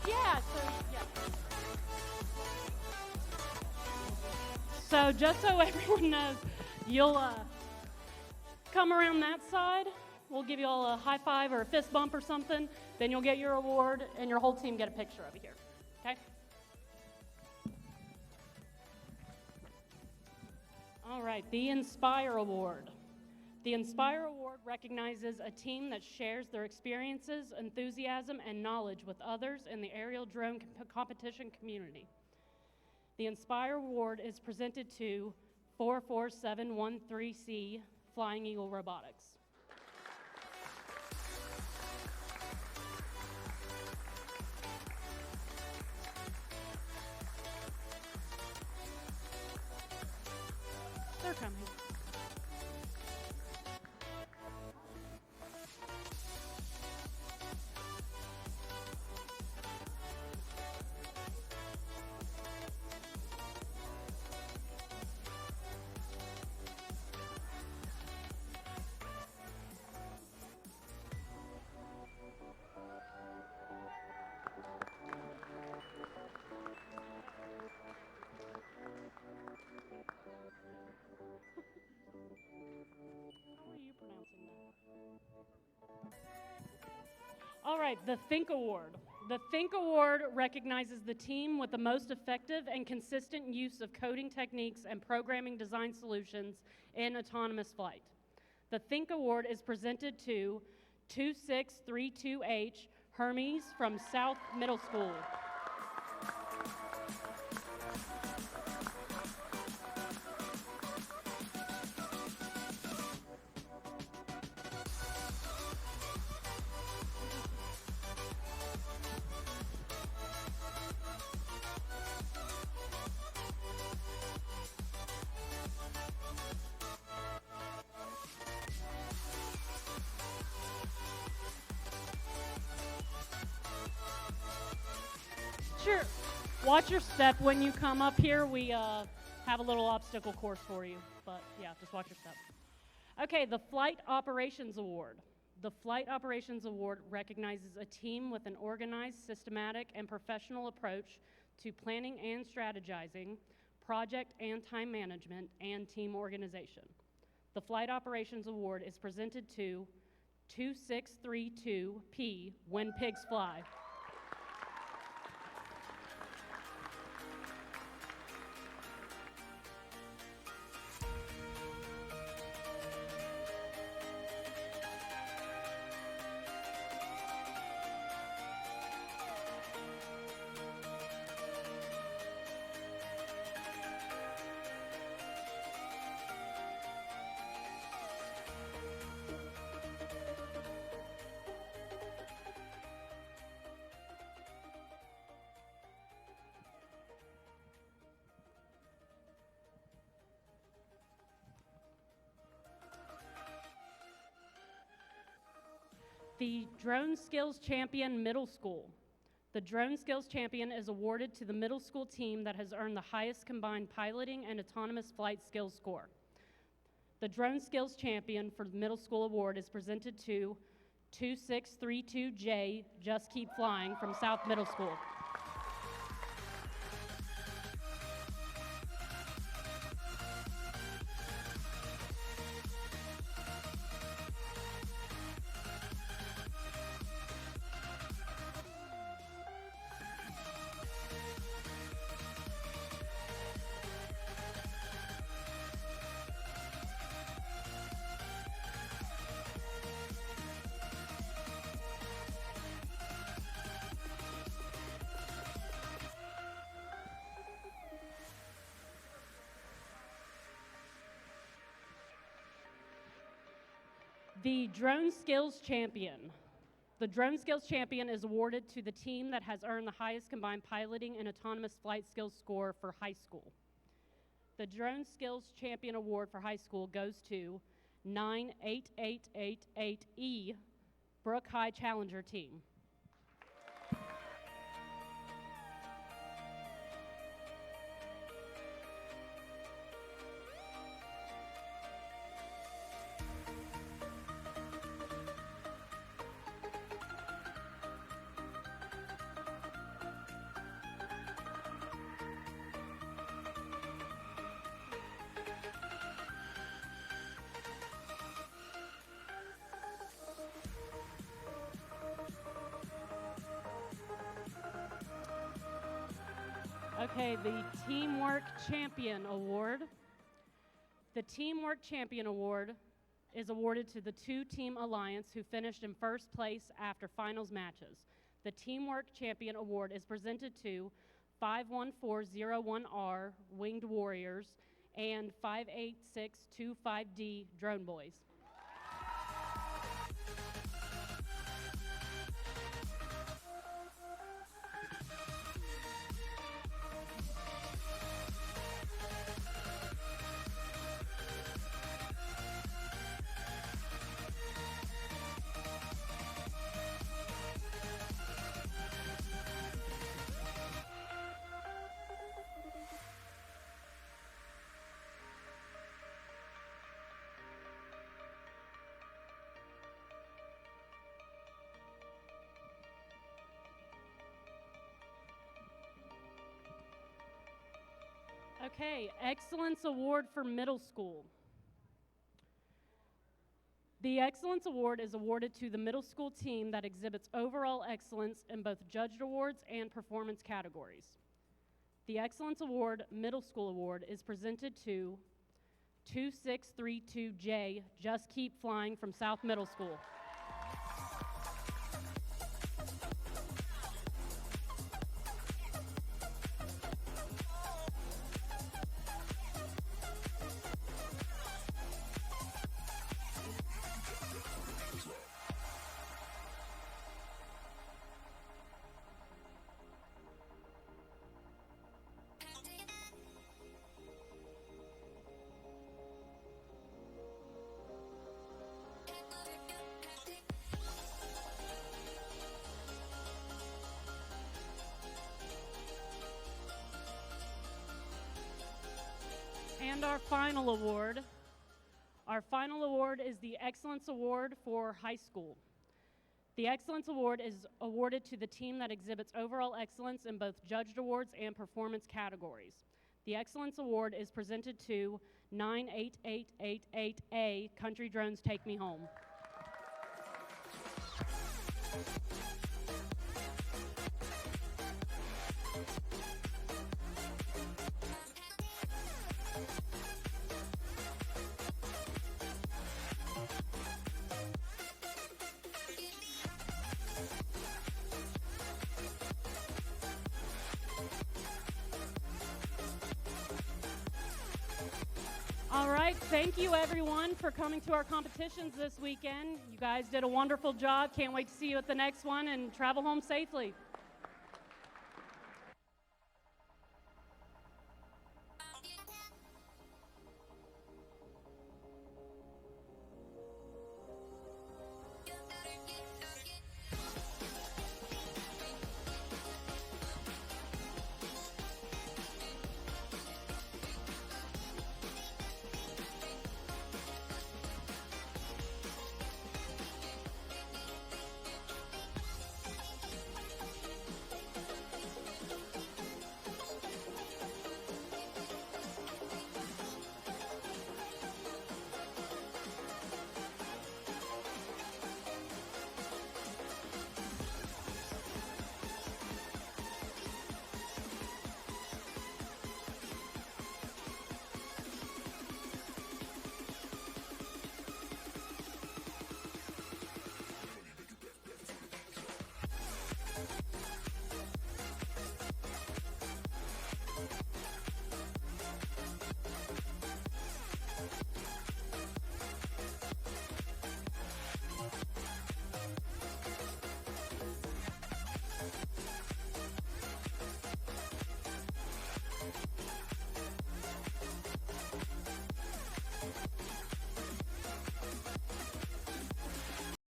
Yeah, so just so everyone knows, you'll come around that side. We'll give you all a high five or a fist bump or something. Then you'll get your award, and your whole team get a picture over here. Okay? All right, the Inspire Award. The Inspire Award recognizes a team that shares their experiences, enthusiasm, and knowledge with others in the aerial drone competition community. The Inspire Award is presented to 44713C Flying Eagle Robotics. They're coming. How are you pronouncing that? All right, the Think Award. The Think Award recognizes the team with the most effective and consistent use of coding techniques and programming design solutions in autonomous flight. The Think Award is presented to 2632H Hermes from South Middle School. Sure. Watch your step when you come up here. We have a little obstacle course for you, but yeah, just watch your step. Okay, the Flight Operations Award. The Flight Operations Award recognizes a team with an organized, systematic, and professional approach to planning and strategizing, project and time management, and team organization. The Flight Operations Award is presented to 2632P When Pigs Fly. The Drone Skills Champion Middle School. The Drone Skills Champion is awarded to the middle school team that has earned the highest combined piloting and autonomous flight skills score. The Drone Skills Champion for the Middle School Award is presented to 2632J Just Keep Flying from South Middle School. The Drone Skills Champion. The Drone Skills Champion is awarded to the team that has earned the highest combined piloting and autonomous flight skills score for high school. The Drone Skills Champion Award for high school goes to 98888E Brook High Challenger Team. Okay, the Teamwork Champion Award. The Teamwork Champion Award is awarded to the two-team alliance who finished in first place after finals matches. The Teamwork Champion Award is presented to 51401R Winged Warriors and 58625D Drone Boys. Okay, Excellence Award for Middle School. The Excellence Award is awarded to the middle school team that exhibits overall excellence in both judged awards and performance categories. The Excellence Award Middle School Award is presented to 2632J Just Keep Flying from South Middle School. And our final award is the Excellence Award for High School. The Excellence Award is awarded to the team that exhibits overall excellence in both judged awards and performance categories. The Excellence Award is presented to 98888A Country Drones Take Me Home. All right, thank you everyone for coming to our competitions this weekend. You guys did a wonderful job. Can't wait to see you at the next one, and travel home safely.